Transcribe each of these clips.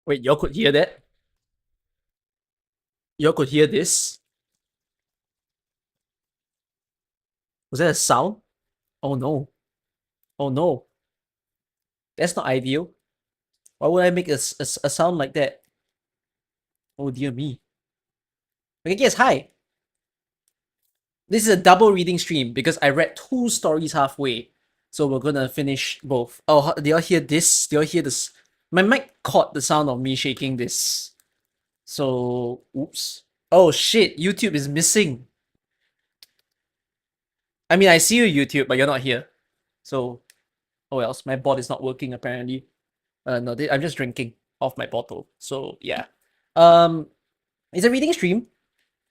Wait, y'all could hear that? Y'all could hear this? Was that a sound? Oh no. Oh no. That's not ideal. Why would I make a sound like that? Oh dear me. Okay, yes, hi. This is a double reading stream because I read 2 stories halfway. So we're gonna finish both. Oh, do y'all hear this? Do y'all hear this? My mic caught the sound of me shaking this. So, oops. Oh shit, YouTube is missing. I mean, I see you, YouTube, but you're not here. So, oh else, my bot is not working apparently. No, I'm just drinking off my bottle. So, yeah. Um, it's a reading stream.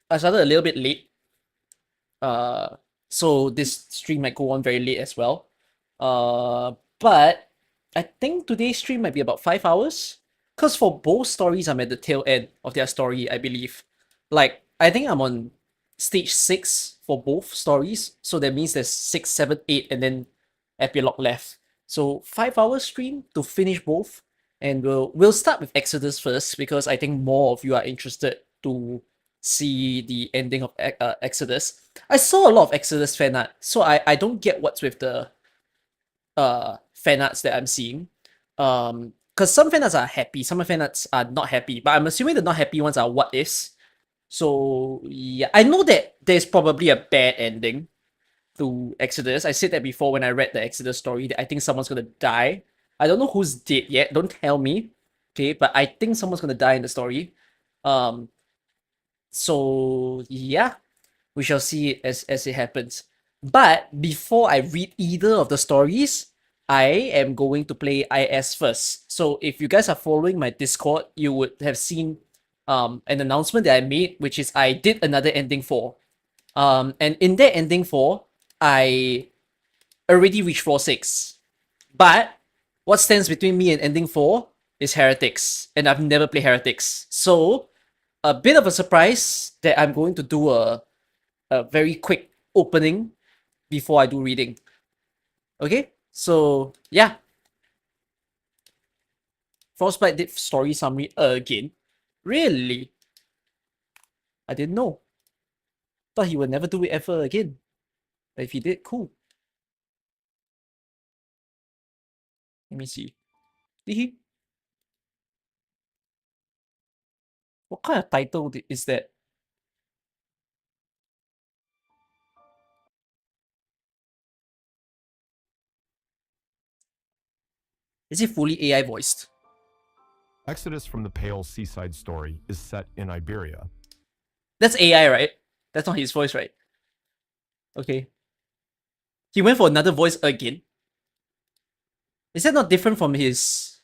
I started a little bit late. So this stream might go on very late as well. But I think today's stream might be about 5 hours. Because for both stories, I'm at the tail end of their story, I believe. Like, I think I'm on stage 6 for both stories. So that means there's 6, 7, 8, and then epilogue left. So 5 hours stream to finish both. And we'll start with Exodus first because I think more of you are interested to see the ending of Exodus. I saw a lot of Exodus fan art, so I don't get what's with the fan arts that I'm seeing. Because some fan arts are happy, some fan arts are not happy, but I'm assuming the not happy ones are what ifs. So yeah, I know that there's probably a bad ending to Exodus. I said that before when I read the Exodus story that I think someone's gonna die. I don't know who's dead yet. Don't tell me, okay? But I think someone's gonna die in the story. Um. So yeah, we shall see it as it happens. But before I read either of the stories, I am going to play IS first. So if you guys are following my Discord, you would have seen an announcement that I made, which is I did another ending 4. And in that ending 4, I already reached floor 6. But what stands between me and ending 4 is Heretics, and I've never played Heretics. So a bit of a surprise that I'm going to do a very quick opening before I do reading. Okay, so yeah. Frostbite did story summary again. Really? I didn't know. Thought he would never do it ever again. But if he did, cool. Let me see. Did he? What kind of title is that? Is it fully AI voiced? Exodus from the Pale Seaside story is set in Iberia. That's AI, right? That's not his voice, right? Okay. He went for another voice again. Is that not different from his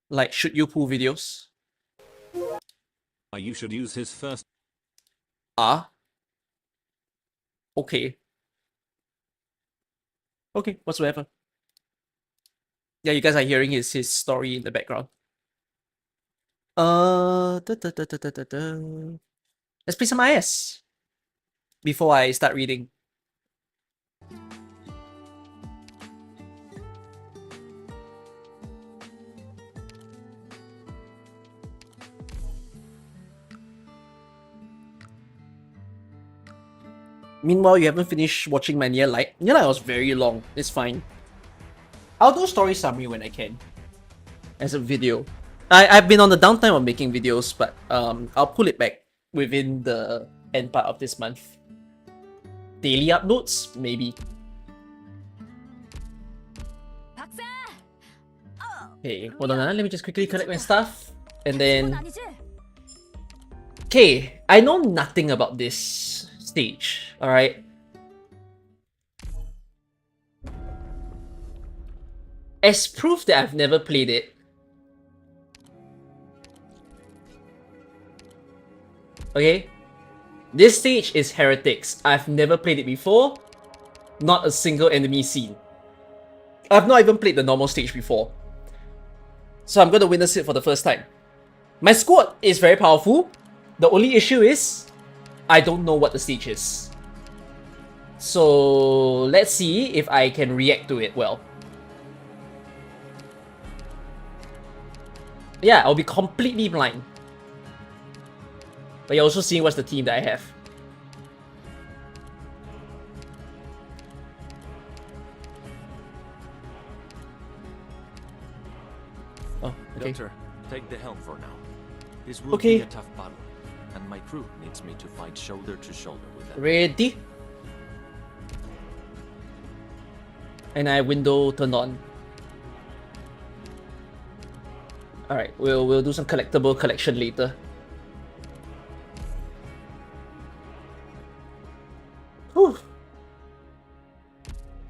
like should you pull videos? You should use his first. Okay. Okay, whatsoever. Yeah, you guys are hearing his story in the background. Let's play some IS before I start reading. Meanwhile, you haven't finished watching my Near Light. Near Light was very long. It's fine. I'll do story summary when I can. As a video. I've been on the downtime of making videos, but I'll pull it back within the end part of this month. Daily uploads? Maybe. Okay, hold on, let me just quickly collect my stuff. And then... Okay, I know nothing about this stage, alright? As proof that I've never played it, okay? This stage is Heretics. I've never played it before. Not a single enemy seen. I've not even played the normal stage before. So I'm gonna witness it for the first time. My squad is very powerful. The only issue is, I don't know what the stage is. So let's see if I can react to it well. Yeah, I'll be completely blind. But you're also seeing what's the team that I have. Oh, okay. Doctor, take the helm for now. This will Okay. be a tough battle, and my crew needs me to fight shoulder to shoulder with them. Ready? And I window turned on. Alright, we'll do some collectible collection later. Whew.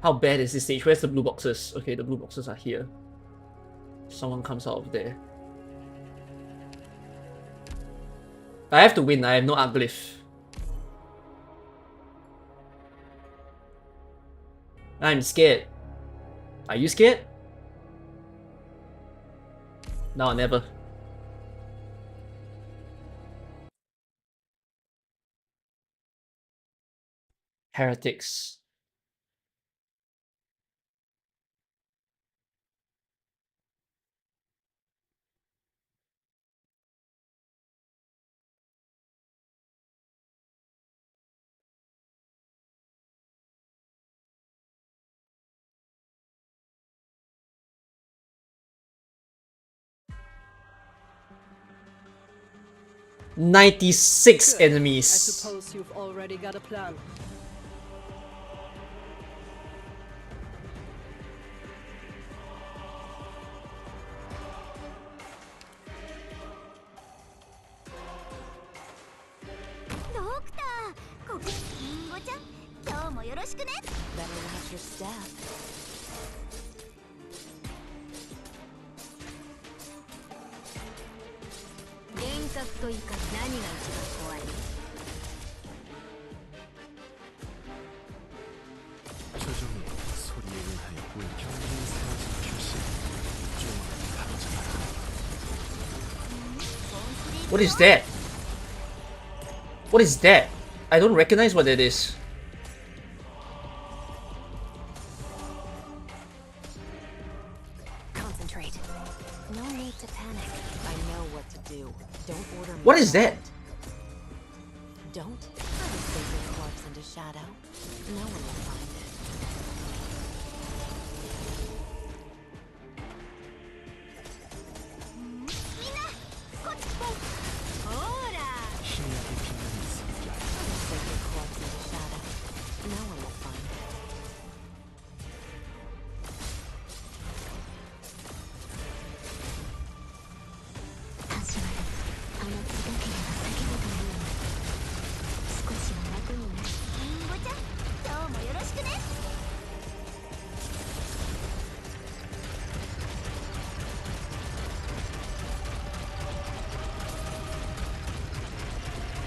How bad is this stage? Where's the blue boxes? Okay, the blue boxes are here. Someone comes out of there. I have to win, I have no Arglyph. I'm scared. Are you scared? No, never. Heretics. $96 Good. enemies. I suppose you've already got a plan. Better watch your step. 幻覚といか何が一番怖い？최종이 소리에 의하여 불경기의 사라진 표시. What is that? What is that? I don't recognize what that is. Concentrate. No need to panic. I know what to do. Don't order me. What is that? Don't try to save your corpse into shadow. No one will find it. Try to save your corpse into shadow. No one will find it.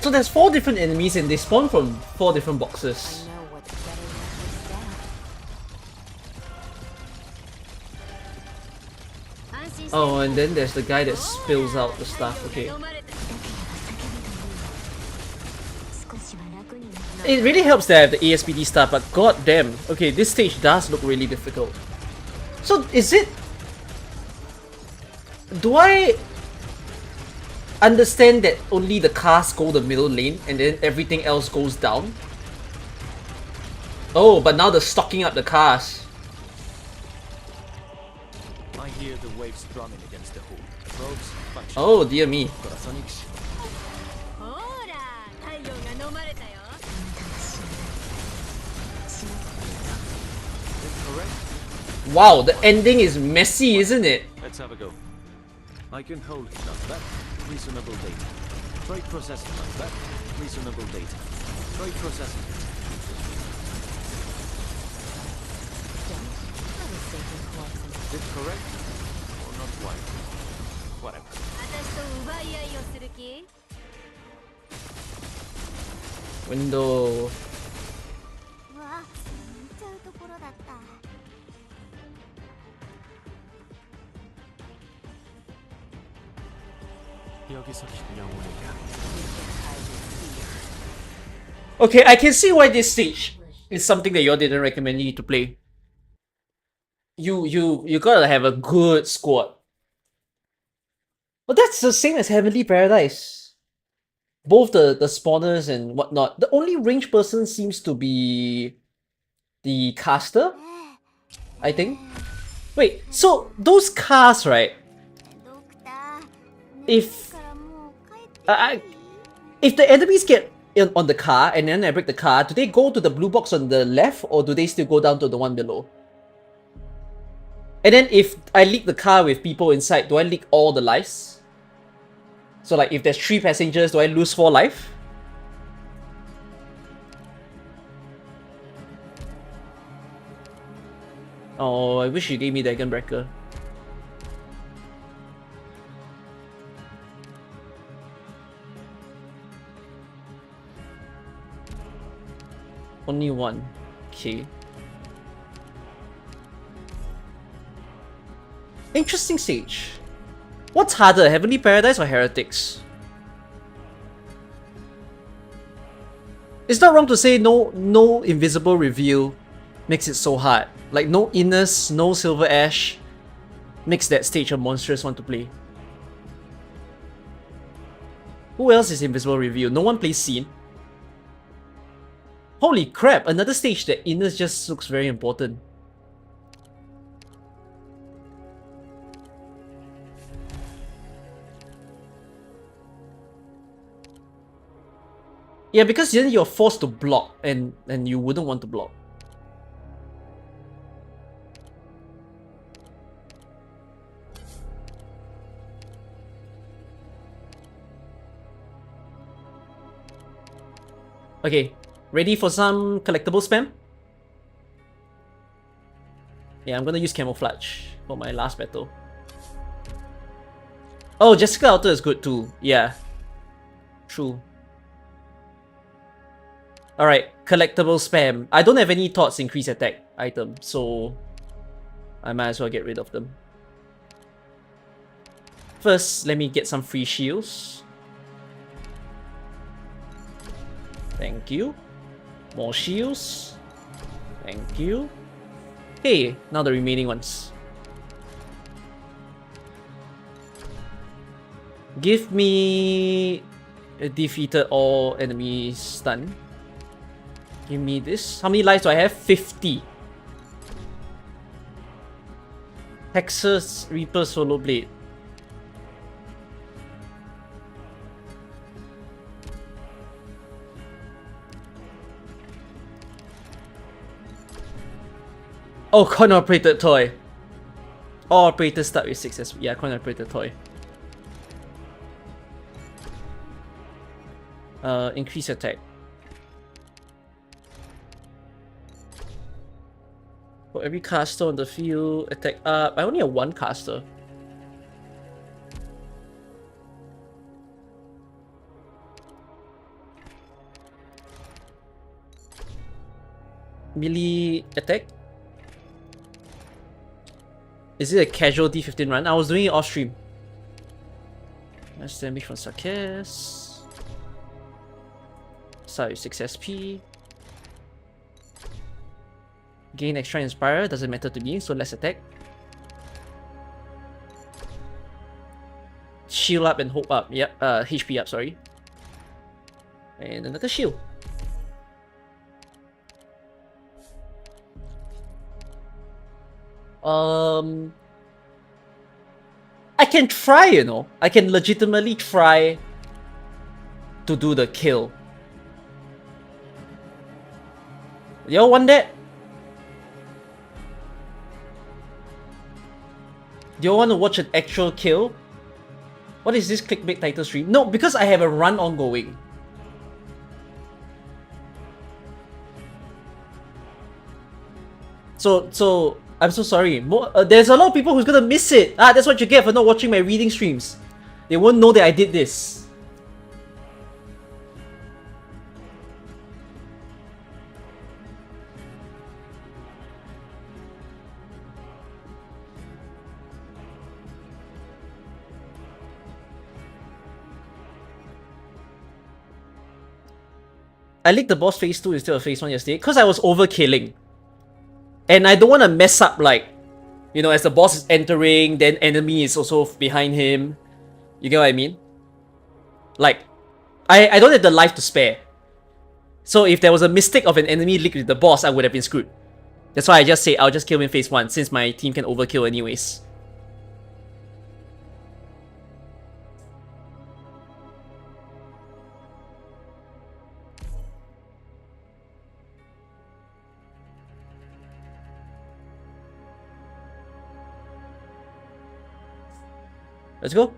So there's 4 different enemies and they spawn from 4 different boxes. I know what's better than your step. Oh, and then there's the guy that spills out the stuff. Okay. It really helps that I have the ASPD stuff, but god damn. Okay, this stage does look really difficult. So is it... Do I understand that only the cars go the middle lane and then everything else goes down? Oh, but now they're stocking up the cars. I hear the waves drumming against the hull. Probes, function. Oh dear me. Corazonix. Is it correct? Wow, the ending is messy, isn't it? Let's have a go. I can hold it like that. Reasonable data. Try processing like that. Reasonable data. Try processing it. Don't try to save your corpse into Is it correct? Or not quite? Whatever. Window. 여기서 영혼에게 Okay, I can see why this stage is something that you didn't recommend you to play. You gotta have a good squad. Well, that's the same as Heavenly Paradise. Both the spawners and whatnot. The only ranged person seems to be the caster, I think. Wait, so those cars, right? If if the enemies get on the car and then I break the car, do they go to the blue box on the left or do they still go down to the one below? And then if I leak the car with people inside, do I leak all the lives? So like if there's 3 passengers, do I lose 4 life? Oh, I wish you gave me the Dragon Breaker. Only one. Okay. Interesting stage. What's harder, Heavenly Paradise or Heretics? It's not wrong to say no invisible reveal makes it so hard. Like no Innes, no Silver Ash makes that stage a monstrous one to play. Who else is invisible reveal? No one plays Scene. Holy crap, another stage that Innes just looks very important. Yeah, because then you're forced to block and you wouldn't want to block. Okay, ready for some collectible spam? Yeah, I'm gonna use Camouflage for my last battle. Oh, Jessica Alter is good too. Yeah. True. Alright, collectible spam. I don't have any thoughts increase attack item, so I might as well get rid of them. First, let me get some free shields. Thank you. More shields. Thank you. Hey, now the remaining ones. Give me a defeated all enemies stun. Give me this. How many lives do I have? 50. Texas Reaper Solo Blade. Oh, coin operated toy. All operators start with 6 as yeah, coin operated toy. Increase attack. For every caster on the field, attack up. I only have 1 caster. Melee attack. Is it a casual D15 run? I was doing it off stream. Nice damage from Sarkis. Start with 6 SP. Gain extra inspire, doesn't matter to me, so less attack. Shield up and hope up, yep, HP up, sorry. And another shield. I can try, you know. I can legitimately try to do the kill. Y'all want that? Do you want to watch an actual kill? What is this clickbait title stream? No, because I have a run ongoing. So I'm so sorry. There's a lot of people who's gonna miss it. Ah, that's what you get for not watching my reading streams. They won't know that I did this. I leaked the boss phase 2 instead of phase 1 yesterday because I was overkilling. And I don't want to mess up, like, you know, as the boss is entering, then enemy is also behind him. You get what I mean? Like, I don't have the life to spare. So if there was a mistake of an enemy linked with the boss, I would have been screwed. That's why I just say I'll just kill him in phase 1, since my team can overkill anyways. Let's go.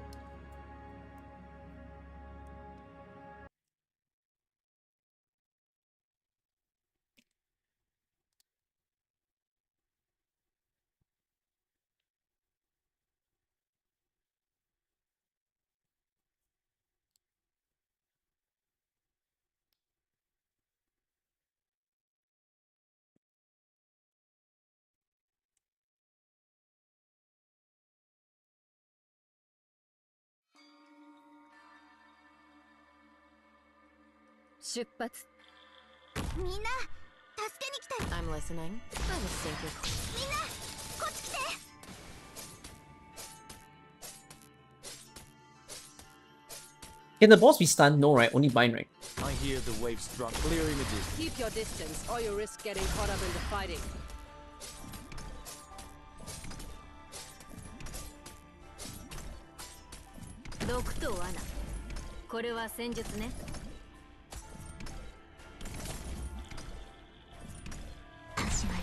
I'm listening. I will sink your... Can the boss be stunned? No, right? Only bind, right? I hear the waves drop. Clear images. Keep your distance, or you risk getting caught up in the fighting. 毒と罠。これは戦術ね。始まる。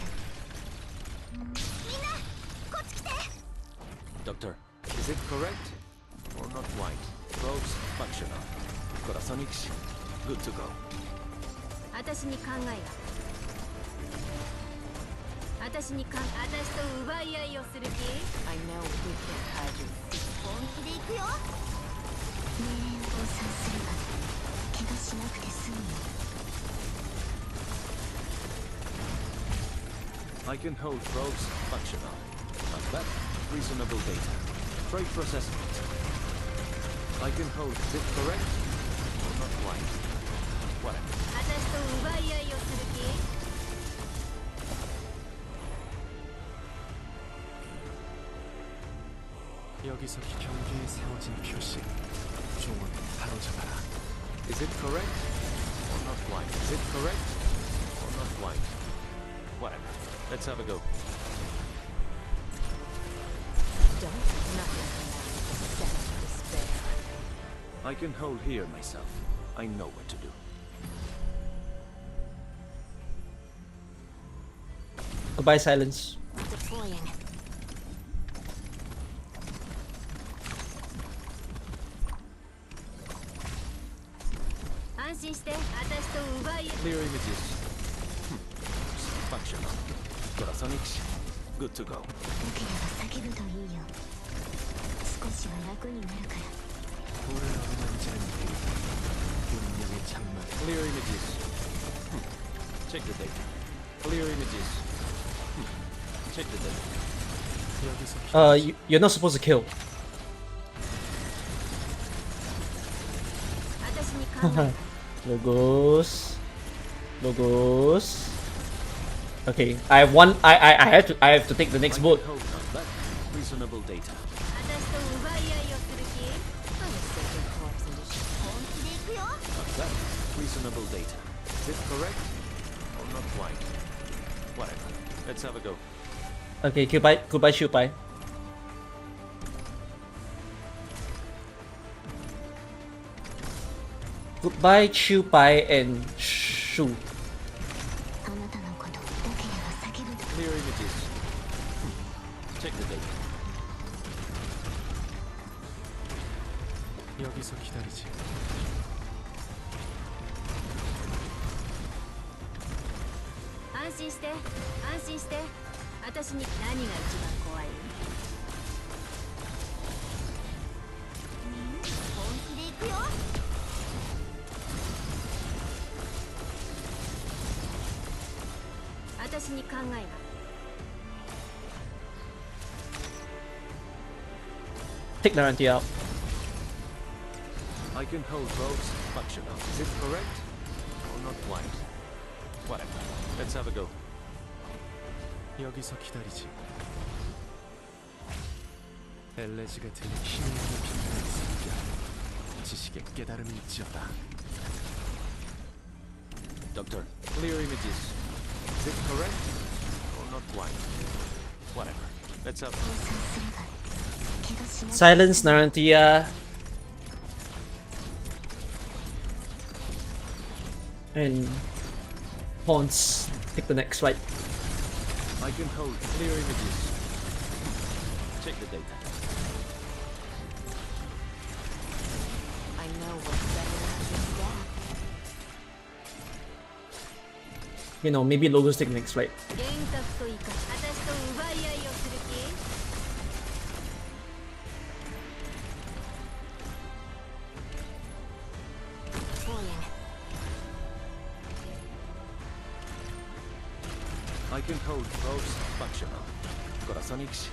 みんな、こっち来て。 Doctor, is it correct? Or not quite? Probes functional. Corazonix, good to go. 私に考えが。私と奪い合いをする気 I know we can't hide you. 本気で行くよ。命令を降参するまで怪我しなくて済むよ。I can hold probes functional. Like that, reasonable data. Trade processing. I can hold, is it correct? Or not quite? Whatever. 私と奪い合いをする気 여기서 경계에 세워진 표시 종을 바로잡아라. Is it correct? Or not quite? Is it correct? Or not quite? Whatever. Let's have a go. Don't not despair. I can hold here myself. I know what to do. Goodbye, silence. Deploying. Clear images. Functional. Corazonix, good to go. 良ければ叫ぶといいよ。少しは楽になるから。 불안한 자에게 운명의 장막. Clear images. Check the data. Clear images. Check the data. 여기서 You're not supposed to kill. 私に考えが。 Logos. Logos. Okay, I have one. I have to take the next I boat. can hold on that. Reasonable data. 私と奪い合いをする気 I will sink your corpse into shit. 本気で行くよ Like that. Reasonable data. Is it correct? Or not quite? Whatever. Let's have a go. Okay, goodbye, Shupai. Goodbye, Shupai and Shu. あなたのこと良ければ叫ぶと Clear images. Check the data. 여기서 기다리지.安心して私に何が一番怖い本気で行くよ私に考えが Take Naranti out. I can hold probes functional. Is it correct? Or not quite? Whatever. Let's have a go. 여기서 기다리지. 엘레지가 들린 힘이 있는 빛나는 세계야. 지식의 깨달음이 있지어다. Doctor, clear images. Is it correct? Or not quite? Whatever. Let's have... 降参すれば怪我しなくて Silence, Narantia. And Pawns, take the next right. I can hold clear images. Check the data. I know what's better than this gap. You know, maybe Logos take the next right. 幻覚といか私と奪い合いをする気 I can hold probes functional. Corazonix,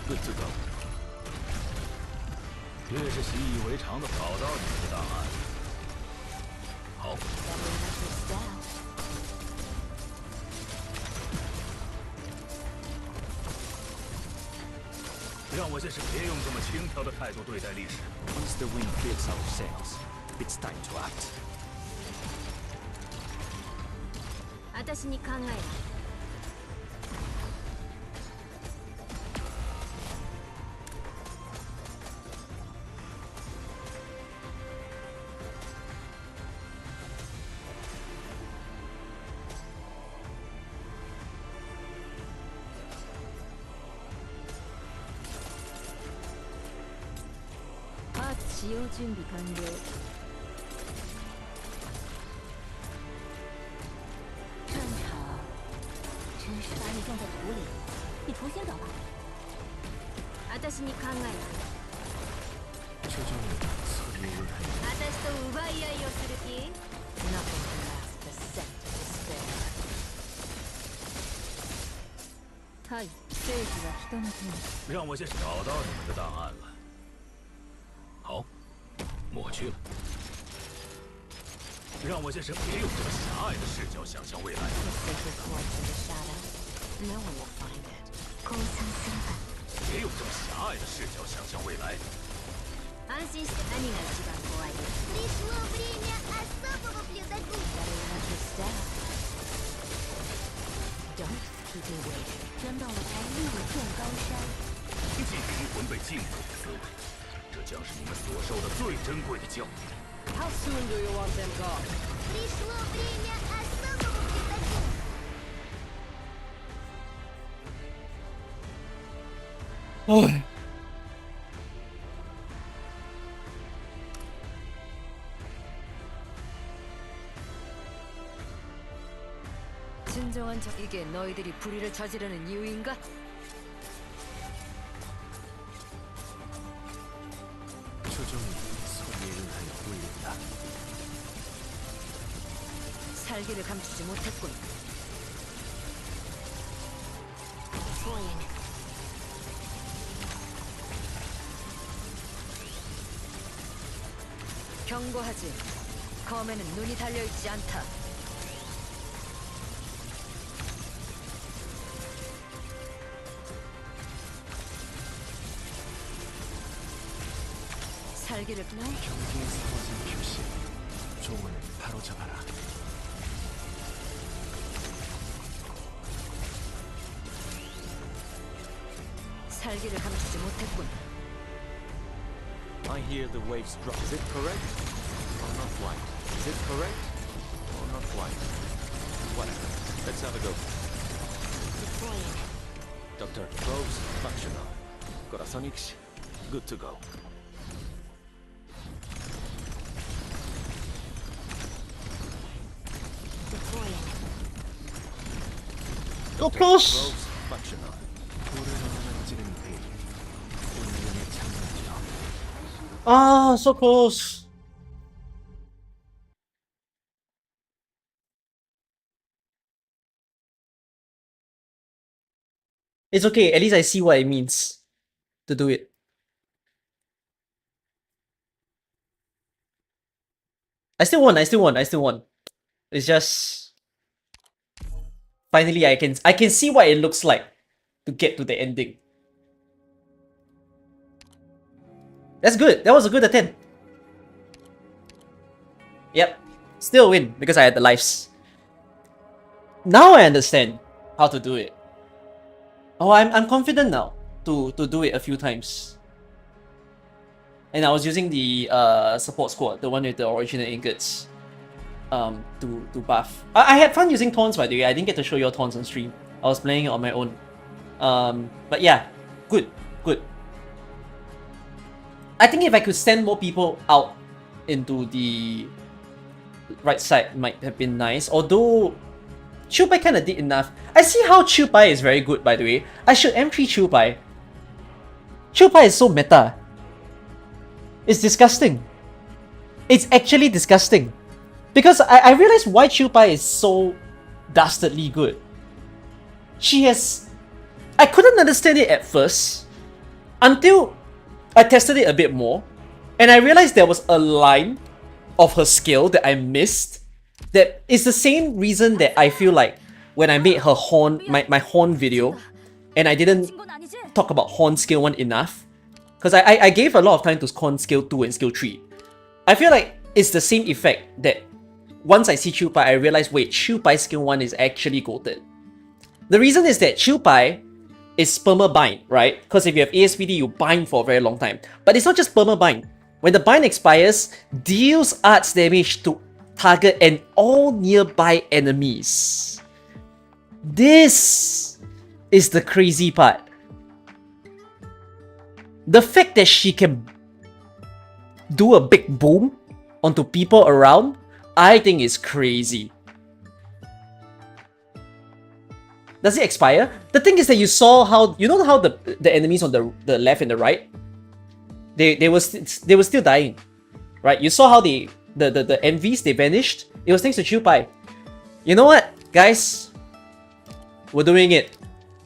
good to go. 这是习以为常的找到你们的档案。好， Better enough for style. 让我些是别用这么轻佻的态度对待历史。 Once the wind fills our sails, it's time to act. 私に考えが パーツ使用準備完了。正常，真是把你种在土里，你重新找吧。私に考えが。 표정이 소리를 하여 私と奪い合いをする気 Nothing can last the scent of despair. はい正義は人の手に让我些是找到你们的档案了。好，抹去了。让我些是别用这么狭隘的视角想象未来。 The sacred corpse in the shadow. No one will find it. 降参すれば别用这么狭隘的视角想象未来。安心して何が一番怖い Пришло время особого блюдаку. Better enough to stab. Don't keep me waiting. 真到了才立见高山。铭记灵魂被禁锢的滋味，这将是你们所受的最珍贵的教育。 How soon do you want them gone? Пришло время особого блюдаку. 진정한 적 이게 너희들이 불의를 저지르는 이유인가? 표정이 소리를 하여 보인다. 살기를 감추지 못했군. 경고하지. 검에는 눈이 달려있지 않다. 살기를 경계에 세워진 표시. 종을 바로잡아라. 살기를 감추지 못했군. I hear the waves drop. Is it correct? Or not quite? Is it correct? Or not quite? Whatever. Let's have a go. Doctor, probes functional. Corazonix, good to go. So close! Probes functional. 불을 만지는 베일. 운명의 장난이여. Ah, so close. It's okay, at least I see what it means to do it. I still won. It's just finally I can see what it looks like to get to the ending. That's good. That was a good attempt. Yep. Still win because I had the lives. Now I understand how to do it. Oh, I'm confident now to do it a few times. And I was using the support squad, the one with the original ingots, to buff. I had fun using taunts, by the way. I didn't get to show your taunts on stream. I was playing it on my own. But yeah, good. I think if I could send more people out into the right side might have been nice. Although Chupai kind of did enough. I see how Chupai is very good, by the way. I should M3 Chupai. Chupai is so meta. It's disgusting. It's actually disgusting. Because I realized why Chupai is so dastardly good. She has... I couldn't understand it at first until I tested it a bit more, and I realized there was a line of her skill that I missed. That is the same reason that I feel like when I made her horn, my horn video, and I didn't talk about horn skill 1 enough, because I gave a lot of time to horn skill 2 and skill 3. I feel like it's the same effect that once I see Chupai, I realize, wait, Chupai skill 1 is actually goated. The reason is that Chupai is perma-bind, right? Because if you have ASPD, you bind for a very long time. But it's not just perma-bind. When the bind expires, deals arts damage to target and all nearby enemies. This is the crazy part. The fact that she can do a big boom onto people around, I think is crazy. Does it expire? The thing is that you saw how, you know how the enemies on the left and the right, they were still dying, right? You saw how the MVs, they vanished. It was thanks to Chupai. You know what, guys? We're doing it.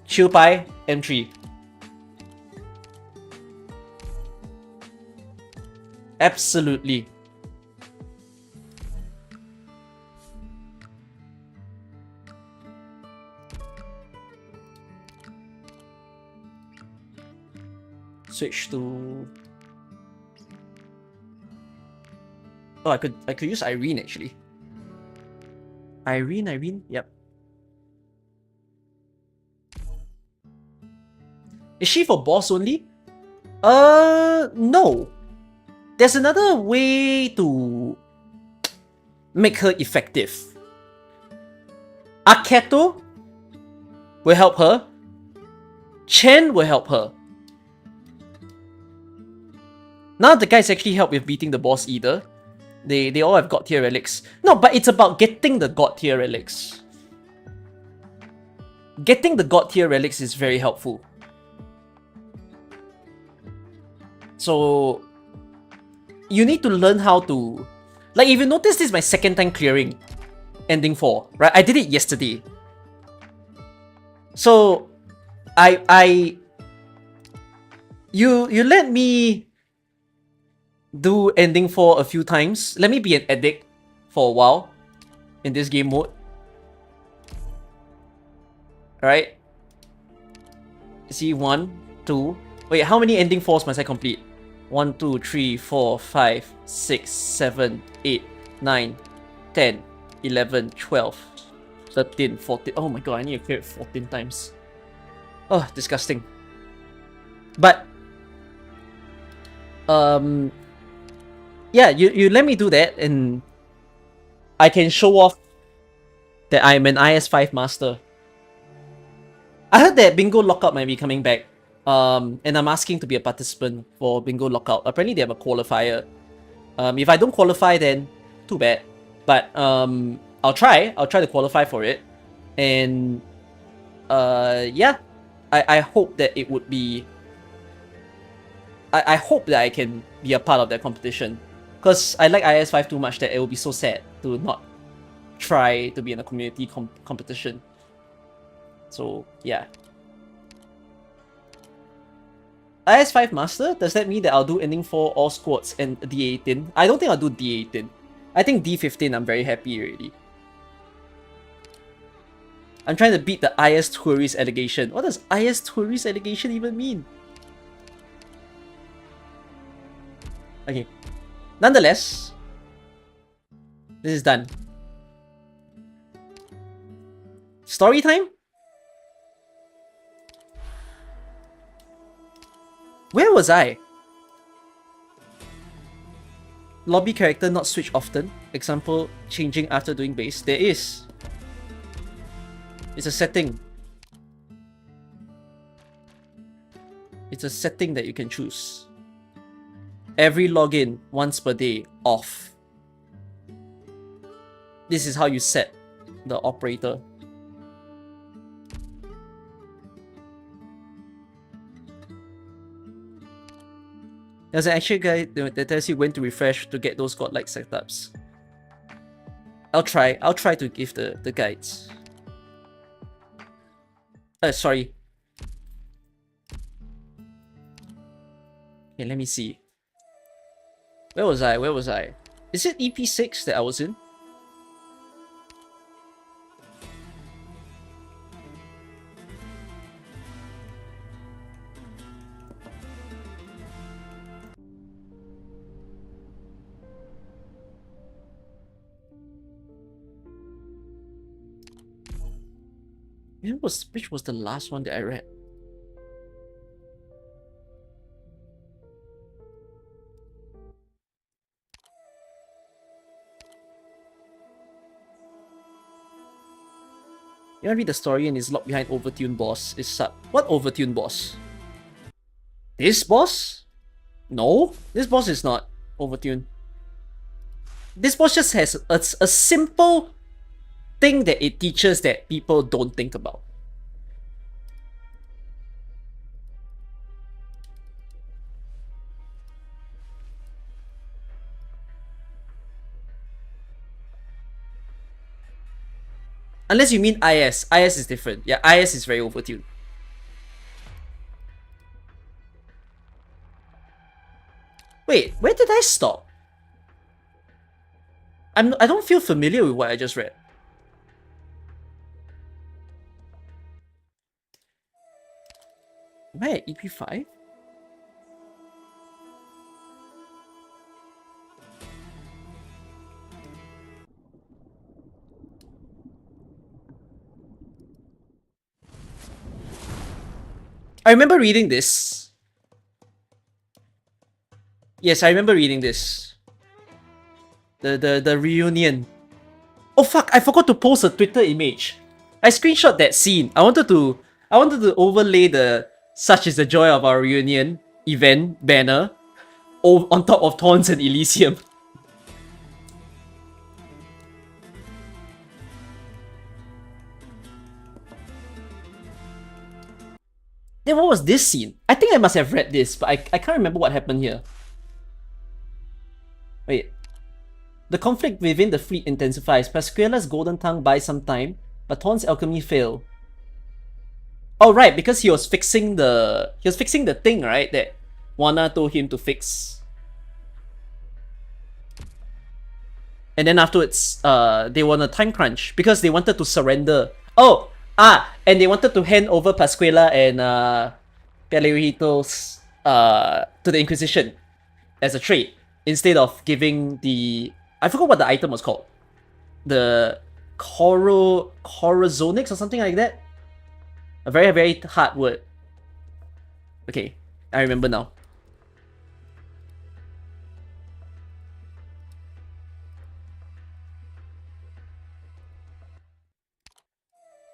Chupai M3. Absolutely. Switch to... Oh, I could use Irene actually. Irene, yep. Is she for boss only? No. There's another way to make her effective. Aketo will help her. Chen will help her. None of the guys actually help with beating the boss either. They all have god tier relics. No, but it's about getting the god tier relics. Getting the god tier relics is very helpful. So you need to learn how to... Like, if you notice, this is my second time clearing Ending 4, right? I did it yesterday. So you let me do Ending 4 a few times. Let me be an addict for a while in this game mode. Alright. See, 1, 2. Wait, how many Ending 4s must I complete? 1, 2, 3, 4, 5, 6, 7, 8, 9, 10, 11, 12, 13, 14. Oh my god, I need to clear it 14 times. Oh, disgusting. But yeah, you let me do that and I can show off that I'm an IS5 master. I heard that Bingo Lockout might be coming back. And I'm asking to be a participant for Bingo Lockout. Apparently they have a qualifier. If I don't qualify, then too bad. But I'll try to qualify for it. And yeah, I hope that it would be... I hope that I can be a part of that competition. Because I like IS5 too much that it will be so sad to not try to be in a community competition. So yeah. IS5 Master? Does that mean that I'll do Ending 4 all squads and D18? I don't think I'll do D18. I think D15 I'm very happy already. I'm trying to beat the IS Tourist allegation. What does IS Tourist allegation even mean? Okay. Nonetheless, This is done. Story time? Where was I? Lobby character not switch often. Example, changing after doing base. There is. It's a setting. It's a setting that you can choose. Every login once per day off. This is how you set the operator. There's an actual guide that tells you when to refresh to get those godlike setups. I'll try to give the guides. Sorry. Okay, let me see. Where was I? Where was I? Is it EP6 that I was in? Which was the last one that I read? You wanna read the story and is locked behind Overtune boss is sub. What Overtune boss? This boss? No, this boss is not Overtune. This boss just has a simple thing that it teaches that people don't think about. Unless you mean IS. IS is different. Yeah, IS is very overtuned. Wait, where did I stop? I don't feel familiar with what I just read. Am I at EP5? I remember reading this. Yes, I remember reading this. The reunion. Oh fuck, I forgot to post a Twitter image. I screenshot that scene. I wanted to overlay the "Such is the joy of our reunion" event banner on top of Thorns and Elysium. Then what was this scene? I think I must have read this, but I can't remember what happened here. Wait. The conflict within the fleet intensifies. Pascuala's golden tongue buys some time, but Thorn's alchemy fail. Oh right, because he was fixing the thing, right? That Juana told him to fix. And then afterwards, they were on a time crunch because they wanted to surrender. And they wanted to hand over Pascuala and Peleritos to the Inquisition as a trade instead of giving the, I forgot what the item was called, the Corazonix or something like that. A very, very hard word. Okay, I remember now.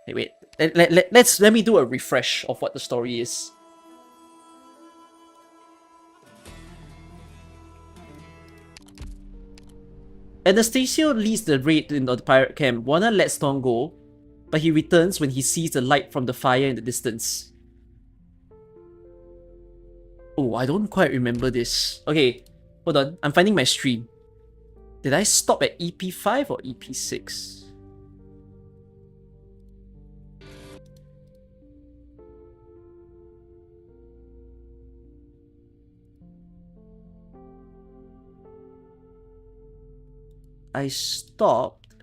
Hey, wait. Let me do a refresh of what the story is. Anastasio leads the raid in the pirate camp. Juana lets Thorn go, but he returns when he sees the light from the fire in the distance. Oh, I don't quite remember this. Okay, hold on. I'm finding my stream. Did I stop at EP5 or EP6? I stopped.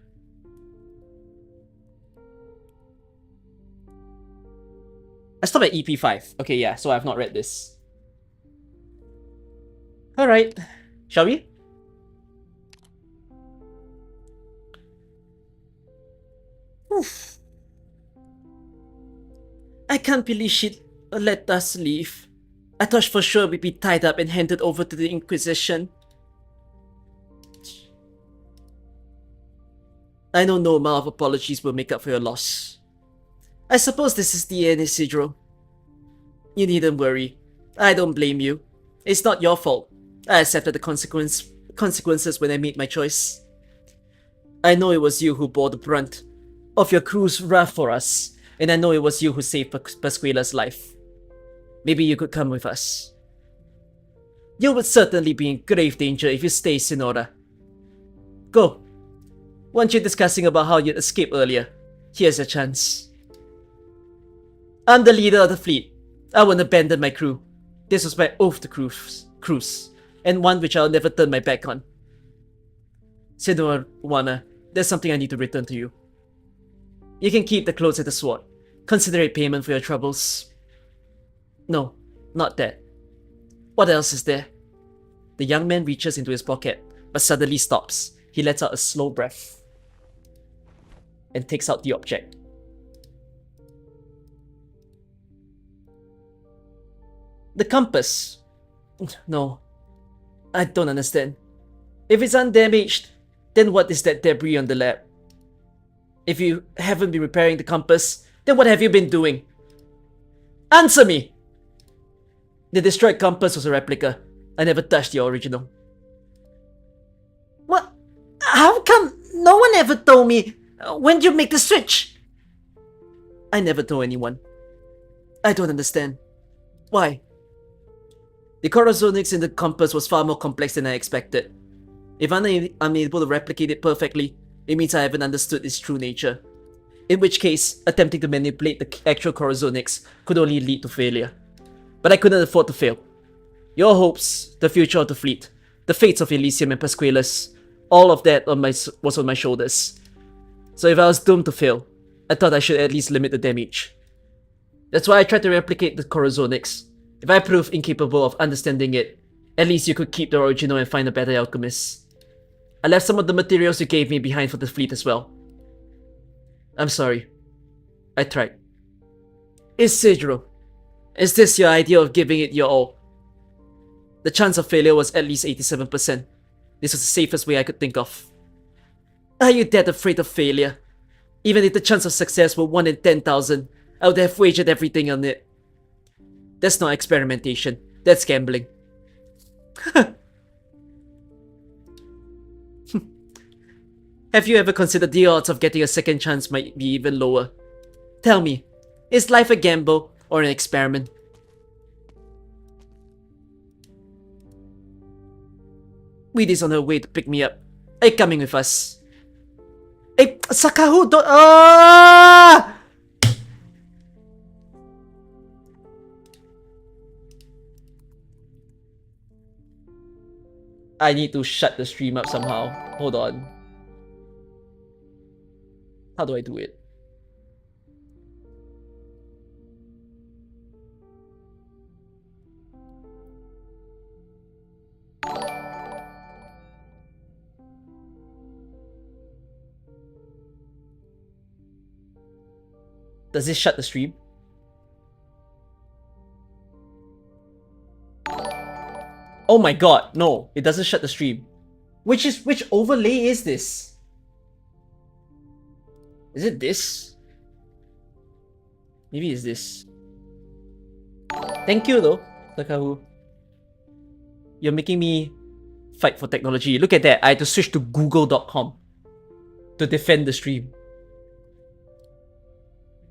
I stopped at EP5. Okay, yeah, so I have not read this. Alright, shall we? Oof. I can't believe she let us leave. I thought for sure we'd be tied up and handed over to the Inquisition. I know no amount of apologies will make up for your loss. I suppose this is the end, Isidro. You needn't worry. I don't blame you. It's not your fault. I accepted the consequences when I made my choice. I know it was you who bore the brunt of your crew's wrath for us, and I know it was you who saved Pascuala's life. Maybe you could come with us. You would certainly be in grave danger if you stay, Senora. Go. Weren't you discussing about how you'd escape earlier? Here's your chance. I'm the leader of the fleet. I won't abandon my crew. This was my oath to cruise, and one which I'll never turn my back on. Senora Juana, there's something I need to return to you. You can keep the clothes and the sword. Consider it payment for your troubles. No, not that. What else is there? The young man reaches into his pocket, but suddenly stops. He lets out a slow breath and takes out the object. The compass. No, I don't understand. If it's undamaged, then what is that debris on the lab? If you haven't been repairing the compass, then what have you been doing? Answer me! The destroyed compass was a replica. I never touched the original. What? How come no one ever told me? When did you make the switch? I never told anyone. I don't understand. Why? The corazonics in the compass was far more complex than I expected. If I'm unable to replicate it perfectly, it means I haven't understood its true nature. In which case, attempting to manipulate the actual corazonics could only lead to failure. But I couldn't afford to fail. Your hopes, the future of the fleet, the fates of Elysium and Pascualas, all of that was on my shoulders. So if I was doomed to fail, I thought I should at least limit the damage. That's why I tried to replicate the corazonics. If I prove incapable of understanding it, at least you could keep the original and find a better alchemist. I left some of the materials you gave me behind for the fleet as well. I'm sorry. I tried. Isidro, is this your idea of giving it your all? The chance of failure was at least 87%. This was the safest way I could think of. Are you that afraid of failure? Even if the chance of success were 1 in 10,000, I would have wagered everything on it. That's not experimentation. That's gambling. Have you ever considered the odds of getting a second chance might be even lower? Tell me, is life a gamble or an experiment? Weedy's on her way to pick me up. Are you coming with us? Hey, Sakahu, don't— ah! I need to shut the stream up somehow. Hold on. How do I do it? Does this shut the stream? Oh my god, no, it doesn't shut the stream. Which overlay is this? Is it this? Maybe it's this. Thank you though, Sakahu. You're making me fight for technology. Look at that, I had to switch to google.com to defend the stream.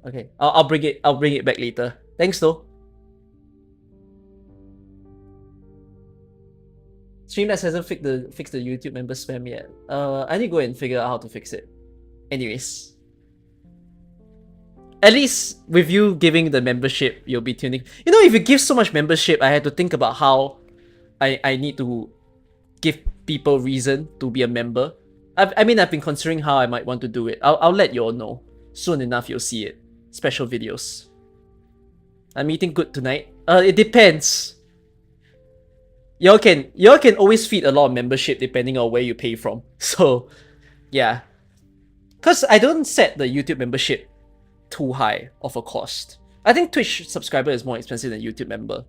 Okay, I'll bring it back later. Thanks though. Streamlabs hasn't fixed the YouTube member spam yet. I need to go and figure out how to fix it. Anyways. At least with you giving the membership, you'll be tuning. You know, if you give so much membership, I had to think about how I need to give people reason to be a member. I mean, I've been considering how I might want to do it. I'll let you all know. Soon enough, you'll see it. Special videos. I'm eating good tonight. It depends. Y'all can always feed a lot of membership depending on where you pay from. So, yeah. Because I don't set the YouTube membership too high of a cost. I think Twitch subscriber is more expensive than YouTube member.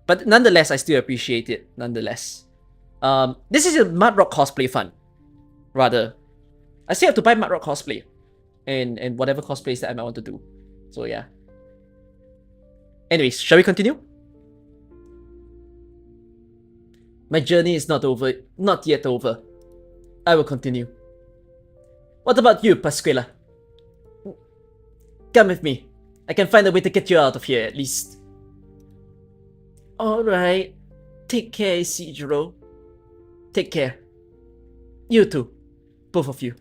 But nonetheless, I still appreciate it, nonetheless. This is a Mud Rock cosplay fun. Rather. I still have to buy Mud Rock cosplay. And whatever cosplays that I might want to do. So yeah. Anyways, shall we continue? My journey is not over, not yet over. I will continue. What about you, Pascuala? Come with me. I can find a way to get you out of here, at least. Alright. Take care, Isidro. Take care. You too. Both of you.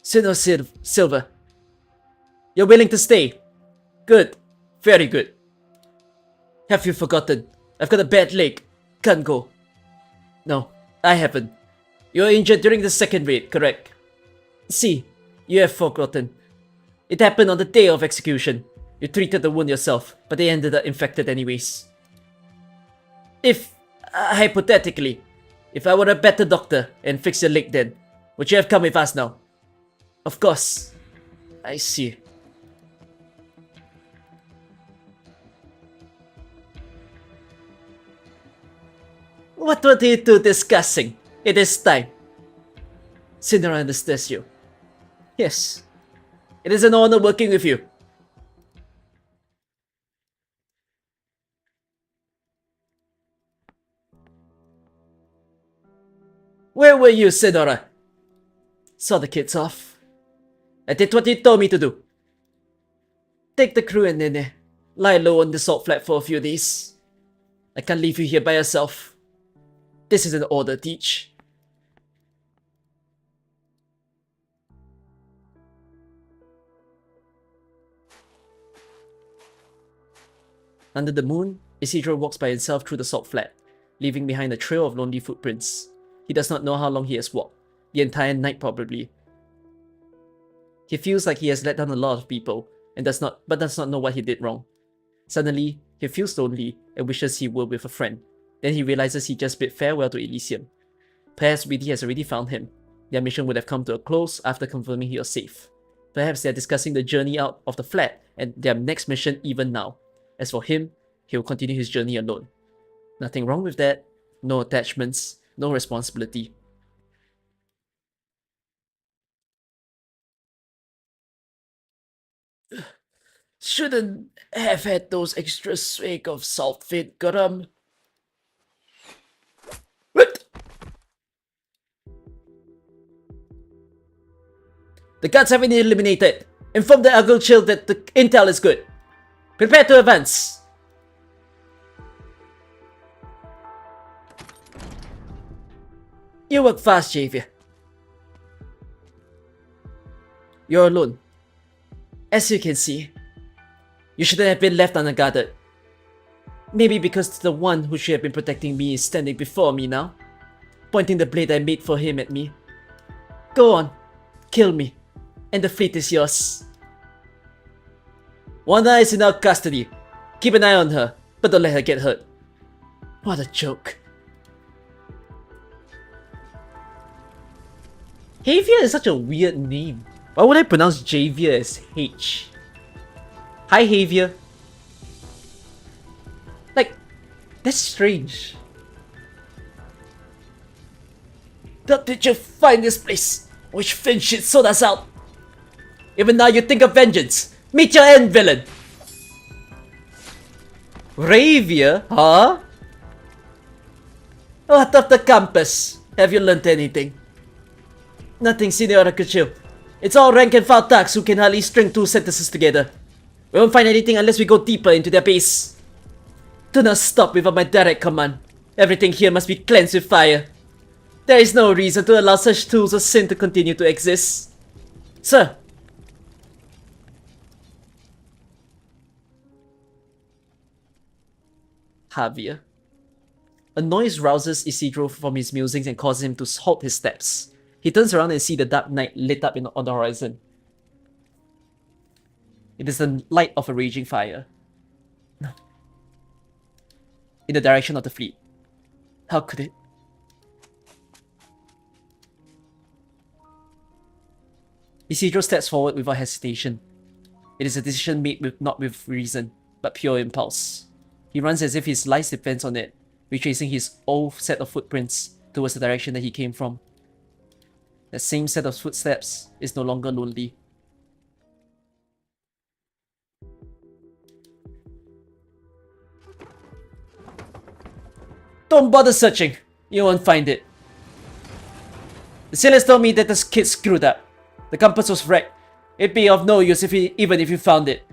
Silver. You're willing to stay. Good. Very good. Have you forgotten? I've got a bad leg. Can't go. No, I haven't. You were injured during the second raid, correct? See, you have forgotten. It happened on the day of execution. You treated the wound yourself, but they ended up infected anyways. If, hypothetically, if I were a better doctor and fixed your leg then, would you have come with us now? Of course. I see. What were you two discussing? It is time. Senor Anastasio. Yes. It is an honor working with you. Where were you, Senora? Saw the kids off. I did what you told me to do. Take the crew and Nene. Lie low on the salt flat for a few days. I can't leave you here by yourself. This is an order, Teach. Under the moon, Isidro walks by himself through the salt flat, leaving behind a trail of lonely footprints. He does not know how long he has walked. The entire night, probably. He feels like he has let down a lot of people, and does not know what he did wrong. Suddenly, he feels lonely and wishes he were with a friend. Then he realizes he just bid farewell to Elysium. Perhaps Widdy has already found him. Their mission would have come to a close after confirming he was safe. Perhaps they are discussing the journey out of the flat and their next mission even now. As for him, he will continue his journey alone. Nothing wrong with that. No attachments, no responsibility. Shouldn't have had those extra swig of salt fit garam. What? The guards have been eliminated. Inform the Agile Chill that the intel is good. Prepare to advance. You work fast, Javier. You're alone. As you can see, you shouldn't have been left unguarded. Maybe because the one who should have been protecting me is standing before me now, pointing the blade I made for him at me. Go on, kill me, and the fleet is yours. Juana is in our custody. Keep an eye on her, but don't let her get hurt. What a joke. Javier is such a weird name. Why would I pronounce Javier as H? Hi, Javier. Like, that's strange. How did you find this place? Which fin shit sold us out? Even now you think of vengeance. Meet your end, villain. Javier, huh? What of the campus? Have you learnt anything? Nothing, Senora Cuchillo. It's all rank and file thugs who can hardly string two sentences together. We won't find anything unless we go deeper into their base. Do not stop without my direct command. Everything here must be cleansed with fire. There is no reason to allow such tools of sin to continue to exist. Sir. Javier. A noise rouses Isidro from his musings and causes him to halt his steps. He turns around and sees the dark night lit up on the horizon. It is the light of a raging fire. in the direction of the fleet. How could it? Isidro steps forward without hesitation. It is a decision made not with reason, but pure impulse. He runs as if his life depends on it, retracing his old set of footprints towards the direction that he came from. That same set of footsteps is no longer lonely. Don't bother searching. You won't find it. The sailors told me that this kid screwed up. The compass was wrecked. It'd be of no use even if you found it.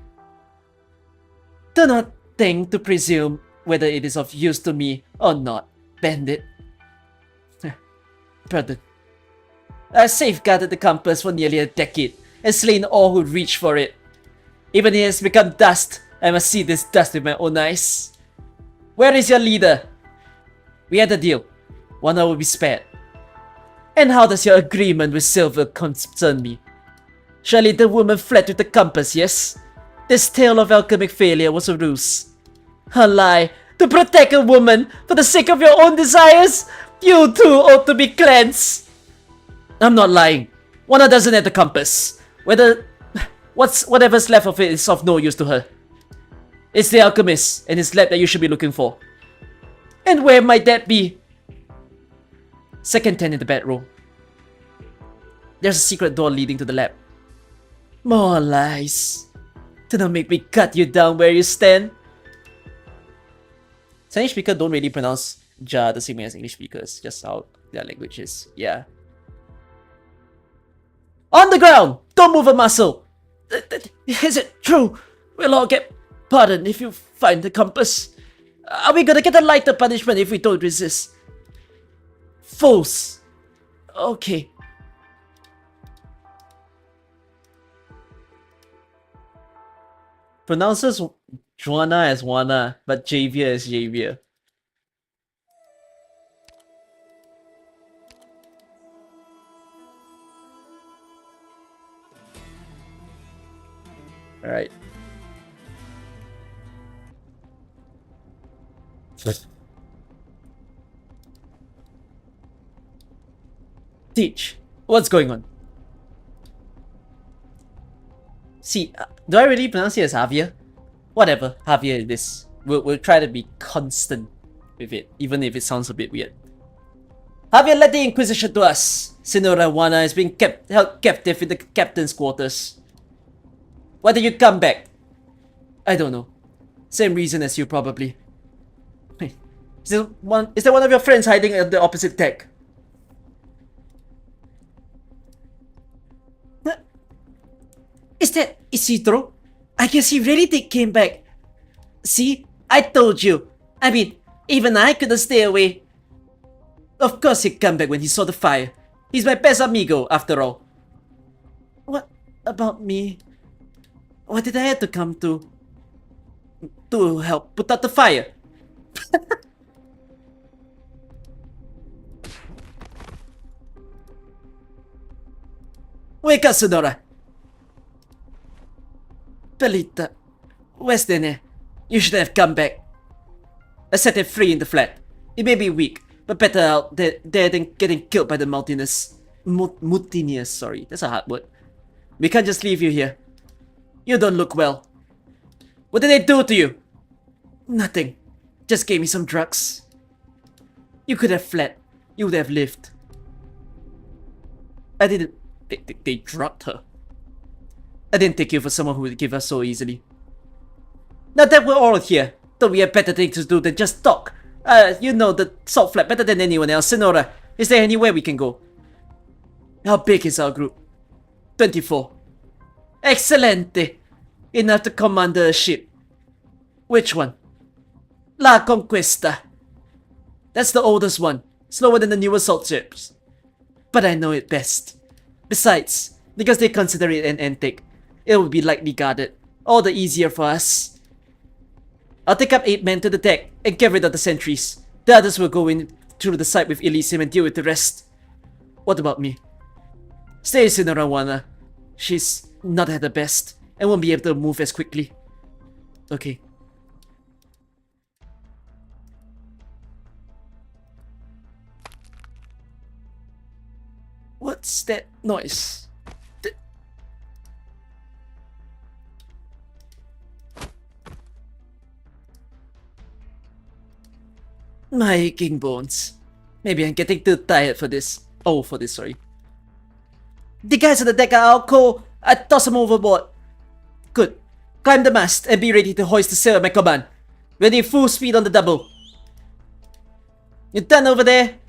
Do not think to presume whether it is of use to me or not, bandit. Pardon. I safeguarded the compass for nearly a decade and slain all who reached for it. Even it has become dust, I must see this dust with my own eyes. Where is your leader? We had a deal. One will be spared. And how does your agreement with Silver concern me? Surely the woman fled with the compass, yes? This tale of alchemic failure was a ruse. A lie to protect a woman for the sake of your own desires? You too ought to be cleansed. I'm not lying. Juana doesn't have the compass. Whatever's left of it is of no use to her. It's the alchemist and his lab that you should be looking for. And where might that be? Second 10 in the bedroom. There's a secret door leading to the lab. More lies. Do not make me cut you down where you stand. Chinese speakers don't really pronounce ja the same way as English speakers, just how their language is. Yeah. On the ground! Don't move a muscle! Is it true? We'll all get pardoned if you find the compass. Are we gonna get a lighter punishment if we don't resist? Fools! Okay. Pronounces Juana as Juana, but Javier as Javier. Alright. Teach, what's going on? See, do I really pronounce it as Javier? Whatever, Javier it is. We'll try to be constant with it, even if it sounds a bit weird. Javier led the Inquisition to us. Senora Juana is being held captive in the captain's quarters. Why did you come back? I don't know. Same reason as you, probably. Hey, is there one of your friends hiding at the opposite deck? Is that Isidro? I guess he really came back. See? I told you. I mean, even I couldn't stay away. Of course he'd come back when he saw the fire. He's my best amigo, after all. What about me? What did I have to come to? To help put out the fire? Wake up, Sonora! Pelita, where's Nene? You should have come back. I set him free in the flat. He may be weak, but better out there than getting killed by the mutineers, sorry, that's a hard word. We can't just leave you here. You don't look well. What did they do to you? Nothing. Just gave me some drugs. You could have fled. You would have lived. I didn't... They drugged her. I didn't take you for someone who would give us so easily. Now that we're all here, don't we have better things to do than just talk? You know the salt flat better than anyone else. Senora, is there anywhere we can go? How big is our group? 24. Excelente! Enough to command a ship. Which one? La Conquista. That's the oldest one, slower than the newer salt ships. But I know it best. Besides, because they consider it an antique, it will be lightly guarded, all the easier for us. I'll take up 8 men to the deck and get rid of the sentries. The others will go in through the side with Elysium and deal with the rest. What about me? Stay, Senora Juana. She's not at her best and won't be able to move as quickly. Okay. What's that noise? My aching bones. Maybe I'm getting too tired for this. Oh, for this, sorry. The guys on the deck are out cold. I toss them overboard. Good. Climb the mast and be ready to hoist the sail at my command. Ready full speed on the double. You done over there?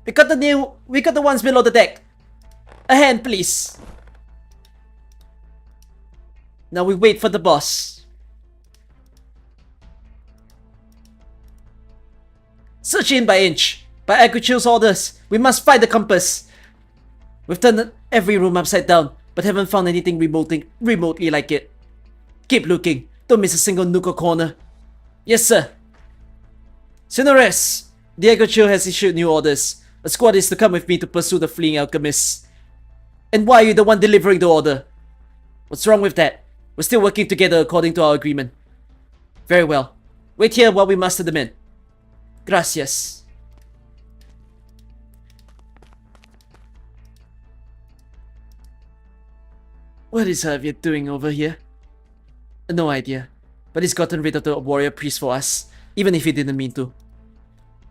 We got the ones below the deck. A hand, please. Now we wait for the boss. Search in by inch. By Evacuation's orders, we must find the compass. We've turned every room upside down, but haven't found anything remotely like it. Keep looking. Don't miss a single nook or corner. Yes, sir. Senores, the Evacuation has issued new orders. A squad is to come with me to pursue the fleeing alchemists. And why are you the one delivering the order? What's wrong with that? We're still working together according to our agreement. Very well. Wait here while we muster the men. Gracias. What is Javier doing over here? No idea. But he's gotten rid of the warrior priest for us, even if he didn't mean to.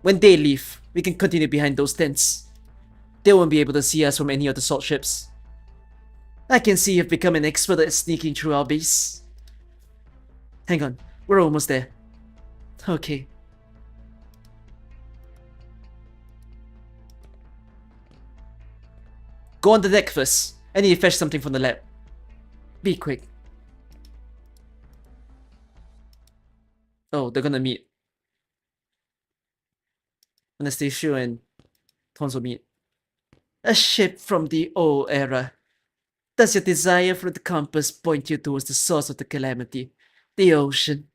When they leave, we can continue behind those tents. They won't be able to see us from any of the salt ships. I can see you've become an expert at sneaking through our base. Hang on, we're almost there. Okay. Go on the deck first. I need to fetch something from the lab. Be quick. Oh, they're gonna meet. Anastasio and Tons will meet. A ship from the old era. Does your desire for the compass point you towards the source of the calamity? The ocean?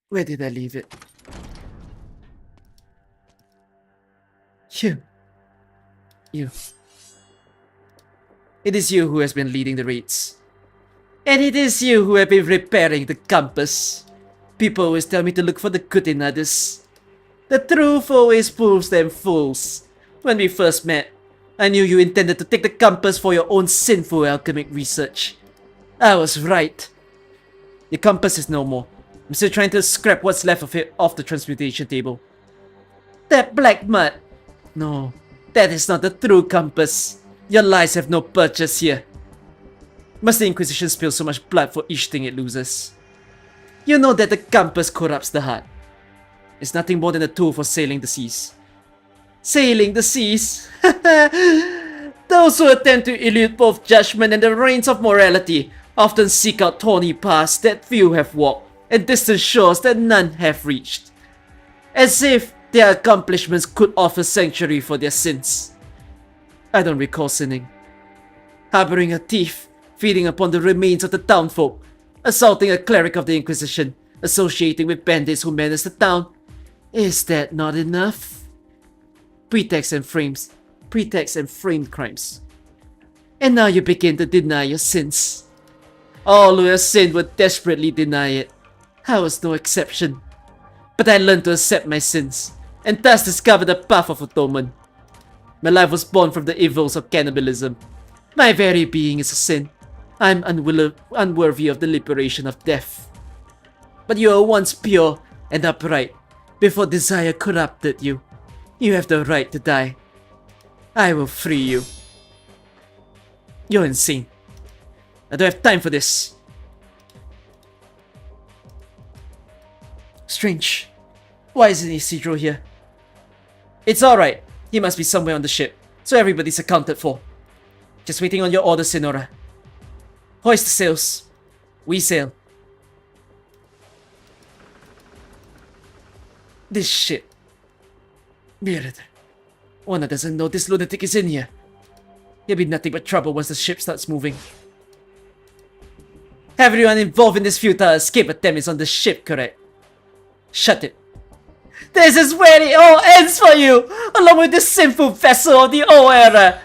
Where did I leave it? You. It is you who has been leading the raids. And it is you who have been repairing the compass. People always tell me to look for the good in others. The truth always proves them fools. When we first met, I knew you intended to take the compass for your own sinful alchemic research. I was right. The compass is no more. I'm still trying to scrap what's left of it off the transmutation table. That black mud! No, that is not the true compass. Your lies have no purchase here. Must the Inquisition spill so much blood for each thing it loses? You know that the compass corrupts the heart. It's nothing more than a tool for sailing the seas. Sailing the seas? Those who attempt to elude both judgment and the reins of morality often seek out thorny paths that few have walked and distant shores that none have reached. As if their accomplishments could offer sanctuary for their sins. I don't recall sinning. Harboring a thief, feeding upon the remains of the townfolk, assaulting a cleric of the Inquisition, associating with bandits who menace the town. Is that not enough? Pretext and framed crimes. And now you begin to deny your sins. All who have sinned will desperately deny it. I was no exception. But I learned to accept my sins, and thus discover the path of atonement. My life was born from the evils of cannibalism. My very being is a sin. I am unworthy of the liberation of death. But you were once pure and upright, before desire corrupted you. You have the right to die. I will free you. You're insane. I don't have time for this. Strange. Why isn't Isidro here? It's alright. He must be somewhere on the ship, so everybody's accounted for. Just waiting on your order, Senora. Hoist the sails. We sail. This shit. Weird. Juana doesn't know this lunatic is in here. He'll be nothing but trouble once the ship starts moving. Everyone involved in this futile escape attempt is on the ship, correct? Shut it. This is where it all ends for you, along with this sinful vessel of the old era.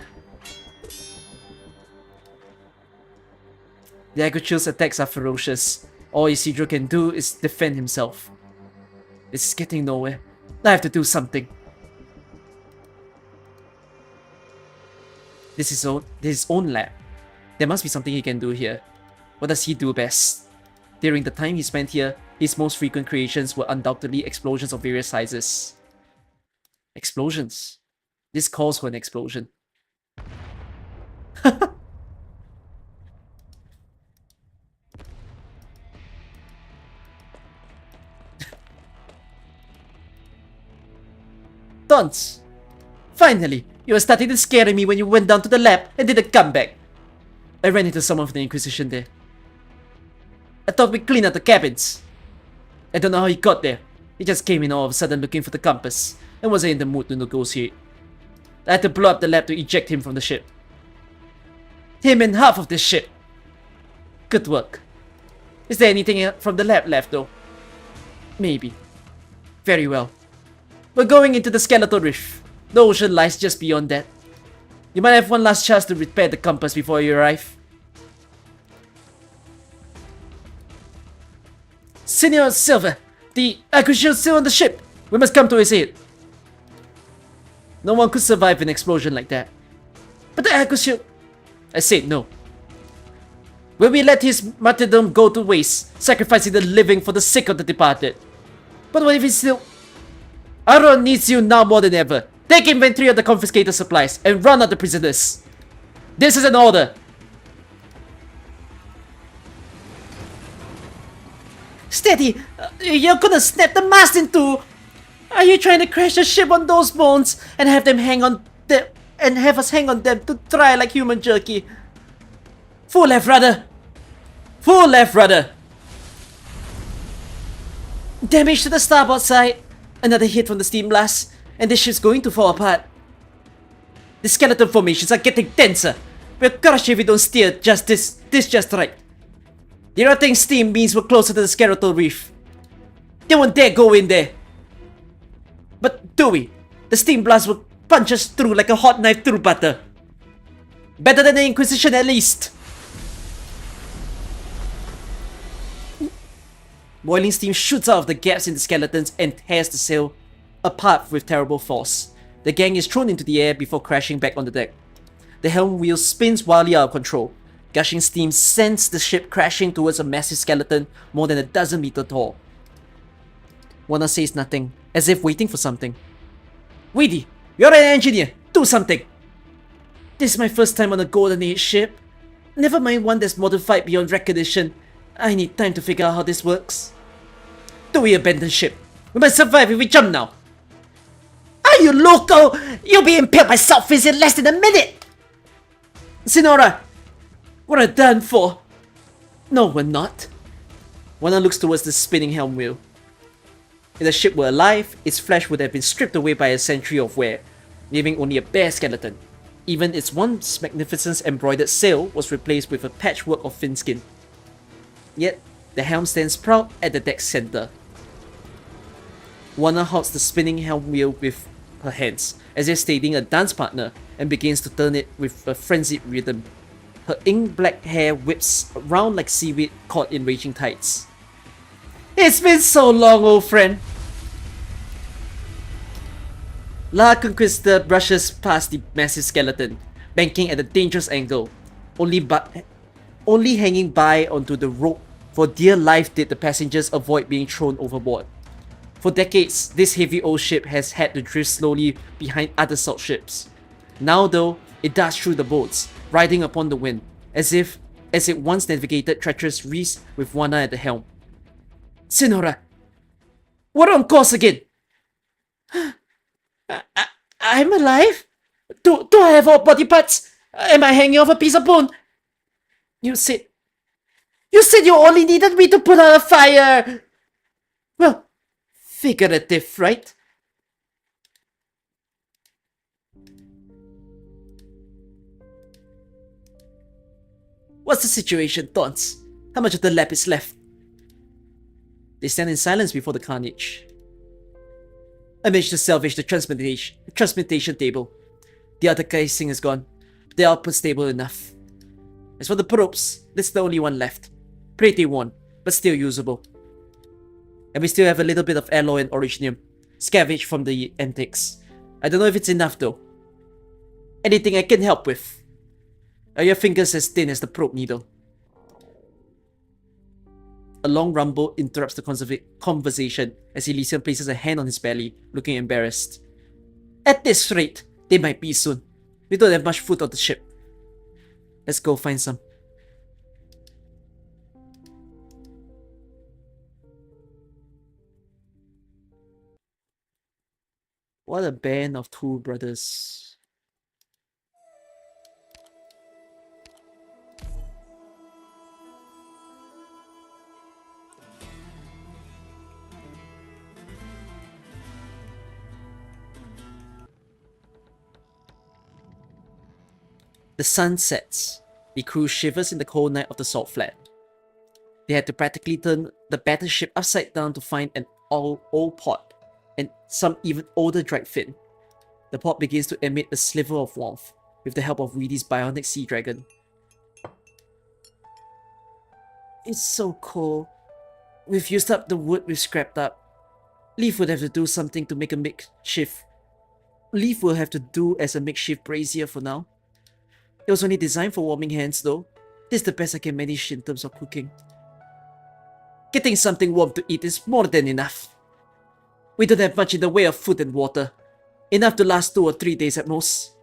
The Evacuation's attacks are ferocious. All Isidro can do is defend himself. This is getting nowhere. I have to do something. This is his own lab. There must be something he can do here. What does he do best? During the time he spent here, his most frequent creations were undoubtedly explosions of various sizes. Explosions. This calls for an explosion. Dunce! Finally! You were starting to scare me when you went down to the lab and didn't come back. I ran into someone from the Inquisition there. I thought we'd clean out the cabins. I don't know how he got there. He just came in all of a sudden looking for the compass and wasn't in the mood to negotiate. I had to blow up the lab to eject him from the ship. Him and half of this ship. Good work. Is there anything from the lab left though? Maybe. Very well. We're going into the Skeletal Reef. The ocean lies just beyond that. You might have one last chance to repair the compass before you arrive. Senior Silver, the Evacuation is still on the ship. We must come to his aid. No one could survive an explosion like that. But the Evacuation... I said no. Will we let his martyrdom go to waste, sacrificing the living for the sake of the departed? But what if he's still... Aaron needs you now more than ever. Take inventory of the confiscated supplies and run out the prisoners. This is an order. Steady! You're gonna snap the mast in two! Are you trying to crash the ship on those bones and have them hang on them and have us hang on them to dry like human jerky? Full left rudder! Full left rudder! Damage to the starboard side. Another hit from the steam blast, and this ship's going to fall apart. The skeleton formations are getting denser. We'll crush if we don't steer this just right. The erupting steam means we're closer to the Skeletal Reef. They won't dare go in there. But do we? The steam blast will punch us through like a hot knife through butter. Better than the Inquisition at least. Boiling steam shoots out of the gaps in the skeletons and tears the sail apart with terrible force. The gang is thrown into the air before crashing back on the deck. The helm wheel spins wildly out of control. Gushing steam sends the ship crashing towards a massive skeleton more than a dozen meters tall. Juana says nothing, as if waiting for something. Weedy, you're an engineer. Do something. This is my first time on a Golden Age ship. Never mind one that's modified beyond recognition. I need time to figure out how this works. Do we abandon ship? We must survive if we jump now. Are you loco? You'll be impaled by saltfish in less than a minute! Sinora! What are done for? No, we're not. Juana looks towards the spinning helm wheel. If the ship were alive, its flesh would have been stripped away by a century of wear, leaving only a bare skeleton. Even its once magnificent embroidered sail was replaced with a patchwork of fin skin. Yet, the helm stands proud at the deck's center. Juana holds the spinning helm wheel with her hands, as if stating a dance partner, and begins to turn it with a frenzied rhythm. Her ink-black hair whips around like seaweed caught in raging tides. It's been so long, old friend! La Conquista brushes past the massive skeleton, banking at a dangerous angle. Only hanging by onto the rope for dear life did the passengers avoid being thrown overboard. For decades, this heavy old ship has had to drift slowly behind other salt ships. Now though, it darts through the boats, riding upon the wind, as it once navigated treacherous reefs with Juana at the helm. Sinora! We're on course again! I'm alive? Do I have all body parts? Am I hanging off a piece of bone? You said you only needed me to put out a fire! Well, figurative, right? What's the situation, Dons? How much of the lab is left? They stand in silence before the carnage. I managed to salvage the transmutation table. The other casing is gone. The output's stable enough. As for the probes, that's the only one left. Pretty worn, but still usable. And we still have a little bit of alloy and originium, scavenged from the antiques. I don't know if it's enough though. Anything I can help with, Are your fingers as thin as the probe needle? A long rumble interrupts the conversation as Elysian places a hand on his belly, looking embarrassed. At this rate, they might be soon. We don't have much food on the ship. Let's go find some. What a band of two brothers. The sun sets. The crew shivers in the cold night of the salt flat. They had to practically turn the battered ship upside down to find an old pot, and some even older dried fin. The pot begins to emit a sliver of warmth, with the help of Weedy's bionic sea dragon. It's so cold. We've used up the wood we've scrapped up. Leaf would have to do something to make a makeshift. Leaf will have to do as a makeshift brazier for now. It was only designed for warming hands though. This is the best I can manage in terms of cooking. Getting something warm to eat is more than enough. We don't have much in the way of food and water. Enough to last 2 or 3 days at most.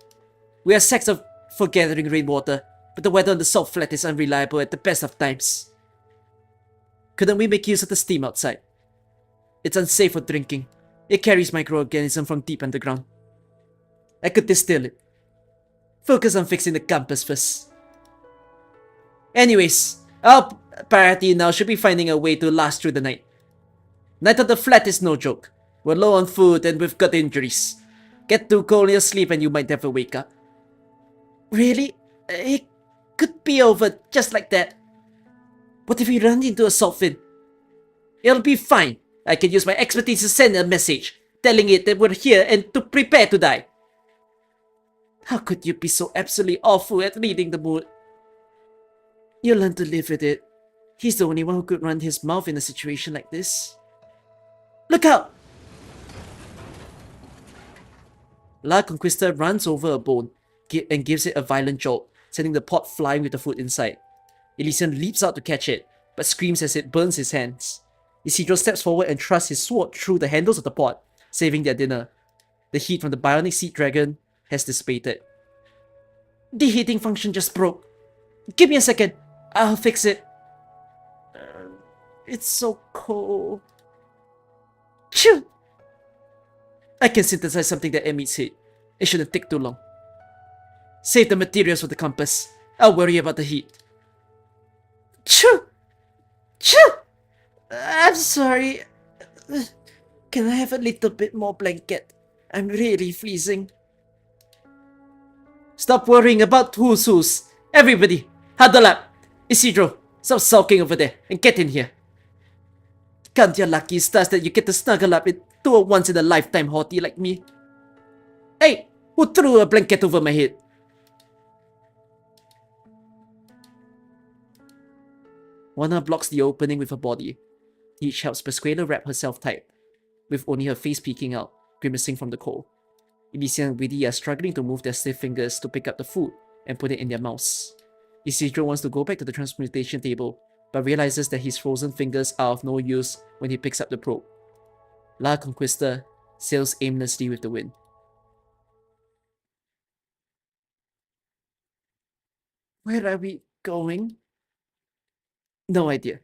We are sacks for gathering rainwater, but the weather on the salt flat is unreliable at the best of times. Couldn't we make use of the steam outside? It's unsafe for drinking. It carries microorganisms from deep underground. I could distill it. Focus on fixing the compass first. Anyways, our priority now should be finding a way to last through the night. Night on the flat is no joke. We're low on food and we've got injuries. Get too cold in your sleep and you might never wake up. Really? It could be over just like that. What if we run into a salt fin? It'll be fine. I can use my expertise to send a message, telling it that we're here and to prepare to die. How could you be so absolutely awful at reading the mood? You'll learn to live with it. He's the only one who could run his mouth in a situation like this. Look out! La Conquista runs over a bone and gives it a violent jolt, sending the pot flying with the food inside. Elysian leaps out to catch it, but screams as it burns his hands. Isidro steps forward and thrusts his sword through the handles of the pot, saving their dinner. The heat from the bionic sea dragon has dissipated. The heating function just broke. Give me a second. I'll fix it. It's so cold. Phew! I can synthesize something that emits heat. It shouldn't take too long. Save the materials for the compass. I'll worry about the heat. Choo! Choo! I'm sorry. Can I have a little bit more blanket? I'm really freezing. Stop worrying about who's. Everybody, huddle up. Isidro, stop sulking over there and get in here. Count your lucky stars that you get to snuggle up into a once-in-a-lifetime hottie like me. Hey, who threw a blanket over my head? Juana blocks the opening with her body. Teach helps Pascuala wrap herself tight, with only her face peeking out, grimacing from the cold. Elysian and Weedy are struggling to move their stiff fingers to pick up the food and put it in their mouths. Isidro wants to go back to the transmutation table, but realizes that his frozen fingers are of no use when he picks up the probe. La Conquista sails aimlessly with the wind. Where are we going? No idea.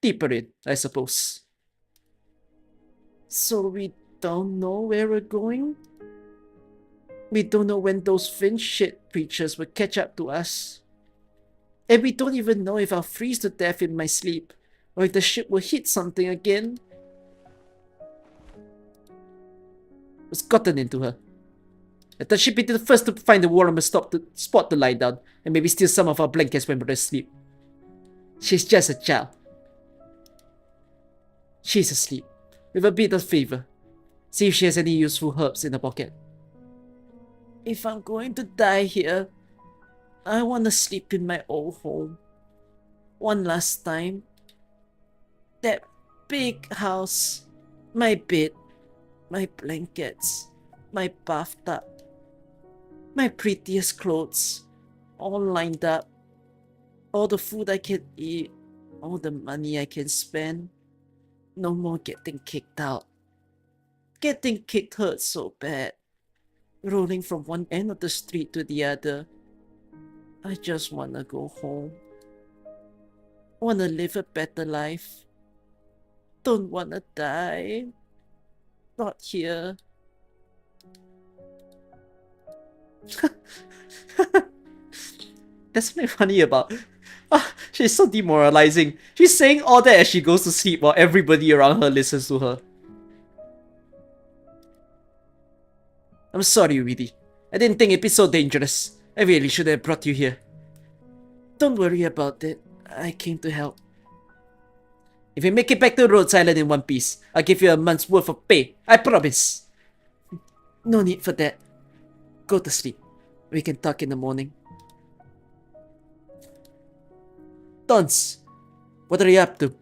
Deeper in, I suppose. So we don't know where we're going? We don't know when those fin shit creatures will catch up to us. And we don't even know if I'll freeze to death in my sleep, or if the ship will hit something again. What's gotten into her? I thought she'd be the first to find the warmer spot to lie down, and maybe steal some of our blankets when we're asleep. She's just a child. She's asleep, with a bit of fever. See if she has any useful herbs in her pocket. If I'm going to die here, I want to sleep in my old home. One last time. That big house. My bed. My blankets. My bathtub. My prettiest clothes. all lined up. All the food I can eat, all the money I can spend. No more getting kicked out. Getting kicked hurts so bad. Rolling from one end of the street to the other. I just wanna go home. Wanna live a better life. Don't wanna die. Not here. That's something funny about. She's so demoralizing. She's saying all that as she goes to sleep while everybody around her listens to her. I'm sorry, Weedy. I didn't think it'd be so dangerous. I really should have brought you here. Don't worry about it. I came to help. If you make it back to Rhodes Island in one piece, I'll give you a month's worth of pay. I promise. No need for that. Go to sleep. We can talk in the morning. Tons. What are you up to?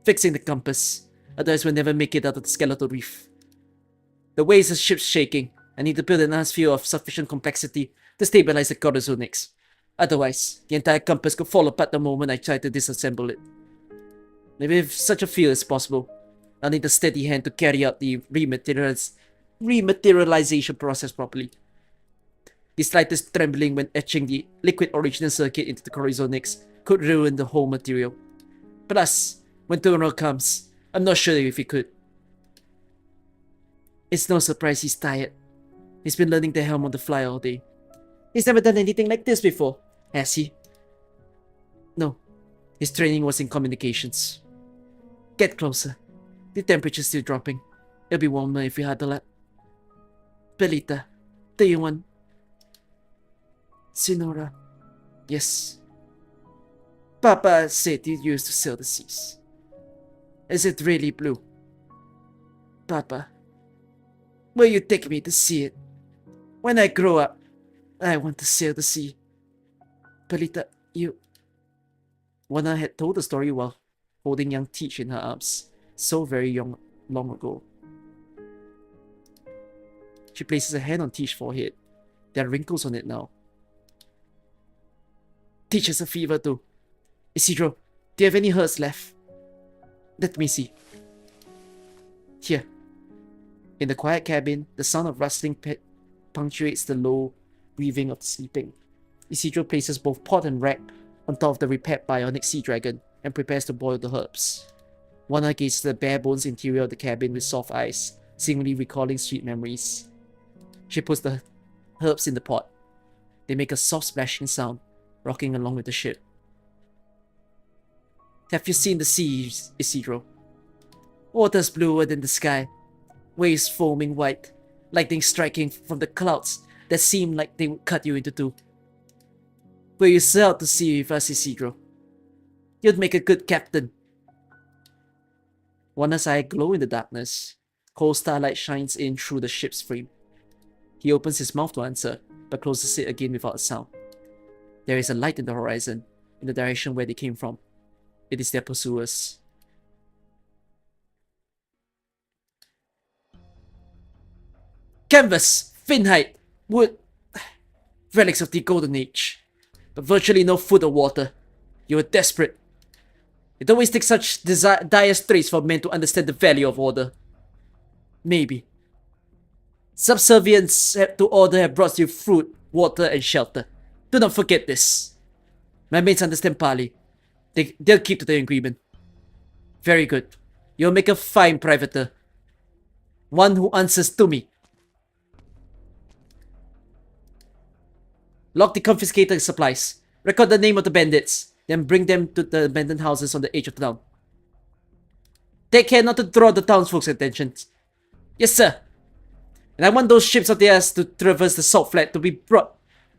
Fixing the compass. Otherwise we'll never make it out of the Skeletal Reef. The waves of the ship's shaking. I need to build an atmosphere of sufficient complexity to stabilize the corazonics. Otherwise, the entire compass could fall apart the moment I try to disassemble it. Maybe if such a field is possible, I'll need a steady hand to carry out the rematerialization process properly. The slightest trembling when etching the liquid original circuit into the corazonics could ruin the whole material. Plus, when tomorrow comes, I'm not sure if he could. It's no surprise he's tired. He's been learning the helm on the fly all day. He's never done anything like this before, has he? No. His training was in communications. Get closer. The temperature's still dropping. It'll be warmer if we huddle up. Belita, do you want... Sinora? Yes. Papa said you used to sail the seas. Is it really blue? Papa, will you take me to see it? When I grow up, I want to sail the sea. Belita, you... Juana had told the story while holding young Teach in her arms, so very long ago. She places a hand on Teach's forehead. There are wrinkles on it now. Teach has a fever too. Isidro, do you have any herbs left? Let me see. Here. In the quiet cabin, the sound of rustling punctuates the low breathing of the sleeping. Isidro places both pot and rack on top of the repaired bionic sea dragon and prepares to boil the herbs. Juana gazes at the bare bones interior of the cabin with soft eyes, seemingly recalling sweet memories. She puts the herbs in the pot. They make a soft splashing sound, rocking along with the ship. Have you seen the sea, Isidro? Water's bluer than the sky, waves foaming white, lightning striking from the clouds that seem like they would cut you into two. Will you sail out to sea with us, Isidro? You'd make a good captain. Juana's eye glow in the darkness. Cold starlight shines in through the ship's frame. He opens his mouth to answer, but closes it again without a sound. There is a light in the horizon, in the direction where they came from. It is their pursuers. Canvas, fin height, wood, relics of the Golden Age, but virtually no food or water. You were desperate. It always takes such dire straits for men to understand the value of order. Maybe. Subservience to order have brought you food, water, and shelter. Do not forget this. My mates understand Pali. They'll keep to the agreement. Very good. You'll make a fine privateer. One who answers to me. Lock the confiscated supplies. Record the name of the bandits. Then bring them to the abandoned houses on the edge of the town. Take care not to draw the townsfolk's attention. Yes, sir. And I want those ships of theirs to traverse the salt flat to be brought...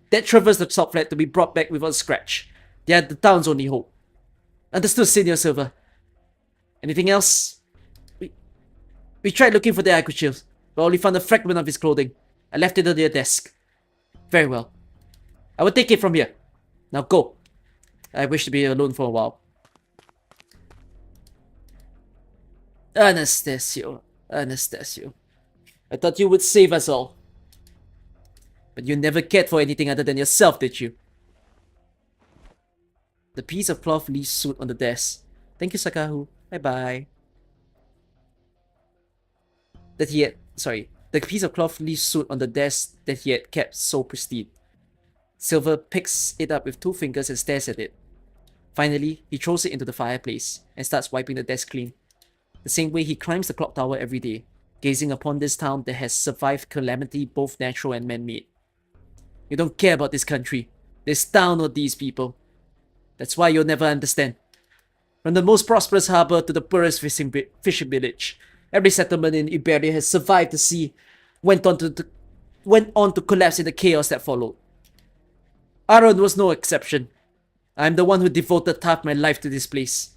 back without a scratch. They are the town's only hope. Understood, Senior Silver. Anything else? We tried looking for the Evacuation, but only found a fragment of his clothing. I left it on your desk. Very well. I will take it from here. Now go. I wish to be alone for a while. Anastasio. I thought you would save us all. But you never cared for anything other than yourself, did you? The piece of cloth leaves soot on the desk. Thank you, Sakahu. Bye-bye. The piece of cloth leaves soot on the desk that he had kept so pristine. Silver picks it up with 2 fingers and stares at it. Finally, he throws it into the fireplace and starts wiping the desk clean. The same way he climbs the clock tower every day, gazing upon this town that has survived calamity both natural and man-made. You don't care about this country, this town or these people. That's why you'll never understand. From the most prosperous harbor to the poorest fishing village, every settlement in Iberia has survived the sea, went on to collapse in the chaos that followed. Aaron was no exception. I'm the one who devoted half my life to this place,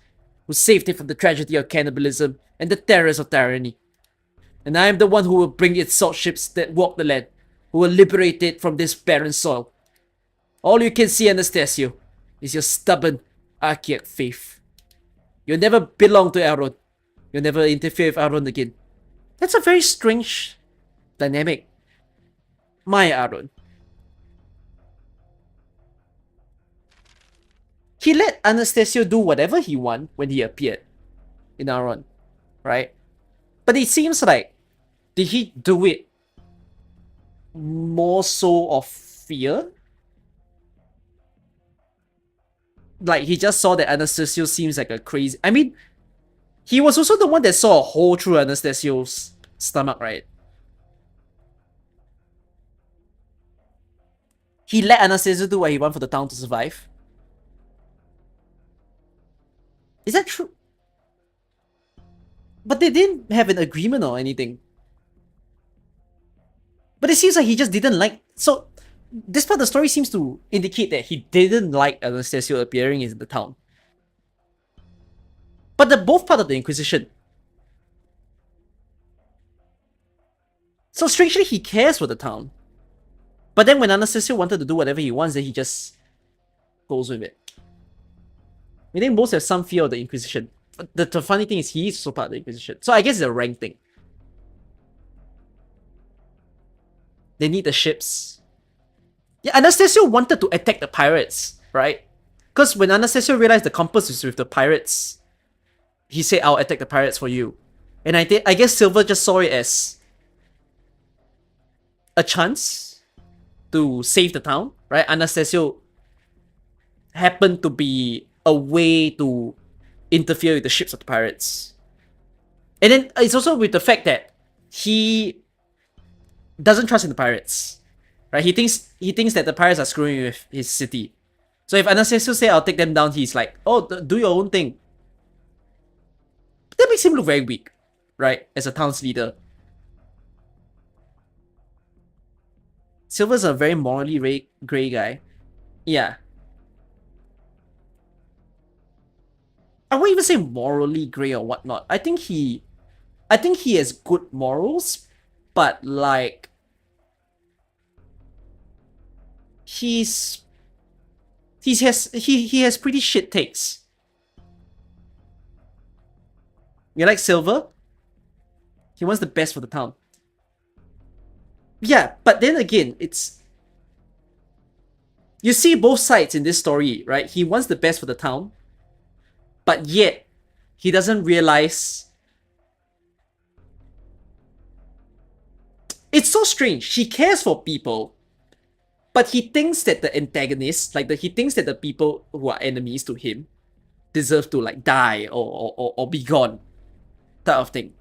who saved it from the tragedy of cannibalism and the terrors of tyranny. And I am the one who will bring its salt ships that walk the land, who will liberate it from this barren soil. All you can see, Anastasio, is your stubborn, archaic faith. You'll never belong to Aaron. You'll never interfere with Aaron again. That's a very strange dynamic. My Aaron. He let Anastasio do whatever he wanted when he appeared in Aaron, right? But it seems like, did he do it more so of fear? Like, he just saw that Anastasio seems like a crazy... I mean, he was also the one that saw a hole through Anastasio's stomach, right? He let Anastasio do what he wanted for the town to survive. Is that true? But they didn't have an agreement or anything. But it seems like he just didn't like... So, this part of the story seems to indicate that he didn't like Anastasio appearing in the town. But they're both part of the Inquisition. So strangely, he cares for the town. But then when Anastasio wanted to do whatever he wants, then he just goes with it. I think most have some fear of the Inquisition. But the funny thing is, he is also part of the Inquisition. So I guess it's a rank thing. They need the ships. Yeah, Anastasio wanted to attack the pirates, right? Because when Anastasio realized the compass is with the pirates, he said, I'll attack the pirates for you. And I guess Silver just saw it as a chance to save the town, right? Anastasio happened to be a way to interfere with the ships of the pirates. And then it's also with the fact that he doesn't trust in the pirates, right? He thinks that the pirates are screwing with his city. So if Anastasio say I'll take them down, he's like, oh, do your own thing. That makes him look very weak, right? As a town's leader. Silver's a very morally grey guy. Yeah. I won't even say morally grey or whatnot. I think he has good morals, but like he has pretty shit takes. You like Silver? He wants the best for the town. Yeah, but then again, it's... You see both sides in this story, right? He wants the best for the town, but yet, he doesn't realize... It's so strange. He cares for people, but he thinks that the antagonists, he thinks that the people who are enemies to him deserve to like die or be gone. Type of thing.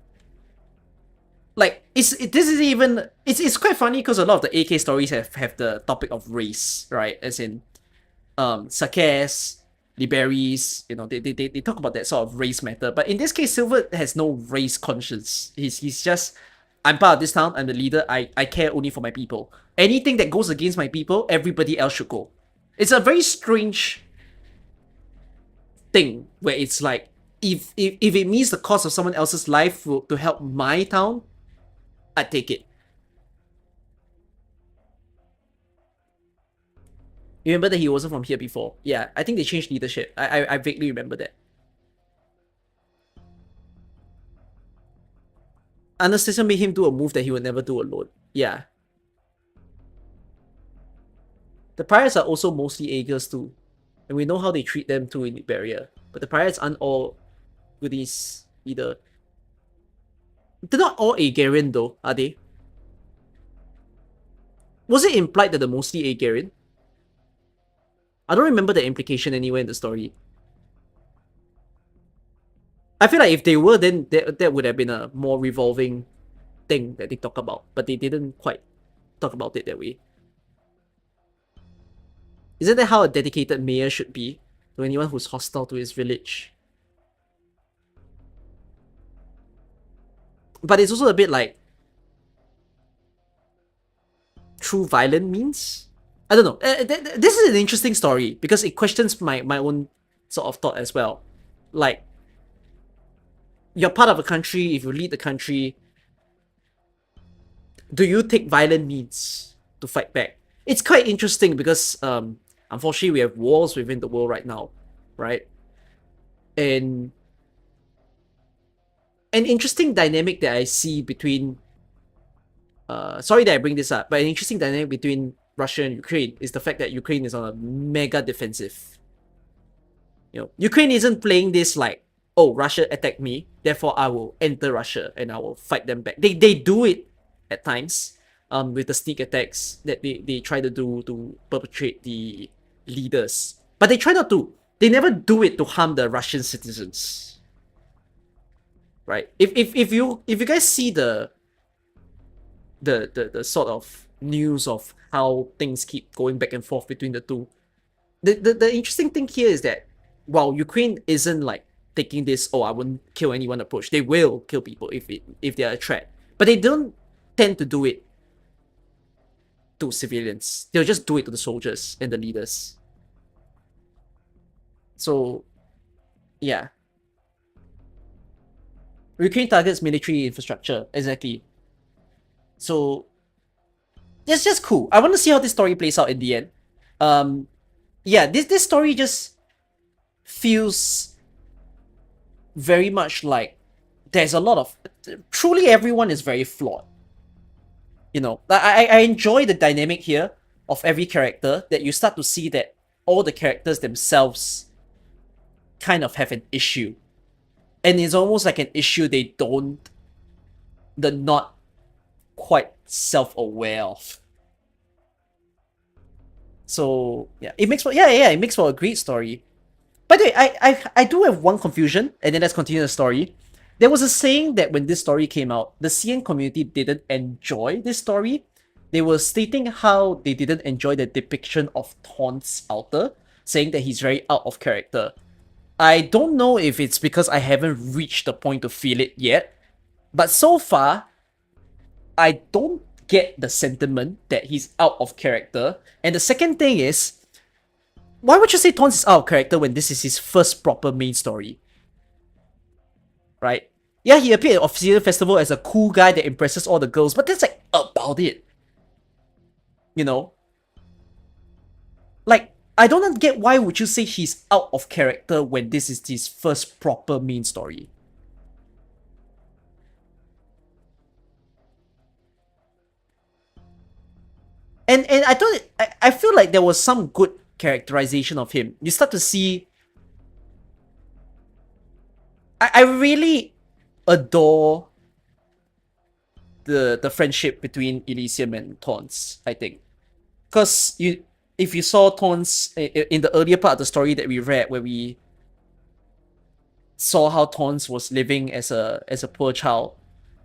Like, this is even... It's quite funny because a lot of the AK stories have the topic of race, right? As in, Sakes, Liberis, you know, they talk about that sort of race matter. But in this case, Silver has no race conscience. He's just, I'm part of this town, I'm the leader, I care only for my people. Anything that goes against my people, everybody else should go. It's a very strange thing where it's like, if it means the cost of someone else's life to help my town, I'd take it. You remember that he wasn't from here before? Yeah, I think they changed leadership. I vaguely remember that. Anastasio made him do a move that he would never do alone. Yeah. The pirates are also mostly Aegers too. And we know how they treat them too in the barrier. But the pirates aren't all goodies either. They're not all Aegarian though, are they? Was it implied that they're mostly Aegarian? I don't remember the implication anywhere in the story. I feel like if they were, then that would have been a more revolving thing that they talk about. But they didn't quite talk about it that way. Isn't that how a dedicated mayor should be to anyone who's hostile to his village? But it's also a bit like true violent means? I don't know. This is an interesting story because it questions my own sort of thought as well. Like, you're part of a country, if you lead the country, do you take violent means to fight back? It's quite interesting because unfortunately we have wars within the world right now, right? And an interesting dynamic that I see between sorry that I bring this up, but an interesting dynamic between Russia and Ukraine is the fact that Ukraine is on a mega defensive. You know, Ukraine isn't playing this like, oh, Russia attacked me, therefore I will enter Russia and I will fight them back. They do it at times, with the sneak attacks that they try to do to perpetrate the leaders. But they try not to. They never do it to harm the Russian citizens. Right? If you guys see the sort of news of how things keep going back and forth between the two, the interesting thing here is that while Ukraine isn't like taking this, oh, I won't kill anyone approach, they will kill people if they're a threat. But they don't tend to do it to civilians. They'll just do it to the soldiers and the leaders. So, yeah. Ukraine targets military infrastructure, exactly. So, it's just cool. I want to see how this story plays out in the end. Yeah, this story just feels very much like there's a lot of... Truly everyone is very flawed. You know, I enjoy the dynamic here of every character, that you start to see that all the characters themselves kind of have an issue. And it's almost like an issue they're not quite self-aware of. So yeah, it makes for it makes for a great story. By the way, I do have one confusion, and then let's continue the story. There was a saying that when this story came out, the CN community didn't enjoy this story. They were stating how they didn't enjoy the depiction of Taunt's altar, saying that he's very out of character. I don't know if it's because I haven't reached the point to feel it yet, but so far, I don't get the sentiment that he's out of character. And the second thing is, why would you say Taunt is out of character when this is his first proper main story? Right? Yeah, he appeared at Obsidian Festival as a cool guy that impresses all the girls, but that's like about it. You know? Like, I don't get why would you say he's out of character when this is his first proper main story. And I thought I feel like there was some good characterization of him. You start to see... I really adore the friendship between Elysium and Taunts, I think. Because if you saw Taunts in the earlier part of the story that we read, where we saw how Taunts was living as a poor child,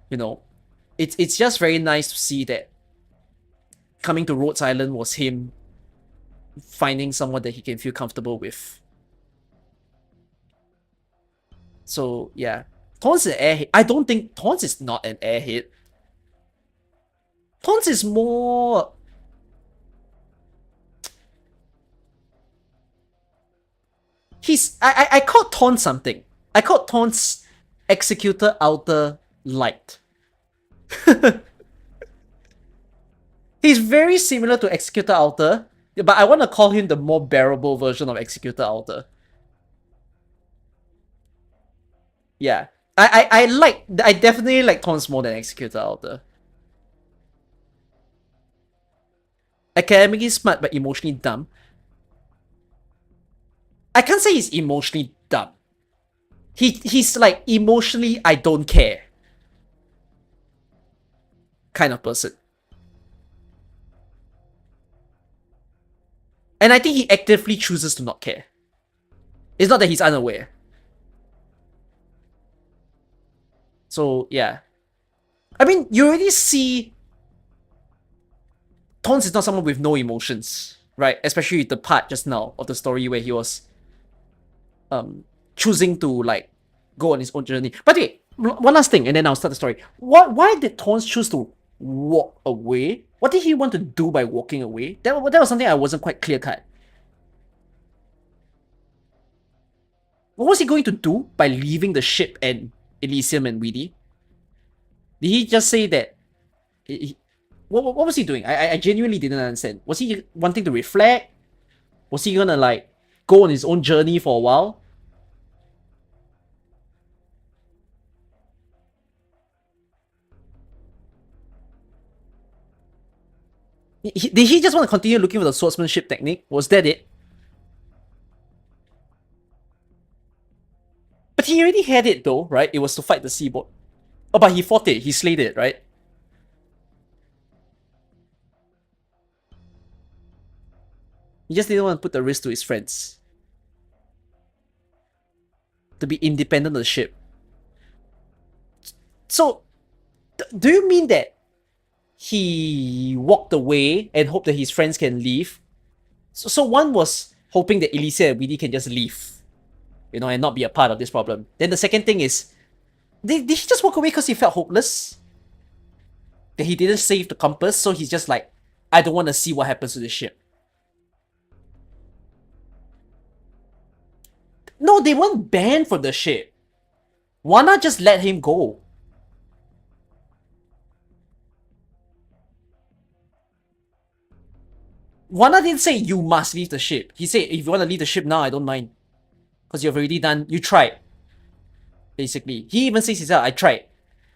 you know, it's just very nice to see that coming to Rhodes Island was him finding someone that he can feel comfortable with. So yeah, Taunts is an airhead. I don't think Taunts is not an airhead. Taunts is more... I called Taunts something. I called Taunts Executor Outer Light. He's very similar to Executor Outer, but I want to call him the more bearable version of Executor Outer. Yeah. I definitely like Taunts more than Executor Outer. academically smart but emotionally dumb. I can't say he's emotionally dumb. He's like emotionally I don't care kind of person. And I think he actively chooses to not care. It's not that he's unaware. So, yeah. I mean, you already see Tons is not someone with no emotions, right? Especially with the part just now of the story where he was choosing to like go on his own journey. But wait, one last thing, and then I'll start the story. Why did Tons choose to walk away? What did he want to do by walking away? That was something I wasn't quite clear cut. What was he going to do by leaving the ship and Elysium and Weedy? Did he just say that? What was he doing? I genuinely didn't understand. Was he wanting to reflect? Was he gonna like go on his own journey for a while? Did he just want to continue looking for the swordsmanship technique? Was that it? But he already had it though, right? It was to fight the seaboard. Oh, but he fought it. He slayed it, right? He just didn't want to put the risk to his friends. To be independent of the ship. So, do you mean that he walked away and hoped that his friends can leave? So one was hoping that Elysia and Weedy can just leave, you know, and not be a part of this problem. Then the second thing is, did he just walk away because he felt hopeless? That he didn't save the compass, so he's just like, I don't want to see what happens to the ship. No, they weren't banned from the ship. Juana just let him go. Juana didn't say you must leave the ship. He said if you want to leave the ship now, I don't mind. Because you've already done, you tried. Basically. He even says himself, I tried.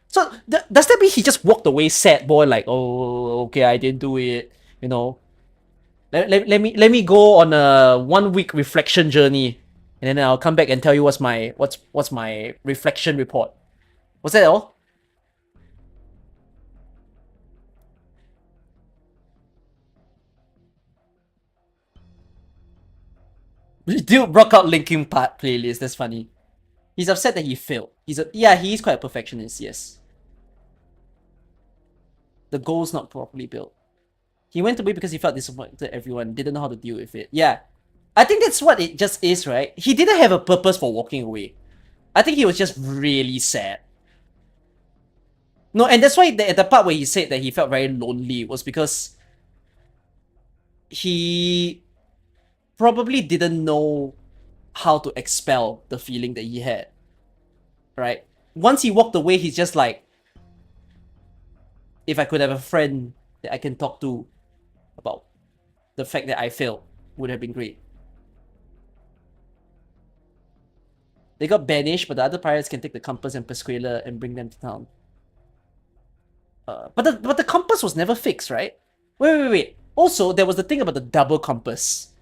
So does that mean he just walked away sad boy like, oh, okay, I didn't do it, you know. Let me go on a 1 week reflection journey. And then I'll come back and tell you what's my reflection report. Was that all? Dude broke out Linkin Park playlist. That's funny. He's upset that he failed. Yeah, he is quite a perfectionist, yes. The goal's not properly built. He went away because he felt disappointed to everyone, didn't know how to deal with it. Yeah. I think that's what it just is, right? He didn't have a purpose for walking away. I think he was just really sad. No, and that's why the part where he said that he felt very lonely was because he probably didn't know how to expel the feeling that he had. Right? Once he walked away, he's just like, if I could have a friend that I can talk to about the fact that I failed, would have been great. They got banished, but the other pirates can take the compass and Pascuala and bring them to town. But the compass was never fixed, right? Wait. Also, there was the thing about the double compass.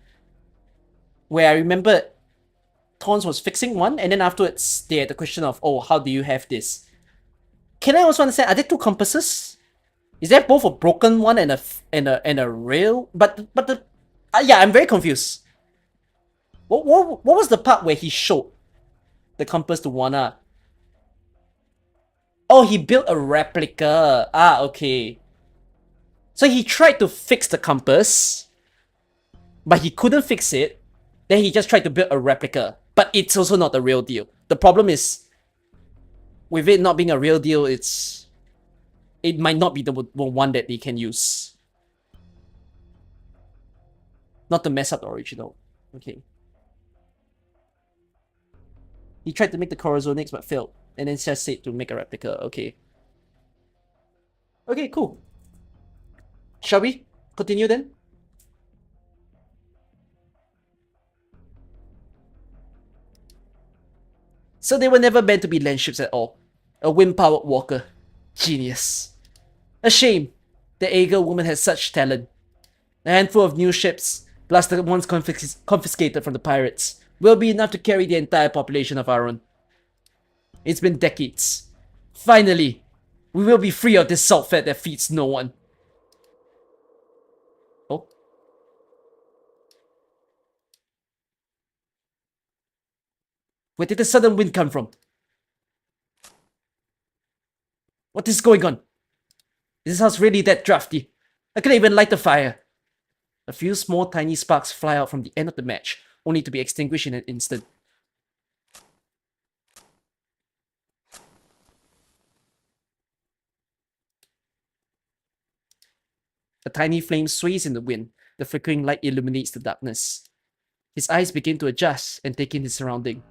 Where I remember Tons was fixing one, and then afterwards they had the question of, oh, how do you have this? Can I also understand, are there two compasses? Is there both a broken one and a rail? But yeah, I'm very confused. What was the part where he showed the compass to Juana? Oh, he built a replica. Ah, okay. So he tried to fix the compass, but he couldn't fix it. Then he just tried to build a replica, but it's also not the real deal. The problem is, with it not being a real deal, it might not be the one that they can use. Not to mess up the original. Okay. He tried to make the Corazonics but failed, and then just said to make a replica. Okay. Okay, cool. Shall we continue then? So they were never meant to be land ships at all. A wind-powered walker. Genius. A shame the Aegir woman has such talent. A handful of new ships, plus the ones confiscated from the pirates, will be enough to carry the entire population of Aron. It's been decades. Finally, we will be free of this salt fat that feeds no one. Oh. Where did the sudden wind come from? What is going on? Is this house really that drafty? I couldn't even light the fire. A few small tiny sparks fly out from the end of the match, only to be extinguished in an instant. A tiny flame sways in the wind. The flickering light illuminates the darkness. His eyes begin to adjust and take in his surrounding.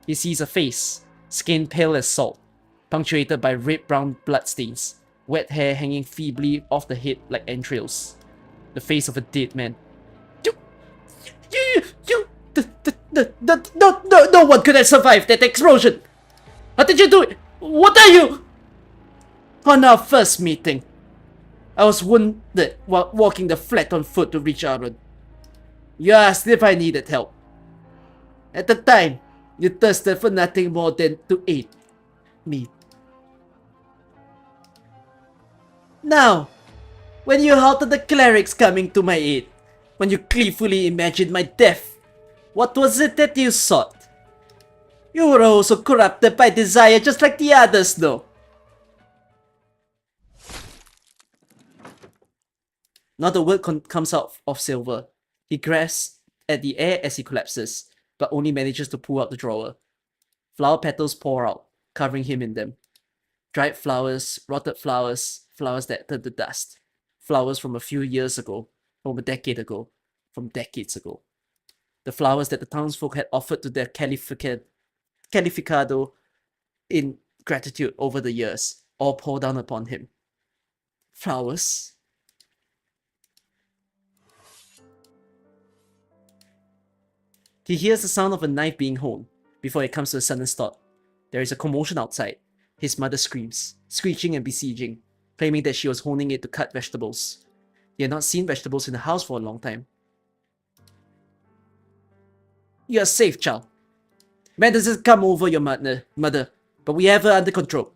He sees a face, skin pale as salt, punctuated by red-brown bloodstains, wet hair hanging feebly off the head like entrails. The face of a dead man. No one could have survived that explosion! How did you do it? What are you? On our first meeting, I was wounded while walking the flat on foot to reach Aron. You asked if I needed help. At the time, you thirsted for nothing more than to aid me. Now, when you halted the clerics coming to my aid, when you gleefully imagined my death, what was it that you sought? You were also corrupted by desire just like the others, though. Not a word comes out of Silver. He grasps at the air as he collapses, but only manages to pull out the drawer. Flower petals pour out, covering him in them. Dried flowers, rotted flowers, flowers that turned to dust. Flowers from a few years ago, from a decade ago, from decades ago. The flowers that the townsfolk had offered to their calificado in gratitude over the years, all pour down upon him. Flowers? He hears the sound of a knife being honed before it comes to a sudden stop. There is a commotion outside. His mother screams, screeching and besieging, claiming that she was honing it to cut vegetables. He had not seen vegetables in the house for a long time. You are safe, child. Madness has come over your mother, but we have her under control.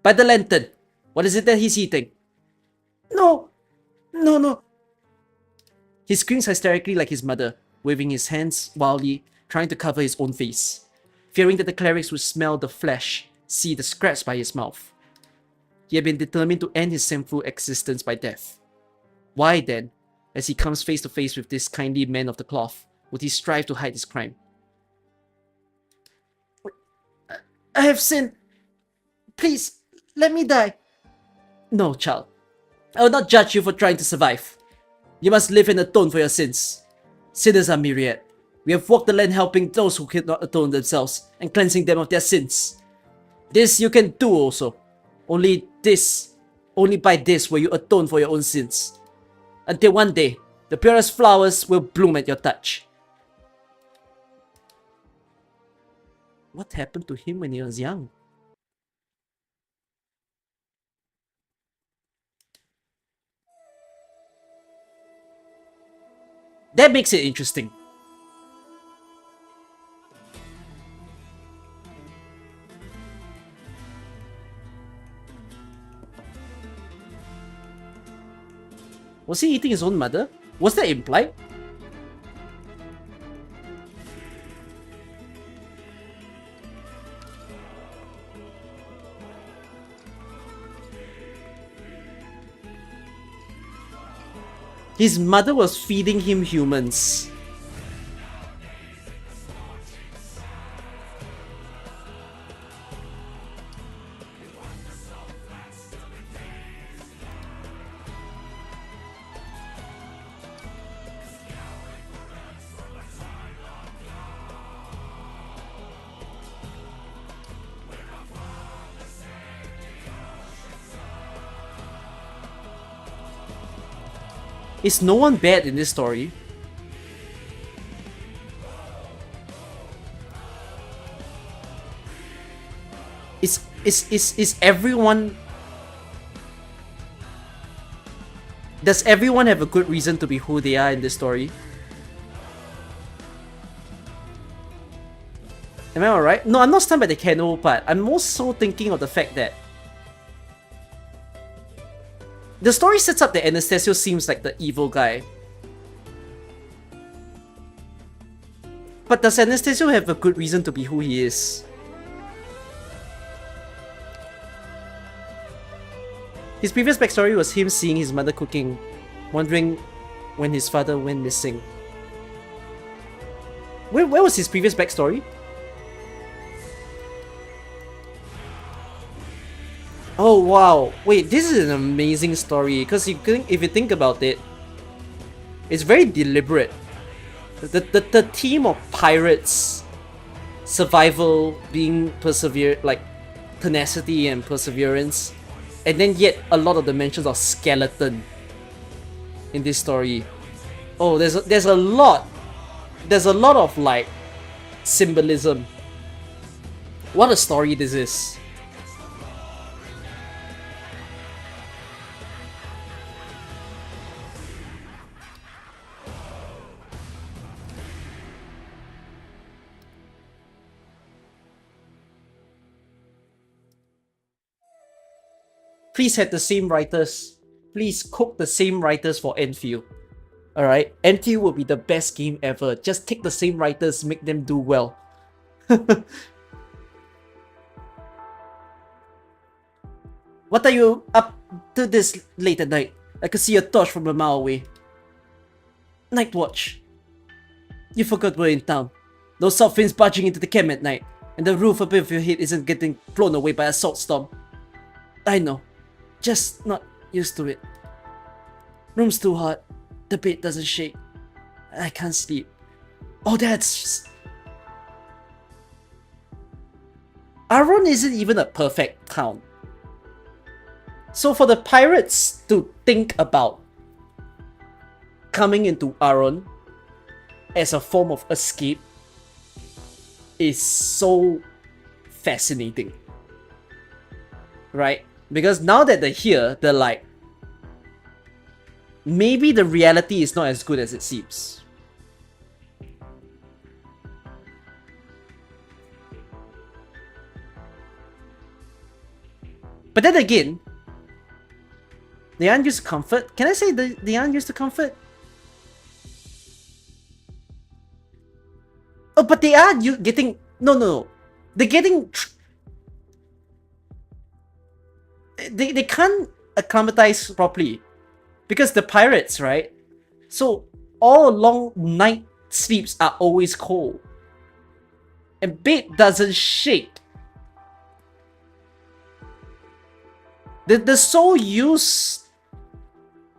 By the lantern, what is it that he's eating? No! He screams hysterically like his mother, waving his hands wildly, trying to cover his own face, fearing that the clerics would smell the flesh, see the scraps by his mouth. He had been determined to end his sinful existence by death. Why then, as he comes face to face with this kindly man of the cloth, would he strive to hide his crime? I have sinned. Please, let me die. No, child. I will not judge you for trying to survive. You must live and atone for your sins. Sinners are myriad. We have walked the land helping those who cannot atone themselves and cleansing them of their sins. This you can do also. Only by this will you atone for your own sins. Until one day, the purest flowers will bloom at your touch. What happened to him when he was young? That makes it interesting. Was he eating his own mother? Was that implied? His mother was feeding him humans. Is no one bad in this story? Is everyone Does everyone have a good reason to be who they are in this story? Am I alright? No, I'm not stunned by the Kano part. I'm more so thinking of the fact that the story sets up that Anastasio seems like the evil guy. But does Anastasio have a good reason to be who he is? His previous backstory was him seeing his mother cooking, wondering when his father went missing. Where was his previous backstory? Oh wow, wait, this is an amazing story because if you think about it, it's very deliberate. The theme of pirates, survival, being like tenacity and perseverance, and then yet a lot of the mentions of skeleton in this story. Oh, there's a lot of like symbolism. What a story this is. Please have the same writers. Please cook the same writers for Enfield. Alright? Enfield will be the best game ever. Just take the same writers, make them do well. What are you up to this late at night? I can see a torch from a mile away. Night watch. You forgot we're in town. Those salt fins barging into the camp at night, and the roof above your head isn't getting blown away by a salt storm. I know. Just not used to it. Room's too hot. The bed doesn't shake. I can't sleep. Oh, that's... Aron isn't even a perfect town. So for the pirates to think about coming into Aron as a form of escape is so fascinating. Right? Because now that they're here, they're like, maybe the reality is not as good as it seems. But then again, they aren't used to comfort. Can I say they aren't used to comfort? Oh, but they are getting... No. They're getting... They can't acclimatize properly. Because the pirates, right? So, all along, night sleeps are always cold. And bed doesn't shake. They're so used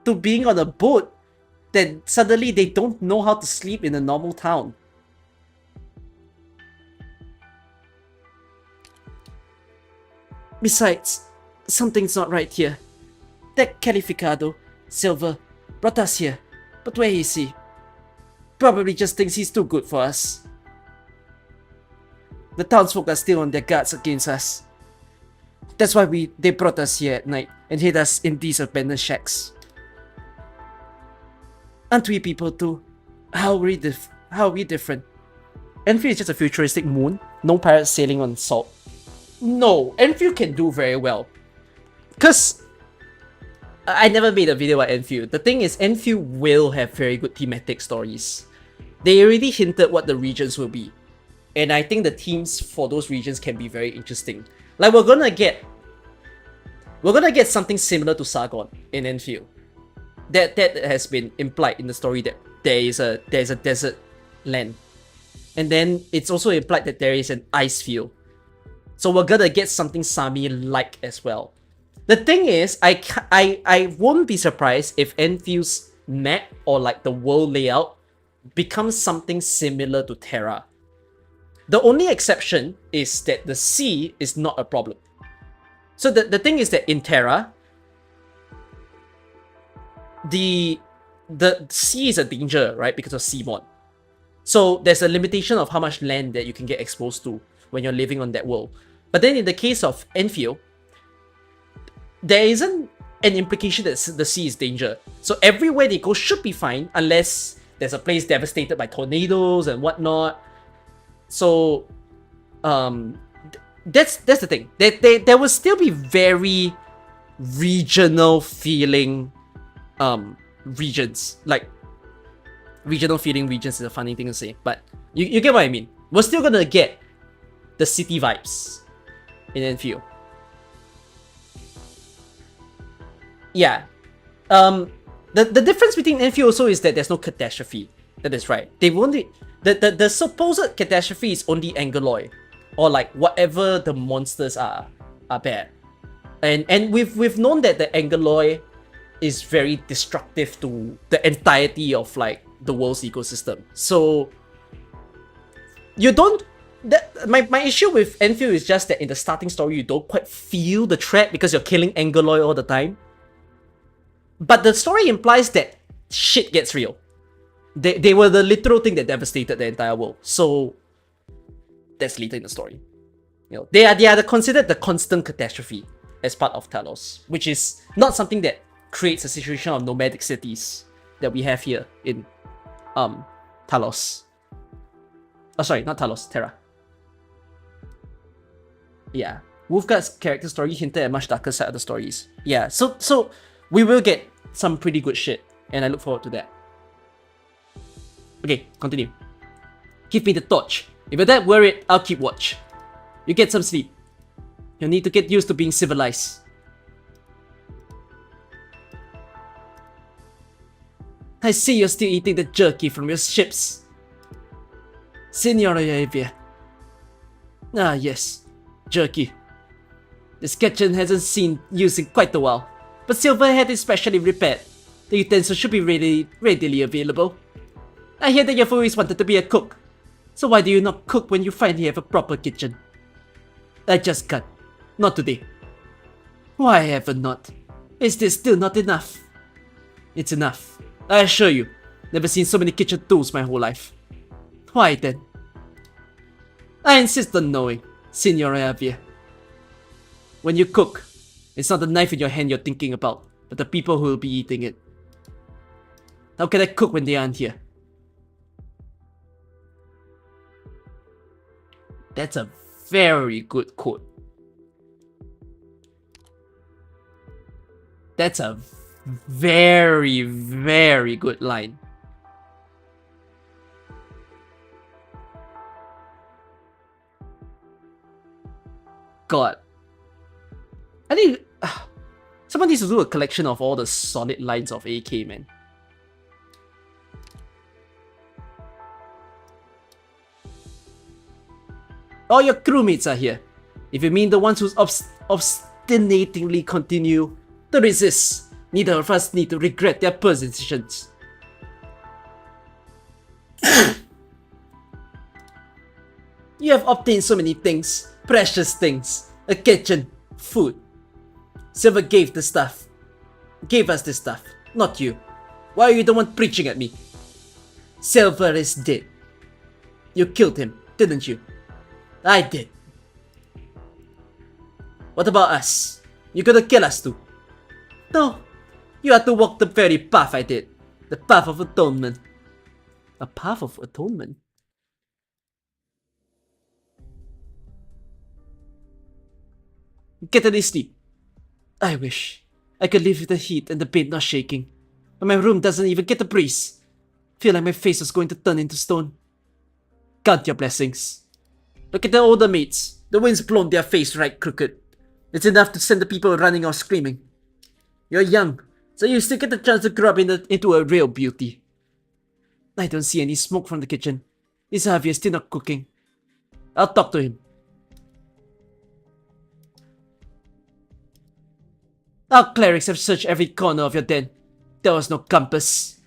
to being on a boat that suddenly they don't know how to sleep in a normal town. Besides, something's not right here. That Calificado, Silver, brought us here. But where is he? Probably just thinks he's too good for us. The townsfolk are still on their guards against us. That's why they brought us here at night and hid us in these abandoned shacks. Aren't we people too? How are we different? Enfield is just a futuristic moon. No pirates sailing on salt. No, Enfield can do very well. Because I never made a video about Enfield. The thing is, Enfield will have very good thematic stories. They already hinted what the regions will be. And I think the themes for those regions can be very interesting. Like we're gonna get something similar to Sargon in Enfield. That has been implied in the story that there's a desert land. And then it's also implied that there is an ice field. So we're gonna get something Sami-like as well. The thing is, I won't be surprised if Enfield's map or like the world layout becomes something similar to Terra. The only exception is that the sea is not a problem. So the thing is that in Terra, the sea is a danger, right? Because of Seamon. So there's a limitation of how much land that you can get exposed to when you're living on that world. But then in the case of Enfield, there isn't an implication that the sea is danger. So everywhere they go should be fine unless there's a place devastated by tornadoes and whatnot. So that's the thing. There will still be very regional feeling regions. Like regional feeling regions is a funny thing to say, but you get what I mean. We're still gonna get the city vibes in Enfield. Yeah. The difference between Enfield also is that there's no catastrophe. That is right. They've only the supposed catastrophe is only Angeloy, or like whatever the monsters are bad. And we've known that the Angeloy is very destructive to the entirety of like the world's ecosystem. So you don't my issue with Enfield is just that in the starting story you don't quite feel the threat because you're killing Angeloy all the time. But the story implies that shit gets real. They were the literal thing that devastated the entire world. So that's later in the story. You know, they are considered the constant catastrophe as part of Talos, which is not something that creates a situation of nomadic cities that we have here in Talos. Oh, sorry, not Talos, Terra. Yeah, Wolfguard's character story hinted at a much darker side of the stories. Yeah, so we will get some pretty good shit, and I look forward to that. Okay, continue. Give me the torch. If you're that worried, I'll keep watch. You get some sleep. You'll need to get used to being civilized. I see you're still eating the jerky from your ships. Senora Evia. Ah yes, jerky. This kitchen hasn't seen use in quite a while, but Silverhead is specially repaired. The utensils should be readily available. I hear that you've always wanted to be a cook, so why do you not cook when you finally have a proper kitchen? I just can't. Not today. Why ever not? Is this still not enough? It's enough. I assure you, never seen so many kitchen tools my whole life. Why then? I insist on knowing, Signora Javier. When you cook, it's not the knife in your hand you're thinking about, but the people who will be eating it. How can I cook when they aren't here? That's a very good quote. That's a very, very good line. God. I think someone needs to do a collection of all the solid lines of AK, man. All your crewmates are here. If you mean the ones who obstinatingly continue to resist, neither of us need to regret their positions. You have obtained so many things, precious things, a kitchen, food. Silver gave us this stuff, not you. Why are you the one preaching at me? Silver is dead. You killed him, didn't you? I did. What about us? You gonna kill us too? No, you had to walk the very path I did. The path of atonement. A path of atonement? Get any sleep. I wish I could live with the heat and the bed not shaking. But my room doesn't even get a breeze. Feel like my face is going to turn into stone. Count your blessings. Look at the older mates. The wind's blown their face right crooked. It's enough to send the people running or screaming. You're young, so you still get the chance to grow up into a real beauty. I don't see any smoke from the kitchen. Is Javier still not cooking? I'll talk to him. Our clerics have searched every corner of your den. There was no compass.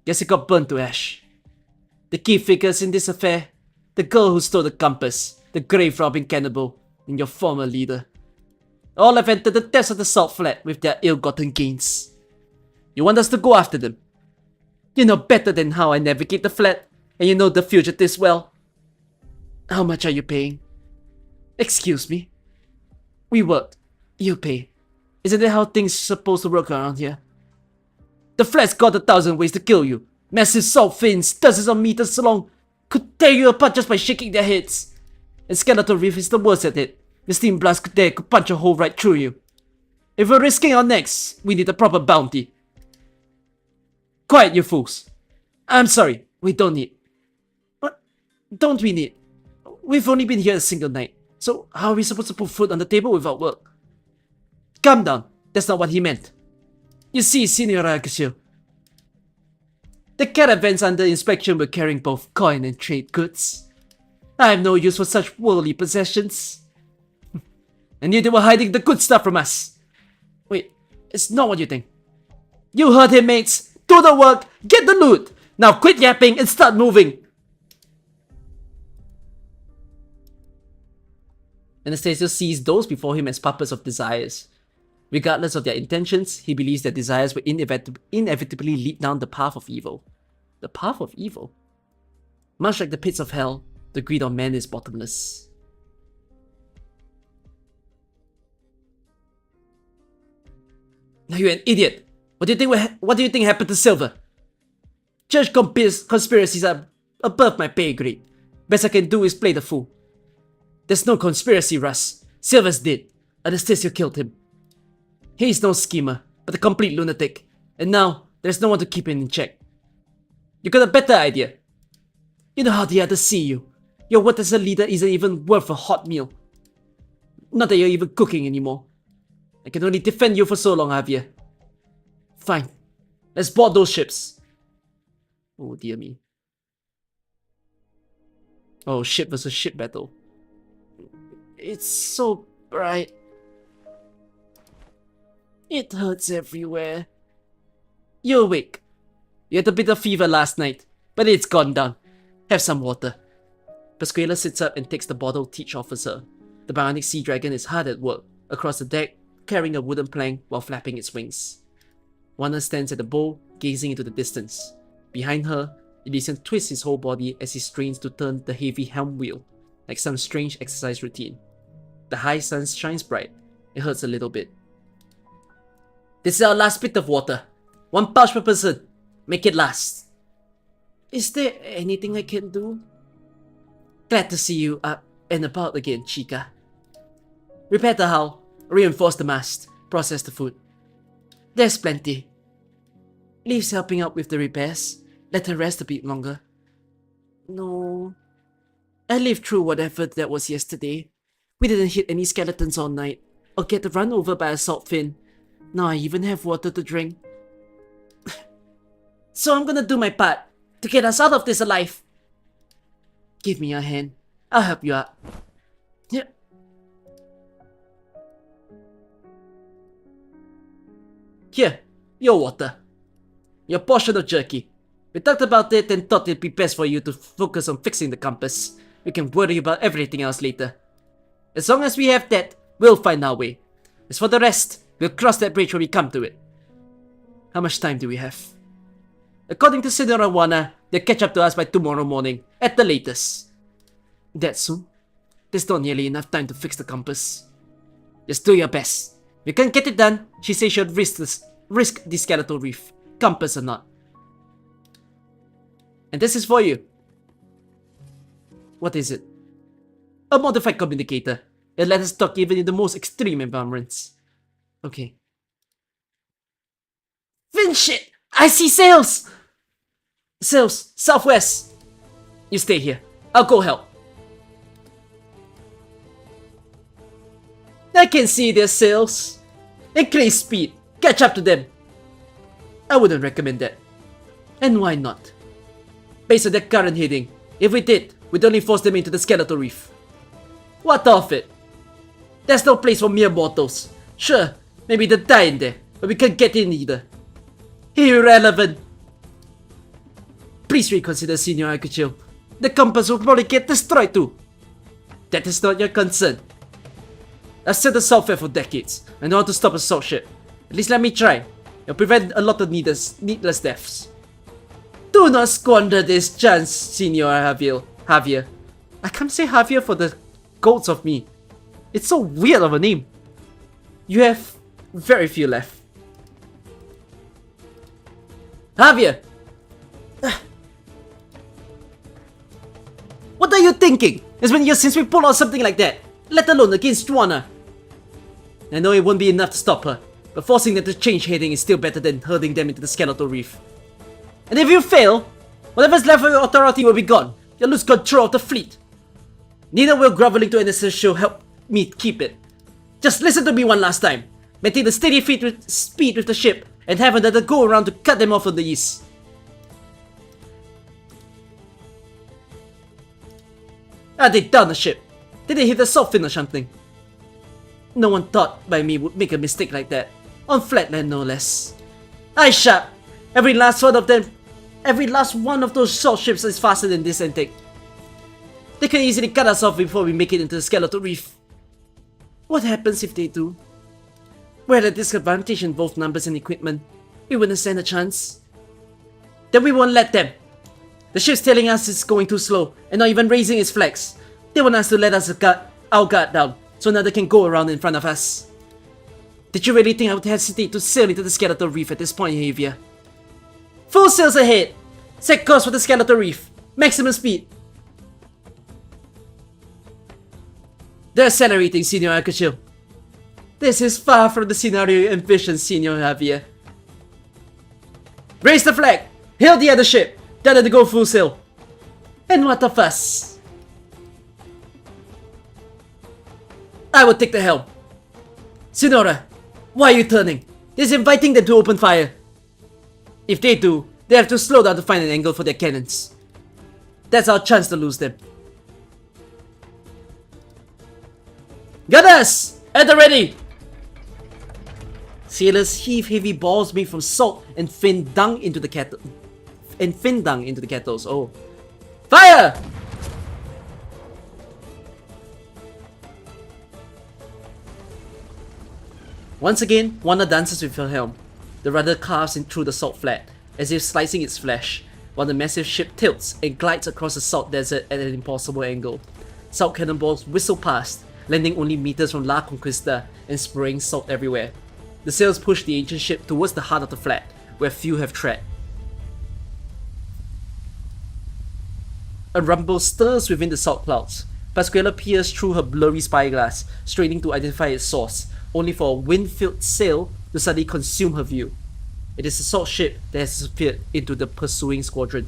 Guess it got burnt to ash. The key figures in this affair: the girl who stole the compass, the grave-robbing cannibal, and your former leader. All have entered the depths of the salt flat with their ill-gotten gains. You want us to go after them? You know better than how I navigate the flat, and you know the fugitives well. How much are you paying? Excuse me? We worked. You pay. Isn't that how things supposed to work around here? The flat's got 1,000 ways to kill you. Massive salt fins, dozens of meters long, could tear you apart just by shaking their heads. And Skeletal Reef is the worst at it. The steam blast could punch a hole right through you. If we're risking our necks, we need a proper bounty. Quiet, you fools. I'm sorry, we don't need. What? Don't we need? We've only been here a single night, so how are we supposed to put food on the table without work? Calm down, that's not what he meant. You see, Senior Anastasio, the caravans under inspection were carrying both coin and trade goods. I have no use for such worldly possessions. And yet they were hiding the good stuff from us. Wait, it's not what you think. You heard him, mates. Do the work, get the loot. Now quit yapping and start moving. Anastasio sees those before him as puppets of desires. Regardless of their intentions, he believes their desires will inevitably lead down the path of evil. The path of evil? Much like the pits of hell, the greed of man is bottomless. Now you're an idiot! What do you think happened to Silver? Church conspiracies are above my pay grade. Best I can do is play the fool. There's no conspiracy, Russ. Silver's dead. Anastasio killed him. He's no schemer, but a complete lunatic. And now, there's no one to keep him in check. You got a better idea. You know how the others see you. Your word as a leader isn't even worth a hot meal. Not that you're even cooking anymore. I can only defend you for so long, Javier. Fine. Let's board those ships. Oh dear me. Oh, ship versus ship battle. It's so bright. It hurts everywhere. You're awake. You had a bit of fever last night, but it's gone down. Have some water. Pascuala sits up and takes the bottle Teach offers her. The bionic sea dragon is hard at work, across the deck, carrying a wooden plank while flapping its wings. Juana stands at the bow, gazing into the distance. Behind her, Elysian twists his whole body as he strains to turn the heavy helm wheel, like some strange exercise routine. The high sun shines bright. It hurts a little bit. This is our last bit of water. 1 pouch per person. Make it last. Is there anything I can do? Glad to see you up and about again, Chica. Repair the hull, reinforce the mast, process the food. There's plenty. Leaves helping out with the repairs. Let her rest a bit longer. No. I lived through whatever that was yesterday. We didn't hit any skeletons all night, or get run over by a salt fin. Now I even have water to drink. So I'm gonna do my part to get us out of this alive. Give me your hand. I'll help you out. Yeah. Here, your water. Your portion of jerky. We talked about it and thought it'd be best for you to focus on fixing the compass. We can worry about everything else later. As long as we have that, we'll find our way. As for the rest, we'll cross that bridge when we come to it. How much time do we have? According to Senora Juana, they'll catch up to us by tomorrow morning, at the latest. That soon? There's not nearly enough time to fix the compass. Just do your best. If you can't get it done, she says she'll risk the Skeletal Reef, compass or not. And this is for you. What is it? A modified communicator. It lets us talk even in the most extreme environments. Okay. Fin shit! I see sails! Sails, southwest. You stay here. I'll go help. I can see their sails. Increase speed. Catch up to them. I wouldn't recommend that. And why not? Based on their current heading, if we did, we'd only force them into the Skeletal Reef. What of it? There's no place for mere mortals. Sure, maybe they'll die in there, but we can't get in either. Irrelevant. Please reconsider, Senior Evacuation. The compass will probably get destroyed too. That is not your concern. I've said the software for decades. I know how to stop a salt ship. At least let me try. It'll prevent a lot of needless deaths. Do not squander this chance, Senior Javier. I can't say Javier for the goats of me. It's so weird of a name. You have Very few left. Javier! What are you thinking? It's been years since we pulled off something like that, let alone against Juana. I know it won't be enough to stop her, but forcing them to change heading is still better than herding them into the Skeletal Reef. And if you fail, whatever's left of your authority will be gone. You'll lose control of the fleet. Neither will groveling to Anastasio help me keep it. Just listen to me one last time. Maintain a steady speed with the ship, and have another go around to cut them off on the east. They down the ship. Did they hit the salt fin or something? No one thought by me would make a mistake like that. On flatland no less. Aye, sharp. Every last one of those salt ships is faster than this intake. They can easily cut us off before we make it into the Skeletal Reef. What happens if they do? We're at a disadvantage in both numbers and equipment. We wouldn't stand a chance. Then we won't let them. The ship's telling us it's going too slow and not even raising its flags. They want us to let our guard down so another can go around in front of us. Did you really think I would hesitate to sail into the Skeletal Reef at this point, Javier? Full sails ahead! Set course for the Skeletal Reef. Maximum speed. They're accelerating, Senor Evacuation. This is far from the scenario you envisioned, Senor Javier. Raise the flag! Hail the other ship! Tell them to go full sail. And what a fuss! I will take the helm. Senora, why are you turning? This is inviting them to open fire. If they do, they have to slow down to find an angle for their cannons. That's our chance to lose them. Gunners! At the ready! Sailors heave heavy balls made from salt and fin dung into the kettle. Kettles. Oh. Fire! Once again, Juana dances with her helm. The rudder carves in through the salt flat, as if slicing its flesh, while the massive ship tilts and glides across the salt desert at an impossible angle. Salt cannonballs whistle past, landing only meters from La Conquista and spraying salt everywhere. The sails push the ancient ship towards the heart of the flat, where few have tread. A rumble stirs within the salt clouds. Pascuala peers through her blurry spyglass, straining to identify its source, only for a wind-filled sail to suddenly consume her view. It is a salt ship that has disappeared into the pursuing squadron.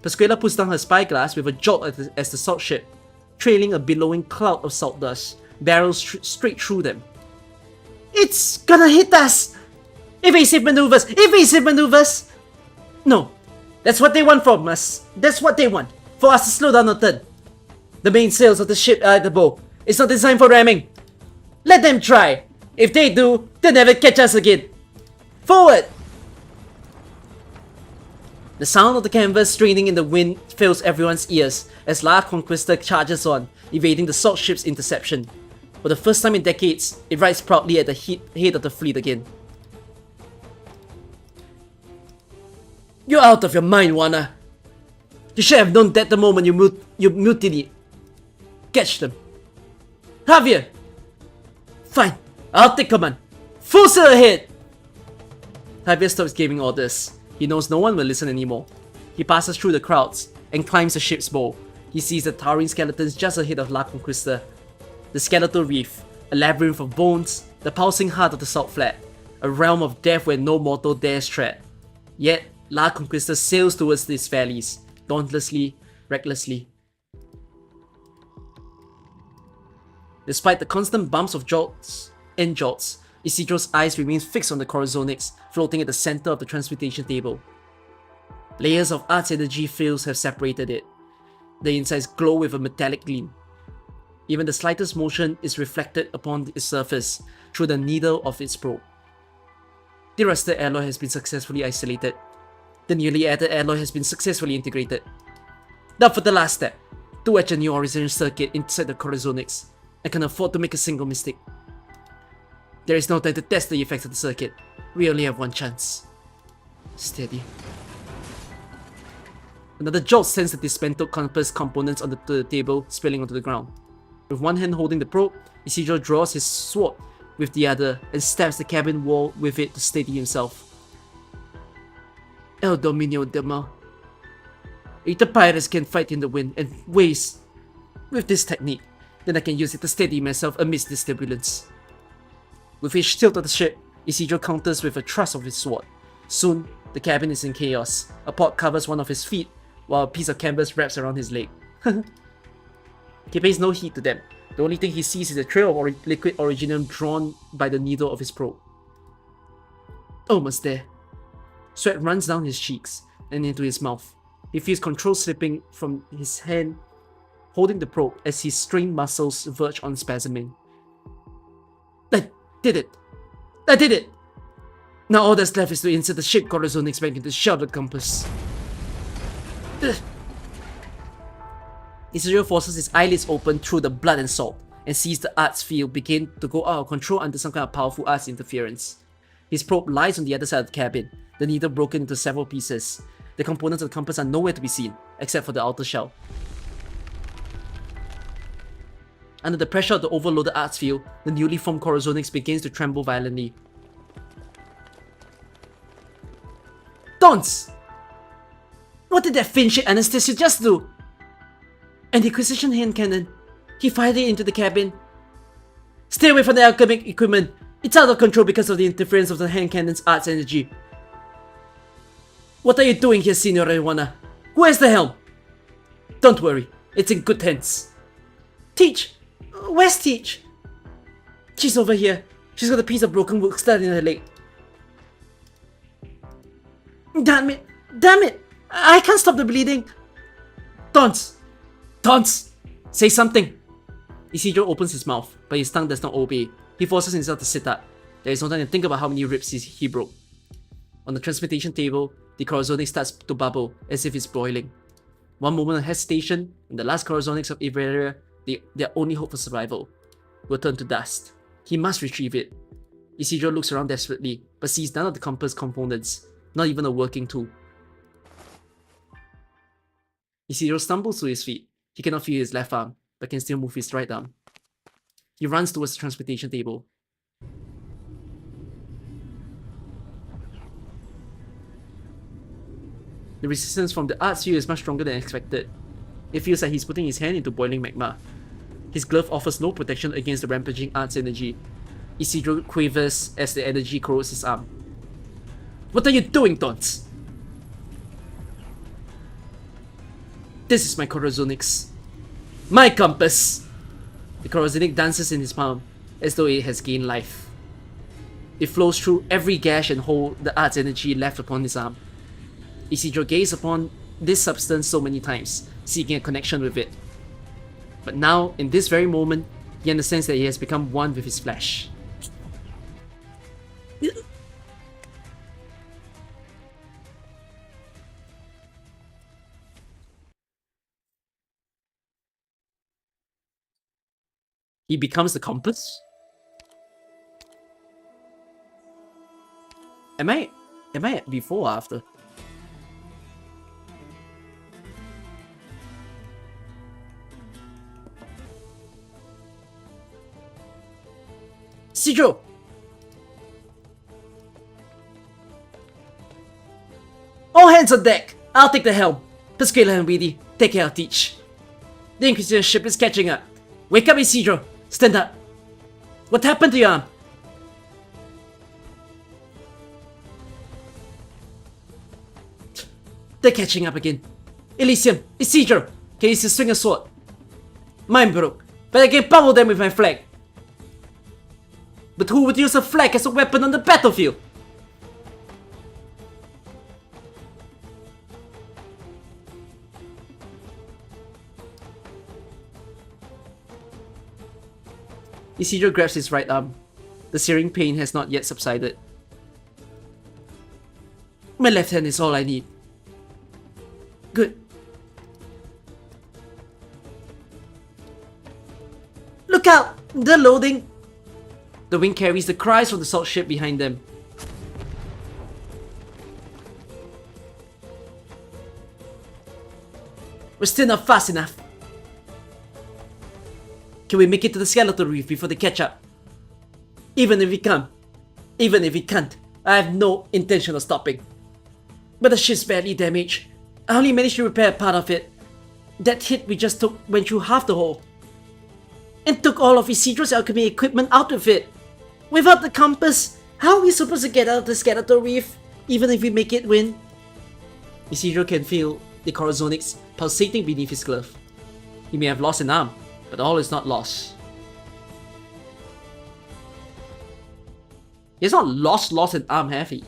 Pascuala puts down her spyglass with a jolt as the salt ship, trailing a billowing cloud of salt dust, barrels straight through them. It's gonna hit us! Evasive maneuvers! Evasive maneuvers! No, that's what they want from us. That's what they want. For us to slow down or turn. The main sails of the ship are at the bow. It's not designed for ramming. Let them try. If they do, they'll never catch us again. Forward! The sound of the canvas straining in the wind fills everyone's ears as La Conquista charges on, evading the salt ship's interception. For the first time in decades, it rides proudly at the head of the fleet again. You're out of your mind, Juana. You should have known that the moment you mutiny. Catch them. Javier! Fine, I'll take command. Full sail ahead! Javier stops giving orders. He knows no one will listen anymore. He passes through the crowds and climbs the ship's bow. He sees the towering skeletons just ahead of La Conquista. The Skeletal Reef, a labyrinth of bones, the pulsing heart of the salt flat, a realm of death where no mortal dares tread. Yet, La Conquista sails towards these valleys, dauntlessly, recklessly. Despite the constant bumps of jolts, Isidro's eyes remain fixed on the Corazonics floating at the center of the transmutation table. Layers of arts energy fields have separated it. The insides glow with a metallic gleam. Even the slightest motion is reflected upon its surface through the needle of its probe. The rusted alloy has been successfully isolated. The newly added alloy has been successfully integrated. Now for the last step, to etch a new horizontal circuit inside the Corazonics. I can afford to make a single mistake. There is no time to test the effects of the circuit. We only have one chance. Steady. Another jolt sends the dismantled compass components onto the table, spilling onto the ground. With one hand holding the probe, Isidro draws his sword with the other and stabs the cabin wall with it to steady himself. El Dominio del Mal. If the pirates can fight in the wind and waves with this technique, then I can use it to steady myself amidst this turbulence. With each tilt of the ship, Isidro counters with a thrust of his sword. Soon, the cabin is in chaos. A pod covers one of his feet, while a piece of canvas wraps around his leg. He pays no heed to them. The only thing he sees is a trail of liquid originum drawn by the needle of his probe. Almost there. Sweat runs down his cheeks and into his mouth. He feels control slipping from his hand holding the probe as his strained muscles verge on spasming. I did it! I did it! Now all that's left is to insert the ship Corazonix back into the sheltered compass. Isidro forces his eyelids open through the blood and salt and sees the arts field begin to go out of control under some kind of powerful arts interference. His probe lies on the other side of the cabin, the needle broken into several pieces. The components of the compass are nowhere to be seen, except for the outer shell. Under the pressure of the overloaded arts field, the newly formed Corazonix begins to tremble violently. Dons! What did that fin shit Anastasio just do? And the Inquisition hand cannon. He fired it into the cabin. Stay away from the alchemic equipment. It's out of control because of the interference of the hand cannon's arts energy. What are you doing here, Javier and Juana? Who has the helm? Don't worry, it's in good hands. Teach! Where's Teach? She's over here. She's got a piece of broken wood stuck in her leg. Damn it! Damn it! I can't stop the bleeding! Tons! Tons! Say something! Isidro opens his mouth, but his tongue does not obey. He forces himself to sit up. There is no time to think about how many ribs he broke. On the transmutation table, the Corazonix starts to bubble as if it's boiling. One moment of hesitation, and the last Corazonix of Iberia, their only hope for survival, will turn to dust. He must retrieve it. Isidro looks around desperately, but sees none of the compass components, not even a working tool. Isidro stumbles to his feet. He cannot feel his left arm, but can still move his right arm. He runs towards the transportation table. The resistance from the arts field is much stronger than expected. It feels like he's putting his hand into boiling magma. His glove offers no protection against the rampaging arts energy. Isidro quavers as the energy corrodes his arm. What are you doing, Tons? This is my Corazonix. My compass! The Corazonix dances in his palm, as though it has gained life. It flows through every gash and hole the arts energy left upon his arm. Isidro gazed upon this substance so many times, seeking a connection with it. But now, in this very moment, he understands that he has become one with his flesh. He becomes the compass? Am I before or after? Isidro! All hands on deck! I'll take the helm. Pascuala and Weedy, take care of Teach. The Inquisition ship is catching up. Wake up, Isidro! Stand up! What happened to your arm? They're catching up again. Elysium, Isidro, can you still swing a sword? Mine broke, but I can pummel them with my flag. But who would use a flag as a weapon on the battlefield? Isidro grabs his right arm. The searing pain has not yet subsided. My left hand is all I need. Good. Look out! They're loading! The wind carries the cries from the salt ship behind them. We're still not fast enough. Can we make it to the Skeletal Reef before they catch up? Even if we can't, I have no intention of stopping. But the ship's badly damaged. I only managed to repair part of it. That hit we just took went through half the hole. And took all of Isidro's alchemy equipment out of it. Without the compass, how are we supposed to get out of the Skeletal Reef, even if we make it win? Isidro can feel the Corazonics pulsating beneath his glove. He may have lost an arm, but all is not lost. He's not lost an arm, have he?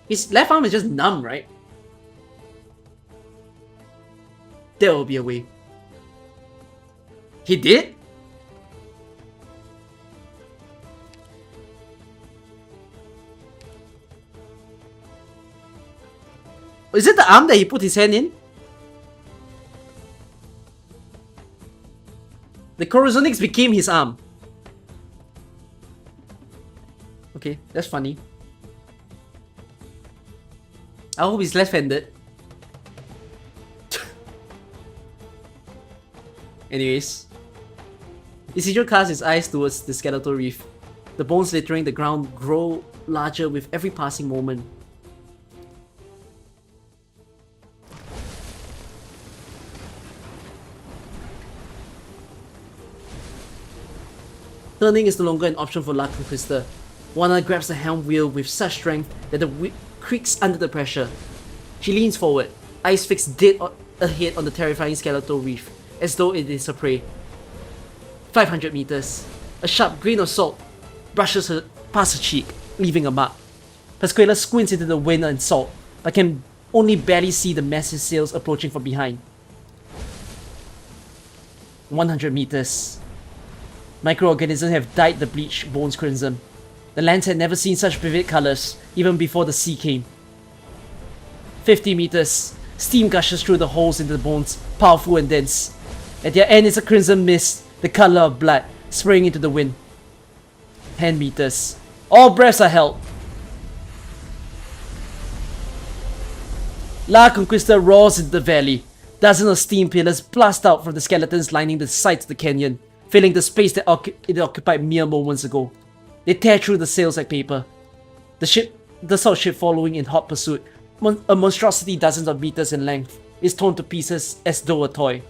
His left arm is just numb, right? There will be a way. He did? Is it the arm that he put his hand in? The Corazonics became his arm. Okay, that's funny. I hope he's left-handed. Anyways, Isidro casts his eyes towards the Skeletal Reef. The bones littering the ground grow larger with every passing moment. Turning is no longer an option for La Conquista. Juana grabs the helm wheel with such strength that the wheel creaks under the pressure. She leans forward, eyes fixed dead ahead on the terrifying Skeletal Reef, as though it is her prey. 500 meters. A sharp grain of salt brushes her past her cheek, leaving a mark. Pascuala squints into the wind and salt, but can only barely see the massive sails approaching from behind. 100 meters. Microorganisms have dyed the bleached bones crimson. The lands had never seen such vivid colors, even before the sea came. 50 meters. Steam gushes through the holes into the bones, powerful and dense. At their end is a crimson mist, the color of blood, spraying into the wind. 10 meters. All breaths are held. La Conquista roars into the valley. Dozens of steam pillars blast out from the skeletons lining the sides of the canyon, filling the space that it occupied mere moments ago. They tear through the sails like paper. The salt ship following in hot pursuit, a monstrosity dozens of meters in length, is torn to pieces as though a toy.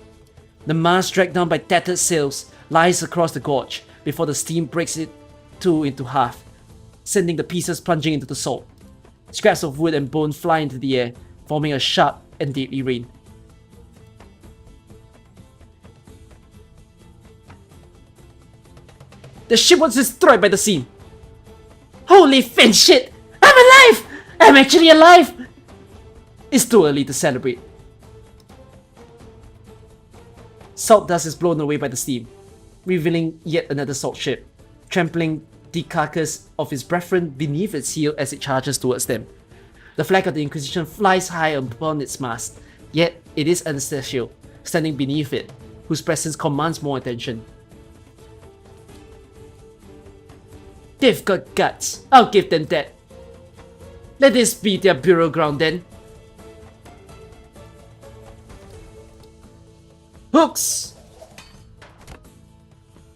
The mast, dragged down by tattered sails, lies across the gorge before the steam breaks it into half, sending the pieces plunging into the salt. Scraps of wood and bone fly into the air, forming a sharp and deadly rain. The ship was destroyed by the steam. Holy fin shit! I'm alive! I'm actually alive! It's too early to celebrate. Salt dust is blown away by the steam, revealing yet another salt ship, trampling the carcass of its brethren beneath its heel as it charges towards them. The flag of the Inquisition flies high upon its mast, yet it is Anastasio, standing beneath it, whose presence commands more attention. They've got guts, I'll give them that. Let this be their burial ground then. Hooks!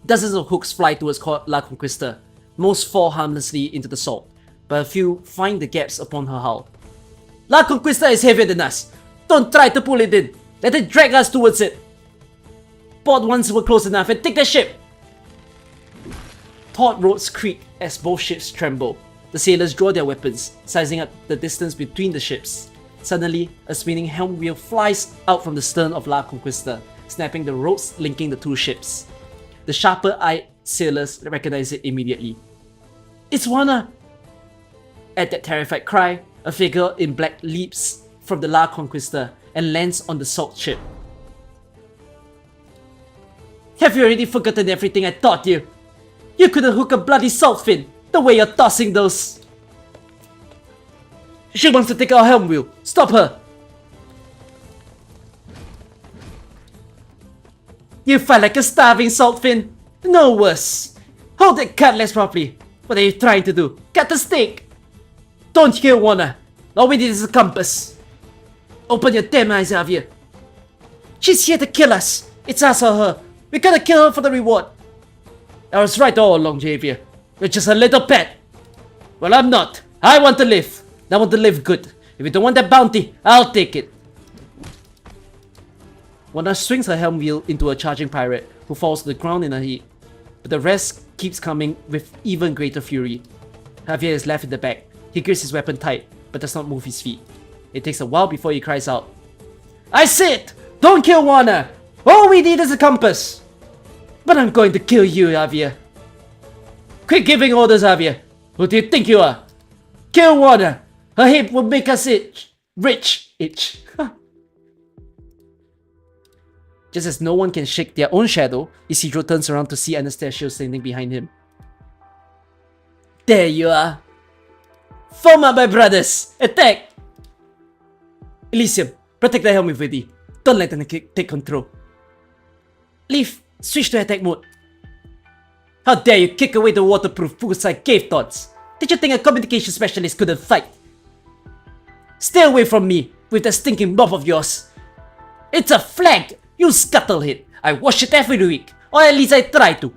Dozens of hooks fly towards La Conquista. Most fall harmlessly into the salt, but a few find the gaps upon her hull. La Conquista is heavier than us. Don't try to pull it in. Let it drag us towards it. Board once we're close enough and take the ship. Taut ropes creak as both ships tremble. The sailors draw their weapons, sizing up the distance between the ships. Suddenly, a spinning helm wheel flies out from the stern of La Conquista, snapping the ropes linking the two ships. The sharper-eyed sailors recognize it immediately. It's Juana! At that terrified cry, a figure in black leaps from the La Conquista and lands on the salt ship. Have you already forgotten everything I taught you? You couldn't hook a bloody salt fin, the way you're tossing those! She wants to take our helm wheel! Stop her! You fight like a starving saltfin! No worse! Hold that cutlass properly! What are you trying to do? Cut the stick! Don't hear Juana! All we need is a compass! Open your damn eyes, Javier! She's here to kill us! It's us or her. We gotta kill her for the reward. I was right all along, Javier. You're just a little pet. Well, I'm not. I want to live. I want to live good. If you don't want that bounty, I'll take it. Juana swings her helm wheel into a charging pirate, who falls to the ground in a heap. But the rest keeps coming with even greater fury. Javier is left in the back. He grips his weapon tight, but does not move his feet. It takes a while before he cries out, "I said, don't kill Juana! All we need is a compass! But I'm going to kill you, Javier. Quit giving orders, Javier. Who do you think you are? Kill Juana! Her hip will make us rich. Just as no one can shake their own shadow, Isidro turns around to see Anastasio standing behind him. There you are! Form up, my brothers! Attack! Elysium, protect the helm with Vidi. Don't let them take control. Leaf, switch to attack mode. How dare you kick away the waterproof poolside cave thoughts? Did you think a communication specialist couldn't fight? Stay away from me with that stinking mob of yours. It's a flag! You scuttlehead! I wash it every week, or at least I try to.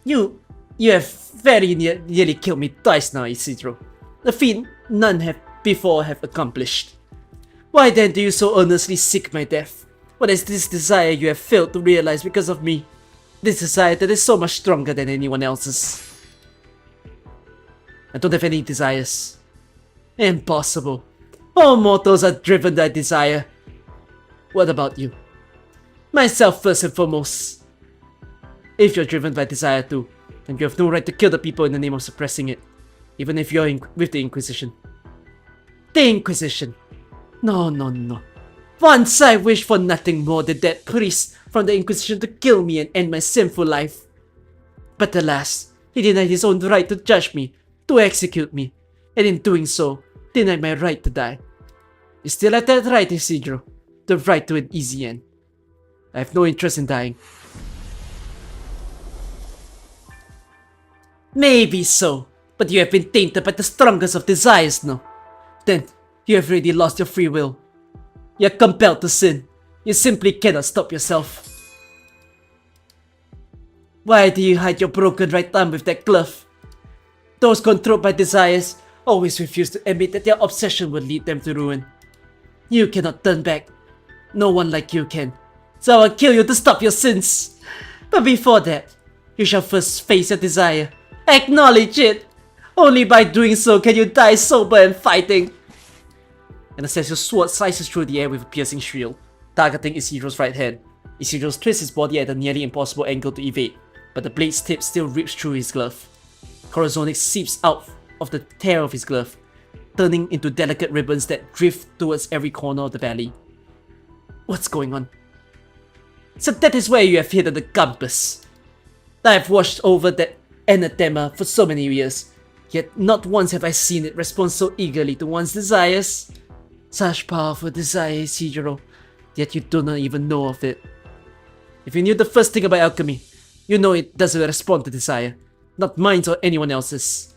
You have very nearly killed me twice now, Isidro. A feat none have before have accomplished. Why then do you so earnestly seek my death? What is this desire you have failed to realize because of me? This desire that is so much stronger than anyone else's. I don't have any desires. Impossible. All mortals are driven by desire. What about you? Myself first and foremost. If you're driven by desire too, then you have no right to kill the people in the name of suppressing it, even if you're with the Inquisition. The Inquisition! No. Once I wished for nothing more than that priest from the Inquisition to kill me and end my sinful life. But alas, he denied his own right to judge me, to execute me, and in doing so, denied my right to die. You still have that right, Isidro. The right to an easy end. I have no interest in dying. Maybe so, but you have been tainted by the strongest of desires now. Then, you have already lost your free will. You're compelled to sin. You simply cannot stop yourself. Why do you hide your broken right arm with that glove? Those controlled by desires always refuse to admit that their obsession will lead them to ruin. You cannot turn back. No one like you can. So I'll kill you to stop your sins. But before that, you shall first face your desire. Acknowledge it! Only by doing so can you die sober and fighting. Anastasio's sword slices through the air with a piercing shriek, targeting Isidro's right hand. Isidro twists his body at a nearly impossible angle to evade, but the blade's tip still rips through his glove. Corazonic seeps out of the tear of his glove, turning into delicate ribbons that drift towards every corner of the valley. What's going on? So that is where you have hidden the compass. I have watched over that anathema for so many years, yet not once have I seen it respond so eagerly to one's desires. Such powerful desire, Isidro, yet you do not even know of it. If you knew the first thing about alchemy, you know it doesn't respond to desire, not mine or anyone else's.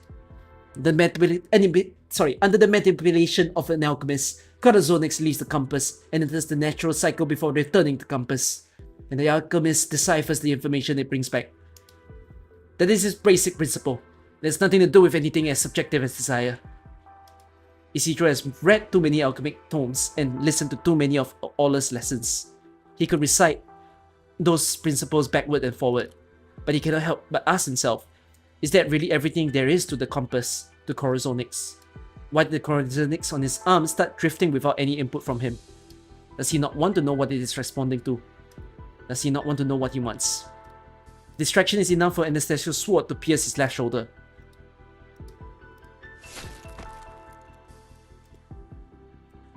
Under the manipulation of an alchemist, Corazonix leaves the compass and enters the natural cycle before returning to compass, and the alchemist deciphers the information it brings back. That is his basic principle. It has nothing to do with anything as subjective as desire. Isidro has read too many alchemic tomes and listened to too many of Ola's lessons. He could recite those principles backward and forward, but he cannot help but ask himself, is that really everything there is to the compass, to Corazonix? Why did the Corazonix on his arm start drifting without any input from him? Does he not want to know what it is responding to? Does he not want to know what he wants? Distraction is enough for Anastasio's sword to pierce his left shoulder.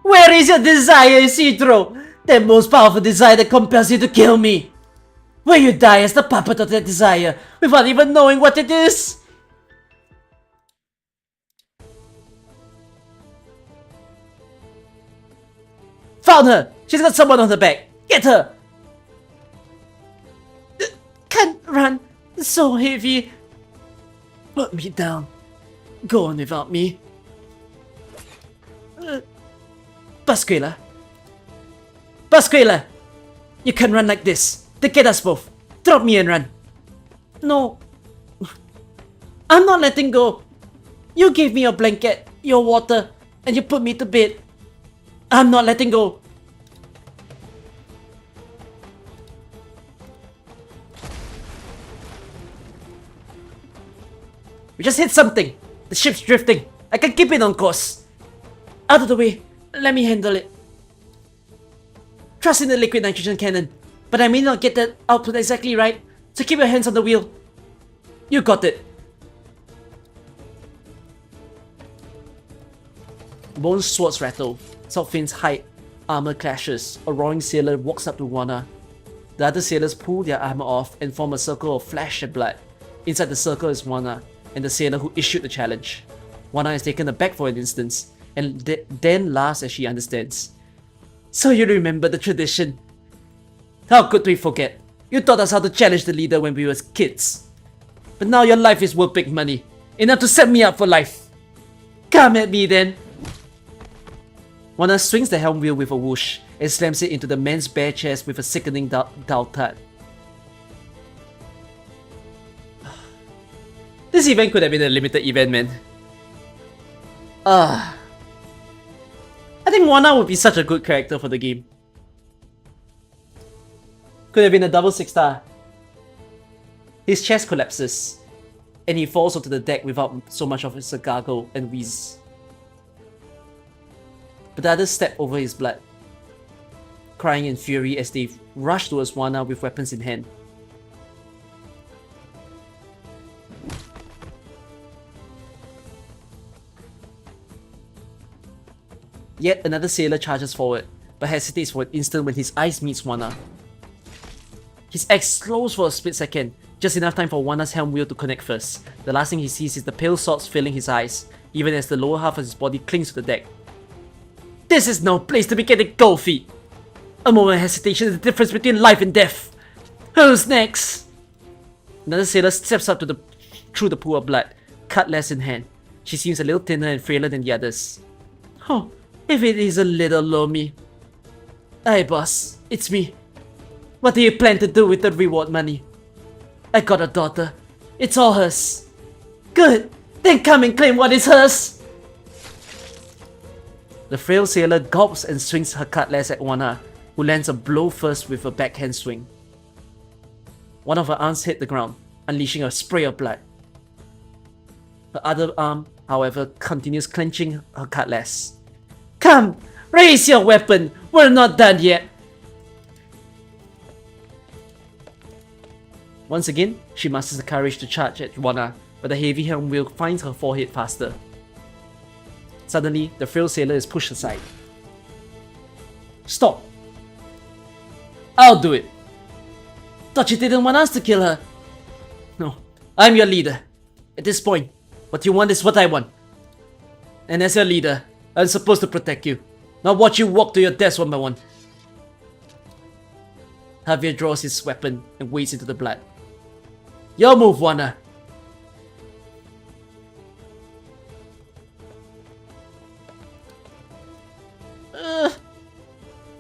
Where is your desire, Isidro? That most powerful desire that compels you to kill me! Will you die as the puppet of that desire, without even knowing what it is? Found her! She's got someone on her back! Get her! Can't run! It's so heavy! Put me down. Go on without me. Pascuala! You can run like this. Take us both. Drop me and run. No. I'm not letting go. You gave me your blanket, your water, and you put me to bed. I'm not letting go. We just hit something. The ship's drifting. I can keep it on course. Out of the way. Let me handle it. Trust in the liquid nitrogen cannon, but I may not get that output exactly right, so keep your hands on the wheel. You got it. Bone's swords rattle. Southfin's hide armor clashes. A roaring sailor walks up to Juana. The other sailors pull their armor off and form a circle of flesh and blood. Inside the circle is Juana and the sailor who issued the challenge. Juana is taken aback for an instant and then laughs as she understands. So you remember the tradition. How could we forget? You taught us how to challenge the leader when we were kids. But now your life is worth big money. Enough to set me up for life. Come at me then. Juana swings the helm wheel with a whoosh and slams it into the man's bare chest with a sickening dull thud. This event could have been a limited event, man. I think Juana would be such a good character for the game. Could have been a double 6-star. His chest collapses, and he falls onto the deck without so much of a gargle and wheeze. But the others step over his blood, crying in fury as they rush towards Juana with weapons in hand. Yet another sailor charges forward, but hesitates for an instant when his eyes meet Juana. His axe slows for a split second, just enough time for Juana's helm wheel to connect first. The last thing he sees is the pale swords filling his eyes, even as the lower half of his body clings to the deck. This is no place to be getting cold feet! A moment of hesitation is the difference between life and death! Who's next? Another sailor steps up through the pool of blood, cutlass in hand. She seems a little thinner and frailer than the others. Oh, if it is a little Lomi. Aye boss, it's me. What do you plan to do with the reward money? I got a daughter. It's all hers. Good, then come and claim what is hers! The frail sailor gulps and swings her cutlass at Juana, who lands a blow first with a backhand swing. One of her arms hit the ground, unleashing a spray of blood. Her other arm, however, continues clenching her cutlass. Come! Raise your weapon! We're not done yet! Once again, she musters the courage to charge at Juana, but the heavy helm wheel finds her forehead faster. Suddenly, the frail sailor is pushed aside. Stop! I'll do it! Thought you didn't want us to kill her! No, I'm your leader. At this point, what you want is what I want. And as your leader, I'm supposed to protect you, not watch you walk to your death one by one. Javier draws his weapon and wades into the blood. Your move, Juana!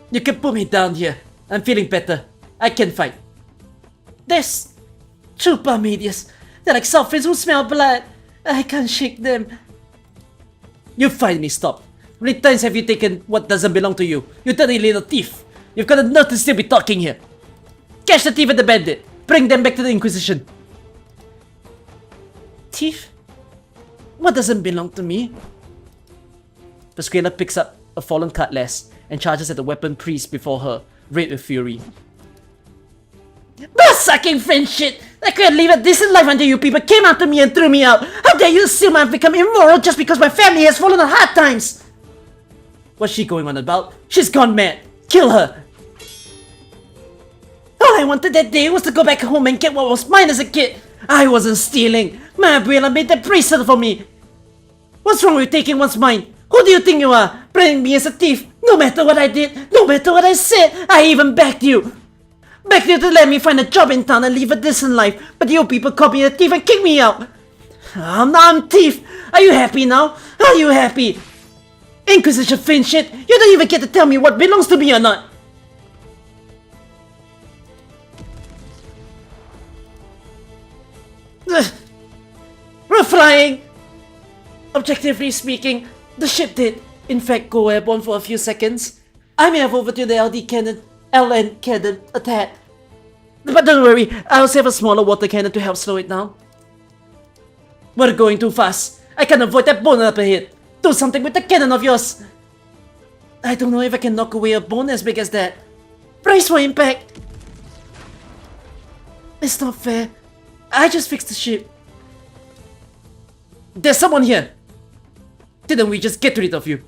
You can put me down here. I'm feeling better. I can fight. There's trooper medias. They're like soft who smell blood. I can't shake them. You finally stopped. How many times have you taken what doesn't belong to you? You dirty little thief. You've got a nerve to still be talking here. Catch the thief and the bandit. Bring them back to the Inquisition. Thief? What doesn't belong to me? Pascuala picks up a fallen cutlass and charges at the weapon priest before her, red with fury. Butt-sucking French shit! I couldn't live a decent life until you people came after me and threw me out! How dare you assume I've become immoral just because my family has fallen on hard times! What's she going on about? She's gone mad! Kill her! All I wanted that day was to go back home and get what was mine as a kid! I wasn't stealing! My abuela made the priest settle for me! What's wrong with taking what's mine? Who do you think you are? Branding me as a thief! No matter what I did, no matter what I said, I even begged you! Begged you to let me find a job in town and live a decent life, but you people called me a thief and kicked me out! I'm thief! Are you happy now? Are you happy? Inquisition Finn shit! You don't even get to tell me what belongs to me or not! We're flying! Objectively speaking, the ship did, in fact, go airborne for a few seconds. I may have overtuned the LN cannon a tad. But don't worry, I also have a smaller water cannon to help slow it down. We're going too fast. I can't avoid that bone up ahead. Do something with the cannon of yours. I don't know if I can knock away a bone as big as that. Brace for impact. It's not fair. I just fixed the ship. There's someone here. Didn't we just get rid of you?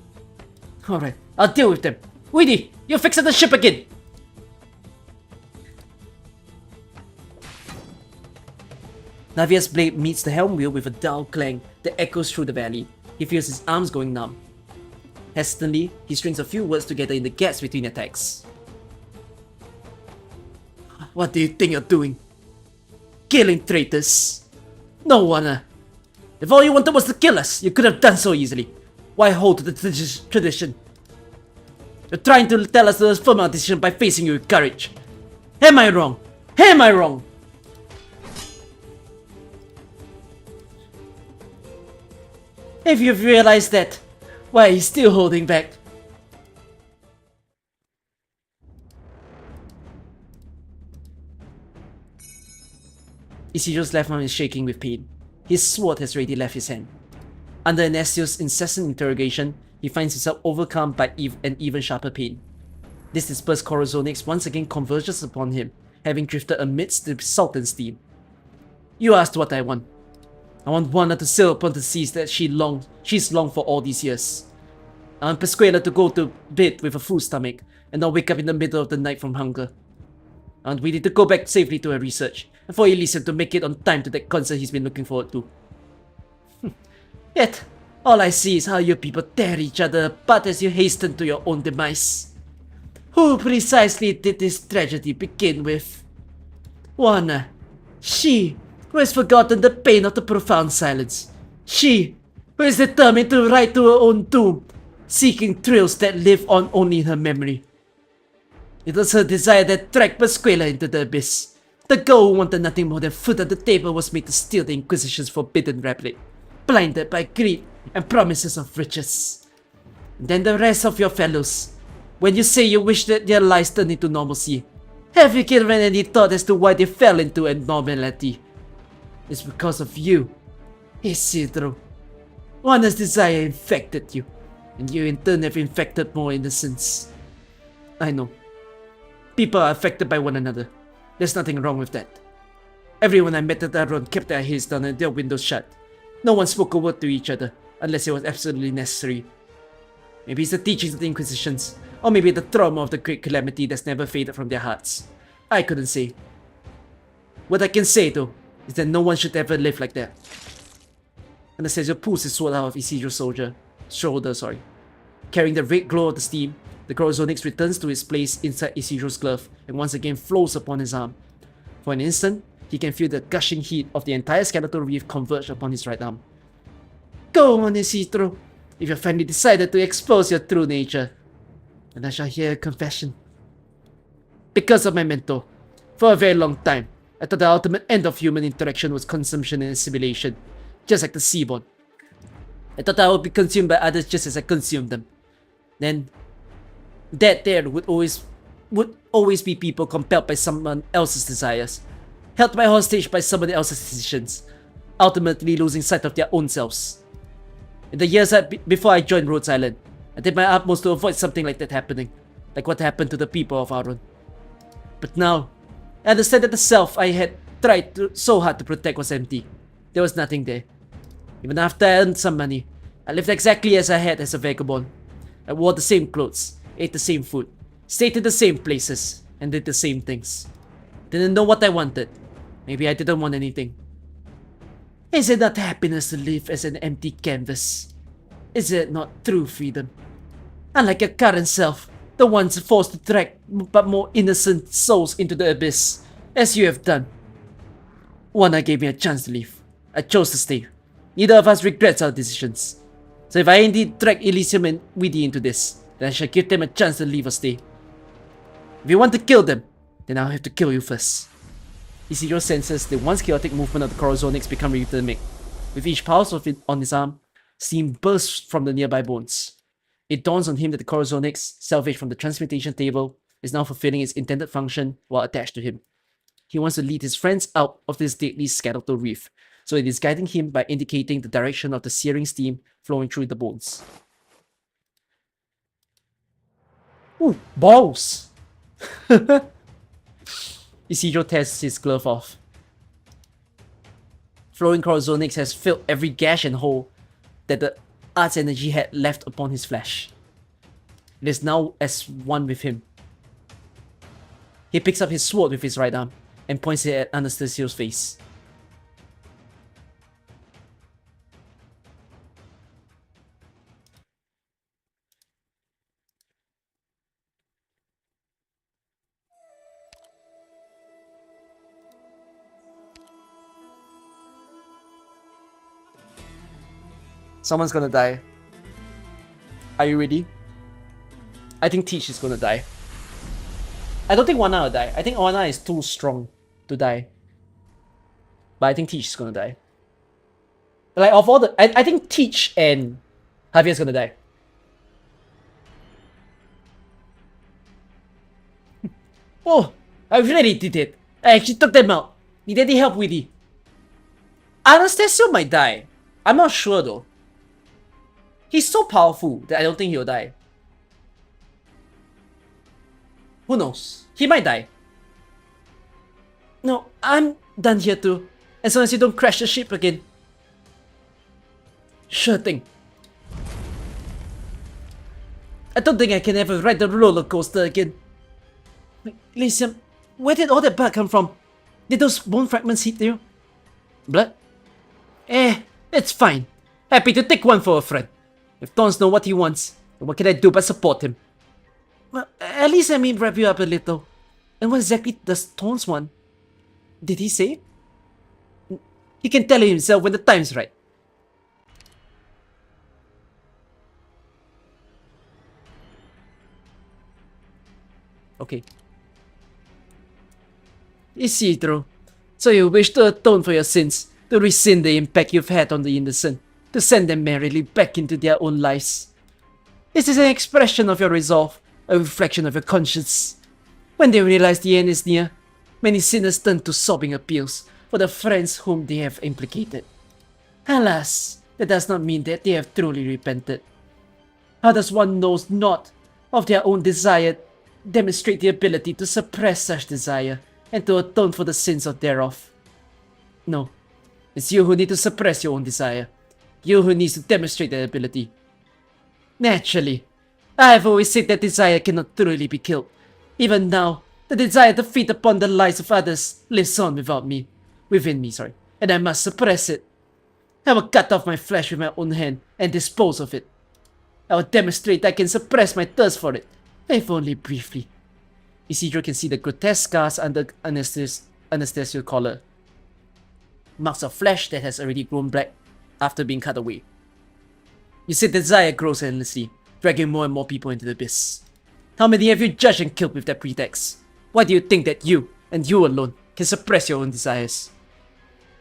Alright, I'll deal with them. Weedy, you're fixing the ship again. Javier's blade meets the helm wheel with a dull clang that echoes through the valley. He feels his arms going numb. Hesitantly, he strings a few words together in the gaps between attacks. What do you think you're doing? Killing traitors? No, Juana. If all you wanted was to kill us, you could have done so easily. Why hold to the tradition? You're trying to tell us to affirm our decision by facing you with courage. Am I wrong? Am I wrong? If you've realized that, why are you still holding back? Isido's left arm is shaking with pain. His sword has already left his hand. Under Anastasio's incessant interrogation, he finds himself overcome by an even sharper pain. This dispersed Corazonix once again converges upon him, having drifted amidst the Sultan's steam. You asked what I want. I want Juana to sail upon the seas that she's longed for all these years. I want Pascuala to go to bed with a full stomach and not wake up in the middle of the night from hunger. I want Weedy to go back safely to her research, and for Elysium to make it on time to that concert he's been looking forward to. Yet, all I see is how you people tear each other apart as you hasten to your own demise. Who precisely did this tragedy begin with? Juana. She, who has forgotten the pain of the profound silence. She, who is determined to ride to her own doom, seeking thrills that live on only in her memory. It was her desire that dragged Pascuala into the abyss. The girl who wanted nothing more than food at the table was made to steal the Inquisition's forbidden replic, blinded by greed and promises of riches. And then the rest of your fellows. When you say you wish that their lives turned into normalcy, have you given any thought as to why they fell into abnormality? It's because of you, Isidro. Juana's desire infected you, and you in turn have infected more innocents. I know. People are affected by one another. There's nothing wrong with that. Everyone I met at that run kept their heads down and their windows shut. No one spoke a word to each other, unless it was absolutely necessary. Maybe it's the teachings of the Inquisitions, or maybe the trauma of the Great Calamity that's never faded from their hearts. I couldn't say. What I can say though, is that no one should ever live like that. Anastasio pulls his sword out of Isidro's shoulder. Carrying the red glow of the steam, the Corazonix returns to its place inside Isidro's glove and once again flows upon his arm. For an instant, he can feel the gushing heat of the entire skeletal reef converge upon his right arm. Go on, Isidro, if you finally decided to expose your true nature, and I shall hear a confession. Because of my mentor, for a very long time, I thought the ultimate end of human interaction was consumption and assimilation, just like the seaborn. I thought I would be consumed by others just as I consumed them. Then, that there would always be people compelled by someone else's desires, held by hostage by someone else's decisions, ultimately losing sight of their own selves. In the years before I joined Rhodes Island, I did my utmost to avoid something like that happening, like what happened to the people of Auron. But now, I understand that the self I had tried so hard to protect was empty. There was nothing there. Even after I earned some money, I lived exactly as I had as a vagabond. I wore the same clothes, ate the same food, stayed in the same places, and did the same things. Didn't know what I wanted. Maybe I didn't want anything. Is it not happiness to live as an empty canvas? Is it not true freedom? Unlike your current self, the ones forced to drag but more innocent souls into the abyss, as you have done. Juana gave me a chance to leave. I chose to stay. Neither of us regrets our decisions. So if I indeed drag Elysium and Weedy into this, then I shall give them a chance to leave or stay. If you want to kill them, then I'll have to kill you first. Isidro senses the once chaotic movement of the Corazonics become rhythmic. With each pulse of it on his arm, steam bursts from the nearby bones. It dawns on him that the Corazonics, salvaged from the transmutation table, is now fulfilling its intended function while attached to him. He wants to lead his friends out of this deadly skeletal reef, so it is guiding him by indicating the direction of the searing steam flowing through the bones. Ooh, balls! Isidro tears his glove off. Flowing Corazonics has filled every gash and hole that the art's energy had left upon his flesh. It is now as one with him. He picks up his sword with his right arm and points it at Anastasio's face. Someone's gonna die. Are you ready? I think Teach is gonna die. I don't think Juana will die. I think Juana is too strong to die. But I think Teach is gonna die. Like, of all the... I think Teach and Javier is gonna die. Oh, I really did it. I actually took them out. Need any help with it? Anastasio might die. I'm not sure though. He's so powerful that I don't think he'll die. Who knows? He might die. No, I'm done here too. As long as you don't crash the ship again. Sure thing. I don't think I can ever ride the roller coaster again. Lysium, where did all that blood come from? Did those bone fragments hit you? Blood? It's fine. Happy to take one for a friend. If Tons knows what he wants, then what can I do but support him? Well, at least let me wrap you up a little. And what exactly does Tons want? Did he say? He can tell himself when the time's right. Okay. Isidro, so you wish to atone for your sins, to rescind the impact you've had on the innocent, to send them merrily back into their own lives. This is an expression of your resolve, a reflection of your conscience. When they realize the end is near, many sinners turn to sobbing appeals for the friends whom they have implicated. Alas, that does not mean that they have truly repented. How does one knows not of their own desire demonstrate the ability to suppress such desire and to atone for the sins of thereof? No, it's you who need to suppress your own desire. You who needs to demonstrate that ability. Naturally, I have always said that desire cannot truly be killed. Even now, the desire to feed upon the lives of others lives on within me, and I must suppress it. I will cut off my flesh with my own hand and dispose of it. I will demonstrate I can suppress my thirst for it, if only briefly. Isidro can see the grotesque scars under Anastasio's collar. Marks of flesh that has already grown black after being cut away. You said desire grows endlessly, dragging more and more people into the abyss. How many have you judged and killed with that pretext? Why do you think that you, and you alone, can suppress your own desires?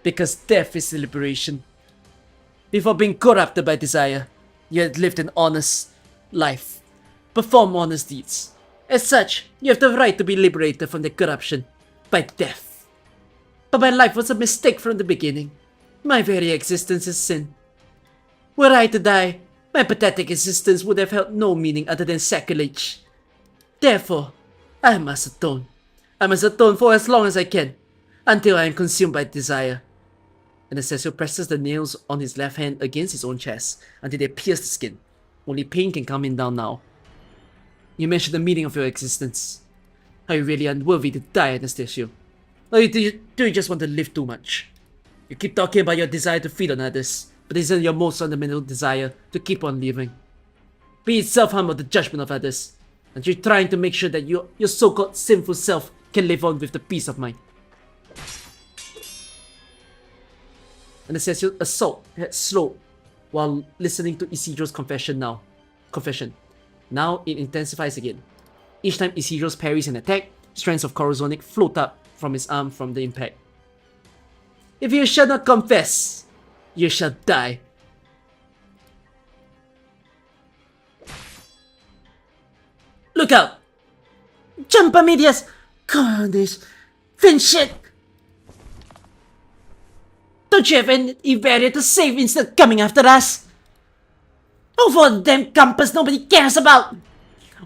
Because death is the liberation. Before being corrupted by desire, you had lived an honest life, performed honest deeds. As such, you have the right to be liberated from the corruption by death. But my life was a mistake from the beginning. My very existence is sin. Were I to die, my pathetic existence would have held no meaning other than sacrilege. Therefore, I must atone. I must atone for as long as I can, until I am consumed by desire. Anastasio presses the nails on his left hand against his own chest until they pierce the skin. Only pain can calm him down now. You mentioned the meaning of your existence. Are you really unworthy to die, Anastasio? Or do you just want to live too much? You keep talking about your desire to feed on others, but isn't your most fundamental desire to keep on living? Be it self-harm or the judgment of others, and you're trying to make sure that your so-called sinful self can live on with the peace of mind. Anastasio's assault had slowed while listening to Isidro's confession. Now it intensifies again. Each time Isidro's parries an attack, strands of Corazonic float up from his arm from the impact. If you shall not confess, you shall die. Look out! Jump medias! God, this fin shit! Don't you have any barrier to save instead of coming after us? Oh, for the damn compass nobody cares about!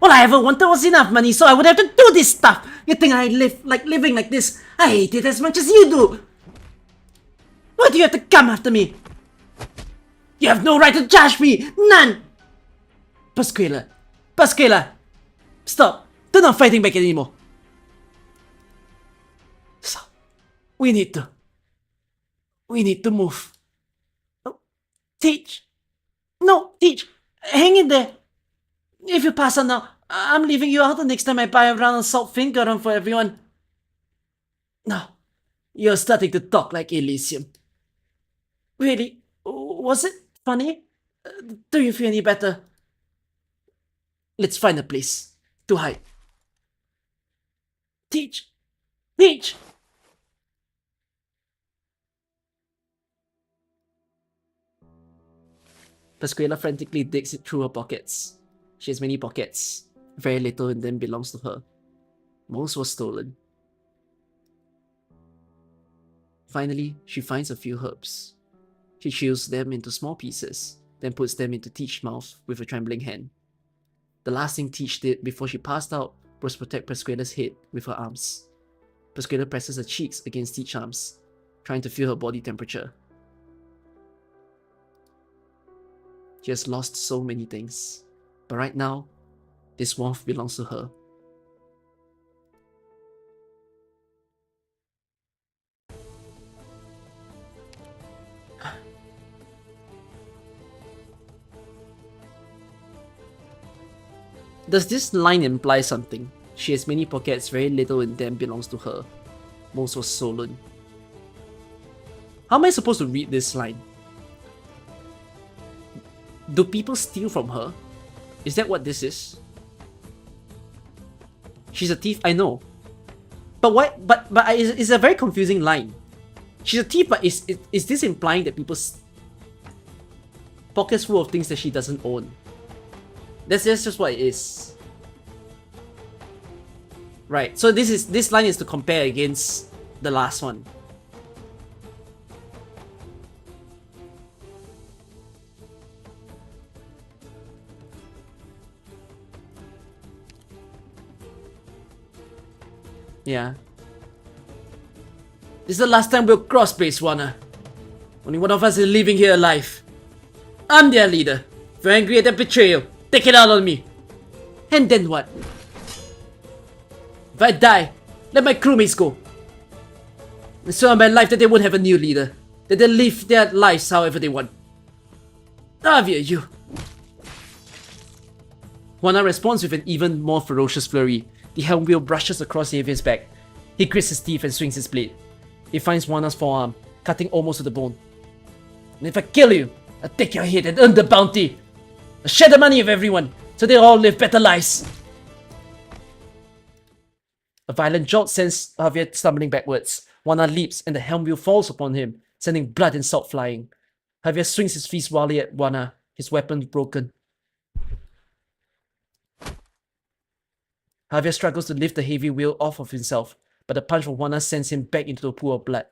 All I ever wanted was enough money so I would have to do this stuff! You think I live like living like this? I hate it as much as you do! Why do you have to come after me? You have no right to judge me! None! Pascuala! Pascuala! Stop! They're not fighting back anymore! Stop. We need to move. Oh, Teach! No, Teach! Hang in there! If you pass on now, I'm leaving you out the next time I buy a round of salt finger run for everyone. No, you're starting to talk like Elysium. Really? Was it funny? Do you feel any better? Let's find a place to hide. Teach! Teach! Pascuala frantically digs it through her pockets. She has many pockets. Very little in them belongs to her. Most was stolen. Finally, she finds a few herbs. She chews them into small pieces, then puts them into Teach's mouth with a trembling hand. The last thing Teach did before she passed out was protect Pascuala's head with her arms. Pascuala presses her cheeks against Teach's arms, trying to feel her body temperature. She has lost so many things, but right now, this warmth belongs to her. Does this line imply something? She has many pockets, very little in them belongs to her. Most was stolen. How am I supposed to read this line? Do people steal from her? Is that what this is? She's a thief, I know. But why? But it's a very confusing line. She's a thief, but is this implying that people's pockets full of things that she doesn't own? That's just what it is. Right. So this line is to compare against the last one. Yeah. This is the last time we'll cross base, Juana. Only one of us is leaving here alive. I'm their leader. If you're angry at their betrayal, take it out on me. And then what? If I die, let my crewmates go. And so in my life that they won't have a new leader. That they live their lives however they want. Javier, you. Juana responds with an even more ferocious flurry. The helm wheel brushes across Javier's back. He grits his teeth and swings his blade. He finds Juana's forearm, cutting almost to the bone. And if I kill you, I'll take your head and earn the bounty. I'll share the money of everyone, so they all live better lives. A violent jolt sends Javier stumbling backwards. Juana leaps and the helm wheel falls upon him, sending blood and salt flying. Javier swings his fist wildly at Juana, his weapon broken. Javier struggles to lift the heavy wheel off of himself, but the punch from Juana sends him back into the pool of blood.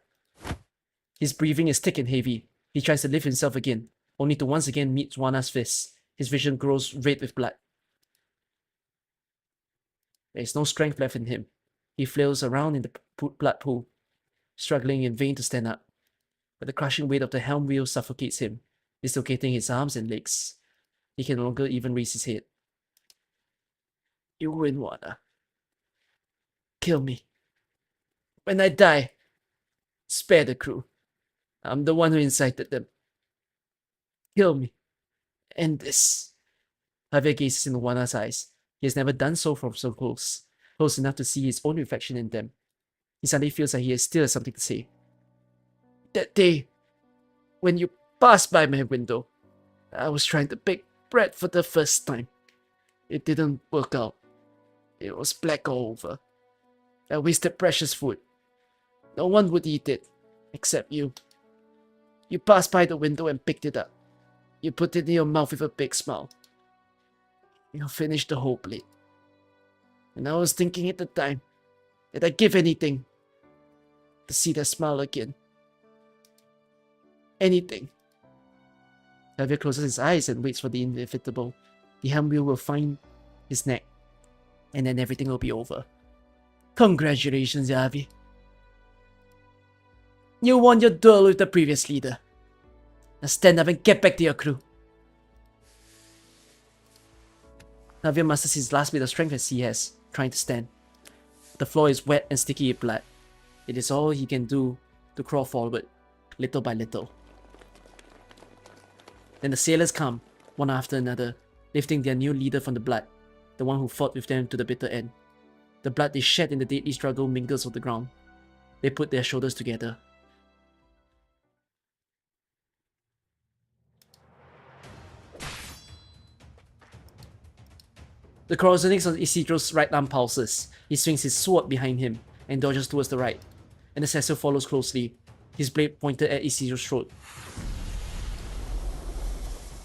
His breathing is thick and heavy. He tries to lift himself again, only to once again meet Juana's fist. His vision grows red with blood. There is no strength left in him. He flails around in the blood pool, struggling in vain to stand up. But the crushing weight of the helm wheel suffocates him, dislocating his arms and legs. He can no longer even raise his head. You win, Juana. Kill me. When I die, spare the crew. I'm the one who incited them. Kill me. End this. Javier gazes into Juana's eyes. He has never done so from so close. Close enough to see his own reflection in them. He suddenly feels like he still has something to say. That day, when you passed by my window, I was trying to bake bread for the first time. It didn't work out. It was black all over. I wasted precious food, No one would eat it, except you. You passed by the window and picked it up. You put it in your mouth with a big smile. You finished the whole plate. And I was thinking at the time that I'd give anything to see that smile again. Anything. Javier closes his eyes and waits for the inevitable. The handwheel will find his neck, and then everything will be over. Congratulations, Javier. You won your duel with the previous leader. Now stand up and get back to your crew. Javier musters his last bit of strength as he has, trying to stand. The floor is wet and sticky with blood. It is all he can do to crawl forward, little by little. Then the sailors come, one after another, lifting their new leader from the blood, the one who fought with them to the bitter end. The blood they shed in the deadly struggle mingles with the ground. They put their shoulders together. The calisthenics on Isidro's right arm pulses. He swings his sword behind him and dodges towards the right. Anastasio follows closely, his blade pointed at Isidro's throat.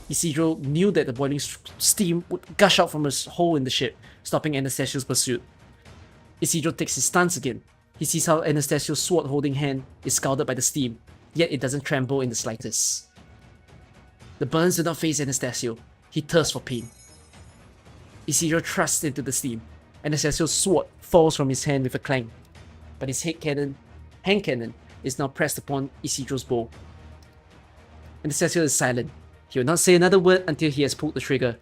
Isidro knew that the boiling steam would gush out from a hole in the ship, stopping Anastasio's pursuit. Isidro takes his stance again. He sees how Anastasio's sword-holding hand is scalded by the steam, yet it doesn't tremble in the slightest. The burns do not faze Anastasio. He thirsts for pain. Isidro thrusts into the steam. Anastasio's sword falls from his hand with a clang, but his hand cannon is now pressed upon Isidro's bow. Anastasio is silent. He will not say another word until he has pulled the trigger.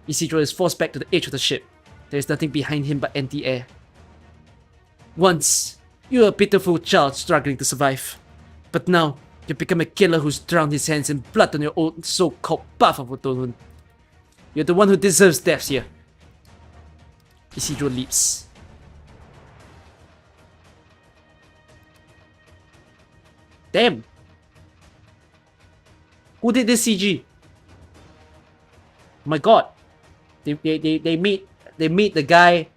Isidro is forced back to the edge of the ship. There is nothing behind him but empty air. Once, you were a pitiful child struggling to survive. But now, you've become a killer who's drowned his hands in blood on your own so-called path of atonement. You're the one who deserves death here. Isidro leaps. Damn! Who did this CG? My god. They meet the guy.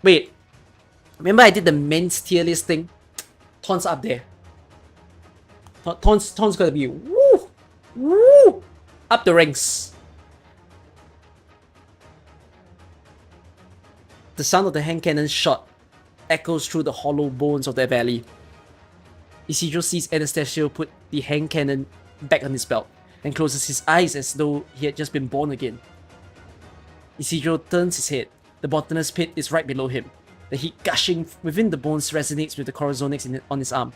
Wait. Remember I did the men's tier list thing? Ton's up there. Ton's gonna be woo! Woo! Up the ranks. The sound of the hand cannon's shot echoes through the hollow bones of their valley. Isidro sees Anastasio put the hand cannon back on his belt and closes his eyes as though he had just been born again. Isidro turns his head. The bottomless pit is right below him. The heat gushing within the bones resonates with the corazonics on his arm.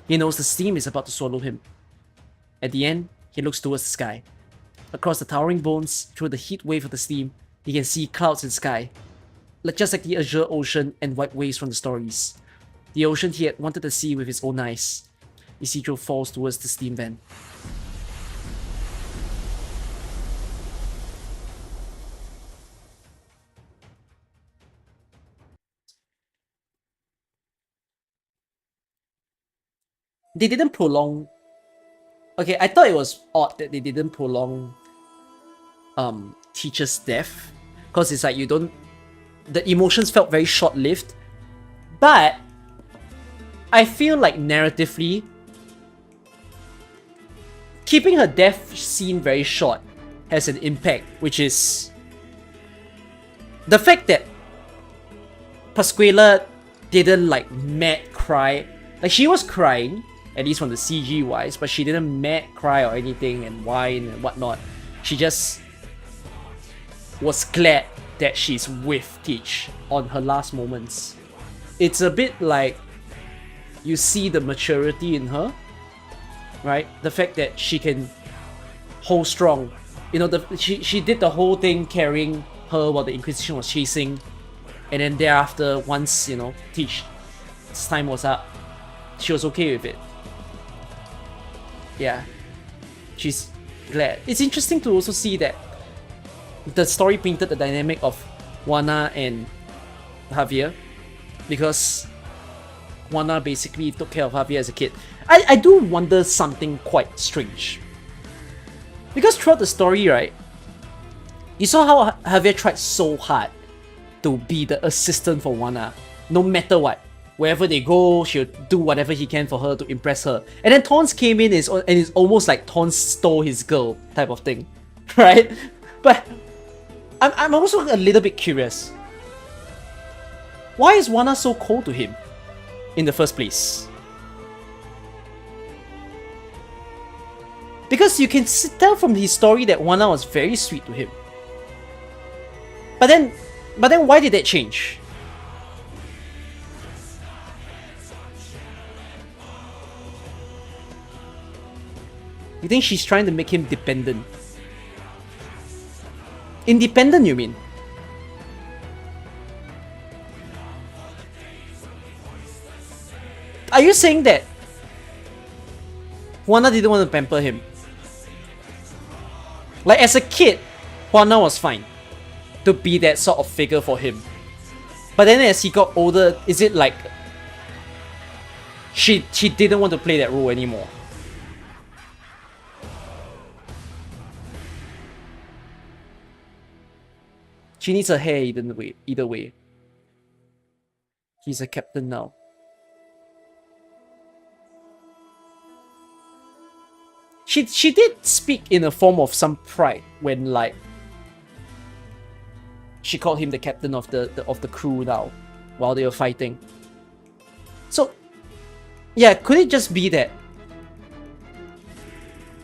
He knows the steam is about to swallow him. At the end, he looks towards the sky. Across the towering bones, through the heat wave of the steam, he can see clouds in the sky, just like the azure ocean and white waves from the stories. The ocean he had wanted to see with his own eyes. Isidro falls towards the steam vent. They didn't prolong... Okay, I thought it was odd that they didn't prolong Teach's death. Because it's like you don't... The emotions felt very short-lived. But I feel like narratively, keeping her death scene very short has an impact, which is the fact that Pascuala didn't like mad cry. Like she was crying, at least from the CG wise, but she didn't mad cry or anything and whine and whatnot. She just was glad that she's with Teach on her last moments. It's a bit like you see the maturity in her, right? The fact that she can hold strong. You know, she did the whole thing carrying her while the Inquisition was chasing, and then thereafter, once, you know, Teach's time was up, she was okay with it. Yeah, she's glad. It's interesting to also see that the story painted the dynamic of Juana and Javier, because Juana basically took care of Javier as a kid. I do wonder something quite strange. Because throughout the story, right, you saw how Javier tried so hard to be the assistant for Juana, no matter what. wherever they go, she'll do whatever he can for her to impress her. And then Tons came in and it's almost like Tons stole his girl type of thing, right? But I'm also a little bit curious. Why is Juana so cold to him in the first place? Because you can tell from his story that Juana was very sweet to him. But then why did that change? You think she's trying to make him dependent? Independent, you mean? Are you saying that Juana didn't want to pamper him? Like, as a kid, Juana was fine to be that sort of figure for him. But then as he got older, is it like she didn't want to play that role anymore? She needs her hair either way. He's a captain now. She did speak in a form of some pride when, like, she called him the captain of the crew now while they were fighting. So yeah, could it just be that,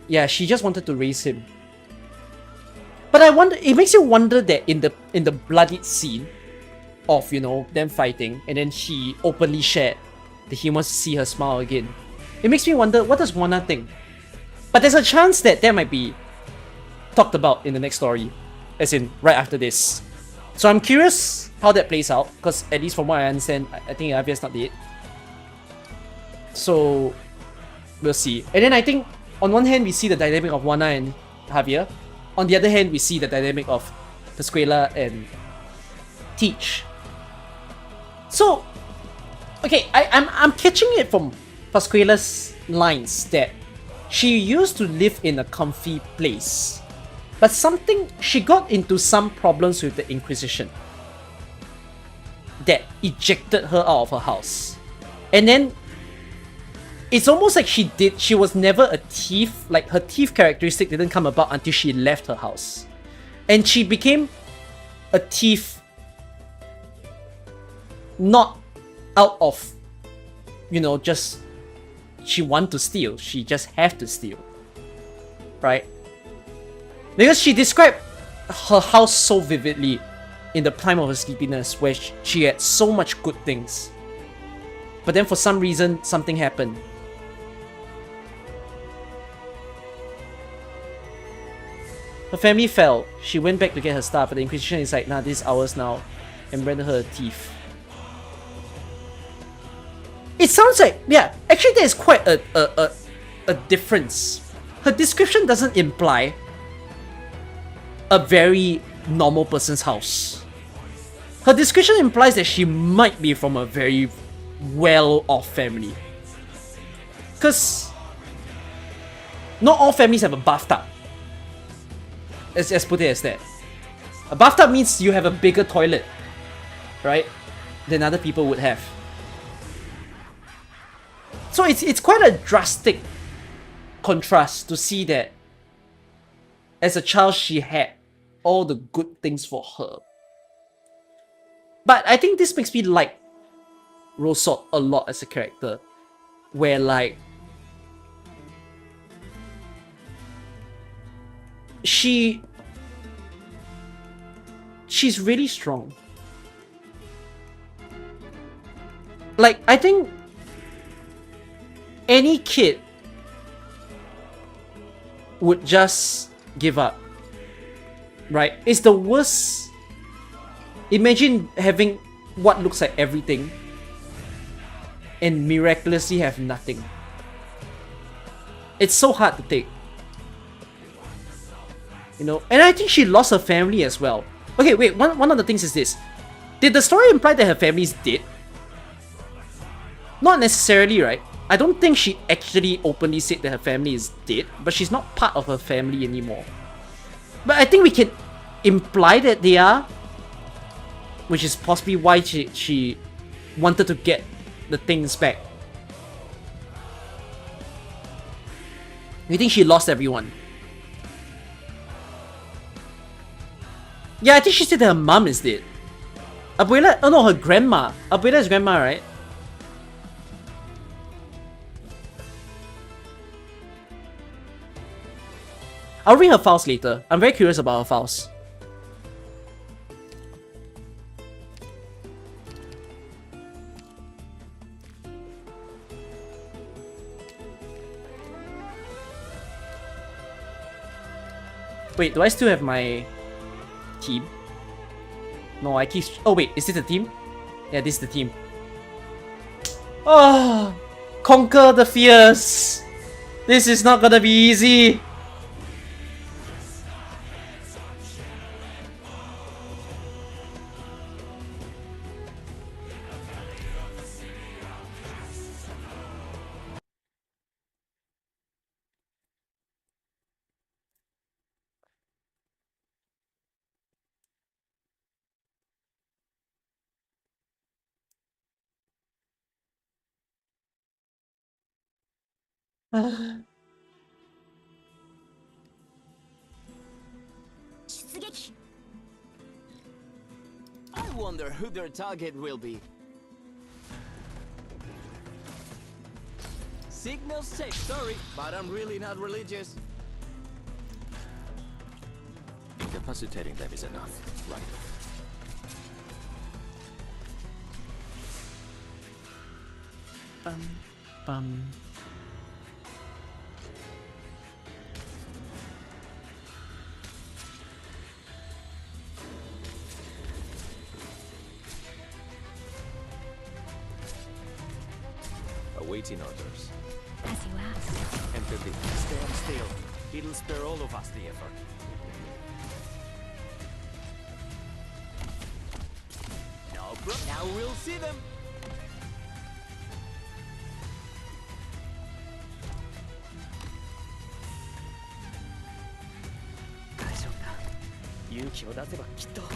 yeah, she just wanted to raise him? But I wonder, it makes you wonder that in the bloodied scene of, you know, them fighting, and then he openly shared that he wants to see her smile again. It makes me wonder, what does Juana think? But there's a chance that might be talked about in the next story, as in right after this. So I'm curious how that plays out, because at least from what I understand, I think Javier's not dead. So we'll see. And then I think on one hand we see the dynamic of Juana and Javier. On the other hand, we see the dynamic of Pascuala and Teach. So, okay, I'm catching it from Pascuala's lines that she used to live in a comfy place, but she got into some problems with the Inquisition that ejected her out of her house. And then it's almost like she was never a thief, like her thief characteristic didn't come about until she left her house. And she became a thief not out of, you know, just she want to steal, she just have to steal, right? Because she described her house so vividly in the prime of her sleepiness, where she had so much good things, but then for some reason something happened. Her family fell. She went back to get her stuff, but the Inquisition is like, nah, this is ours now, and rendered her a thief. It sounds like, yeah, actually there is quite a difference. Her description doesn't imply a very normal person's house. Her description implies that she might be from a very well-off family. Because not all families have a bathtub. Let's put it as that. A bathtub means you have a bigger toilet, right, than other people would have. So it's quite a drastic contrast to see that as a child she had all the good things for her. But I think this makes me like Rosot a lot as a character, where like she's really strong. Like, I think any kid would just give up, right? It's the worst. Imagine having what looks like everything and miraculously have nothing. It's so hard to take, you know. And I think she lost her family as well. Okay, wait, one of the things is this. Did the story imply that her family is dead? Not necessarily, right? I don't think she actually openly said that her family is dead, but she's not part of her family anymore. But I think we can imply that they are, which is possibly why she wanted to get the things back. You think she lost everyone? Yeah, I think she said that her mom is dead. Abuela? Oh no, her grandma. Abuela's grandma, right? I'll read her files later. I'm very curious about her files. Wait, do I still have my team? No, I keep... Oh wait, is this the team? Yeah, this is the team. Oh, conquer the fears. This is not gonna be easy. I wonder who their target will be. Signal safe, sorry, but I'm really not religious. Incapacitating them is enough, right? Bum. Awaiting orders. As you ask. Enter the... Stand still. It'll spare all of us the effort. No problem. Now we'll see them.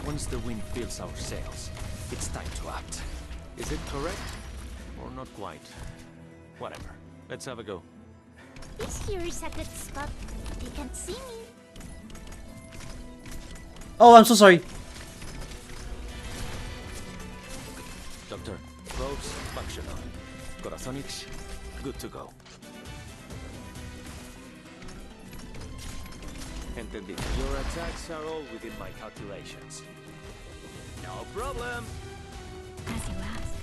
Once the wind fills our sails, it's time to act. Is it correct? Or not quite? Whatever. Let's have a go. This here is a good spot. They can't see me. Oh, I'm so sorry. Doctor, probes functional. Corazonix, good to go. Entendido. Your attacks are all within my calculations. No problem. As you ask.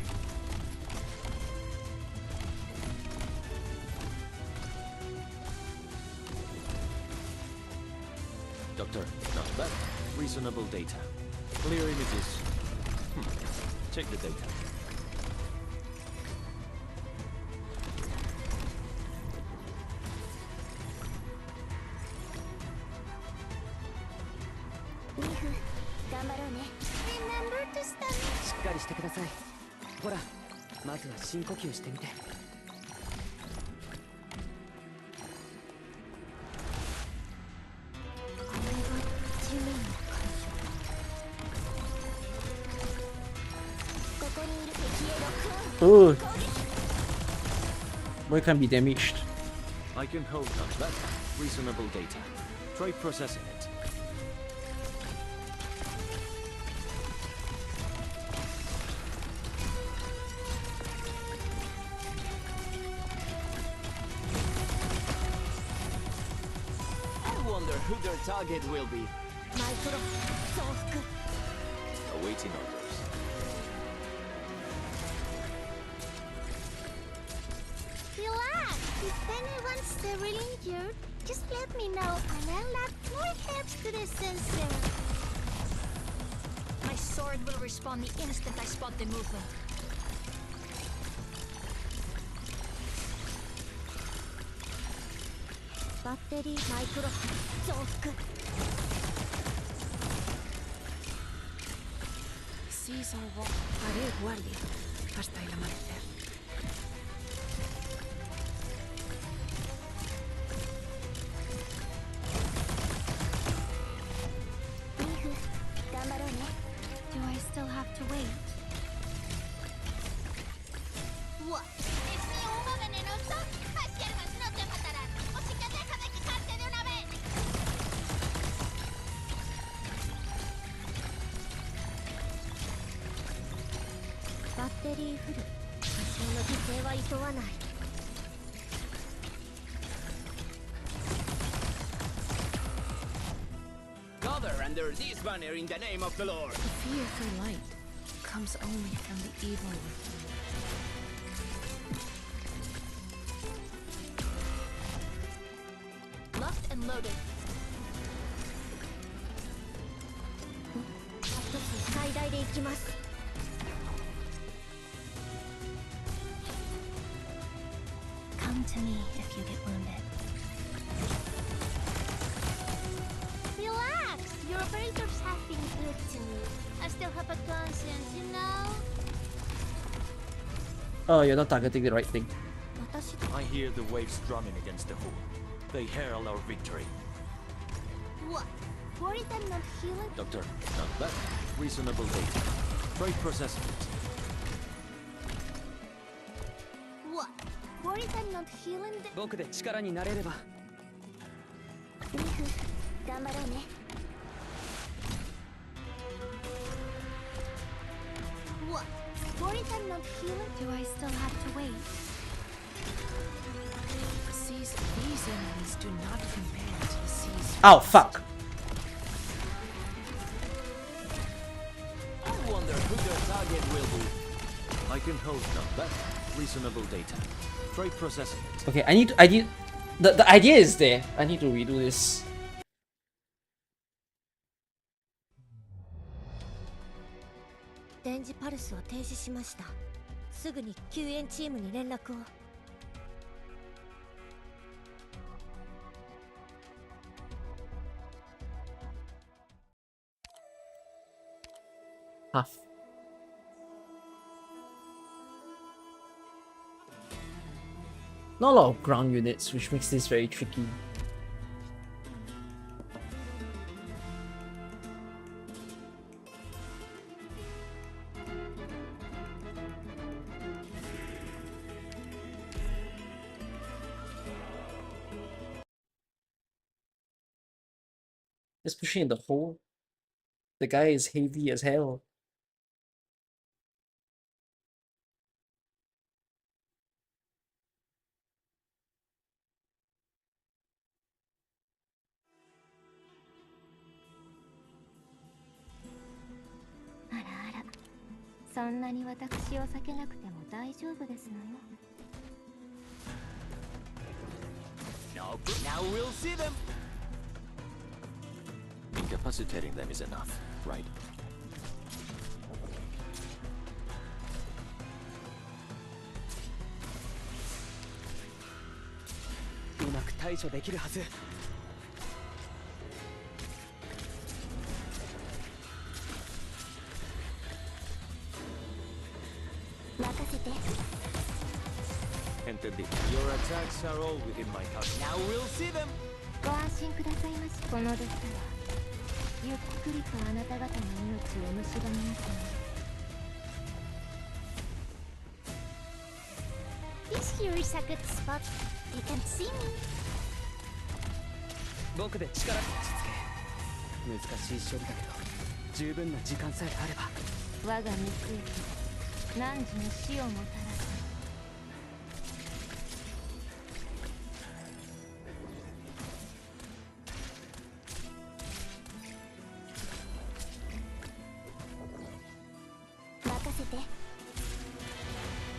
Doctor, not bad. Reasonable data. Clear images. Check the data. Remember to stop. しっかりしてください。ほら、まずは深呼吸してみて。Oh. Boy can't be damaged. I can hold not bad. Reasonable data. Try processing it. I wonder who their target will be. Awaiting orders. Relax. If anyone's severely injured, just let me know and I'll add more herbs to the sensor. My sword will respond the instant I spot the movement. Battery micro増幅. Sí, salvo. Haré guardia hasta el amanecer. Do I still have to wait? What? Es mi humo venenoso. Más hierbas no te matarán. Así que deja de quejarte de una vez. バッテリーフル。多少の犠牲はいとわない。 Gather under this banner in the name of the Lord. The fear for light comes only from the evil one. Locked and loaded. 一つ最大で行きます。 Come to me if you get wounded. Relax! Your razors have been good to me. I still have a conscience, you know? Oh, you're not targeting the right thing. 私 I hear the waves drumming against the hull. They herald our victory. What? Worried I'm not healing? Doctor, not bad. Reasonable data. Trade processing it. What? Worried I'm not healing the... 僕で力になれれば。リフ、頑張ろうね。What? Worried I'm not healing? Do I still have to wait? These enemies do not compare to the seas. Ow, fuck. I wonder who their target will be. I can hold not bad. Reasonable data. Trade processing it. Okay, I need the idea is there. I need to redo this. 電磁パルスを停止しました。すぐに救援チームに連絡を。Half. Not a lot of ground units, which makes this very tricky. Just pushing in the hole. The guy is heavy as hell. Ara. そんなに私を避けなくても大丈夫ですのよ。 Now we'll see them. Incapacitating them is enough, right? うまく対処できるはず。任せて。 Entendido. Your attacks are all within my cover. Now we'll see them. ご安心くださいまし。このデスはゆっくりとあなた方の命を蝕みますね。This here is a good spot. They can see me. 僕で力を落ち着け。難しい処理だけど、十分な時間さえあれば。我が三つ息、汝の死をもたらす。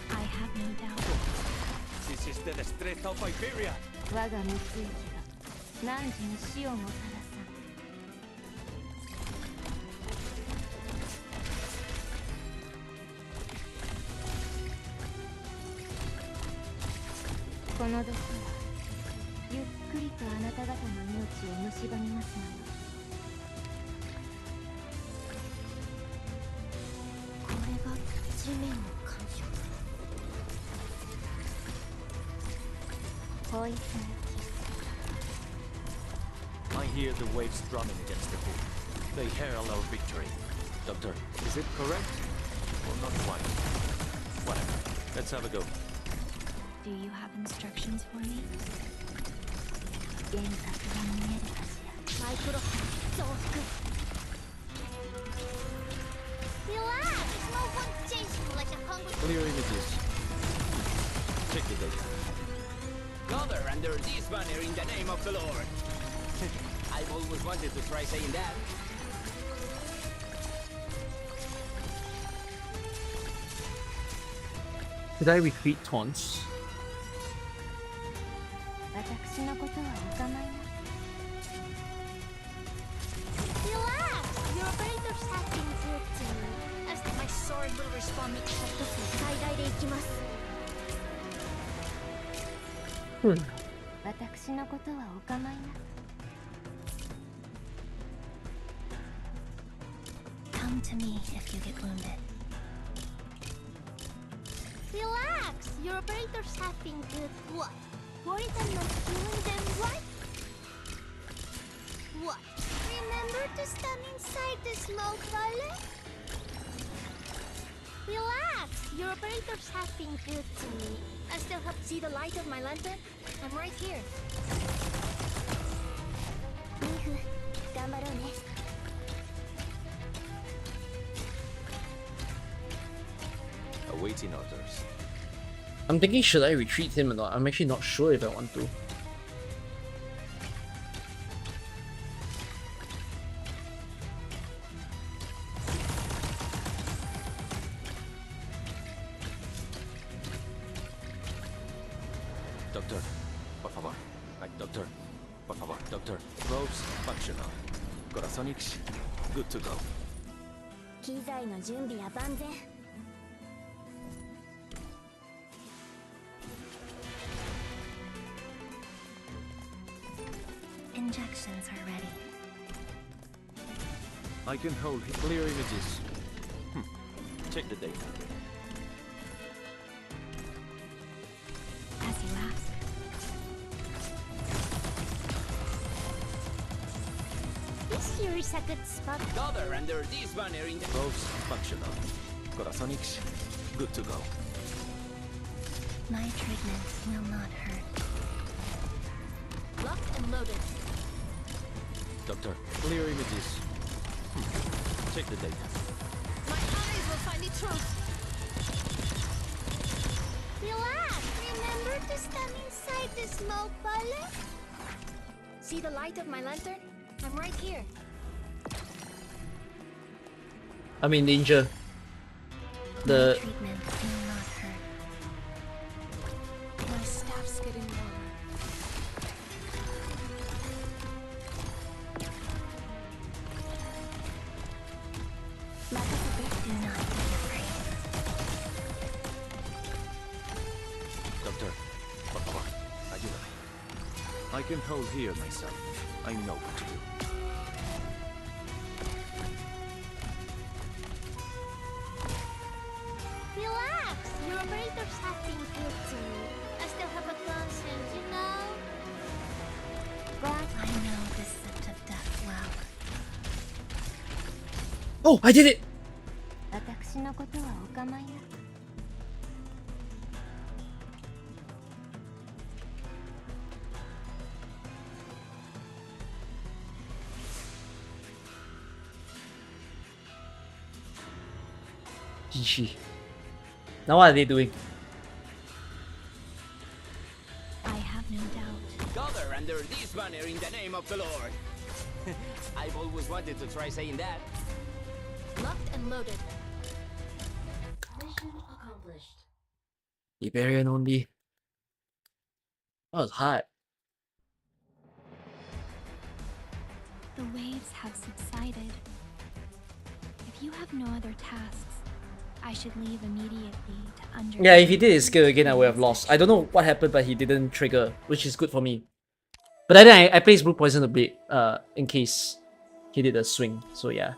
I have no doubt. This is the destreza of Iberia. 我が三つ息が汝に死をもたらさん。この毒はゆっくりとあなた方の命を蝕みますのよ。これが地面の感触。ポイズン。 I hear the waves drumming against the hull. They herald our victory. Doctor, is it correct? Or not quite? Whatever. Let's have a go. Do you have instructions for me? 原作が見えるかしら。マイクロ増幅。Relax, no one chasing you like a hungry. Clear images. Check the data. Gather under this banner in the name of the Lord. I've always wanted to try saying that. Did I retreat taunts? 私のことはお構いな。Relax, your operators have been good to me. As my sword will respond me. 最大で行きます。私のことはお構いな。Come to me if you get wounded. Relax, your operators have been good. What? Worried I'm not killing them, right? What? Remember to stand inside the smoke valley? Relax, your operators have been good to me. I still hope to see the light of my lantern. I'm right here. Reef, 頑張ろうね。Awaiting orders. I'm thinking, should I retreat him or not? I'm actually not sure if I want to. Doctor, por favor. Doctor, por favor. Doctor, probes functional. Corazonix, good to go. 機材の準備は万全。Injections are ready. I can hold clear images. Check the data. As you ask. This here is a good spot. Gather under this banner in the... Probes functional. Corazonix, good to go. My treatment will not hurt. Locked and loaded. Doctor, clear images. Check the data. My eyes will find the truth. Relax. Remember to stand inside the smoke valley. See the light of my lantern? I'm right here. I'm in danger. My The treatment will not hurt. My staff's getting warmer. Do not be afraid. Doctor, por favor, ayúdame. I can hold here myself. I know what to do. Relax! Your operators have been good to me. I still have a conscience, you know? But I know the scent of death well. oh, I did it. 私のことはお構いな。GG. Now what are they doing? I have no doubt. Gather under this banner in the name of the Lord. I've always wanted to try saying that. Locked and loaded. Iberian only. That was hard. The waves have subsided. If you have no other tasks, I should leave immediately to under. Yeah, if he did his skill again, I would have lost. I don't know what happened, but he didn't trigger, which is good for me. But then I placed Blue Poison a bit, in case he did a swing. So yeah.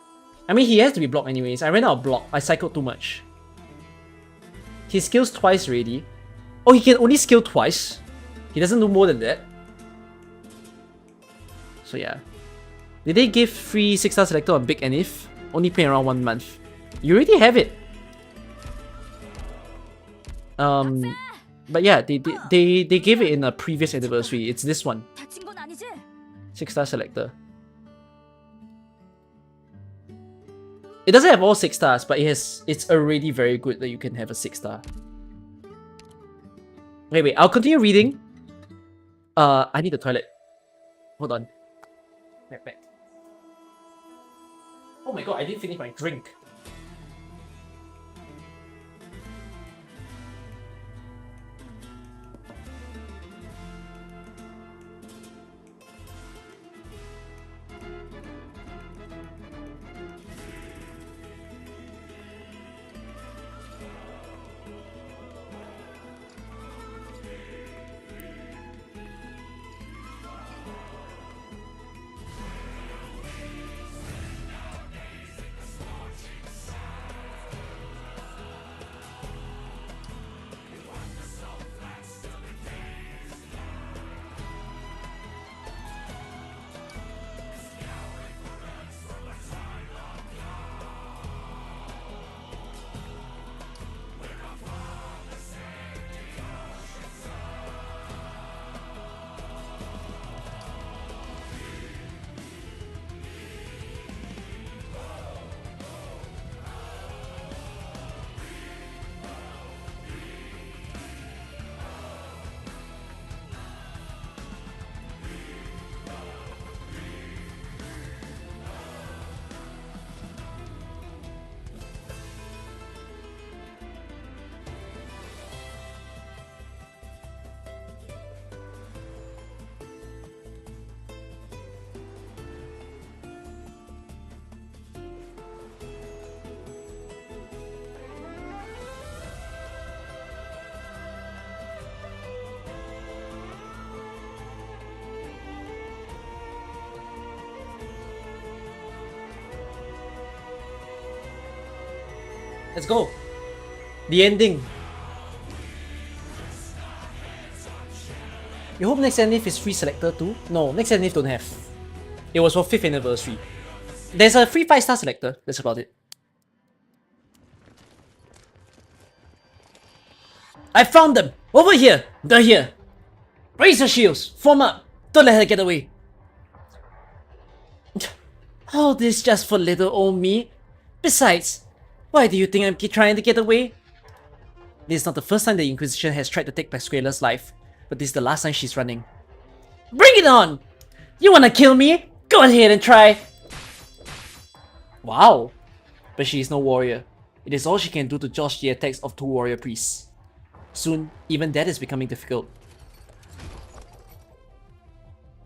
I mean, he has to be blocked anyways. I ran out of block. I cycled too much. He skills twice already. Oh, he can only skill twice. He doesn't do more than that. So yeah. Did they give free 6-star selector on Big Enif? Only playing around 1 month. You already have it. But yeah, they gave it in a previous anniversary. It's this one. 다친 건 아니지? 6-star selector. It doesn't have all 6 stars, but it's already very good that you can have a 6-star. Wait, I'll continue reading. I need the toilet. Hold on. Back. Oh my god, I didn't finish my drink. Let's go. The ending. You hope next Zenith is free selector too? No, next Zenith don't have. It was for 5th anniversary. There's a free 5-star selector, that's about it. I found them! Over here! They're here! Raise your shields! Form up! Don't let her get away! All this just for little old me? Besides, why do you think I'm trying to get away? This is not the first time the Inquisition has tried to take Pascuala's life, but this is the last time she's running. Bring it on! You wanna kill me? Go ahead and try! Wow! But she is no warrior. It is all she can do to dodge the attacks of 2 warrior priests. Soon, even that is becoming difficult.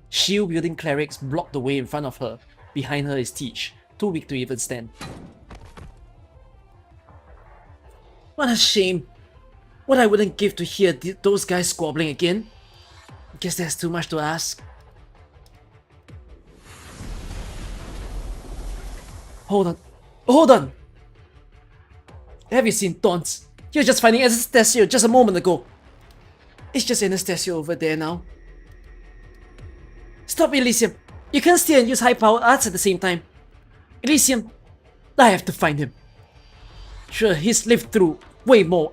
Shield-wielding clerics block the way in front of her. Behind her is Teach, too weak to even stand. What a shame! What I wouldn't give to hear those guys squabbling again. Guess that's too much to ask. Hold on. Hold on! Have you seen Taunts? You're just finding Anastasio just a moment ago. It's just Anastasio over there now. Stop, Elysium! You can't steal and use high-powered arts at the same time. Elysium, I have to find him. Sure, he's lived through way more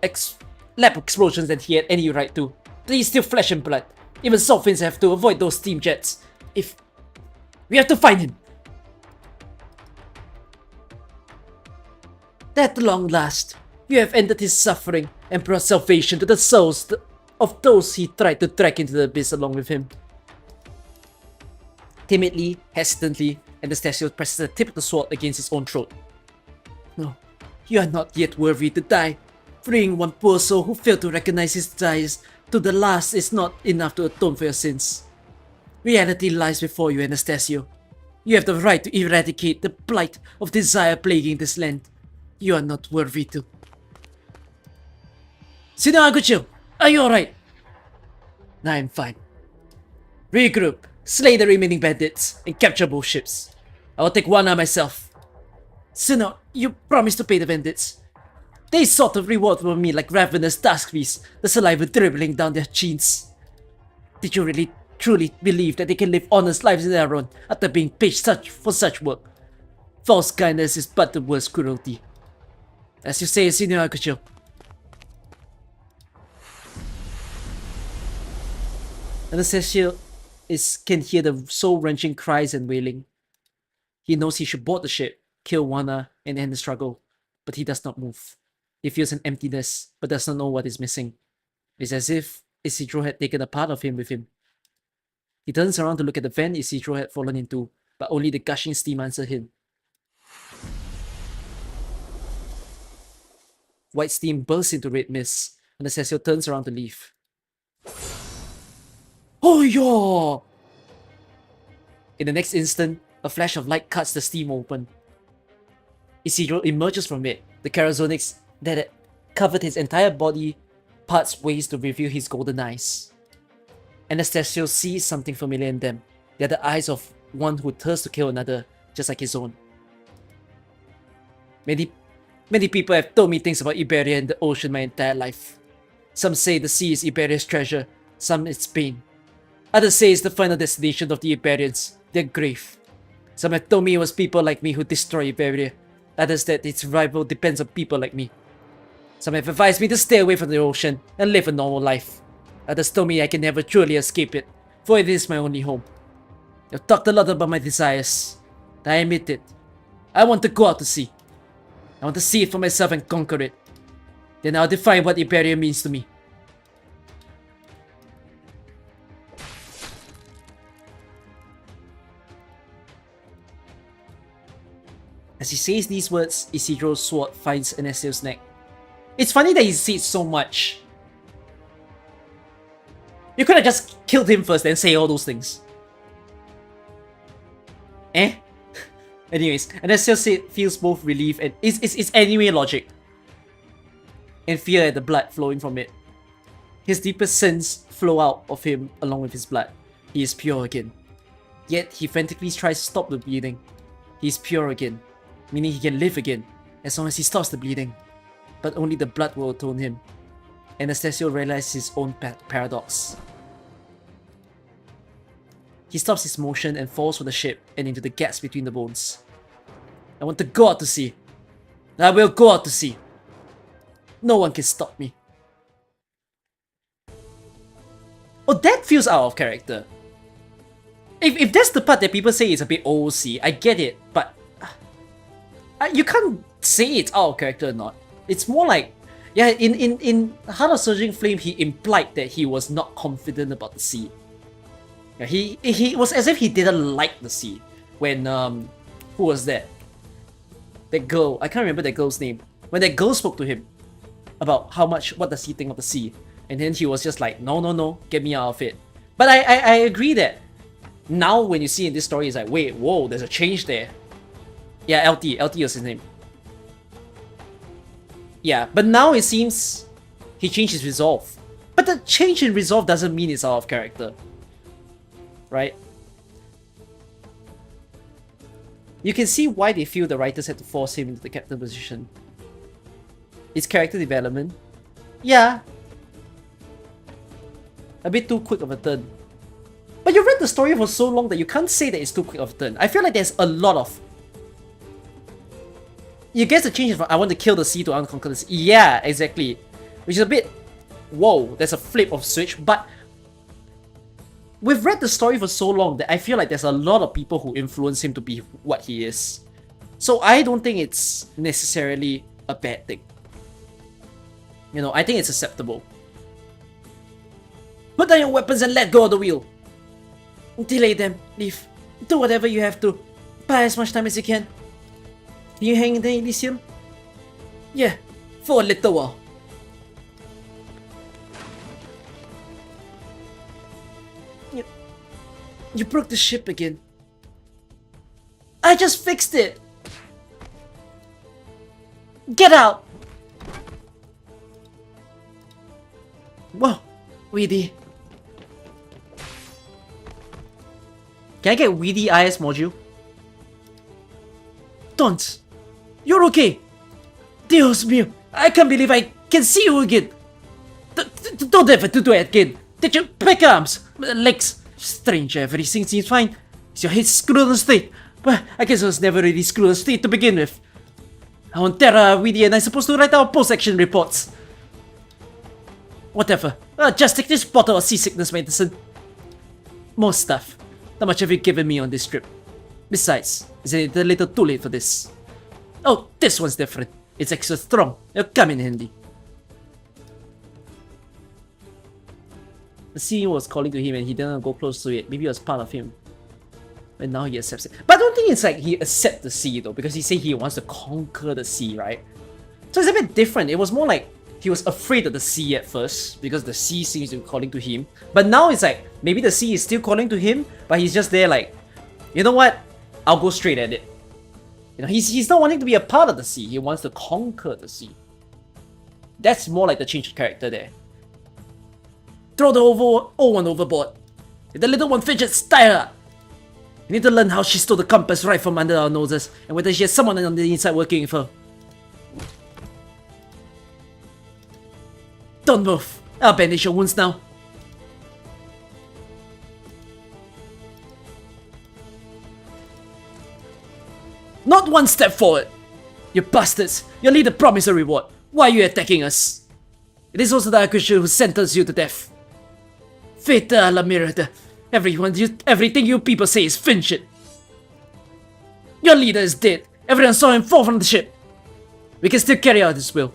lab explosions than he had any right to. But he's still flesh and blood. Even Solfins have to avoid those steam jets. We have to find him. At long last, you have ended his suffering and brought salvation to the souls of those he tried to drag into the abyss along with him. Timidly, hesitantly, Anastasio presses the tip of the sword against his own throat. No, you are not yet worthy to die. Freeing one poor soul who failed to recognize his desires to the last is not enough to atone for your sins. Reality lies before you, Anastasio. You have the right to eradicate the blight of desire plaguing this land. You are not worthy to. Senor Agucho, are you alright? I'm fine. Regroup, slay the remaining bandits, and capture both ships. I will take Juana myself. Senor, you promised to pay the bandits. They sought a reward from me like ravenous tusk beasts, the saliva dribbling down their chins. Did you really, truly believe that they can live honest lives in their own after being paid for such work? False kindness is but the worst cruelty. As you say, Senor Agucho. Anastasio can hear the soul-wrenching cries and wailing. He knows he should board the ship, kill Juana, and end the struggle, but he does not move. He feels an emptiness, but does not know what is missing. It's as if Isidro had taken a part of him with him. He turns around to look at the vent Isidro had fallen into, but only the gushing steam answered him. White steam bursts into red mist. Anastasio turns around to leave. Oh yo! In the next instant, a flash of light cuts the steam open. Isidro emerges from it. The charazonics that had covered his entire body parts ways to reveal his golden eyes. Anastasio sees something familiar in them. They are the eyes of one who thirsts to kill another, just like his own. Many people have told me things about Iberia and the ocean my entire life. Some say the sea is Iberia's treasure, some its pain. Others say it's the final destination of the Iberians, their grave. Some have told me it was people like me who destroy Iberia. Others that its survival depends on people like me. Some have advised me to stay away from the ocean and live a normal life. Others told me I can never truly escape it, for it is my only home. I've talked a lot about my desires. I admit it. I want to go out to sea. I want to see it for myself and conquer it. Then I'll define what Iberia means to me. As he says these words, Isidro's sword finds Anastasio's neck. It's funny that he sees so much. You could have just killed him first and say all those things. Eh? Anyways, Anastasio feels both relief and it's anime logic. And fear at the blood flowing from it. His deepest sins flow out of him along with his blood. He is pure again. Yet he frantically tries to stop the bleeding. He is pure again, meaning he can live again, as long as he stops the bleeding. But only the blood will atone him. Anastasio realizes his own paradox. He stops his motion and falls from the ship and into the gaps between the bones. I want to go out to sea. I will go out to sea. No one can stop me. Oh, that feels out of character. If that's the part that people say is a bit OOC, I get it, but you can't say it's out of character or not. It's more like, yeah, in Heart of Surging Flame, he implied that he was not confident about the sea. Yeah, he was as if he didn't like the sea when who was that? That girl, I can't remember that girl's name. When that girl spoke to him about what does he think of the sea, and then he was just like, no, get me out of it. But I agree that now when you see in this story, it's like, wait, whoa, there's a change there. Yeah, LT was his name. Yeah, but now it seems he changed his resolve. But the change in resolve doesn't mean it's out of character. Right? You can see why they feel the writers had to force him into the captain position. It's character development. Yeah. A bit too quick of a turn. But you read the story for so long that you can't say that it's too quick of a turn. I feel like there's a lot of... You get the change from I want to kill the sea to unconquer the sea. Yeah, exactly. Which is a bit... Whoa, there's a flip of switch, but... We've read the story for so long that I feel like there's a lot of people who influence him to be what he is. So I don't think it's necessarily a bad thing. You know, I think it's acceptable. Put down your weapons and let go of the wheel. Delay them, leave. Do whatever you have to. Buy as much time as you can. Can you hang in there, Elysium? Yeah, for a little while. You broke the ship again. I just fixed it. Get out. Whoa, Weedy. Can I get Weedy IS module? Don't. You're okay. Dios mío, I can't believe I can see you again. Don't ever do it again. Did you back arms, legs? Strange, everything seems fine. Is your head screwed on straight? But I guess it was never really screwed on straight to begin with. On Terra, Weedy and I supposed to write our post-action reports. Whatever. Just take this bottle of seasickness medicine. More stuff. How much have you given me on this trip? Besides, is it a little too late for this? Oh, this one's different. It's extra strong. It'll come in handy. The sea was calling to him and he didn't go close to it. Maybe it was part of him. And now he accepts it. But I don't think it's like he accepts the sea though, because he said he wants to conquer the sea, right? So it's a bit different. It was more like he was afraid of the sea at first, because the sea seems to be calling to him. But now it's like, maybe the sea is still calling to him, but he's just there like, you know what? I'll go straight at it. You know, he's not wanting to be a part of the sea. He wants to conquer the sea. That's more like the change of character there. Throw the old one overboard. If the little one fidgets, tie her up. We need to learn how she stole the compass right from under our noses, and whether she has someone on the inside working with her. Don't move. I'll bandage your wounds now. Not one step forward! You bastards! Your leader promised a reward. Why are you attacking us? It is also the Evacuation who sentenced you to death. Feta la mirada. Everything you people say is finished. Your leader is dead. Everyone saw him fall from the ship. We can still carry out his will.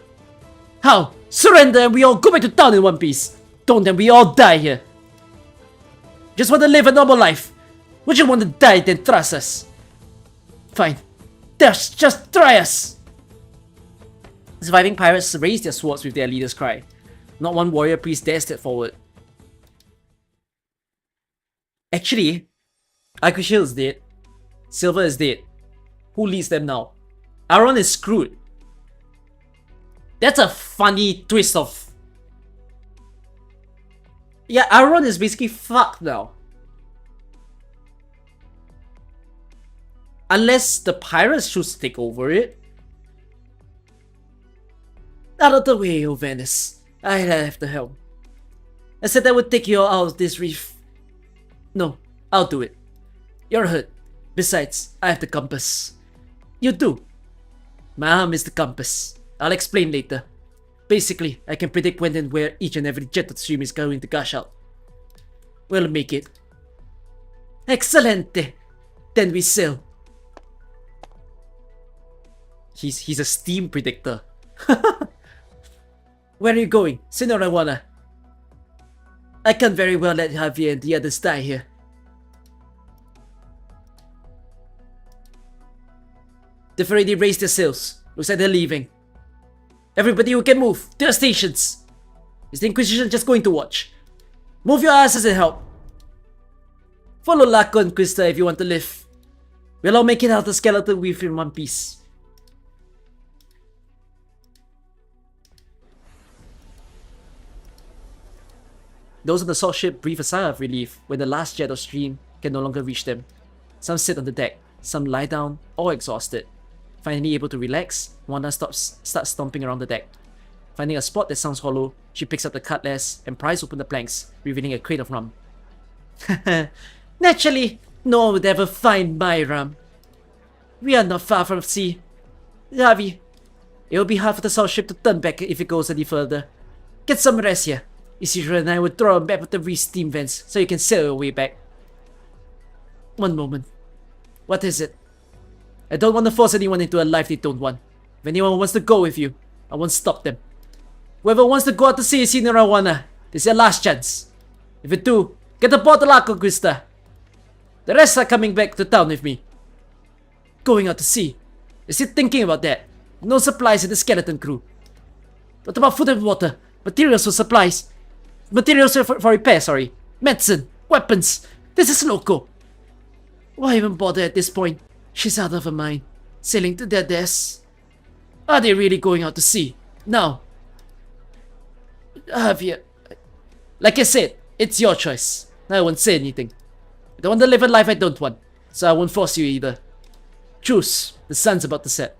How? Surrender and we all go back to town in one piece. Don't and we all die here. Just want to live a normal life. Would you want to die then trust us? Fine. Just try us. The surviving pirates raised their swords with their leader's cry. Not one warrior priest dared step forward. Actually, Evacuation is dead. Silver is dead. Who leads them now? Aaron is screwed. That's a funny twist of... Yeah, Aaron is basically fucked now. Unless the pirates choose to take over it. Out of the way, O Venice. I have the helm. I said I would take you out of this reef. No, I'll do it. You're hurt. Besides, I have the compass. You do. My arm is the compass. I'll explain later. Basically, I can predict when and where each and every jet of stream is going to gush out. We'll make it. Excelente! Then we sail. He's a steam predictor. Where are you going, Senora Juana? I can't very well let Javier and the others die here. They've already raised their sails. Looks like they're leaving. Everybody who can move, to your stations! Is the Inquisition just going to watch? Move your asses and help! Follow La Conquista if you want to live. We'll all make it out of Skeletal Reef in one piece. Those on the salt ship breathe a sigh of relief when the last jet of stream can no longer reach them. Some sit on the deck, some lie down, all exhausted. Finally able to relax, Wanda starts stomping around the deck. Finding a spot that sounds hollow, she picks up the cutlass and pries open the planks, revealing a crate of rum. Naturally, no one would ever find my rum. We are not far from sea. Javi, it will be hard for the salt ship to turn back if it goes any further. Get some rest here. Isidro and I will throw him back with the Reef steam vents so you can sail your way back. One moment. What is it? I don't want to force anyone into a life they don't want. If anyone wants to go with you, I won't stop them. Whoever wants to go out to sea, Senora Juana, this is your last chance. If you do, get aboard the La Conquista. The rest are coming back to town with me. Going out to sea? Is he thinking about that? No supplies in the skeleton crew. What about food and water? Materials for supplies? Materials for repair, sorry. Medicine, weapons. This is loco. Why even bother at this point? She's out of her mind. Sailing to their deaths. Are they really going out to sea? No. Javier. Like I said, it's your choice. I won't say anything. I don't want to live a life I don't want, so I won't force you either. Choose. The sun's about to set.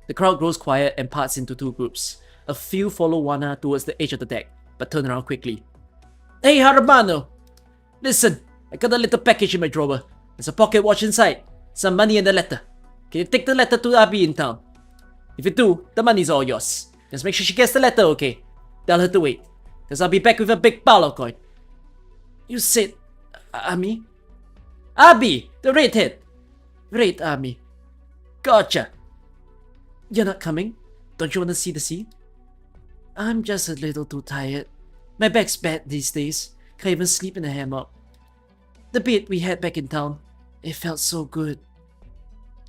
The crowd grows quiet and parts into two groups. A few follow Juana towards the edge of the deck, but turn around quickly. Hey, hermano! Listen, I got a little package in my drawer. There's a pocket watch inside, some money and a letter. Can you take the letter to Abby in town? If you do, the money's all yours. Just make sure she gets the letter, okay? Tell her to wait, cause I'll be back with a big pile of coin. You said Ami? Abby, the redhead. Red Army. Gotcha. You're not coming? Don't you want to see the scene? I'm just a little too tired. My back's bad these days. Can't even sleep in a hammock. The bit we had back in town, it felt so good.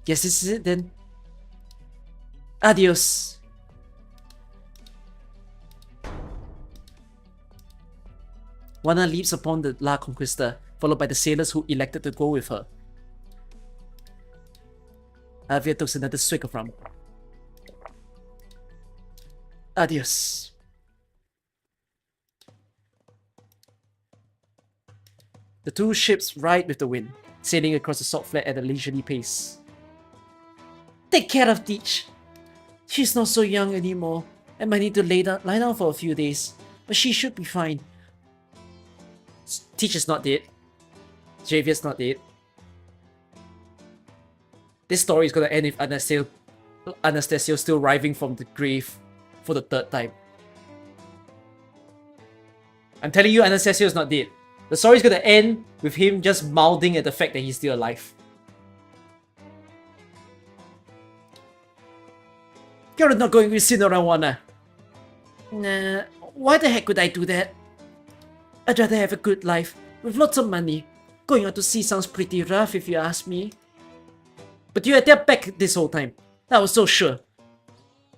Guess this is it then. Adios. Juana leaps upon the La Conquista, followed by the sailors who elected to go with her. Javier takes another swig of rum. Adios. The two ships ride with the wind, sailing across the salt flat at a leisurely pace. Take care of Teach. She's not so young anymore, and might need to lie down for a few days, but she should be fine. Teach is not dead. Javier's not dead. This story is gonna end with Anastasio still arriving from the grave for the third time. I'm telling you, Anastasio is not dead. The story is gonna end with him just mouthing at the fact that he's still alive. You're not going with Senora Juana. Nah, why the heck would I do that? I'd rather have a good life, with lots of money. Going out to sea sounds pretty rough if you ask me. But you had their back this whole time. I was so sure.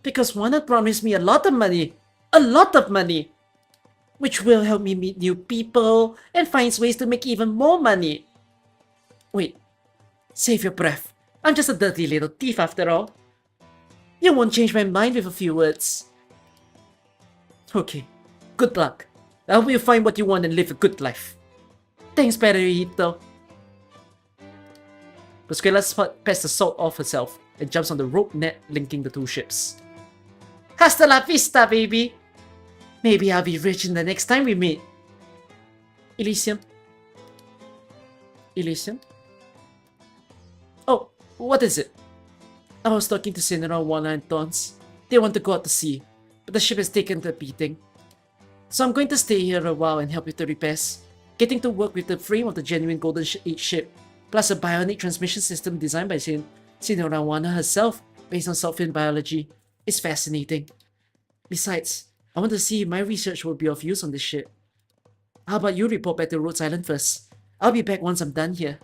Because Juana promised me a lot of money. A lot of money! Which will help me meet new people and finds ways to make even more money. Wait. Save your breath. I'm just a dirty little thief after all. You won't change my mind with a few words. Okay. Good luck. I hope you find what you want and live a good life. Thanks, Perito. Pascuala pats the salt off herself and jumps on the rope net linking the two ships. Hasta la vista, baby! Maybe I'll be rich in the next time we meet. Elysium? Elysium? Oh, what is it? I was talking to Senora Juana and Tons. They want to go out to sea, but the ship has taken the beating. So I'm going to stay here a while and help with the repairs. Getting to work with the frame of the genuine Golden Age ship, plus a bionic transmission system designed by Senora Juana herself, based on salt fin biology, is fascinating. Besides, I want to see if my research will be of use on this ship. How about you report back to Rhodes Island first? I'll be back once I'm done here.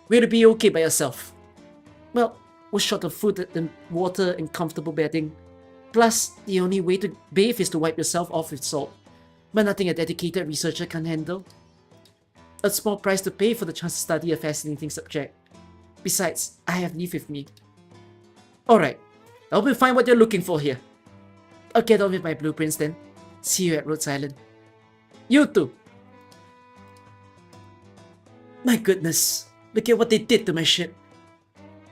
Will you be okay by yourself? Well, we're short of food and water and comfortable bedding. Plus, the only way to bathe is to wipe yourself off with salt. But nothing a dedicated researcher can handle. A small price to pay for the chance to study a fascinating subject. Besides, I have leave with me. Alright, I hope you find what you're looking for here. I'll get on with my blueprints then. See you at Rhodes Island. You too! My goodness, look at what they did to my ship.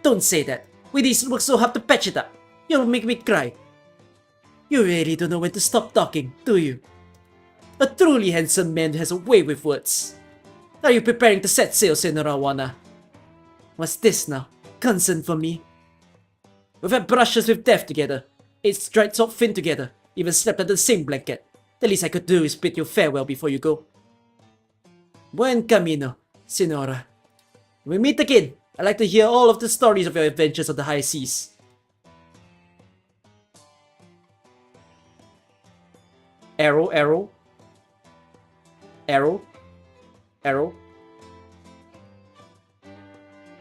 Don't say that. We did work so hard to patch it up. You'll make me cry. You really don't know when to stop talking, do you? A truly handsome man has a way with words. Are you preparing to set sail, Senora Juana? What's this now? Concern for me? We've had brushes with death together, ate dried salt fin together, even slept under the same blanket. The least I could do is bid you farewell before you go. Buen camino, Senora. When we meet again, I'd like to hear all of the stories of your adventures on the high seas. Arrow, arrow. Arrow. Arrow.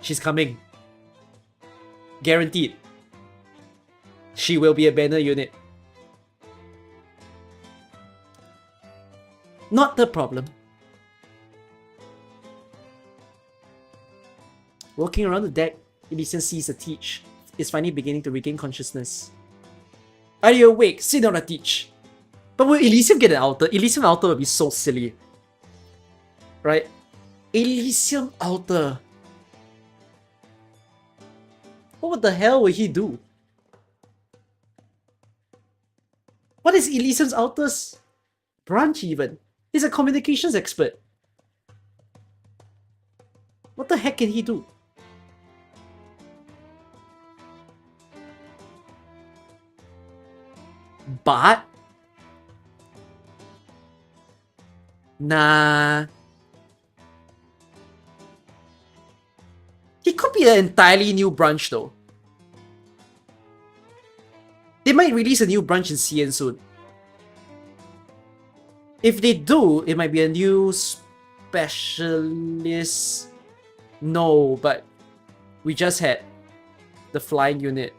She's coming. Guaranteed. She will be a banner unit. Not the problem. Walking around the deck, Elysium sees a Teach is finally beginning to regain consciousness. Are you awake, Senora Teach? But will Elysium get an altar? Elysium altar would be so silly. Right? Elysium altar. What the hell will he do? What is Elysium's altar's branch even? He's a communications expert. What the heck can he do? But nah, be an entirely new branch though. They might release a new branch in CN soon. If they do, it might be a new specialist. No, but we just had the flying unit.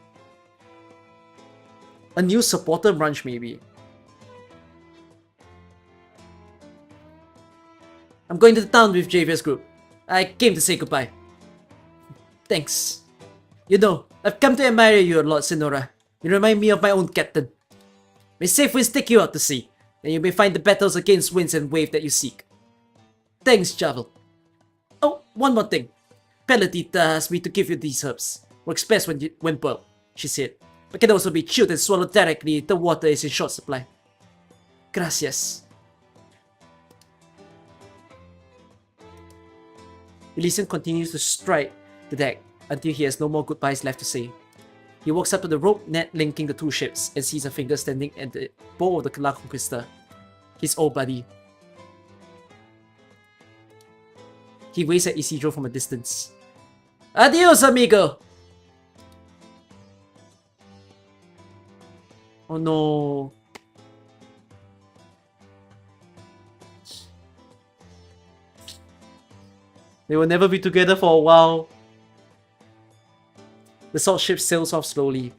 A new supporter branch maybe. I'm going to the town with Javier's group. I came to say goodbye. Thanks. You know, I've come to admire you a lot, Senora. You remind me of my own captain. May safe winds take you out to sea, and you may find the battles against winds and waves that you seek. Thanks, Javiel. Oh, one more thing. Pelotita asked me to give you these herbs. Works best when boiled, she said, but can also be chewed and swallowed directly if the water is in short supply. Gracias. Elysian continues to stride the deck until he has no more goodbyes left to say. He walks up to the rope net linking the two ships and sees a finger standing at the bow of the La Conquista, his old buddy. He waves at Isidro from a distance. Adios, amigo! Oh no. They will never be together for a while. The salt ship sails off slowly.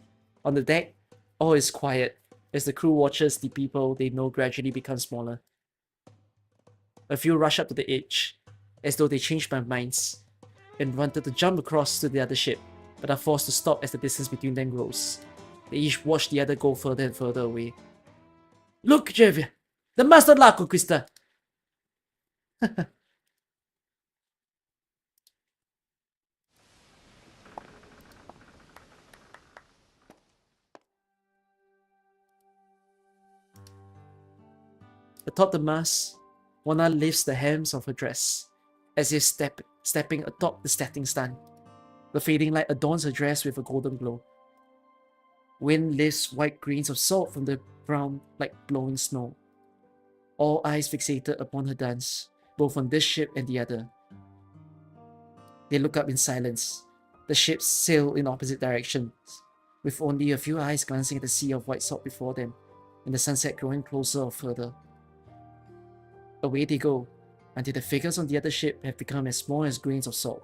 On the deck, all is quiet as the crew watches the people they know gradually become smaller. A few rush up to the edge, as though they changed their minds, and wanted to jump across to the other ship, but are forced to stop as the distance between them grows. They each watch the other go further and further away. Look, Javier! The Master La Conquista! Atop the mast, Juana lifts the hems of her dress, as if stepping atop the setting sun. The fading light adorns her dress with a golden glow. Wind lifts white grains of salt from the ground like blowing snow. All eyes fixated upon her dance, both on this ship and the other. They look up in silence. The ships sail in opposite directions, with only a few eyes glancing at the sea of white salt before them, and the sunset growing closer or further. Away they go, until the figures on the other ship have become as small as grains of salt.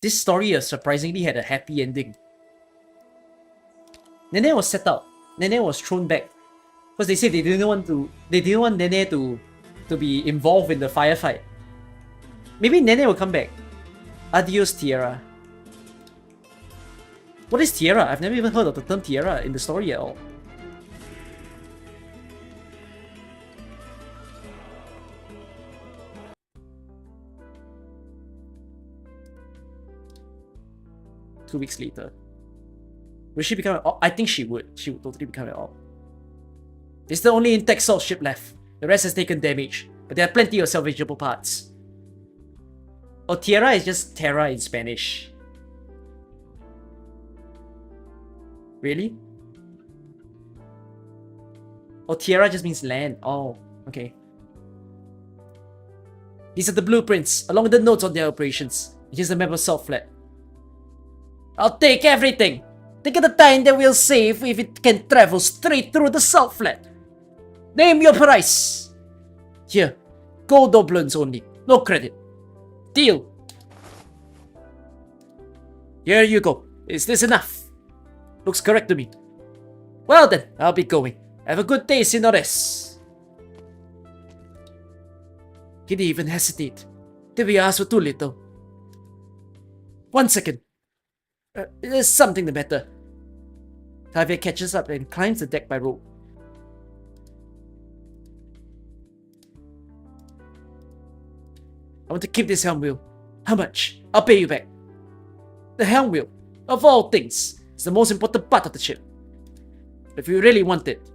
This story surprisingly had a happy ending. Nene was set out. Nene was thrown back, because they said they didn't want Nene to be involved in the firefight. Maybe Nene will come back. Adios, Tierra. What is Tierra? I've never even heard of the term Tierra in the story at all. Two weeks later. Will she become an orc? I think she would. She would totally become an orc. It's the only intact salt ship left. The rest has taken damage, but there are plenty of salvageable parts. Oh, Tierra is just Terra in Spanish. Really? Oh, Tierra just means land. Oh, okay. These are the blueprints, along with the notes on their operations. Here's the map of Salt Flat. I'll take everything! Think of the time that we'll save if it can travel straight through the Salt Flat. Name your price! Here, gold doubloons only, no credit. Deal! Here you go. Is this enough? Looks correct to me. Well then, I'll be going. Have a good day, Senores. He didn't even hesitate. Did we ask for too little? 1 second. There's something the matter. Javier catches up and climbs the deck by rope. I want to keep this helm wheel. How much? I'll pay you back. The helm wheel, of all things, is the most important part of the ship. If you really want it,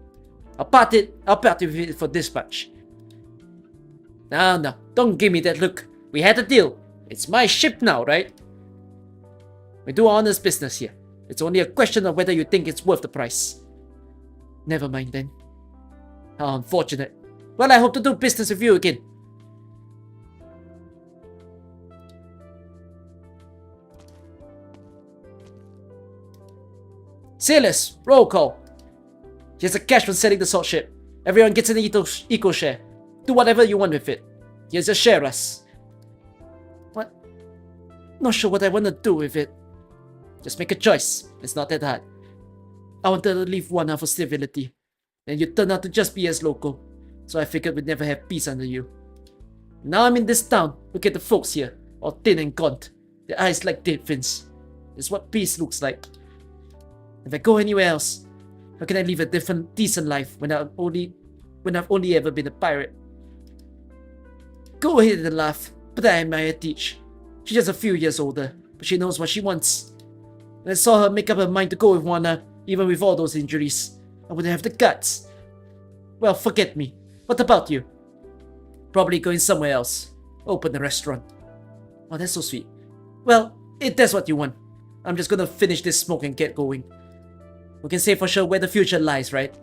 I'll part with it for this much. No, don't give me that look. We had a deal. It's my ship now, right? We do honest business here. It's only a question of whether you think it's worth the price. Never mind then. How unfortunate. Well, I hope to do business with you again. Sailors, roll call. Here's the cash from selling the salt ship. Everyone gets an equal share. Do whatever you want with it. Here's your share, Russ. What? Not sure what I want to do with it. Just make a choice. It's not that hard. I wanted to leave Juana for stability. And you turned out to just be as local. So I figured we'd never have peace under you. Now I'm in this town. Look at the folks here. All thin and gaunt. Their eyes like dead fins. It's what peace looks like. If I go anywhere else, how can I live a different, decent life when I've only ever been a pirate? Go ahead and laugh, but I admire Teach. She's just a few years older, but she knows what she wants. And I saw her make up her mind to go with Juana, even with all those injuries. I wouldn't have the guts. Well, forget me. What about you? Probably going somewhere else. Open a restaurant. Oh, that's so sweet. Well, if that's what you want, I'm just gonna finish this smoke and get going. We can say for sure where the future lies, right?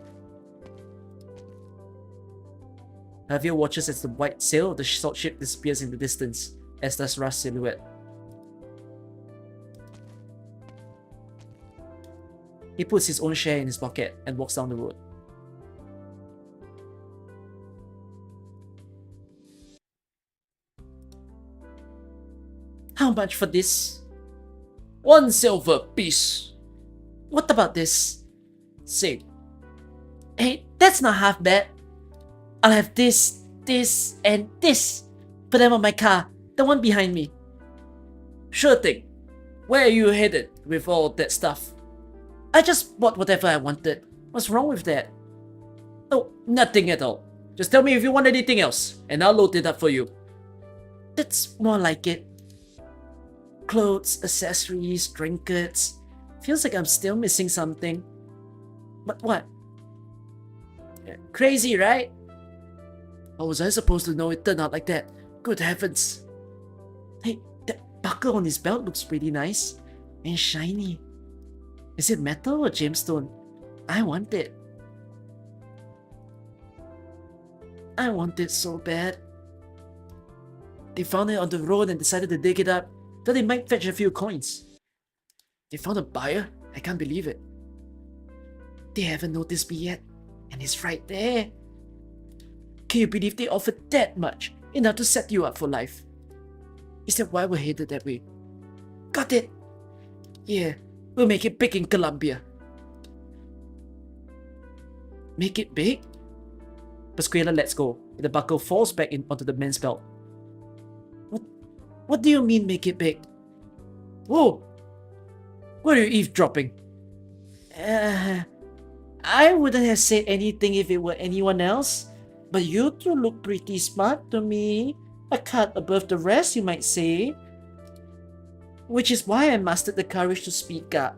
Javier watches as the white sail of the salt ship disappears in the distance, as does Russ' silhouette. He puts his own share in his pocket and walks down the road. How much for this? 1 silver piece. What about this? Say. Hey, that's not half bad. I'll have this, this, and this. Put them on my car, the one behind me. Sure thing. Where are you headed with all that stuff? I just bought whatever I wanted. What's wrong with that? Oh, nothing at all. Just tell me if you want anything else, and I'll load it up for you. That's more like it. Clothes, accessories, trinkets. Feels like I'm still missing something. But what? Crazy, right? How was I supposed to know it turned out like that? Good heavens. Hey, that buckle on his belt looks pretty nice. And shiny. Is it metal or gemstone? I want it. I want it so bad. They found it on the road and decided to dig it up. Thought it might fetch a few coins. They found a buyer? I can't believe it. They haven't noticed me yet. And it's right there. Can you believe they offered that much? Enough to set you up for life. Is that why we're headed that way? Got it! Yeah, we'll make it big in Colombia. Make it big? Pascuala lets go, and the buckle falls back onto the man's belt. What do you mean make it big? Whoa! What are you eavesdropping? I wouldn't have said anything if it were anyone else, but you two look pretty smart to me. A cut above the rest, you might say. Which is why I mustered the courage to speak up.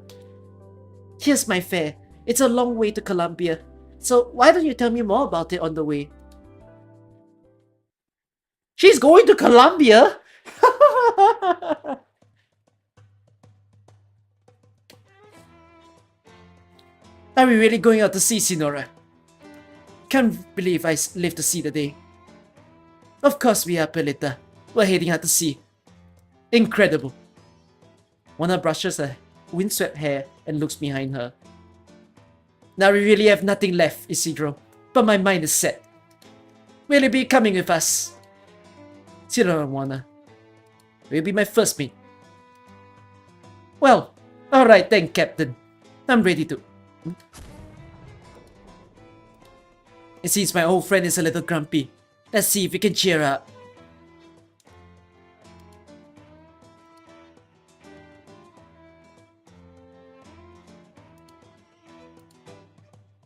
Here's my fare. It's a long way to Colombia, so why don't you tell me more about it on the way? She's going to Colombia? Are we really going out to sea, Sinora? Can't believe I lived to see the day. Of course we are, Pelita. We're heading out to sea. Incredible. Juana brushes her windswept hair and looks behind her. Now we really have nothing left, Isidro, but my mind is set. Will you be coming with us? Sinora and Juana. Will you be my first mate? Well, alright then, Captain. I'm ready to. It seems my old friend is a little grumpy. Let's see if we can cheer her up.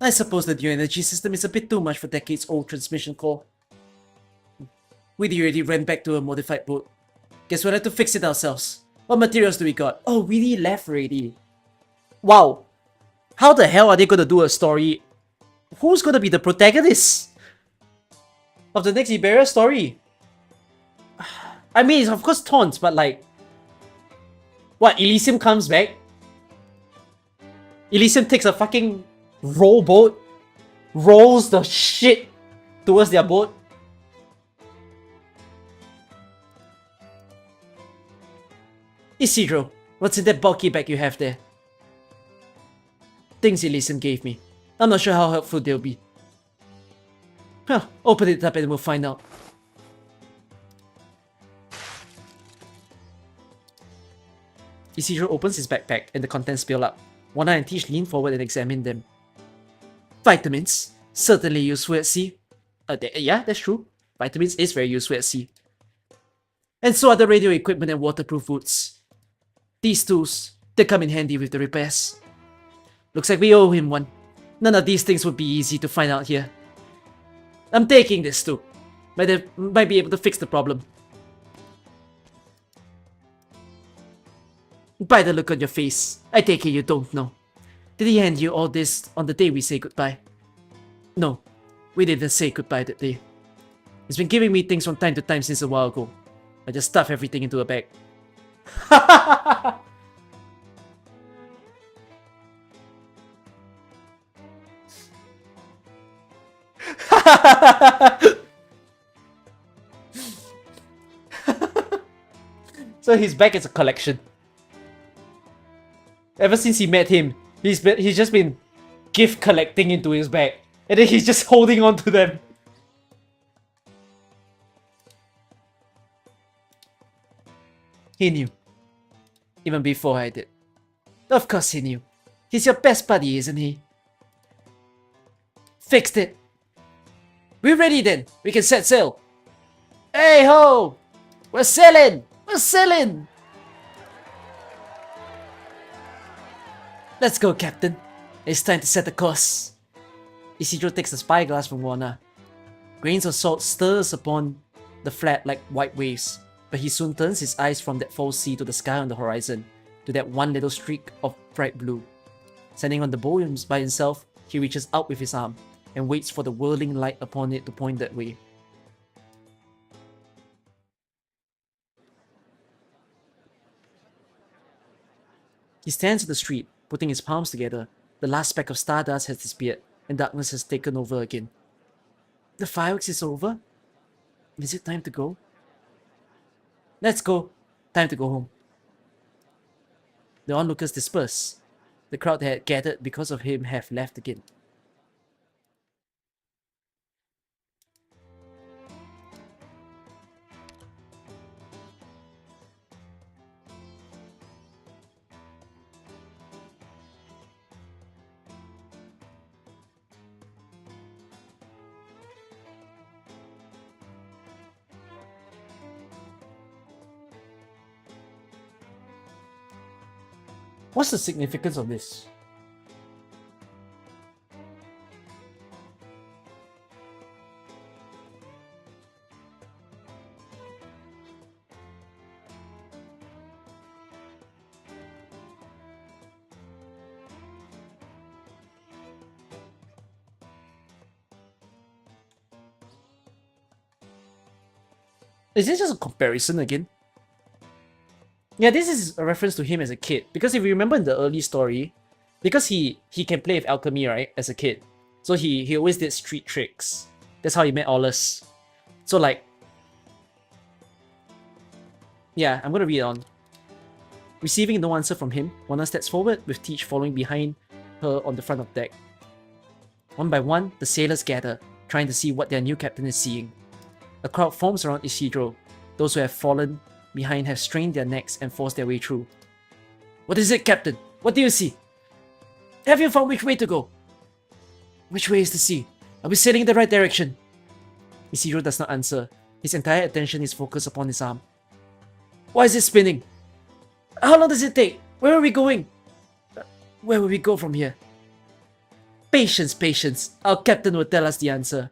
I suppose the new energy system is a bit too much for decades-old transmission core. We already ran back to a modified boat. Guess we'll have to fix it ourselves. What materials do we got? Oh, Weedy left already. Wow. How the hell are they gonna do a story? Who's gonna be the protagonist of the next Iberia story? I mean, it's of course Taunt, but like... What, Elysium comes back? Elysium takes a fucking rowboat rolls the shit towards their boat. Isidro, what's in that bulky bag you have there? Things Elysian gave me. I'm not sure how helpful they'll be. Huh, open it up and we'll find out. Isidro opens his backpack and the contents spill up. Juana and Teach lean forward and examine them. Vitamins. Certainly useful at sea. Yeah, that's true. Vitamins is very useful at sea. And so are the radio equipment and waterproof boots. These tools, they come in handy with the repairs. Looks like we owe him one. None of these things would be easy to find out here. I'm taking this too. Might be able to fix the problem. By the look on your face, I take it you don't know. Did he hand you all this on the day we say goodbye? No, we didn't say goodbye that day. He's been giving me things from time to time since a while ago. I just stuff everything into a bag. So his bag is a collection. Ever since he met him, he's just been gift collecting into his bag. And then he's just holding on to them. He knew. Even before I did. Of course he knew. He's your best buddy, isn't he? Fixed it. We're ready then. We can set sail. Hey ho! We're sailing! We're sailing! Let's go, Captain. It's time to set the course. Isidro takes the spyglass from Juana. Grains of salt stirs upon the flat like white waves, but he soon turns his eyes from that false sea to the sky on the horizon, to that one little streak of bright blue. Standing on the bow by himself, he reaches out with his arm and waits for the whirling light upon it to point that way. He stands in the street, putting his palms together. The last speck of stardust has disappeared, and darkness has taken over again. The fireworks is over? Is it time to go? Let's go. Time to go home. The onlookers disperse. The crowd that had gathered because of him have left again. What's the significance of this? Is this just a comparison again? Yeah, this is a reference to him as a kid. Because if you remember in the early story, because he can play with alchemy, right, as a kid. So he always did street tricks. That's how he met Aulus. So like... yeah, I'm gonna read it on. Receiving no answer from him, Juana steps forward, with Teach following behind her on the front of deck. One by one, the sailors gather, trying to see what their new captain is seeing. A crowd forms around Isidro. Those who have fallen behind have strained their necks and forced their way through. What is it, Captain? What do you see? Have you found which way to go? Which way is the sea? Are we sailing in the right direction? Isidro does not answer. His entire attention is focused upon his arm. Why is it spinning? How long does it take? Where are we going? Where will we go from here? Patience, patience. Our captain will tell us the answer.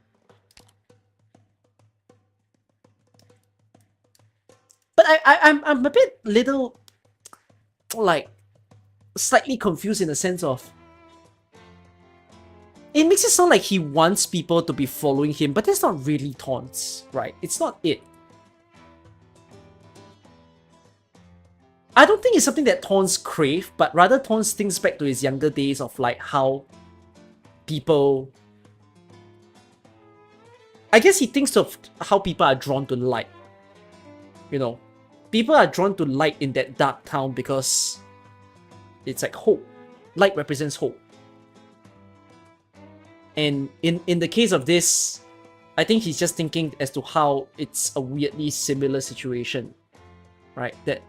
But I'm a bit little, like, slightly confused in the sense of, it makes it sound like he wants people to be following him, but that's not really taunts, right? It's not it. I don't think it's something that taunts crave, but rather taunts things back to his younger days of like how people I guess he thinks of how people are drawn to light. You know, people are drawn to light in that dark town because it's like hope. Light represents hope. And in the case of this, I think he's just thinking as to how it's a weirdly similar situation, right? That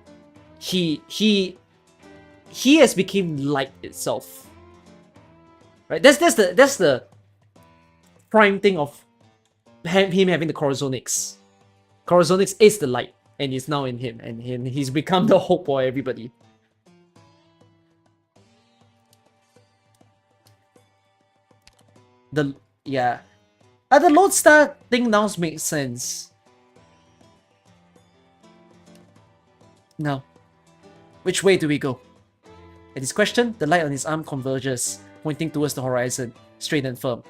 he has become light itself, right? That's the prime thing of him having the Corazonix. Corazonix is the light, and is now in him, and he's become the hope for everybody. The Lodestar thing now makes sense. Now, which way do we go? At his question, the light on his arm converges, pointing towards the horizon, straight and firm.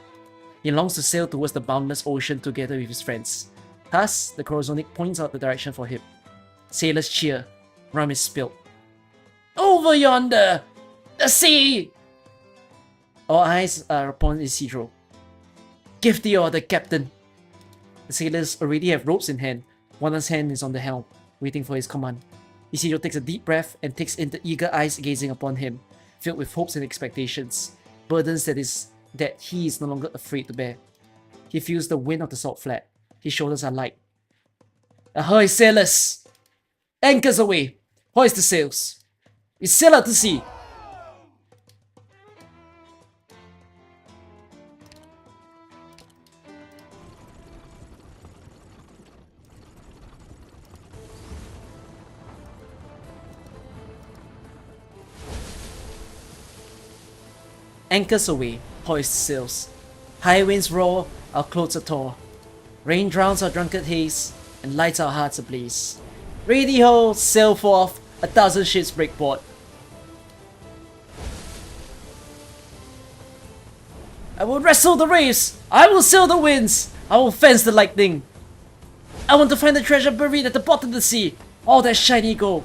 He longs to sail towards the boundless ocean together with his friends. Thus, the Corazonic points out the direction for him. Sailors cheer. Rum is spilled. Over yonder! The sea! All eyes are upon Isidro. Give the order, Captain. The sailors already have ropes in hand. Juana's hand is on the helm, waiting for his command. Isidro takes a deep breath and takes in the eager eyes gazing upon him, filled with hopes and expectations, burdens that he is no longer afraid to bear. He feels the wind of the salt flat. His shoulders are light. Ahoy, sailors! Anchors away! Hoist the sails! We sail out to sea! Anchors away, hoist sails. High winds roar, our clothes are tore. Rain drowns our drunkard haze, and lights our hearts ablaze. Ready ho, sail forth, 1,000 ships break port. I will wrestle the waves, I will sail the winds, I will fence the lightning. I want to find the treasure buried at the bottom of the sea, all that shiny gold.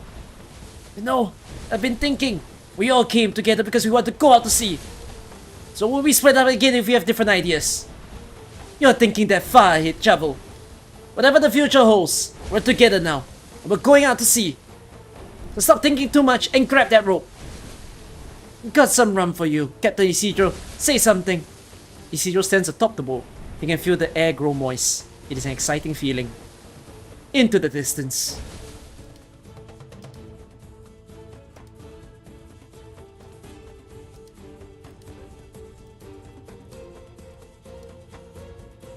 You know, I've been thinking, we all came together because we want to go out to sea. So will we split up again if we have different ideas? You're thinking that far ahead, Javiel. Whatever the future holds, we're together now. And we're going out to sea. So stop thinking too much and grab that rope. Got some rum for you, Captain Isidro. Say something. Isidro stands atop the boat. He can feel the air grow moist. It is an exciting feeling. Into the distance.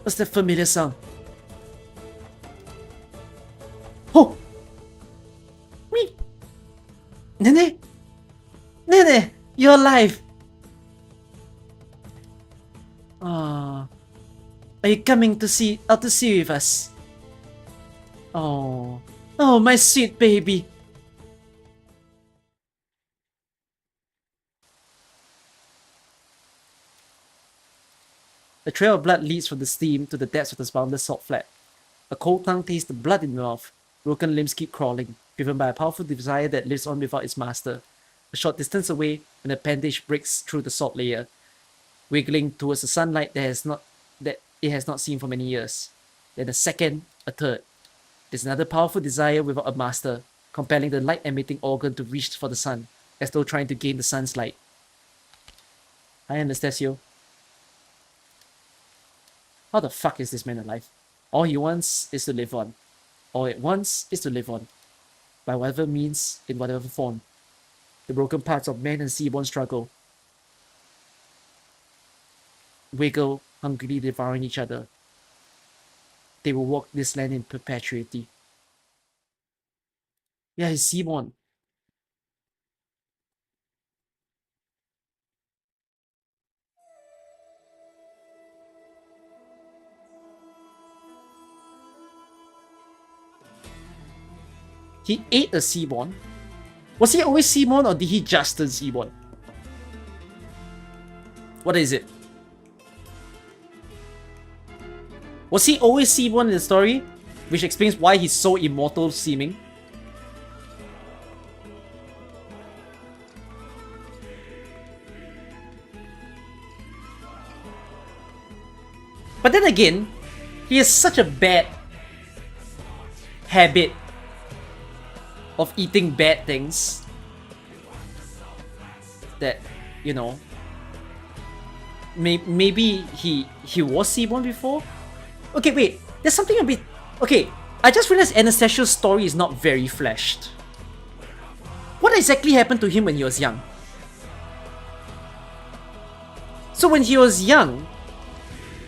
What's that familiar sound? Oh! Me! Nene! Nene! You're alive! Ah, are you coming to see out to sea with us? Oh, oh, my sweet baby! A trail of blood leads from the steam to the depths of the boundless salt flat. A cold tongue tastes the blood in the mouth. Broken limbs keep crawling, driven by a powerful desire that lives on without its master. A short distance away, an appendage breaks through the salt layer, wiggling towards the sunlight that it has not seen for many years. Then a second, a third. There's another powerful desire without a master, compelling the light-emitting organ to reach for the sun, as though trying to gain the sun's light. Hi, Anastasio. How the fuck is this man alive? All he wants is to live on. All it wants is to live on. By whatever means, in whatever form. The broken parts of man and seaborn struggle. Wiggle, hungrily devouring each other. They will walk this land in perpetuity. Yeah, he's seaborn. He ate a seaborn? Was he always seaborn or did he just turn seaborn? What is it? Was he always seaborn in the story? Which explains why he's so immortal seeming. But then again, He has such a bad habit of eating bad things that, you know, maybe he was Seaborn before? Okay, wait, there's something a bit... Okay, I just realized Anastasio's story is not very fleshed. What exactly happened to him when he was young? So when he was young,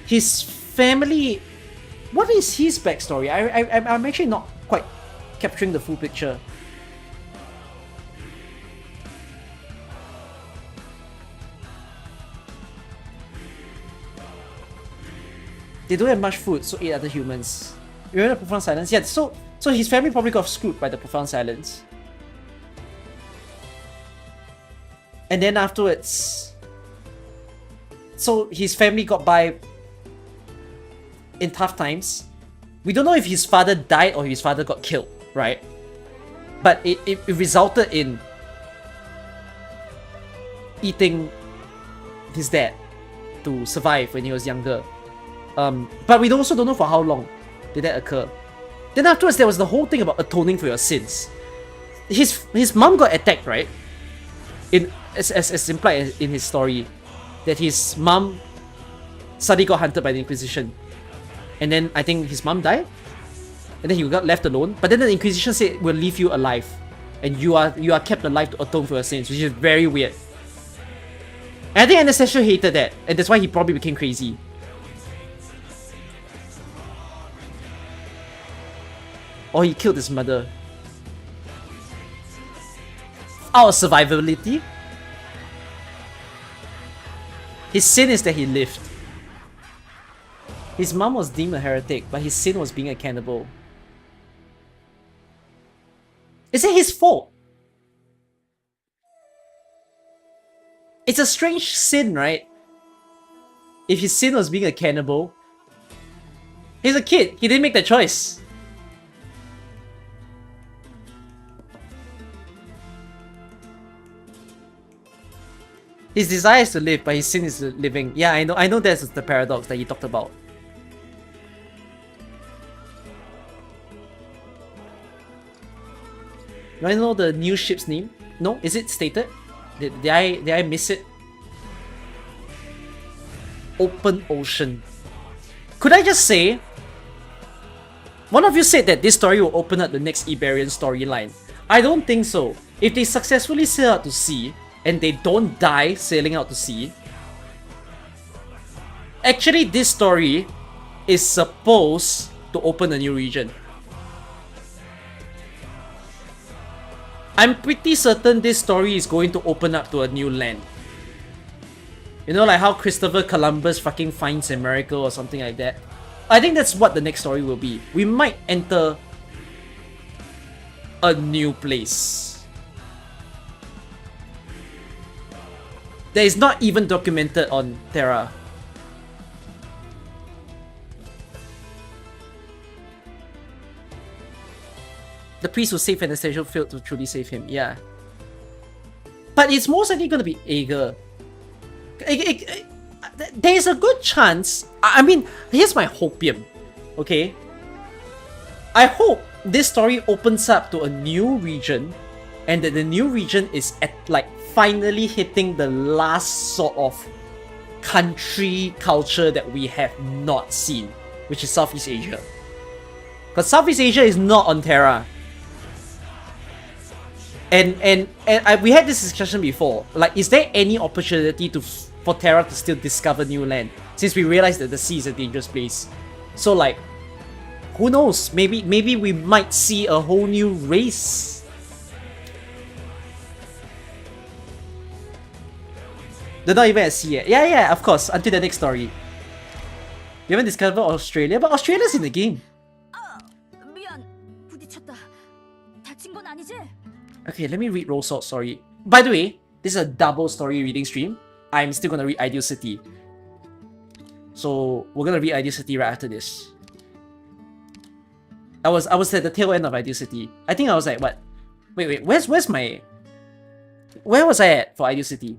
his family... What is his backstory? I'm actually not quite capturing the full picture. They don't have much food, so ate other humans. Remember the profound silence? Yeah, so his family probably got screwed by the profound silence. And then afterwards... So his family got by in tough times. We don't know if his father died or his father got killed, right? But it resulted in eating his dad to survive when he was younger. But we also don't know for how long did that occur. Then afterwards there was the whole thing about atoning for your sins. His mom got attacked, right? As implied in his story, that his mom suddenly got hunted by the Inquisition. And then I think his mom died? And then he got left alone. But then the Inquisition said, we'll leave you alive. And you are kept alive to atone for your sins, which is very weird. And I think Anastasio hated that, and that's why he probably became crazy. Or he killed his mother. Out of survivability. His sin is that he lived. His mom was deemed a heretic, but his sin was being a cannibal. Is it his fault? It's a strange sin, right? If his sin was being a cannibal. He's a kid, he didn't make that choice. His desire is to live, but his sin is living. Yeah, I know that's the paradox that he talked about. Do I know the new ship's name? No? Is it stated? Did I miss it? Open Ocean. Could I just say... One of you said that this story will open up the next Iberian storyline. I don't think so. If they successfully sail out to sea, and they don't die sailing out to sea... Actually, this story is supposed to open a new region. I'm pretty certain this story is going to open up to a new land. You know, like how Christopher Columbus fucking finds America or something like that. I think that's what the next story will be. We might enter a new place that is not even documented on Terra. The priest who saved Anastasio failed to truly save him, yeah. But it's most likely gonna be Ager. There's a good chance. I mean, here's my hopium, okay? I hope this story opens up to a new region, and that the new region is at like finally hitting the last sort of country culture that we have not seen, which is Southeast Asia. Because Southeast Asia is not on Terra. And we had this discussion before. Like, is there any opportunity for Terra to still discover new land? Since we realized that the sea is a dangerous place. So like, who knows? Maybe we might see a whole new race. They're not even at sea yet. Yeah, of course. Until the next story. We haven't discovered Australia, but Australia's in the game. 미안. 부딪혔다. 다친 건 아니지? Okay, let me read Roll Salt Story. By the way, this is a double story reading stream. I'm still gonna read Ideal City. So we're gonna read Ideal City right after this. I was at the tail end of Ideal City. I think I was like, what? Wait, where's my... Where was I at for Ideal City?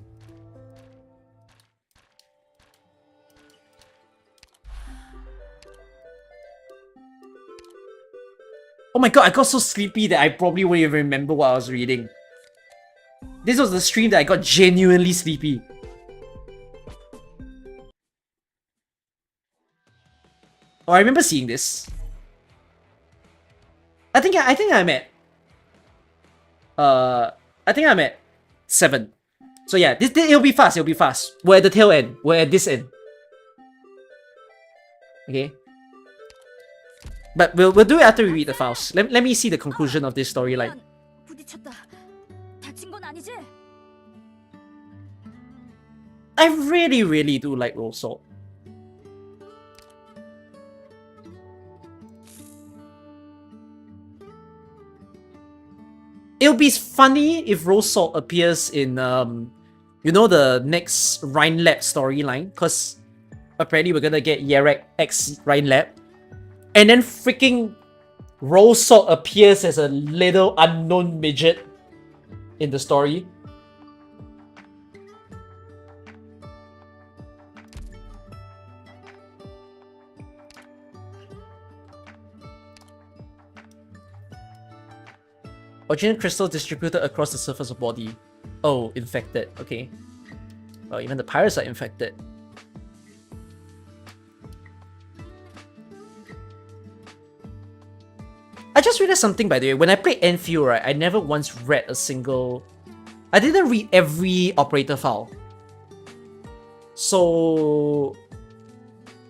Oh my god, I got so sleepy that I probably wouldn't even remember what I was reading. This was the stream that I got genuinely sleepy. Oh, I remember seeing this. I think I'm at I think I'm at 7. So yeah, this it'll be fast, We're at the tail end. We're at this end. Okay. But we'll do it after we read the files. Let me see the conclusion of this storyline. 부딪혔다. 다친 건 아니지? I really do like Roll Salt. It'll be funny if Roll Salt appears in you know, the next Rhine Lab storyline, cause apparently we're gonna get Yerek X Rhine Lab. And then freaking Roll Salt appears as a little unknown midget in the story. Original crystals distributed across the surface of body. Oh, infected. Okay. Well, even the pirates are infected. I just realized something, by the way. When I played Enfield, right, I never once read a single... I didn't read every operator file. So...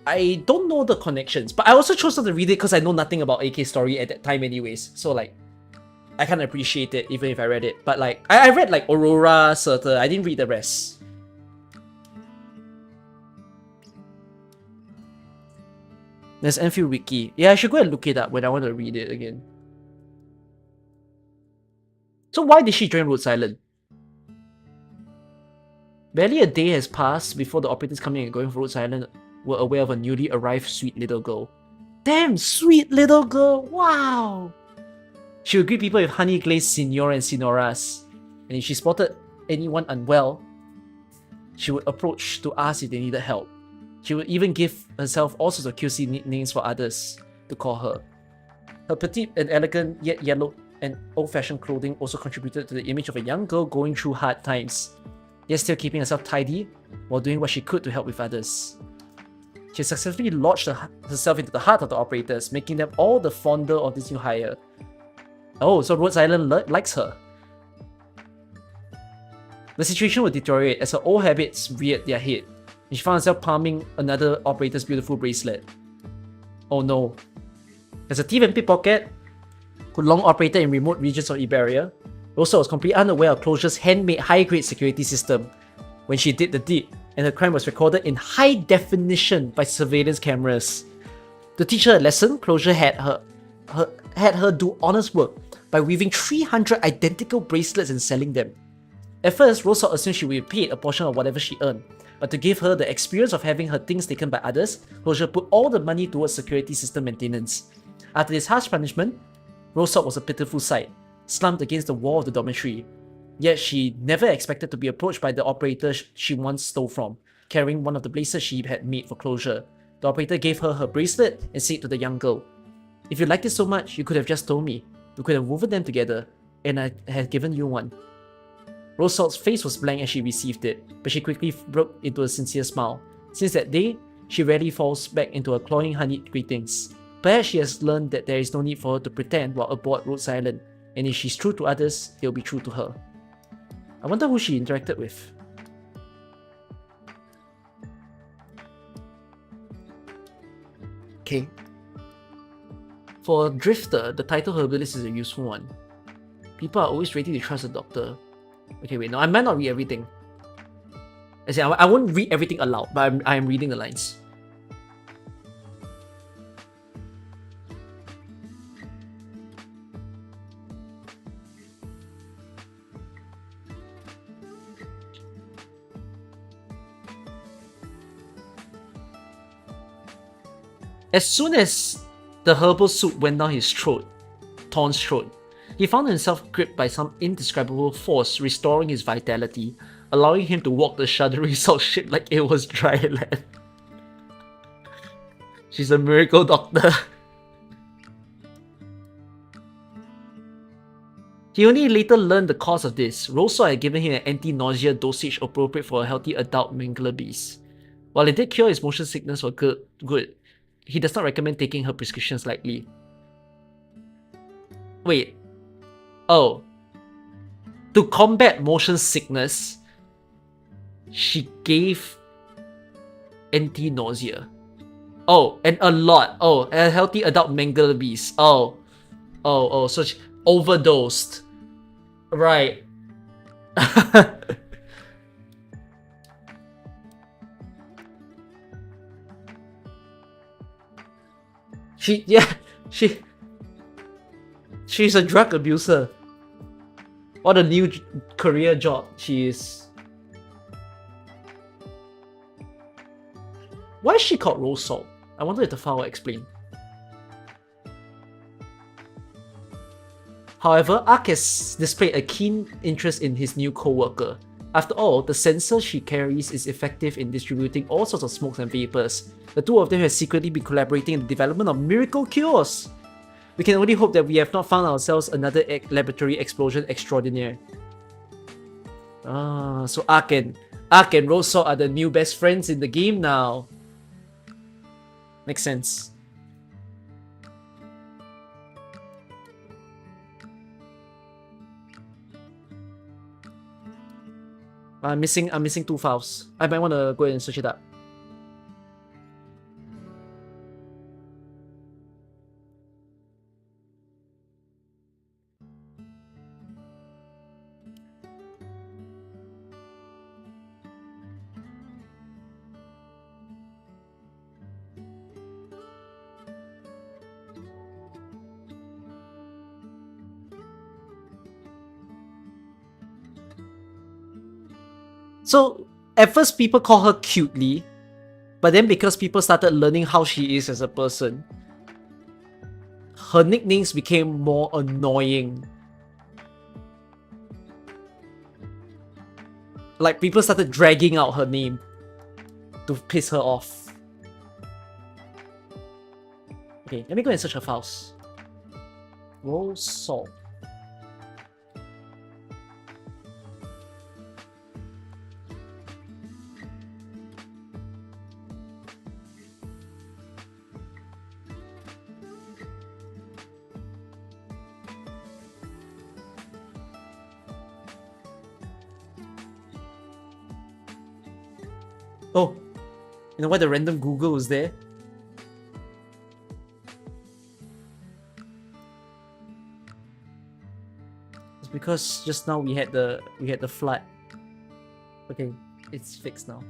I don't know the connections. But I also chose not to read it because I know nothing about AK story at that time anyways. So like... I can't appreciate it even if I read it. But like, I read like Aurora, Surtur. I didn't read the rest. There's Enfield Wiki. Yeah, I should go and look it up when I want to read it again. So why did she join Rhodes Island? Barely a day has passed before the operators coming and going for Rhodes Island were aware of a newly arrived sweet little girl. Damn, sweet little girl! Wow! She would greet people with honey-glazed senor and senoras, and if she spotted anyone unwell, she would approach to ask if they needed help. She would even give herself all sorts of cutesy nicknames for others to call her. Her petite and elegant yet yellow and old-fashioned clothing also contributed to the image of a young girl going through hard times, yet still keeping herself tidy while doing what she could to help with others. She successfully lodged herself into the heart of the operators, making them all the fonder of this new hire. Oh, so Rhodes Island likes her. The situation would deteriorate as her old habits reared their head, and she found herself palming another operator's beautiful bracelet. Oh no. As a thief and pickpocket who long operated in remote regions of Iberia, Rosa was completely unaware of Closure's handmade high-grade security system when she did the deed, and her crime was recorded in high definition by surveillance cameras. To teach her a lesson, Closure had her do honest work by weaving 300 identical bracelets and selling them. At first, Rosa assumed she would be paid a portion of whatever she earned, but to give her the experience of having her things taken by others, Closure put all the money towards security system maintenance. After this harsh punishment, Rosa was a pitiful sight, slumped against the wall of the dormitory. Yet she never expected to be approached by the operator she once stole from, carrying one of the bracelets she had made for Closure. The operator gave her her bracelet and said to the young girl, "If you liked it so much, you could have just told me. We could have woven them together, and I had given you one." Rose Salt's face was blank as she received it, but she quickly broke into a sincere smile. Since that day, she rarely falls back into her cloying honeyed greetings. Perhaps she has learned that there is no need for her to pretend while aboard Rhodes Island, and if she's true to others, they'll be true to her. I wonder who she interacted with. Okay. For Drifter, the title herbalist is a useful one. People are always ready to trust a doctor. Okay, wait, no, I might not read everything. As in, I won't read everything aloud, but I'm reading the lines. As soon as the herbal soup went down his throat, Thorn's throat, he found himself gripped by some indescribable force, restoring his vitality, allowing him to walk the shuddery salt ship like it was dry land. She's a miracle doctor. He only later learned the cause of this. Rosso had given him an anti-nausea dosage appropriate for a healthy adult mangler beast. While it did cure his motion sickness for good, he does not recommend taking her prescriptions lightly. Wait. Oh. To combat motion sickness, she gave anti-nausea. Oh, and a lot. Oh, a healthy adult mangler beast. Oh. So she overdosed. Right. She's a drug abuser. What a new career job she is. Why is she called Rose Salt? I wonder if the file will explain. However, Ark has displayed a keen interest in his new co-worker. After all, the sensor she carries is effective in distributing all sorts of smokes and vapors. The two of them have secretly been collaborating in the development of miracle cures. We can only hope that we have not found ourselves another laboratory explosion extraordinaire. So Ark and Rose Salt are the new best friends in the game now. Makes sense. I'm missing 2 files. I might want to go ahead and search it up. So, at first people call her cutely, but then because people started learning how she is as a person, her nicknames became more annoying. Like, people started dragging out her name to piss her off. Okay, let me go and search her files. Rose Salt. Oh, you know why the random Google was there? It's because just now we had the flood. Okay, it's fixed now.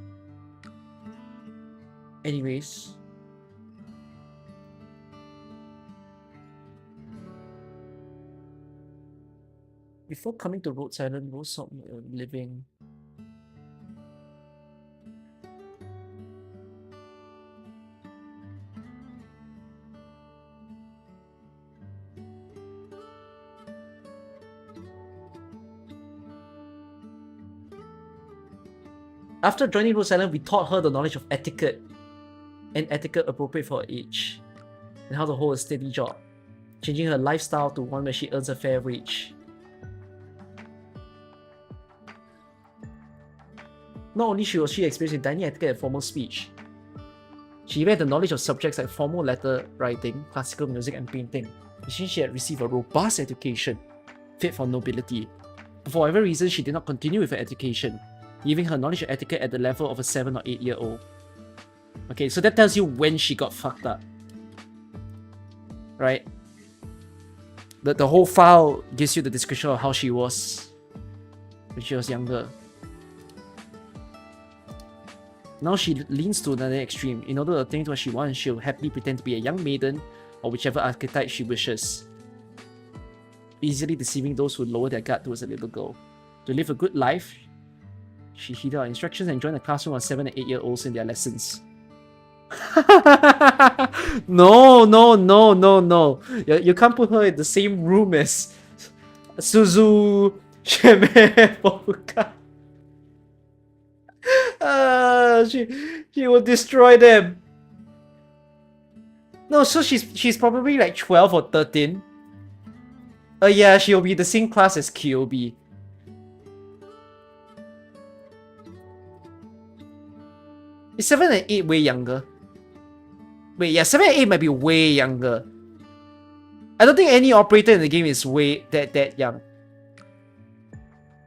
Anyways. Before coming to Rhode Island, Rose Salt living. After joining Rose Island, we taught her the knowledge of etiquette and etiquette appropriate for her age, and how to hold a steady job, changing her lifestyle to one where she earns a fair wage. Not only was she experienced in dining etiquette and formal speech, she even had the knowledge of subjects like formal letter writing, classical music, and painting. Since she had received a robust education, fit for nobility. But for whatever reason, she did not continue with her education, leaving her knowledge of etiquette at the level of a 7 or 8-year-old. Okay, so that tells you when she got fucked up. Right? The whole file gives you the description of how she was when she was younger. Now she leans to another extreme. In order to attain what she wants, she'll happily pretend to be a young maiden or whichever archetype she wishes, easily deceiving those who lower their guard towards a little girl. To live a good life, she heeded our instructions and joined a classroom of 7 and 8-year-olds in their lessons. No. You can't put her in the same room as Suzu, Sheme, Poka. She will destroy them. No, so she's probably like 12 or 13. Yeah, she'll be the same class as Kyobi. Is 7 and 8 way younger? Wait, yeah, 7 and 8 might be way younger. I don't think any operator in the game is way that young.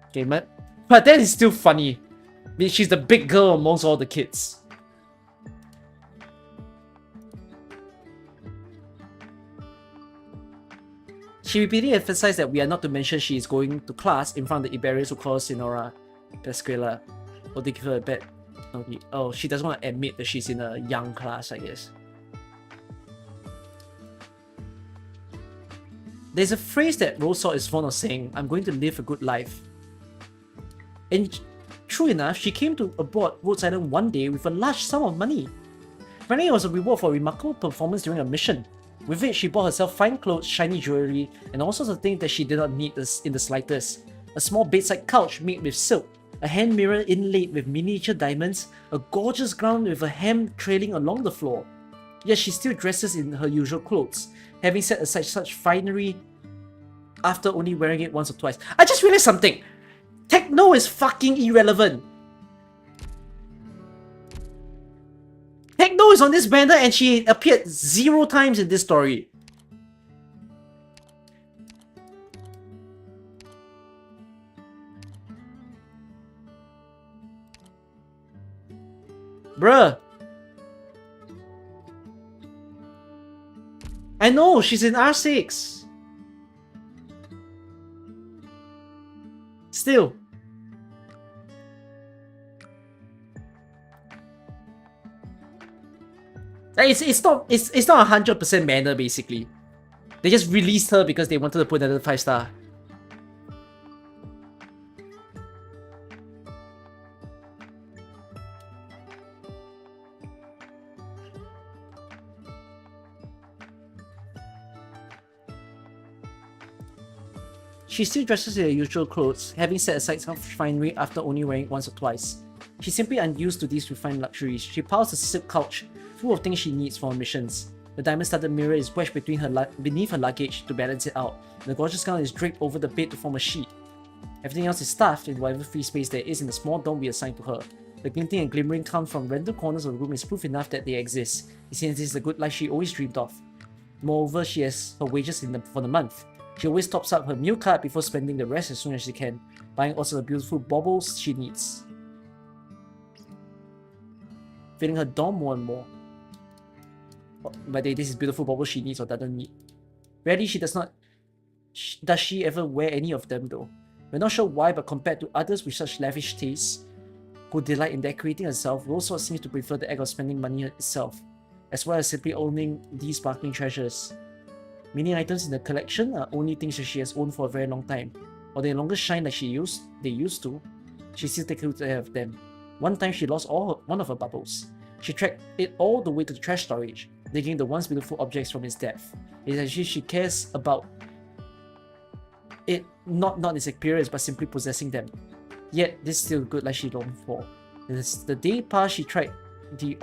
Okay, but that is still funny. I mean, she's the big girl amongst all the kids. She repeatedly emphasized that we are not to mention she is going to class in front of the Iberians who call Sinora Pascuala. Or they give her a bad. Okay. Oh, she doesn't want to admit that she's in a young class, I guess. There's a phrase that Rosal is fond of saying, I'm going to live a good life. And true enough, she came to aboard Rhodes Island one day with a large sum of money. Apparently it was a reward for a remarkable performance during a mission. With it, she bought herself fine clothes, shiny jewelry, and all sorts of things that she did not need in the slightest. A small bedside couch made with silk, a hand mirror inlaid with miniature diamonds, a gorgeous gown with a hem trailing along the floor. Yet she still dresses in her usual clothes, having set aside such finery after only wearing it once or twice. I just realized something! Techno is fucking irrelevant! Techno is on this banner and she appeared 0 times in this story. Bruh. I know, she's in R6. Still. It's not 100% manner basically. They just released her because they wanted to put another 5-star. She still dresses in her usual clothes, having set aside some finery after only wearing it once or twice. She's simply unused to these refined luxuries. She piles a silk couch full of things she needs for her missions. The diamond-studded mirror is wedged beneath her luggage to balance it out, and the gorgeous gown is draped over the bed to form a sheet. Everything else is stuffed in whatever free space there is in the small dome we assigned to her. The glinting and glimmering come from random corners of the room is proof enough that they exist. It seems this is the good life she always dreamed of. Moreover, she has her wages for the month. She always tops up her meal card before spending the rest as soon as she can, buying also the beautiful baubles she needs. Filling her dorm more and more. Whether this is beautiful baubles she needs or doesn't need. Rarely does she ever wear any of them though. We're not sure why, but compared to others with such lavish tastes who delight in decorating herself, Rosal seems to prefer the act of spending money itself, as well as simply owning these sparkling treasures. Many items in the collection are only things that she has owned for a very long time, or they no longer shine like they used to. She still takes good care of them. One time she lost one of her bubbles. She tracked it all the way to the trash storage, digging the once beautiful objects from its depth. It's as if she cares about it, not its appearance, but simply possessing them. Yet, this is still good like she longed for. As the day passed, she tried the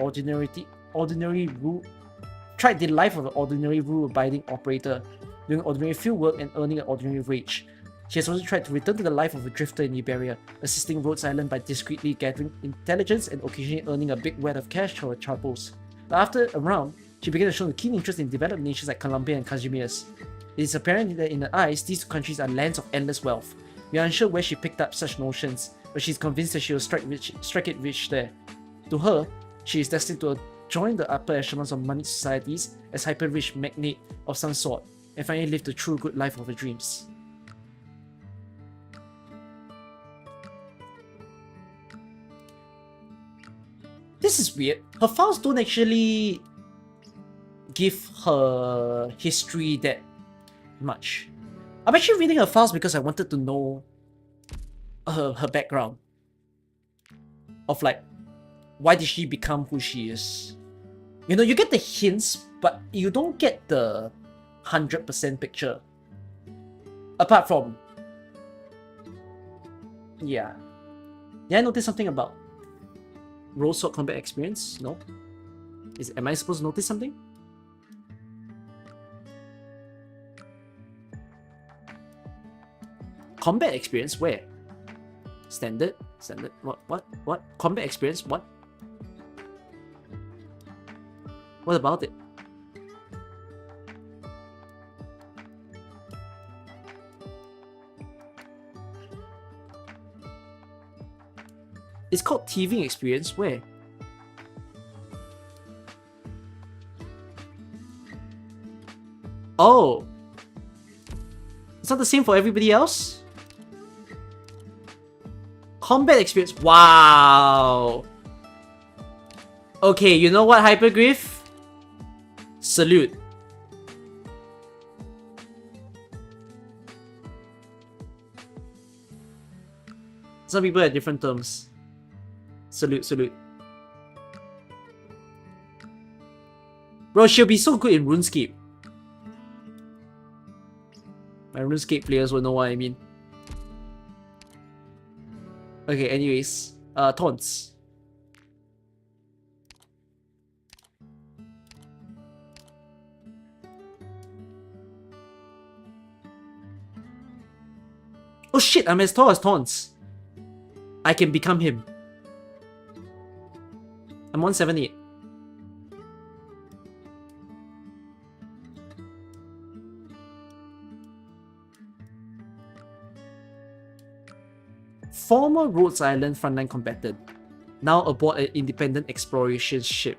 life of an ordinary rule-abiding operator, doing ordinary field work and earning an ordinary wage. She has also tried to return to the life of a drifter in Iberia, assisting Rhodes Island by discreetly gathering intelligence and occasionally earning a big wad of cash for her troubles. But after a round, she began to show a keen interest in developed nations like Colombia and Casimir's. It is apparent that in her eyes, these two countries are lands of endless wealth. We are unsure where she picked up such notions, but she is convinced that she will strike it rich there. To her, she is destined to join the upper echelons of money societies as hyper-rich magnate of some sort, and finally live the true good life of her dreams. This is weird. Her files don't actually give her history that much. I'm actually reading her files because I wanted to know her background. Of like, why did she become who she is? You know, you get the hints, but you don't get the 100% picture. Apart from... Yeah. Did I notice something about Role Sword combat experience? No? Am I supposed to notice something? Combat experience? Where? Standard? Standard? What? Combat experience? What? What about it? It's called thieving experience. Where? Oh. It's not the same for everybody else? Combat experience. Wow. Okay, you know what, Hypergriff? Salute. Some people have different terms. Salute, salute. Bro, she'll be so good in RuneScape. My RuneScape players will know what I mean. Okay, anyways. Taunts. Oh shit, I'm as tall as Taunts. I can become him. I'm 178. Former Rhodes Island frontline combatant, now aboard an independent exploration ship.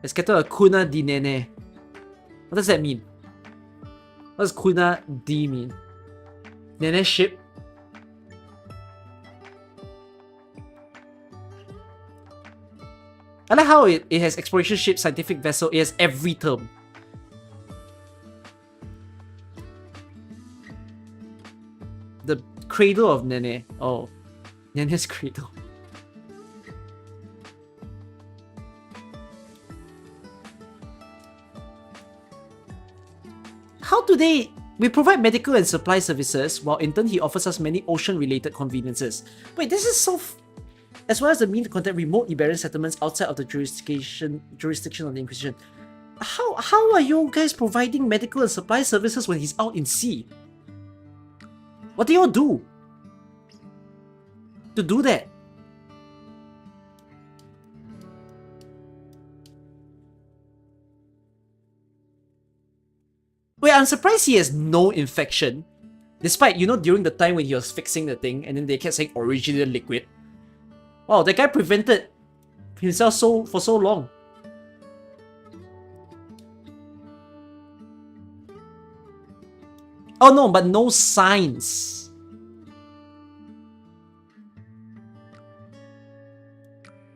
Skeletal Kuna di Nene. What does that mean? What does Kuna di mean? Nene ship? I like how it has exploration ship, scientific vessel, it has every term. The cradle of Nene. Oh, Nene's cradle. How do they... We provide medical and supply services, while in turn he offers us many ocean-related conveniences. Wait, this is so... As well as the means to contact remote Iberian settlements outside of the jurisdiction of the Inquisition. How are you guys providing medical and supply services when he's out in sea? What do y'all do to do that? Wait, I'm surprised he has no infection. Despite, you know, during the time when he was fixing the thing and then they kept saying original liquid. Wow, that guy prevented himself for so long. Oh no, but no signs.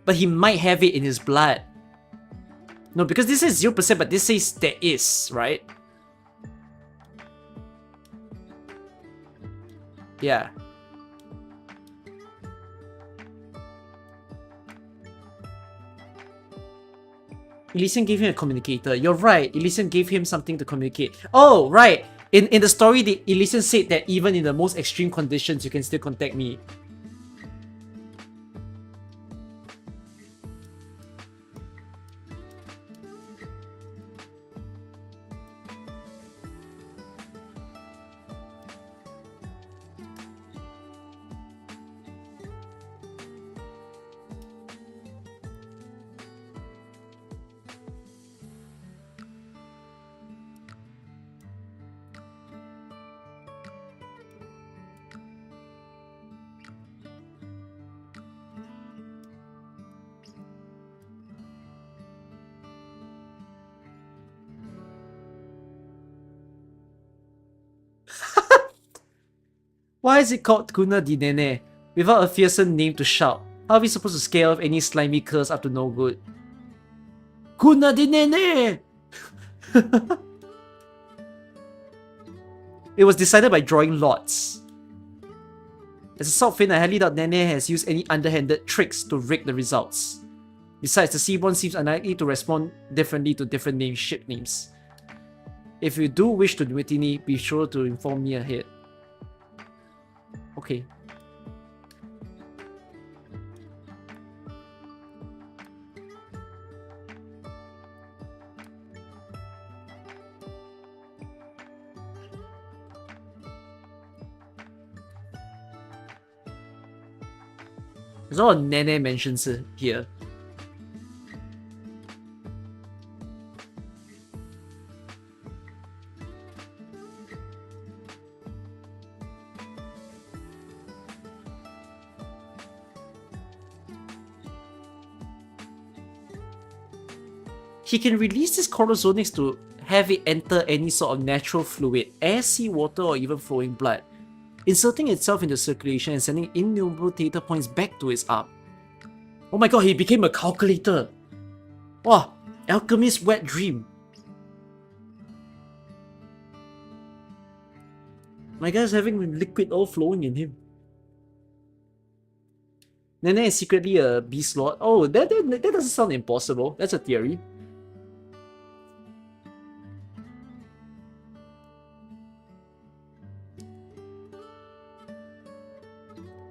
But he might have it in his blood. No, because this is 0%, but this says there is, right? Yeah. Elysian gave him a communicator. You're right. Elysian gave him something to communicate. Oh, right. In the story, Elysian said that even in the most extreme conditions, you can still contact me. Why is it called Kuna di Nene without a fearsome name to shout? How are we supposed to scare off any slimy curse up to no good? Kuna di Nene! It was decided by drawing lots. As a salt fin, I highly doubt Nene has used any underhanded tricks to rig the results. Besides, the Seaborn seems unlikely to respond differently to different ship names. If you do wish to mutiny, be sure to inform me ahead. Okay. There's a lot of Nene mentions here. He can release this Corazonix to have it enter any sort of natural fluid, air, sea, water, or even flowing blood, inserting itself into circulation and sending innumerable data points back to its arm. Oh my god, he became a calculator! Wow, alchemist's wet dream. My guy's having liquid all flowing in him. Nene is secretly a beast lord. Oh, that doesn't sound impossible. That's a theory.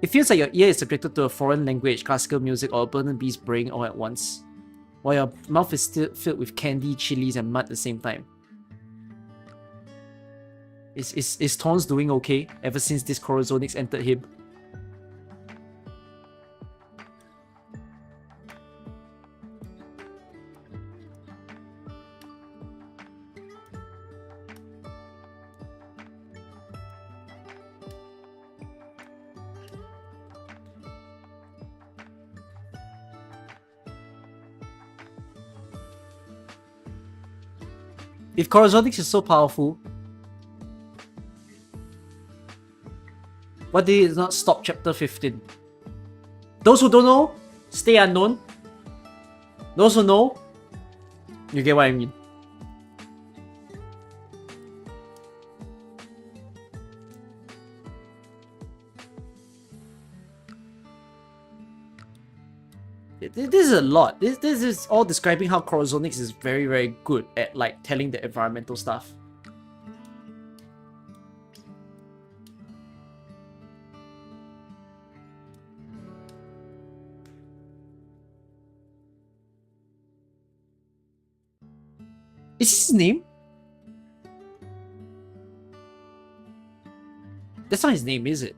It feels like your ear is subjected to a foreign language, classical music, or a burning beast braying all at once, while your mouth is still filled with candy, chilies, and mud at the same time. Is Tons doing okay ever since this Corazonix entered him? If Corazonix is so powerful, why did it not stop chapter 15? Those who don't know, stay unknown. Those who know, you get what I mean. This is a lot. This is all describing how Corazonix is very, very good at like telling the environmental stuff. Is this his name? That's not his name, is it?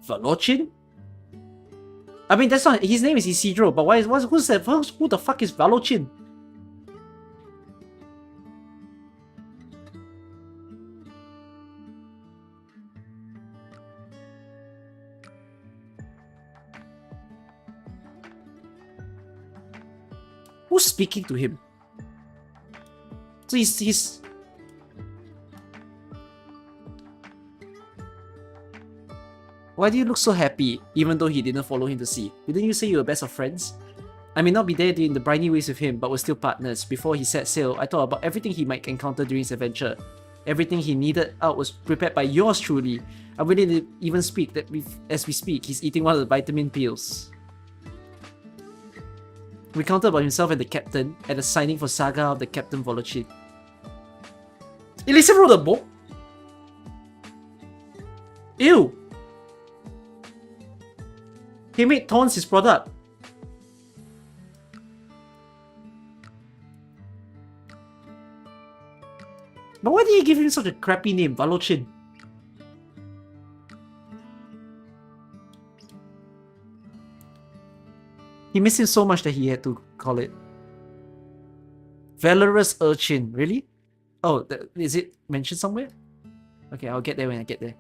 Valochin? I mean, that's not his name is Isidro, but who the fuck is Valochin? Who's speaking to him? So he's Why do you look so happy, even though he didn't follow him to sea? Didn't you say you were best of friends? I may not be there in the briny ways with him, but we're still partners. Before he set sail, I thought about everything he might encounter during his adventure. Everything he needed out was prepared by yours truly. I'm willing to even speak that as we speak, he's eating one of the vitamin pills. Recounted about himself and the captain at the signing for Saga of the Captain Volochin. Elisa wrote a book? Ew! He made Tons his product. But why did he give him such a crappy name, Valochin? He missed him so much that he had to call it Valorous Urchin. Really? Oh, is it mentioned somewhere? Okay, I'll get there when I get there.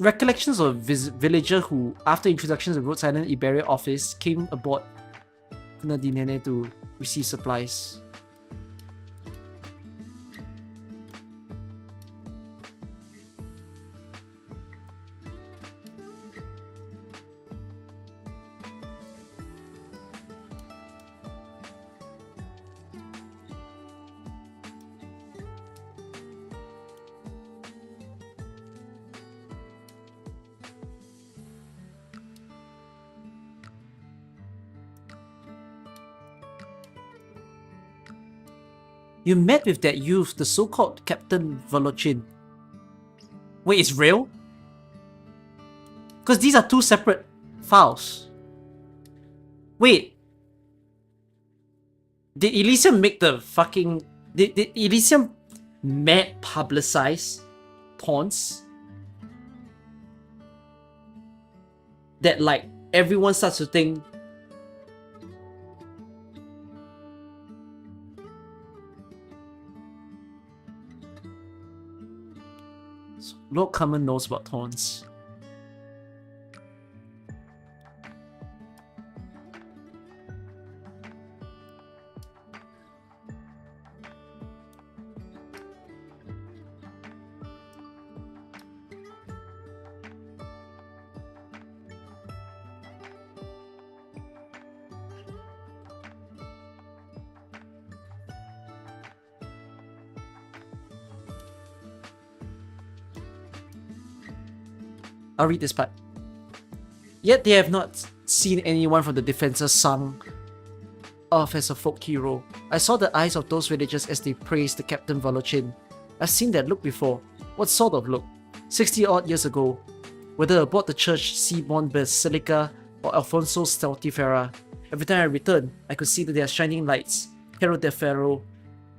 Recollections of a villager who, after introductions to the Rhodes Island Iberia office, came aboard Nene to receive supplies. You met with that youth, the so-called Captain Volochin. Wait, it's real? Because these are two separate files. Wait. Did Elysium make the fucking... Did Elysium mad publicize taunts? That like everyone starts to think Lord Common knows about taunts. I'll read this part. Yet they have not seen anyone from the defences sung off as a folk hero. I saw the eyes of those villagers as they praised the Captain Volochin. I've seen that look before. What sort of look? 60-odd years ago. Whether aboard the church seaborne Basilica or Alfonso Staltifera. Every time I returned, I could see that there are shining lights. Hero de Ferro,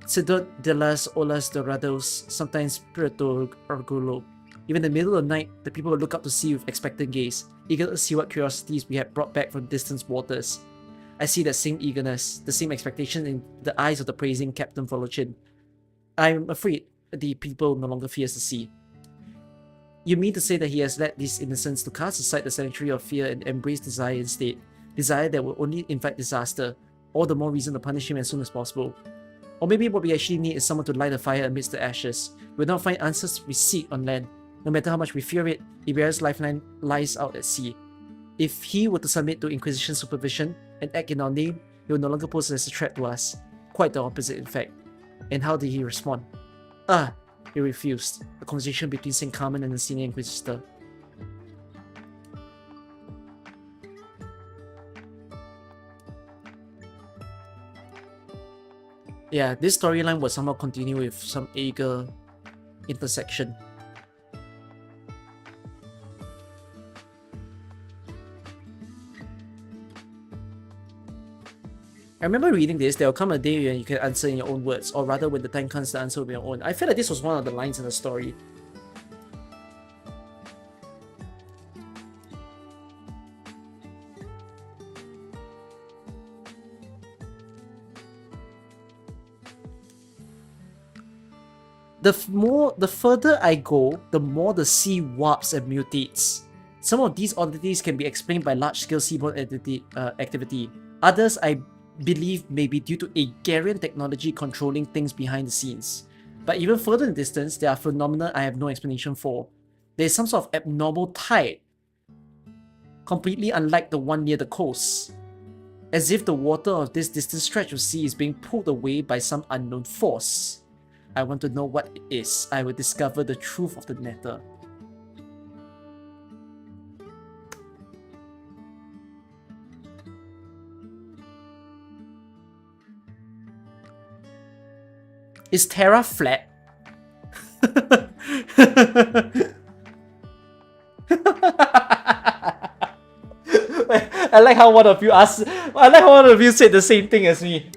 Ciudad de las Olas Dorados, sometimes Puerto Orgullo. Even in the middle of the night, the people would look up to sea with expectant gaze, eager to see what curiosities we had brought back from distant waters. I see that same eagerness, the same expectation in the eyes of the praising Captain Volochin. I'm afraid the people no longer fears the sea. You mean to say that he has led these innocents to cast aside the sanctuary of fear and embrace desire instead? Desire that will only invite disaster, all the more reason to punish him as soon as possible. Or maybe what we actually need is someone to light a fire amidst the ashes. We'll not find answers we seek on land. No matter how much we fear it, Iberia's lifeline lies out at sea. If he were to submit to Inquisition supervision and act in our name, he will no longer pose as a threat to us. Quite the opposite, in fact. And how did he respond? He refused. A conversation between St. Carmen and the senior Inquisitor. Yeah, this storyline will somehow continue with some Ager intersection. I remember reading this, there will come a day when you can answer in your own words, or rather when the time comes to answer with your own. I feel like this was one of the lines in the story. The further I go, the more the sea warps and mutates. Some of these oddities can be explained by large-scale seaborne activity. Others, I believe, may be due to Agarian technology controlling things behind the scenes. But even further in distance, there are phenomena I have no explanation for. There is some sort of abnormal tide, completely unlike the one near the coast. As if the water of this distant stretch of sea is being pulled away by some unknown force. I want to know what it is. I will discover the truth of the matter. Is Terra flat? I like how one of you asked. I like how one of you said the same thing as me.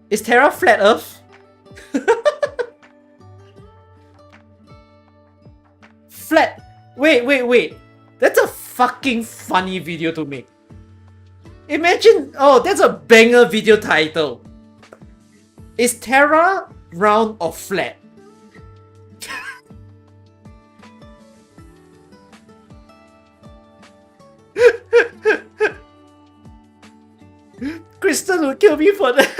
Is Terra flat Earth? Flat. Wait. That's a fucking funny video to make. Imagine. Oh, that's a banger video title. Is Terra round or flat? Kristen will kill me for that.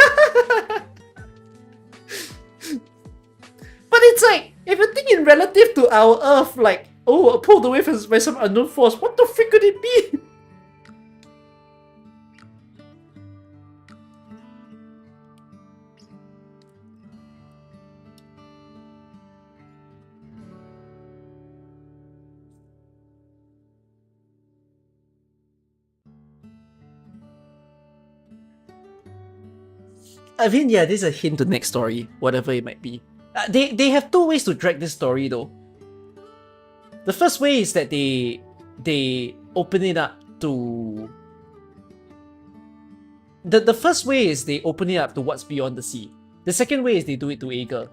But it's like, if you think in relative to our Earth, like, oh, pulled away by some unknown force, what the frick could it be? I mean, yeah, this is a hint to next story, whatever it might be. They have two ways to drag this story though. The first way is that they open it up to the first way is they open it up to what's beyond the sea. The second way is they do it to Aeger.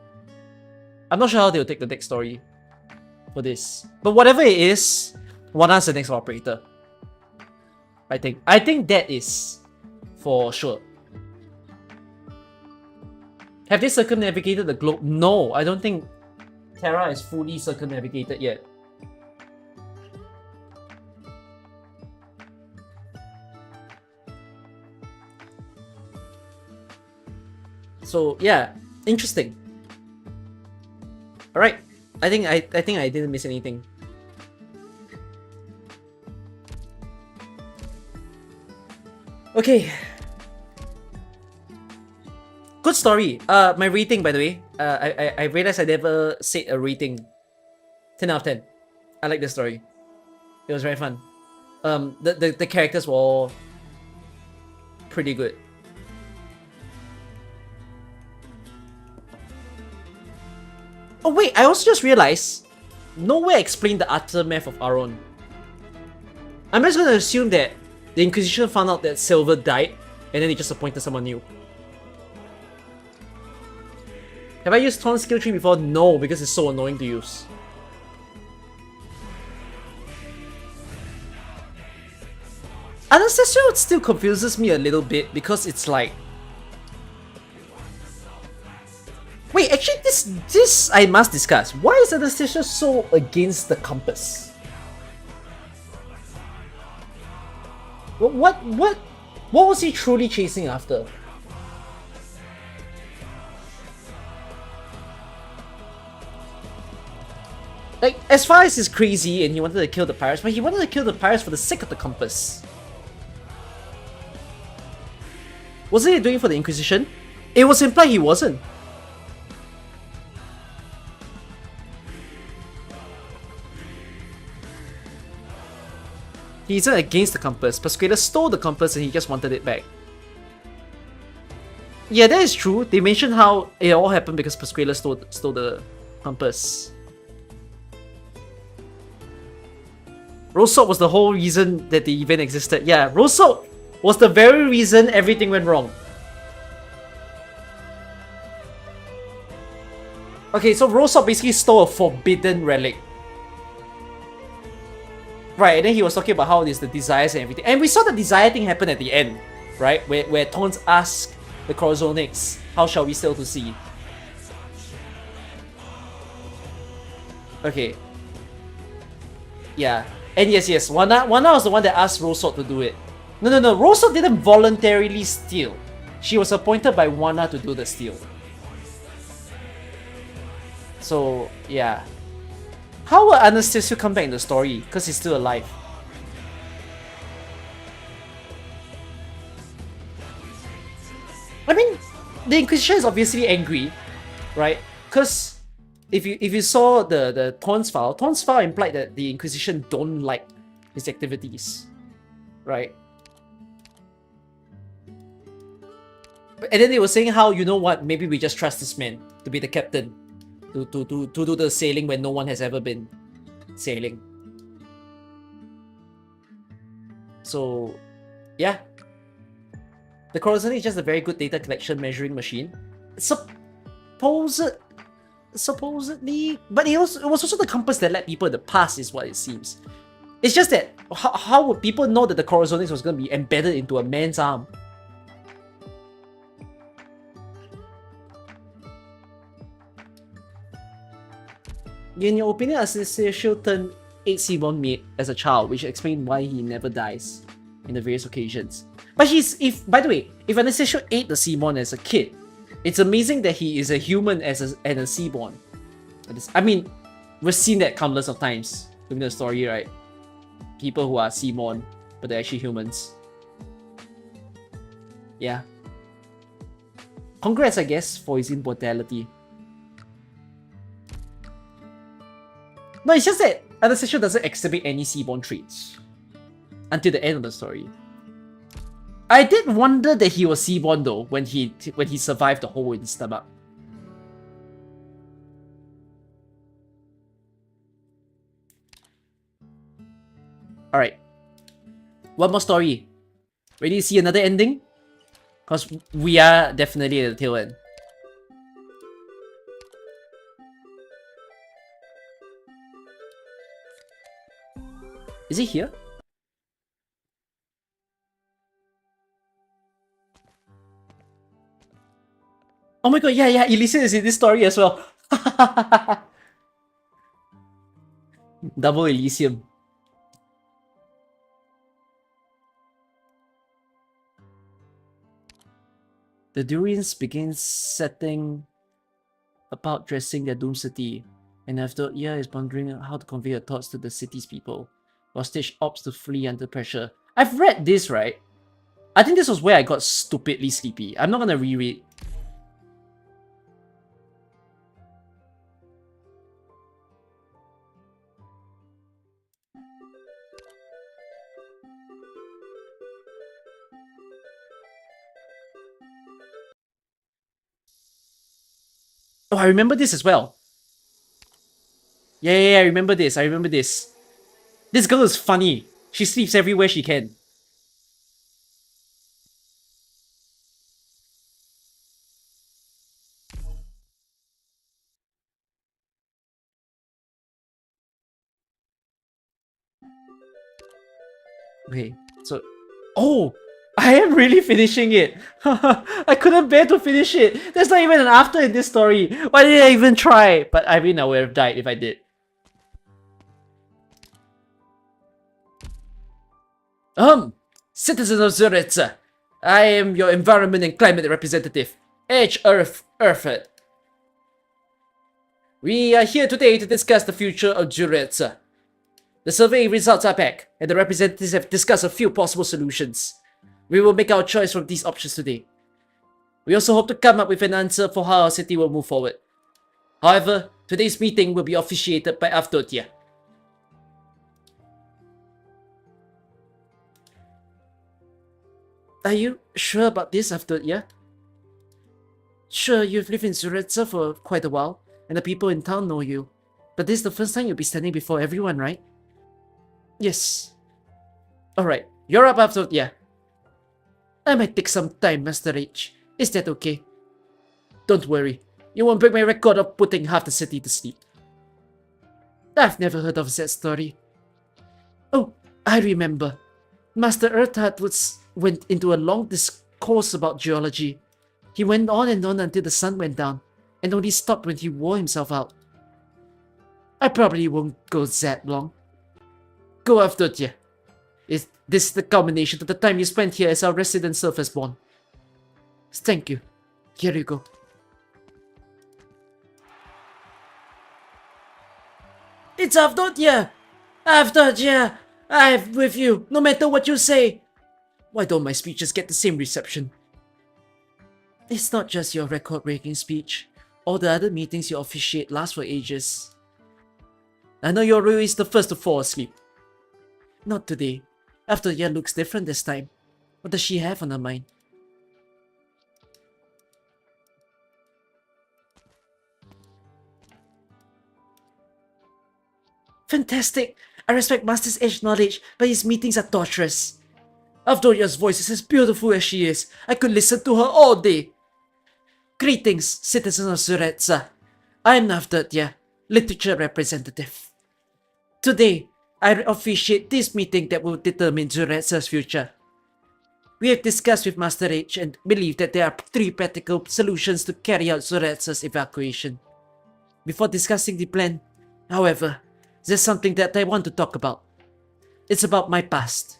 I'm not sure how they'll take the next story for this, but whatever it is, Juana's the next operator. I think that is for sure. Have they circumnavigated the globe? No, I don't think Terra is fully circumnavigated yet. So yeah, interesting. All right, I think I didn't miss anything. Okay. Good story. My rating, by the way, I realized I never said a rating. 10 out of 10. I like this story. It was very fun. The characters were all pretty good. Oh wait, I also just realized nowhere explained the aftermath of Aron. I'm just gonna assume that the Inquisition found out that Silver died, and then they just appointed someone new. Have I used Torn's skill tree before? No, because it's so annoying to use. Anastasio still confuses me a little bit because it's like... Wait, actually this I must discuss. Why is Anastasio so against the compass? What was he truly chasing after? Like, as far as he's crazy and he wanted to kill the pirates, but he wanted to kill the pirates for the sake of the compass. Wasn't he doing it for the Inquisition? It was implied he wasn't. He isn't against the compass. Pascuala stole the compass and he just wanted it back. Yeah, that is true. They mentioned how it all happened because Pascuala stole the compass. Rose Sword was the whole reason that the event existed. Yeah, Rose Sword was the very reason everything went wrong. Okay, so Rose Sword basically stole a forbidden relic. Right, and then he was talking about how it is the desires and everything. And we saw the desire thing happen at the end, right? Where Tons asked the Corazonics, how shall we sail to sea? Okay. Yeah. And yes, Juana was the one that asked Rose Sword to do it. No, Rose Sword didn't voluntarily steal. She was appointed by Juana to do the steal. So, yeah. How will Anastasio come back in the story? Because he's still alive. I mean, the Inquisition is obviously angry, right? Because if you saw the Torn's file implied that the Inquisition don't like his activities, right? And then they were saying how, you know what, maybe we just trust this man to be the captain. To do the sailing when no one has ever been sailing. So, yeah. The Corazon is just a very good data collection measuring machine. Supposedly, but it was also the compass that led people in the past, is what it seems. It's just that, how would people know that the Corazonics was going to be embedded into a man's arm? In your opinion, Anastasio turned 8 Seaborn mate as a child, which explains why he never dies in the various occasions. But by the way, if Anastasio ate the Seaborn as a kid, it's amazing that he is a human and a Seaborn. I mean, we've seen that countless of times in the story, right? People who are Seaborn, but they're actually humans. Yeah. Congrats, I guess, for his immortality. No, it's just that Anastasio doesn't exhibit any Seaborn traits until the end of the story. I did wonder that he was Seaborn though when he survived the hole in his stomach. Alright. One more story. Ready to see another ending? Because we are definitely at the tail end. Is it here? Oh my god, yeah, Elysium is in this story as well. Double Elysium. The Durians begin setting about dressing their doomed city, and after Ia is pondering how to convey her thoughts to the city's people, while stage opts to flee under pressure. I've read this, right? I think this was where I got stupidly sleepy. I'm not gonna reread. Oh, I remember this as well. Yeah, I remember this. I remember this. This girl is funny. She sleeps everywhere she can. Okay, so... Oh! I am really finishing it! I couldn't bear to finish it! There's not even an after in this story! Why did I even try? But I mean, I would have died if I did. Citizens of Zurich, I am your environment and climate representative, Earthford. We are here today to discuss the future of Zurich. The survey results are back, and the representatives have discussed a few possible solutions. We will make our choice from these options today. We also hope to come up with an answer for how our city will move forward. However, today's meeting will be officiated by Avdotia. Are you sure about this, Avdotia? Sure, you've lived in Zurich for quite a while, and the people in town know you. But this is the first time you'll be standing before everyone, right? Yes. Alright, you're up, Avdotia. I might take some time, Master H. Is that okay? Don't worry. You won't break my record of putting half the city to sleep. I've never heard of that story. Oh, I remember. Master Earthheart went into a long discourse about geology. He went on and on until the sun went down, and only stopped when he wore himself out. I probably won't go that long. Go after you. Is this the culmination of the time you spent here as our resident surfaceborn? Thank you. Here you go. It's Avdotia! Avdotia! I'm with you, no matter what you say! Why don't my speeches get the same reception? It's not just your record-breaking speech. All the other meetings you officiate last for ages. I know you're always the first to fall asleep. Not today. Avdotia looks different this time. What does she have on her mind? Fantastic! I respect Master's Edge knowledge, but his meetings are torturous. Avdotia's voice is as beautiful as she is. I could listen to her all day. Greetings, citizens of Suretsa. I'm Avdotia, literature representative. Today, I officiate this meeting that will determine Zuretsa's future. We have discussed with Master H and believe that there are 3 practical solutions to carry out Zuretsa's evacuation. Before discussing the plan, however, there's something that I want to talk about. It's about my past.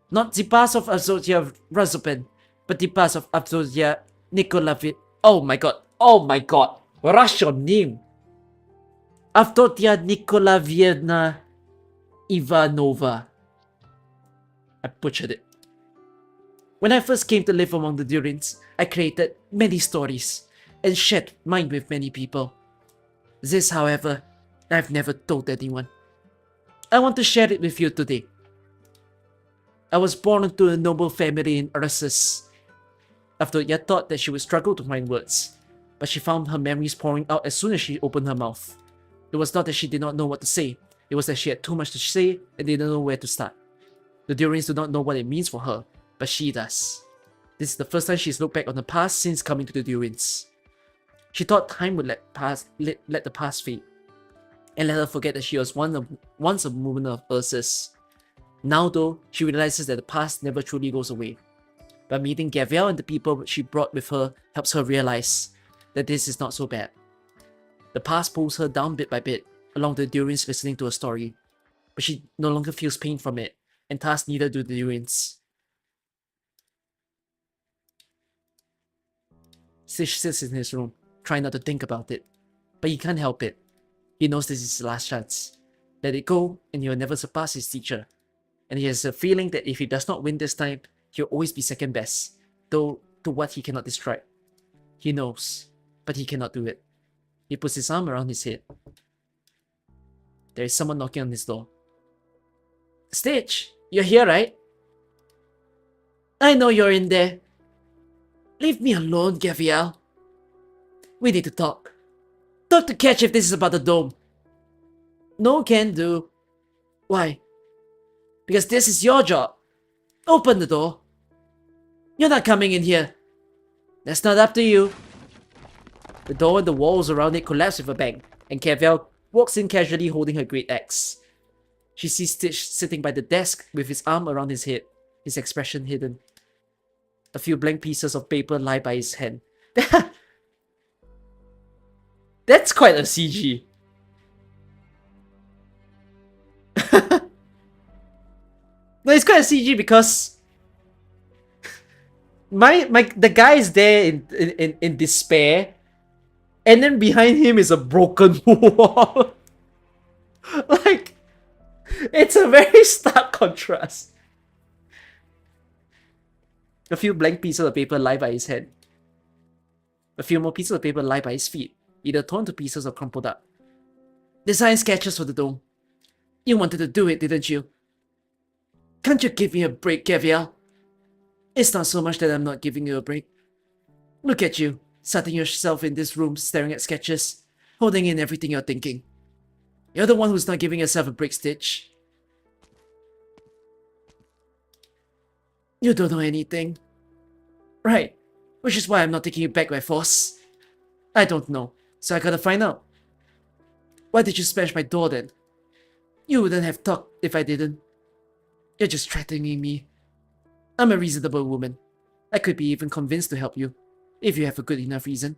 Not the past of Avdotia Razupen, but the past of Avdotia Nikolavit. Oh my god. Rush your name. Avdotia Nikolavievna Ivanova. I butchered it. When I first came to live among the Durins, I created many stories and shared mine with many people. This, however, I've never told anyone. I want to share it with you today. I was born into a noble family in Ursus. Avdotia thought that she would struggle to find words, but she found her memories pouring out as soon as she opened her mouth. It was not that she did not know what to say, it was that she had too much to say and didn't know where to start. The Durians do not know what it means for her, but she does. This is the first time she's looked back on the past since coming to the Durians. She thought time would let the past fade, and let her forget that she was once a woman of Ursus. Now though, she realizes that the past never truly goes away. But meeting Gaviel and the people she brought with her helps her realize that this is not so bad. The past pulls her down bit by bit, along the Durians listening to her story, but she no longer feels pain from it, and thus neither do the Durians. Stitch sits in his room, trying not to think about it, but he can't help it. He knows this is his last chance. Let it go, and he will never surpass his teacher. And he has a feeling that if he does not win this time, he'll always be second best, though to what he cannot describe. He knows, but he cannot do it. He puts his arm around his head. There is someone knocking on his door. Stitch, you're here, right? I know you're in there. Leave me alone, Gaviel. We need to talk. Talk to Catch if this is about the dome. No can do. Why? Because this is your job. Open the door. You're not coming in here. That's not up to you. The door and the walls around it collapse with a bang, and Gaviel walks in casually holding her great axe. She sees Stitch sitting by the desk with his arm around his head, his expression hidden. A few blank pieces of paper lie by his hand. That's quite a CG. No, it's quite a CG because the guy is there in despair, and then behind him is a broken wall. Like, it's a very stark contrast. A few blank pieces of paper lie by his head. A few more pieces of paper lie by his feet, either torn to pieces or crumpled up. Design sketches for the dome. You wanted to do it, didn't you? Can't you give me a break, Gaviel? It's not so much that I'm not giving you a break. Look at you, sitting yourself in this room staring at sketches, holding in everything you're thinking. You're the one who's not giving yourself a break, Stitch. You don't know anything. Right, which is why I'm not taking you back by force. I don't know, so I gotta find out. Why did you smash my door then? You wouldn't have talked if I didn't. You're just threatening me. I'm a reasonable woman. I could be even convinced to help you, if you have a good enough reason.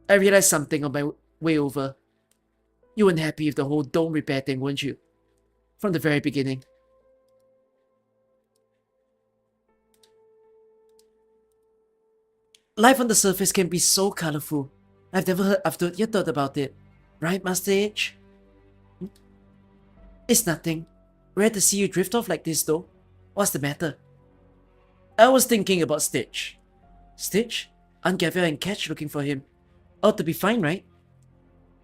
I realized something on my way over. You weren't happy with the whole dome repair thing, weren't you? From the very beginning. Life on the surface can be so colorful. I've never heard after you thought about it. Right, Master H? It's nothing. Rare to see you drift off like this though. What's the matter? I was thinking about Stitch. Stitch? Aren't Gaviel and Catch looking for him? Ought to be fine, right?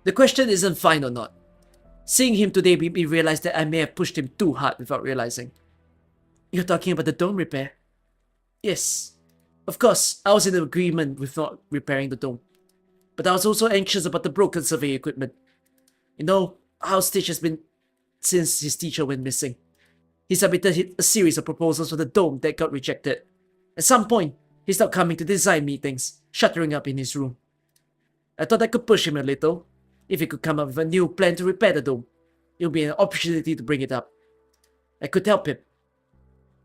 The question isn't fine or not. Seeing him today made me realize that I may have pushed him too hard without realizing. You're talking about the dome repair? Yes. Of course, I was in agreement with not repairing the dome. But I was also anxious about the broken survey equipment. You know how Stitch has been since his teacher went missing. He submitted a series of proposals for the dome that got rejected. At some point, he stopped coming to design meetings, shuttering up in his room. I thought I could push him a little. If he could come up with a new plan to repair the dome, it would be an opportunity to bring it up. I could help him.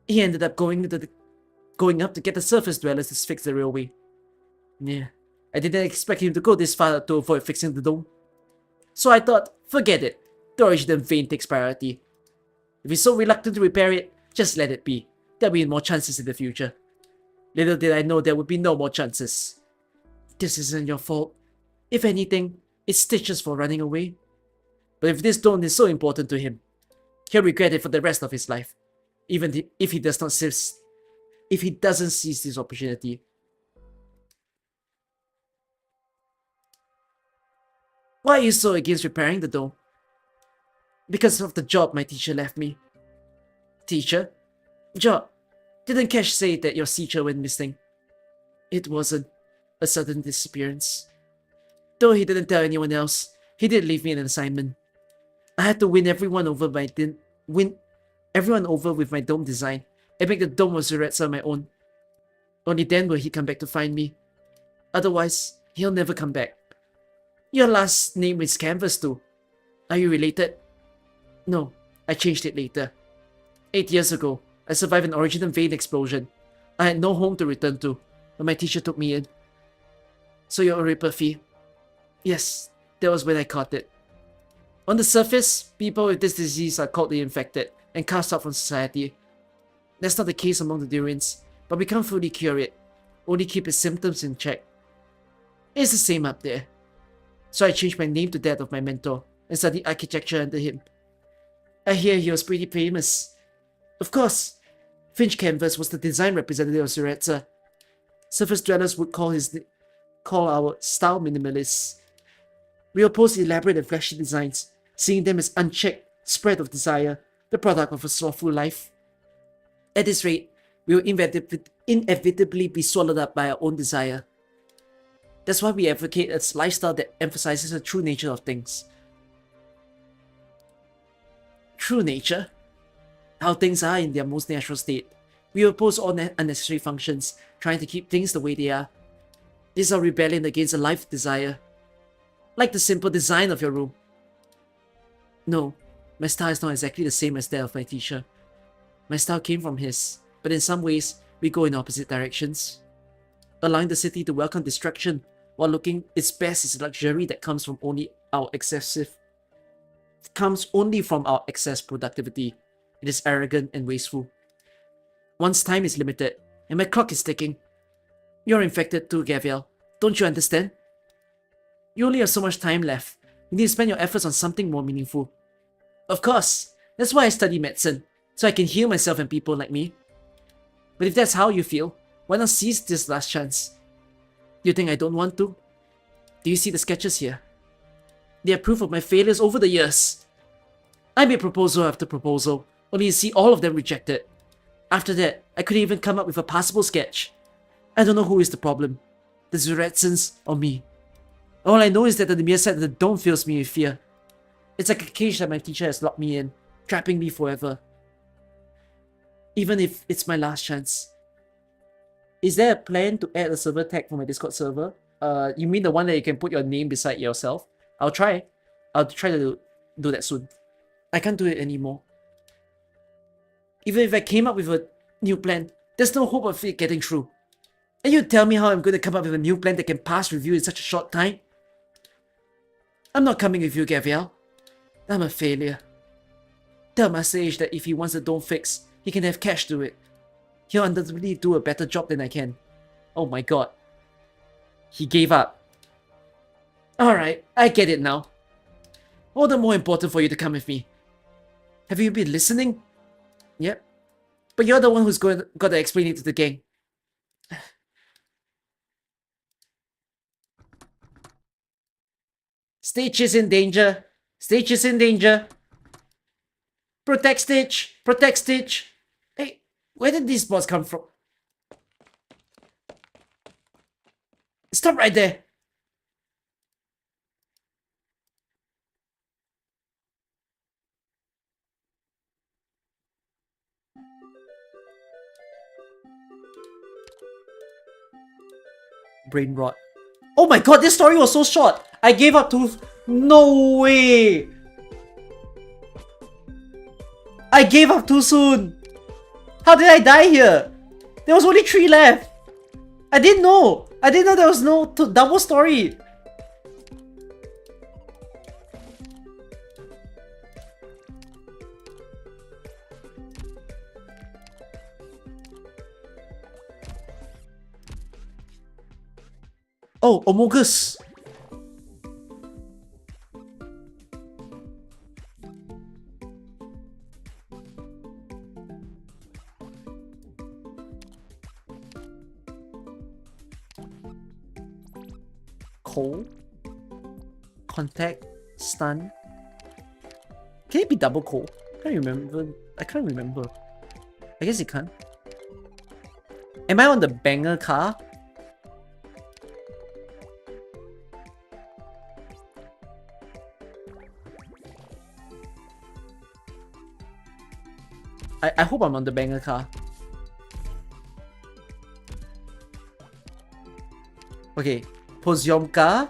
He ended up going up to get the surface dwellers to fix the railway. Yeah, I didn't expect him to go this far to avoid fixing the dome. So I thought, forget it. The original vein takes priority. If he's so reluctant to repair it, just let it be. There'll be more chances in the future. Little did I know there would be no more chances. This isn't your fault. If anything, it's Stitch's for running away. But if this dome is so important to him, he'll regret it for the rest of his life. Even if he doesn't seize this opportunity. Why are you so against repairing the dome? Because of the job my teacher left me. Teacher? Jo, didn't Cash say that your teacher went missing? It wasn't a sudden disappearance. Though he didn't tell anyone else, he did leave me an assignment. I had to win everyone over with my dome design and make the dome of Zuretsa on my own. Only then will he come back to find me. Otherwise, he'll never come back. Your last name is Canvas too. Are you related? No, I changed it later. 8 years ago, I survived an original vein explosion. I had no home to return to, but my teacher took me in. So you're Oripathy? Yes, that was when I caught it. On the surface, people with this disease are called the infected and cast out from society. That's not the case among the Durians, but we can't fully cure it, only keep its symptoms in check. It's the same up there. So I changed my name to that of my mentor and studied architecture under him. I hear he was pretty famous. Of course, Finch Canvas was the design representative of Zuretsa. Surface dwellers would call our style minimalists. We oppose elaborate and flashy designs, seeing them as unchecked spread of desire, the product of a slothful life. At this rate, we will inevitably be swallowed up by our own desire. That's why we advocate a lifestyle that emphasizes the true nature of things. True nature? How things are in their most natural state. We oppose all unnecessary functions, trying to keep things the way they are. This is our rebellion against a life desire. Like the simple design of your room. No, my style is not exactly the same as that of my teacher. My style came from his, but in some ways, we go in opposite directions. Allowing the city to welcome destruction while looking its best is a luxury that comes only from our excess productivity. It is arrogant and wasteful. One's time is limited, and my clock is ticking. You're infected too, Gaviel. Don't you understand? You only have so much time left. You need to spend your efforts on something more meaningful. Of course, that's why I study medicine, so I can heal myself and people like me. But if that's how you feel, why not seize this last chance? You think I don't want to? Do you see the sketches here? They are proof of my failures over the years. I made proposal after proposal, only to see all of them rejected. After that, I couldn't even come up with a passable sketch. I don't know who is the problem, the Zuretsans or me. All I know is that the mere sight of the dome fills me with fear. It's like a cage that my teacher has locked me in, trapping me forever. Even if it's my last chance. Is there a plan to add a server tag for my Discord server? You mean the one that you can put your name beside yourself? I'll try to do that soon. I can't do it anymore. Even if I came up with a new plan, there's no hope of it getting through. And you tell me how I'm going to come up with a new plan that can pass review in such a short time? I'm not coming with you, Gaviel. I'm a failure. Tell my sage that if he wants the dome fixed, he can have Cash do it. He'll undoubtedly do a better job than I can. Oh my god. He gave up. Alright, I get it now. All the more important for you to come with me. Have you been listening? Yep. But you're the one who's got to explain it to the gang. Stitch is in danger. Stitch is in danger. Protect Stitch. Protect Stitch. Hey, where did these balls come from? Stop right there. Brain rot. Oh my god, this story was so short. I gave up too... No way. I gave up too soon. How did I die here? There was only 3 left. I didn't know. I didn't know there was no double story. Oh, Omogus. Cold. Contact. Stun. Can it be double cold? I can't remember. I guess you can't. Am I on the banger car? I hope I'm on the banger car. Okay, Poziomka.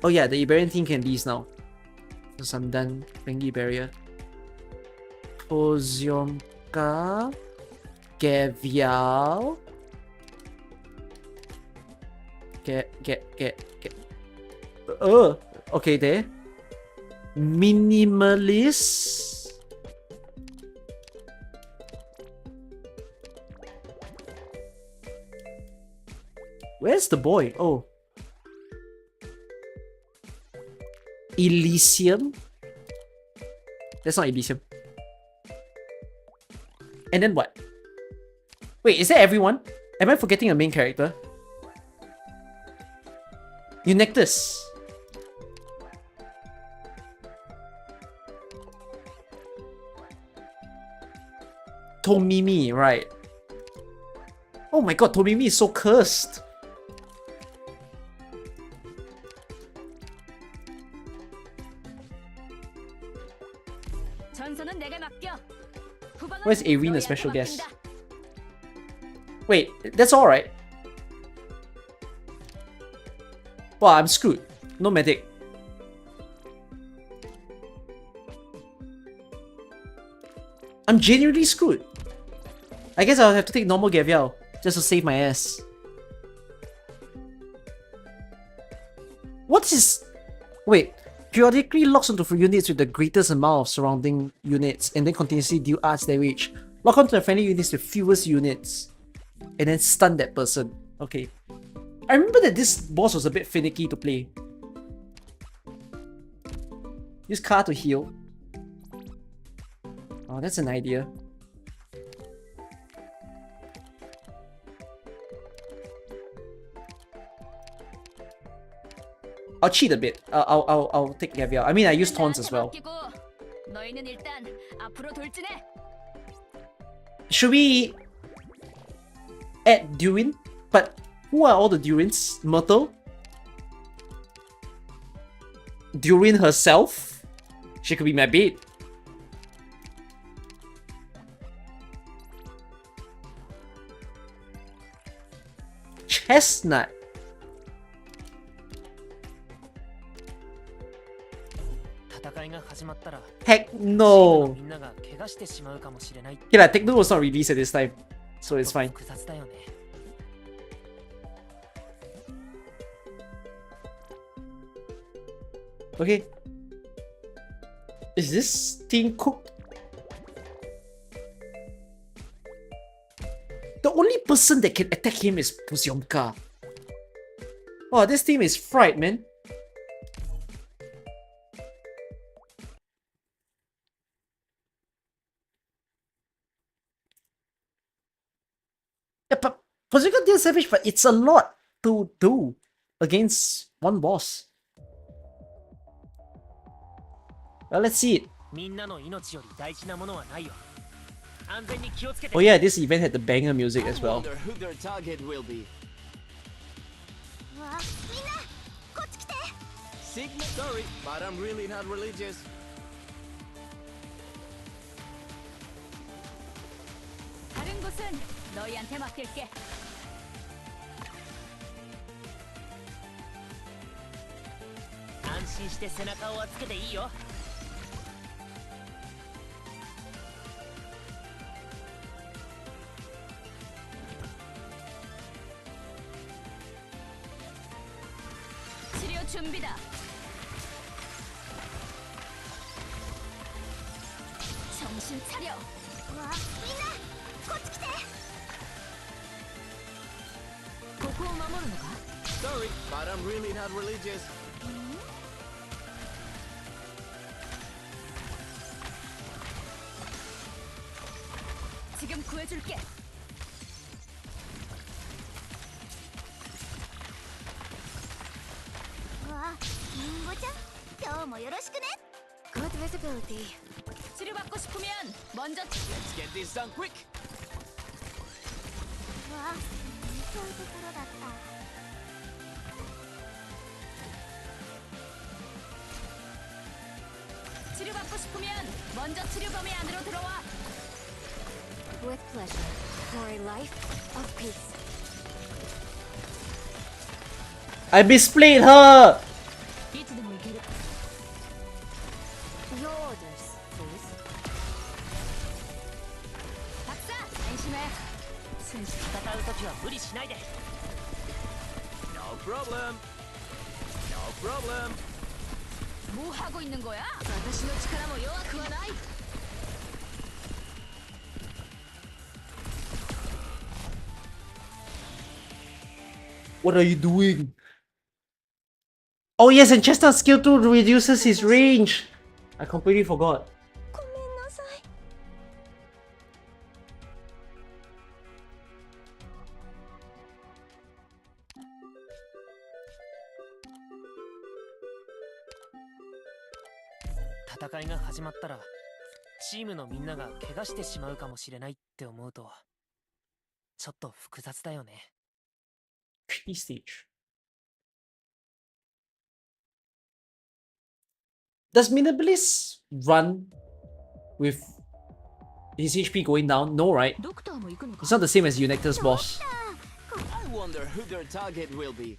Oh yeah, the Iberian team can leave now. So I'm done playing Iberia. Poziomka. Gaviel. Okay there. Minimalist. Where's the boy? Oh. Elysium? That's not Elysium. And then what? Wait, is that everyone? Am I forgetting a main character? Eunectus. Tomimi, right. Oh my god, Tomimi is so cursed. Where's Irene, the special guest? Wait, that's alright. Wow, I'm screwed. No medic. I'm genuinely screwed. I guess I'll have to take normal Gaviel just to save my ass. What's his... Wait. Periodically locks onto units with the greatest amount of surrounding units and then continuously deal arts damage. Lock onto the friendly units with fewest units and then stun that person. Okay. I remember that this boss was a bit finicky to play. Use car to heal. Oh, that's an idea. I'll cheat a bit. I'll take Gaviel. I mean, I use taunts as well. Should we add Durin? But who are all the Durins? Myrtle? Durin herself? She could be my bait. Chestnut. Heck no! Okay lah, Techno was not released at this time, so it's fine. Okay. Is this team cooked? The only person that can attack him is Poziomka. Oh, this team is fried, man. Yeah, but Poziomka deals damage, but it's a lot to do against one boss. Well, let's see it. Oh yeah, this event had the banger music as well. I wonder who their target will be. Sigma, sorry, but I'm really not religious. 다른 곳은 너희한테 맡길게. 안심して背中をつけていいよ. 치료 준비다. 정신 차려. 와, 미나, こっち来て. ここを守るのか? Sorry, but I'm really not religious. 지금 구해줄게. 와, 민보장, 今日もよろしくね. Visibility. 치료받고 싶으면 먼저 Let's get this done quick. わあ、そういうところだった。 치료받고 싶으면 먼저 치료 범위 안으로 들어와. With pleasure. For a life of peace. I misplayed her! いつでも行ける。 Your orders, please. たくさん安心め。戦士戦うときは無理しないで。 No problem. No problem. 뭐 하고 있는 거야? 私の力も弱くはない。 What are you doing? Oh yes, and Chestnut skill 2 reduces his range. I completely forgot. ごめんなさい。戦いが始まったらチームのみんなが怪我してしまうかもしれないって思うとちょっと複雑だよね。 Tricky stage. Does Minimalist run with his HP going down? No, right? ドクターも行くのか。 It's not the same as Unecta's boss. I wonder who their target will be.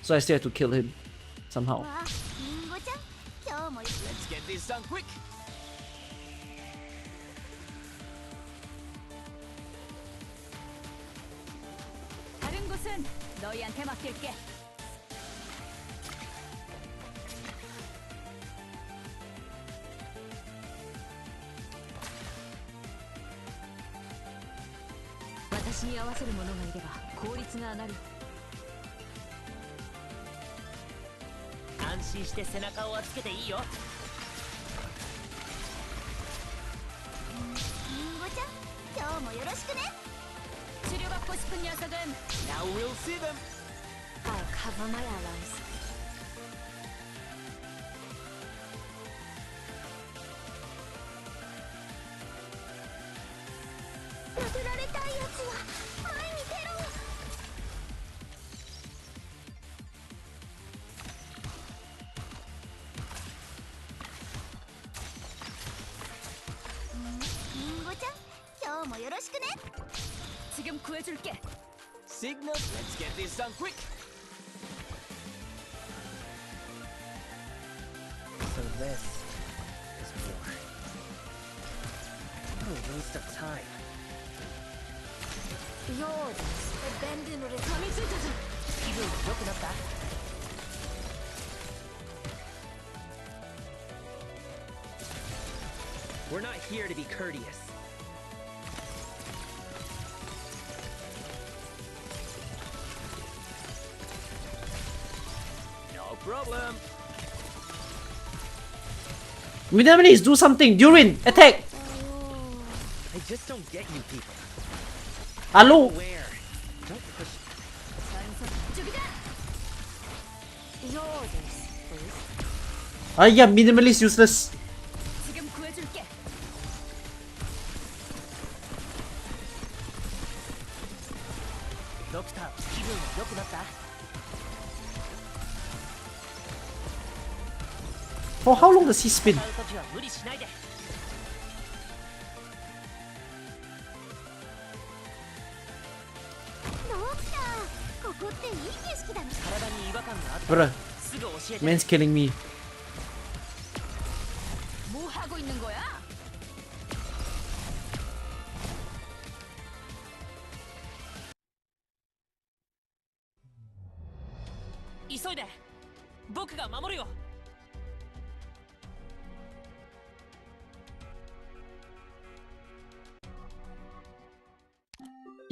So I still have to kill him somehow. わあ、リンゴちゃん、今日も Let's get this done quick. 다른 곳은 너희한테 맡길게.私に合わせる者がいれば効率が上がる。安心して背中を預けていいよ。リンゴちゃん、今日もよろしくね。 치료받고 싶은 녀석은 Now we'll see them. I'll cover my allies. 殴られたいやつは前に出ろ。リンゴちゃん、今日もよろしくね。 지금 구해줄게. Signal. Let's get this done quick. So this is war. What a waste of time. Your orders. ベンディノで噛みついたぞ。気分良くなった？ We're not here to be courteous. No problem. Minimalist, do something! Durin! Attack! I just don't get you people. Hello! Where? Don't push. 저기다. Your orders, please. Ah yeah, Minimalist useless. 지금 구해줄게. Doctor, 気分良くなった？ For how long does he spin? 戦う時は無理しないで。ドクター、ここっていい景色だね。体に違和感があった Bruh, らすぐ教えて。 man's killing me. 뭐 하고 있는 거야?急いで。僕が守るよ。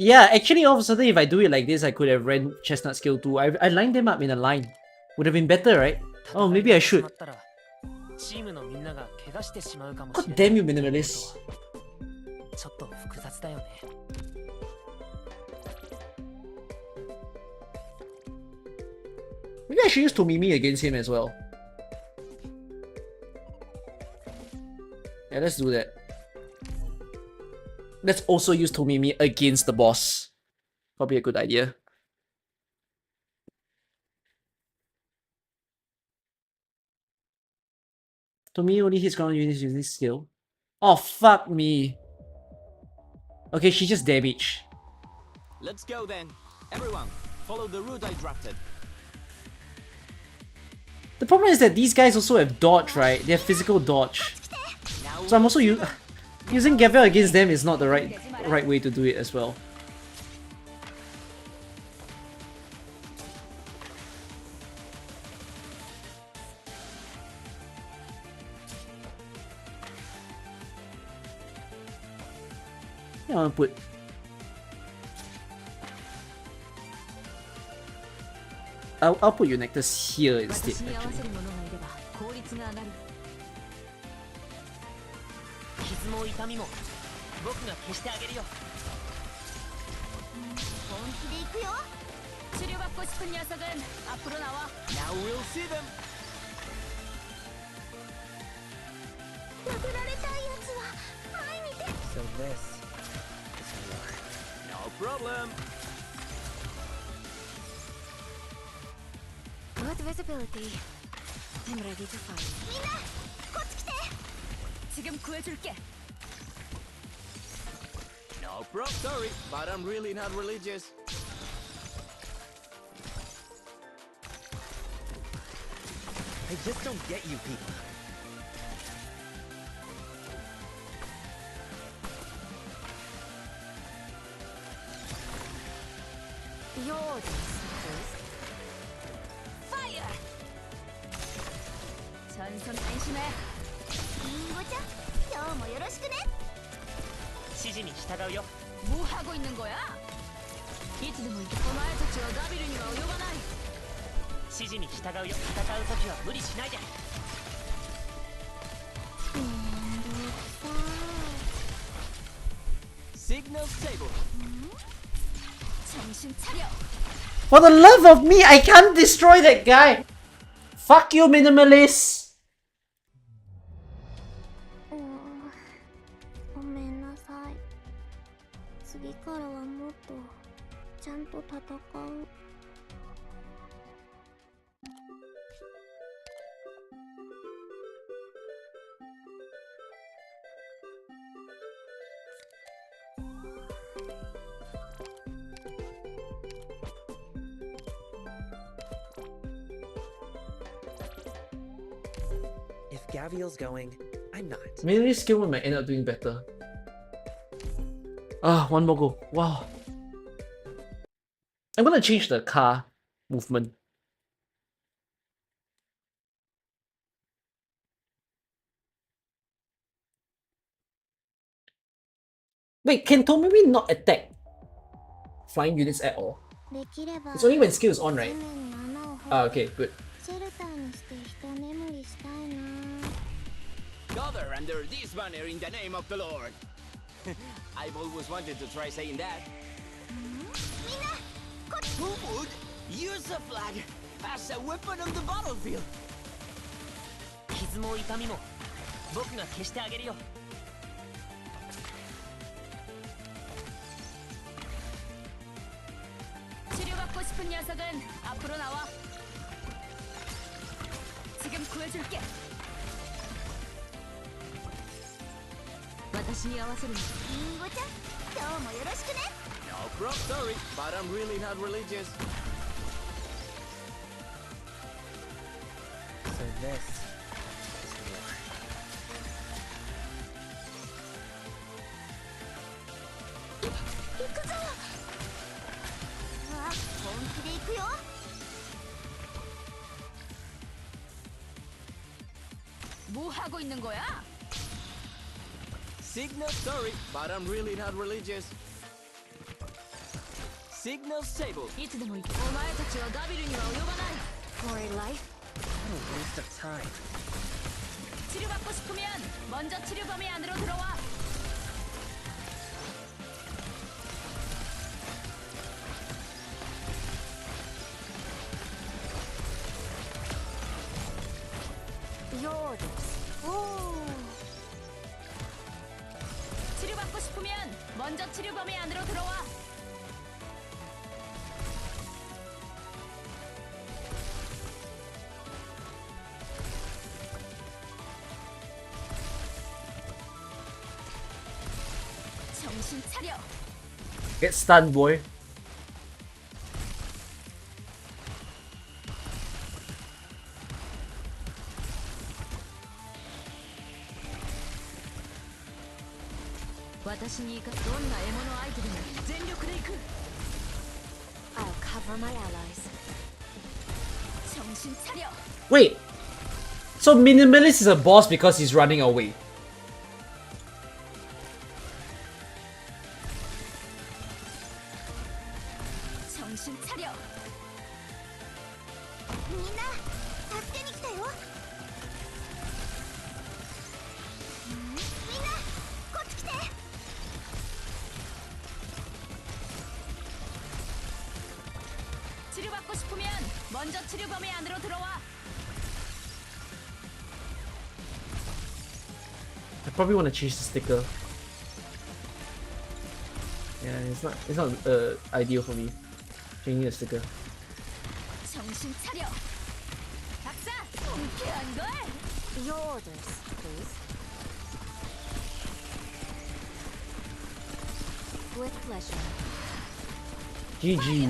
Yeah, actually all of a sudden if I do it like this, I could have ran Chestnut skill 2. I lined them up in a line. Would have been better, right? Oh, maybe I should. チームのみんなが怪我してしまうかもし God れない。 damn you, Minimalist. ちょっと複雑だよね。 Maybe I should use Tomimi against him as well. Yeah, let's do that. Let's also use Tomimi against the boss. Probably a good idea. Tomimi only hits ground units using skill. Oh, fuck me. Okay, she just damage. Let's go then. Everyone, follow the route I drafted. The problem is that these guys also have dodge, right? They have physical dodge. So I'm also using Gaviel against them is not the right way to do it as well. Yeah, I'll put. I'll put Unectus here instead. Actually. 傷も痛みも僕が消してあげるよ。本気で行くよ。 치료받고 싶은 녀석은 앞으로 나와. Now we'll see them. 殴られたいやつは前に出。 So this is war. No problem. Good visibility. I'm ready to fight. みんなこっち来て。 지금 구해줄게. No problem. Sorry, but I'm really not religious. I just don't get you people. Yours first. Fire! 전선 안심해. リンゴちゃん、今日もよろしくね。指示に従うよ。 뭐 하고 있는 거야? いつでも行け。お前たちはガビルには及ばない。指示に従うよ。戦うときは無理しないで。めんどくさ Signal stable. 정신 차려. For the love of me, I can't destroy that guy! Fuck you, minimalist! い。ごめんなさい。次からはもっとちゃんと戦う。 If Gaviel's going, I'm not. Melee skill might end up doing better. Ah, one more go. Wow. I'm gonna change the car movement. Wait, can Tomimi not attack flying units at all? できれば It's only when skill is on, right? 地面に穴を掘 Ah, って okay, good. シェルターにして一眠りしたいな。 Gather under this banner in the name of the Lord. I've always wanted to try saying that. みんなこっち。 Who would use a flag as a weapon on the battlefield? 傷も痛みも僕が消してあげるよ。 치료받고 싶은 녀석은 앞으로 나와. 지금 구해줄게. 私に合わせるの。リンゴちゃん、今日もよろしくね。 No problem. Sorry, but I'm really not religious. So this is war. 行くぞ。あ、本気で行くよ。 뭐 하고 있는 거야? Signal, sorry, but I'm really not religious. Signal stable. いつでも行け。お前たちはガビルには及ばない。 For a life? What a waste of time. 치료받고 싶으면 먼저 치료 범위 안으로 들어와. Yours. Oh. 먼저 치료 범위 안으로 들어와. 정신 차려. Get stunned, boy. I'll cover my allies. 정신 차려. Wait, so Minimalist is a boss because he's running away. 정신 차려. 미나, 助けに来たよ. 미나, こっち来て. 치료받고 싶으면 먼저 치료 범위 안으로 들어와. I probably want to change the sticker. Yeah, it's not ideal for me changing the sticker. 정신 차려. 박사, 불쾌한 걸. Your orders, please. With pleasure. GG.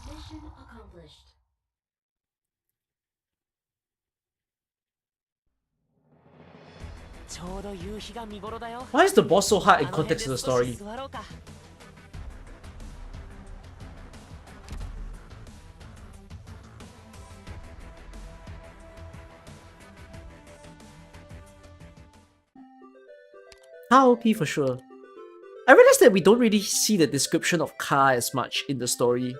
Mission accomplished. Why is the boss so hard in context of the story? How OP for sure. I realized that we don't really see the description of Ka as much in the story.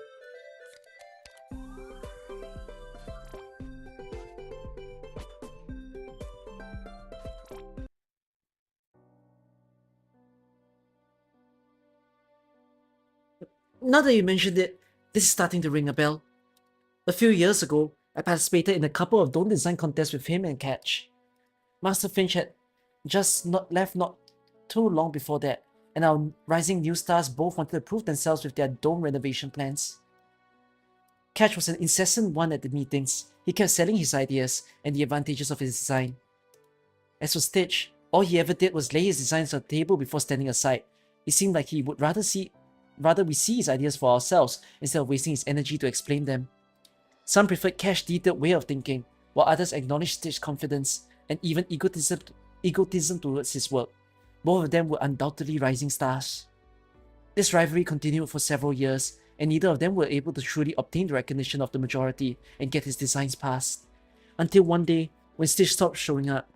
Now that you mentioned it, this is starting to ring a bell. A few years ago, I participated in a couple of Don't Design contests with him and Catch. Master Finch had just left not too long before that, and our rising new stars both wanted to prove themselves with their dome renovation plans. Catch was an incessant one at the meetings. He kept selling his ideas and the advantages of his design. As for Stitch, all he ever did was lay his designs on the table before standing aside. It seemed like he would rather we see his ideas for ourselves instead of wasting his energy to explain them. Some preferred Cash's detailed way of thinking, while others acknowledged Stitch's confidence and even egotism towards his work. Both of them were undoubtedly rising stars. This rivalry continued for several years, and neither of them were able to truly obtain the recognition of the majority and get his designs passed. Until one day, when Stitch stopped showing up.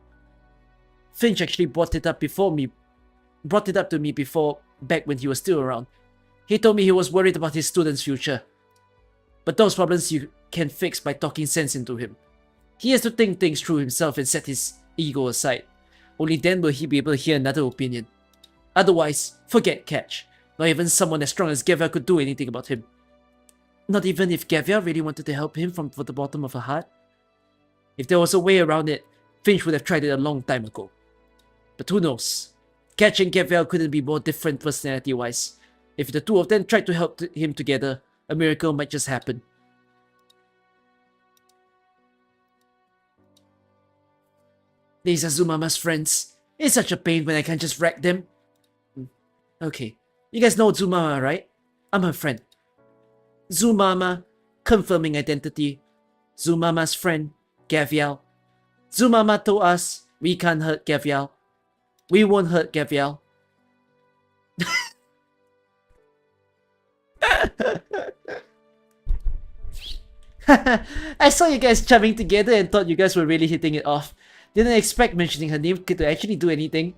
Finch actually brought it up to me before, back when he was still around. He told me he was worried about his students' future. But those problems you can fix by talking sense into him. He has to think things through himself and set his ego aside. Only then will he be able to hear another opinion. Otherwise, forget Catch. Not even someone as strong as Gaviel could do anything about him. Not even if Gaviel really wanted to help him from the bottom of her heart. If there was a way around it, Finch would have tried it a long time ago. But who knows? Catch and Gaviel couldn't be more different personality-wise. If the two of them tried to help him together, a miracle might just happen. These are Zumama's friends. It's such a pain when I can't just wreck them. Okay, you guys know Zumama, right? I'm her friend. Zumama, confirming identity. Zumama's friend, Gaviel. Zumama told us we can't hurt Gaviel. We won't hurt Gaviel. I saw you guys chumming together and thought you guys were really hitting it off. Didn't expect mentioning her name could actually do anything.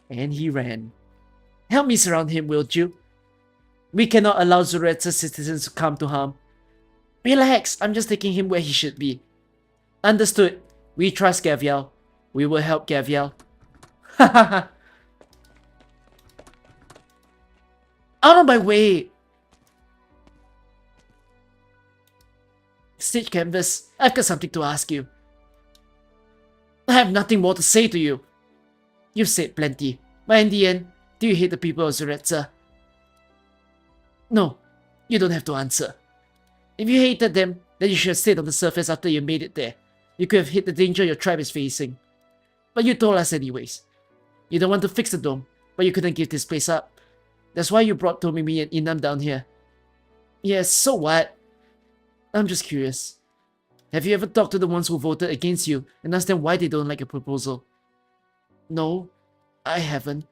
And he ran. Help me surround him, will you? We cannot allow Zuretsa's citizens to come to harm. Relax, I'm just taking him where he should be. Understood. We trust Gaviel. We will help Gaviel. Hahaha. Out of my way! Stitch Canvas, I've got something to ask you. I have nothing more to say to you. You've said plenty, but in the end, do you hate the people of Zuretza? No, you don't have to answer. If you hated them, then you should have stayed on the surface after you made it there. You could have hit the danger your tribe is facing. But you told us anyways. You don't want to fix the dome, but you couldn't give this place up. That's why you brought Tomimi and Inam down here. Yes, so what? I'm just curious. Have you ever talked to the ones who voted against you and asked them why they don't like your proposal? No, I haven't.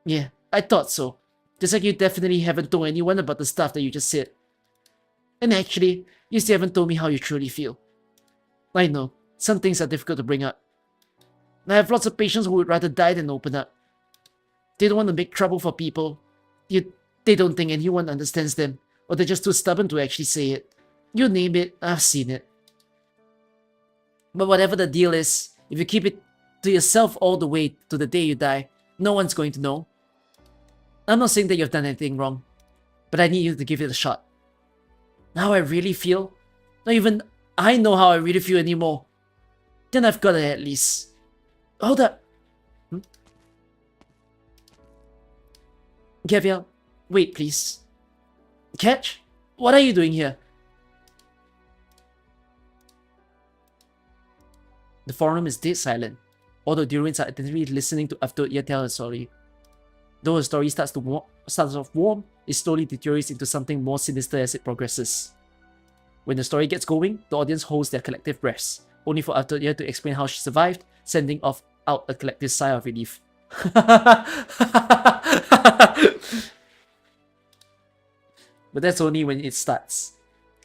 Yeah, I thought so. Just like you definitely haven't told anyone about the stuff that you just said. And actually, you still haven't told me how you truly feel. I know, some things are difficult to bring up. I have lots of patients who would rather die than open up. They don't want to make trouble for people. They don't think anyone understands them, or they're just too stubborn to actually say it. You name it, I've seen it. But whatever the deal is, if you keep it to yourself all the way to the day you die, no one's going to know. I'm not saying that you've done anything wrong, but I need you to give it a shot. How I really feel? Not even I know how I really feel anymore. Then I've got it at least. Hold up. Gaviel, wait please. Catch? What are you doing here? The forum is dead silent. All the Durians are attentively listening to Avdotia tell her story. Though her story starts off warm, it slowly deteriorates into something more sinister as it progresses. When the story gets going, the audience holds their collective breaths, only for Avdotia to explain how she survived, sending out a collective sigh of relief. But that's only when it starts.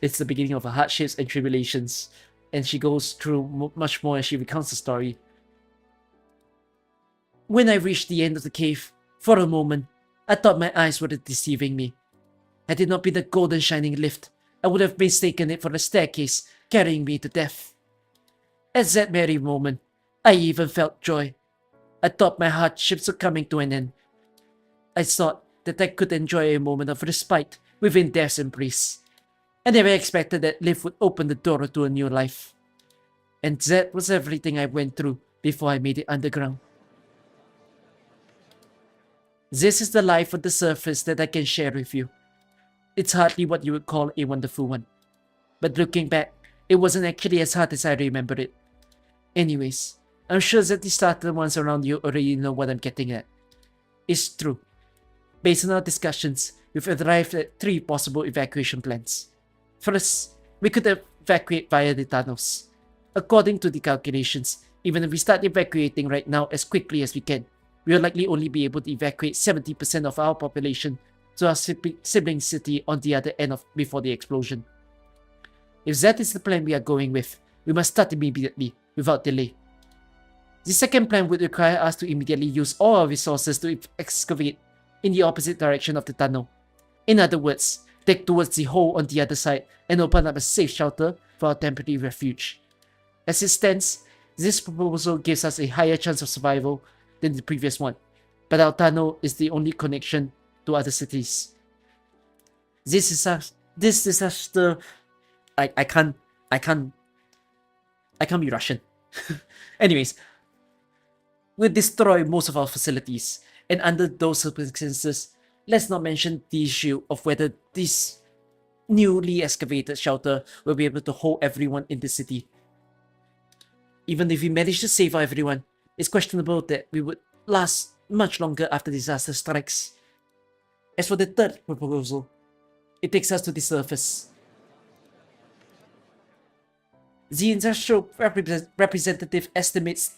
It's the beginning of her hardships and tribulations, and she goes through much more as she recounts the story. When I reached the end of the cave, for a moment, I thought my eyes were deceiving me. Had it not been the golden shining lift, I would have mistaken it for a staircase carrying me to death. At that very moment, I even felt joy. I thought my hardships were coming to an end. I thought that I could enjoy a moment of respite within death's embrace. I never expected that lift would open the door to a new life. And that was everything I went through before I made it underground. This is the life on the surface that I can share with you. It's hardly what you would call a wonderful one. But looking back, it wasn't actually as hard as I remember it. Anyways, I'm sure that the starter ones around you already know what I'm getting at. It's true. Based on our discussions, we've arrived at 3 possible evacuation plans. First, we could evacuate via the tunnels. According to the calculations, even if we start evacuating right now as quickly as we can, we will likely only be able to evacuate 70% of our population to our sibling city on the other end before the explosion. If that is the plan we are going with, we must start immediately, without delay. The second plan would require us to immediately use all our resources to excavate in the opposite direction of the tunnel. In other words, take towards the hole on the other side and open up a safe shelter for our temporary refuge. As it stands, this proposal gives us a higher chance of survival than the previous one, but our tunnel is the only connection to other cities. This disaster, I can't be Russian. Anyways, we'll destroy most of our facilities, and under those circumstances, let's not mention the issue of whether this newly excavated shelter will be able to hold everyone in the city. Even if we manage to save everyone, it's questionable that we would last much longer after disaster strikes. As for the third proposal, it takes us to the surface. The industrial representative estimates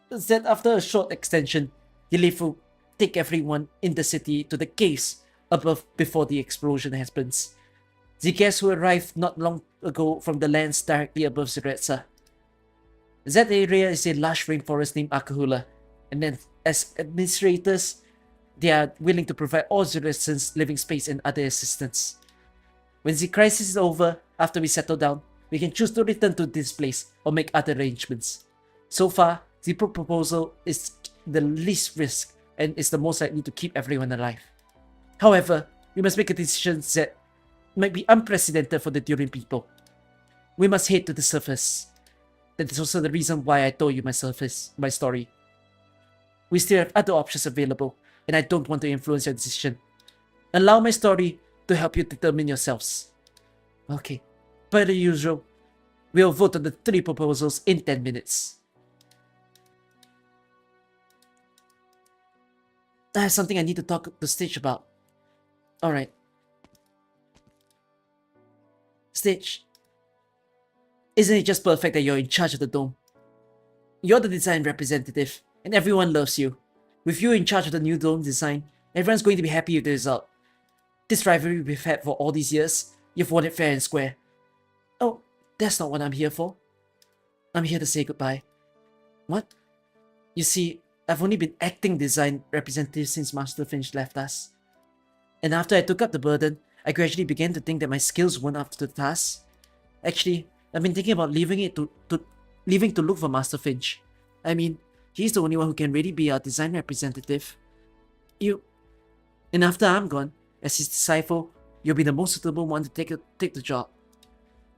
that after a short extension, the lift will take everyone in the city to the caves above before the explosion happens. The guests who arrived not long ago from the lands directly above Zuretsa. That area is a lush rainforest named Akahula, and then as administrators, they are willing to provide all Zuretsans living space and other assistance. When the crisis is over, after we settle down, we can choose to return to this place or make other arrangements. So far, the proposal is the least risk and is the most likely to keep everyone alive. However, we must make a decision that might be unprecedented for the Durian people. We must head to the surface. That is also the reason why I told you my story. We still have other options available, and I don't want to influence your decision. Allow my story to help you determine yourselves. Okay, per the usual, we'll vote on the 3 proposals in 10 minutes. I have something I need to talk to Stitch about. Alright. Stitch, isn't it just perfect that you're in charge of the dome? You're the design representative, and everyone loves you. With you in charge of the new dome design, everyone's going to be happy with the result. This rivalry we've had for all these years, you've won it fair and square. Oh, that's not what I'm here for. I'm here to say goodbye. What? You see, I've only been acting design representative since Master Finch left us. And after I took up the burden, I gradually began to think that my skills weren't up to the task. Actually, I've been thinking about leaving to look for Master Finch. I mean, he's the only one who can really be our design representative. And after I'm gone, as his disciple, you'll be the most suitable one to take the job.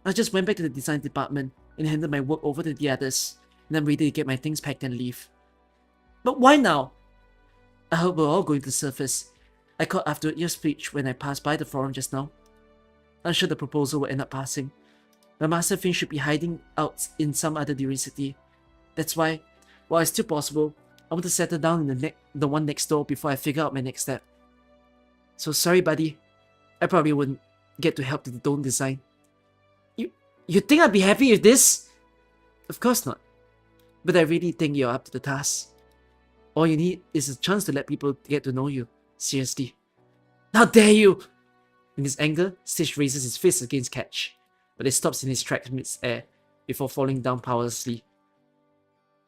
I just went back to the design department and handed my work over to the others, and I'm ready to get my things packed and leave. But why now? I hope we're all going to surface. I caught after your speech when I passed by the forum just now. I'm sure the proposal will end up passing. My Master Finch should be hiding out in some other Durin city. That's why, while it's still possible, I want to settle down in the one next door before I figure out my next step. So sorry, buddy. I probably wouldn't get to help the dome design. You think I'd be happy with this? Of course not. But I really think you're up to the task. All you need is a chance to let people get to know you. Seriously. How dare you! In his anger, Stitch raises his fist against Catch, but it stops in his tracks mid-air before falling down powerlessly.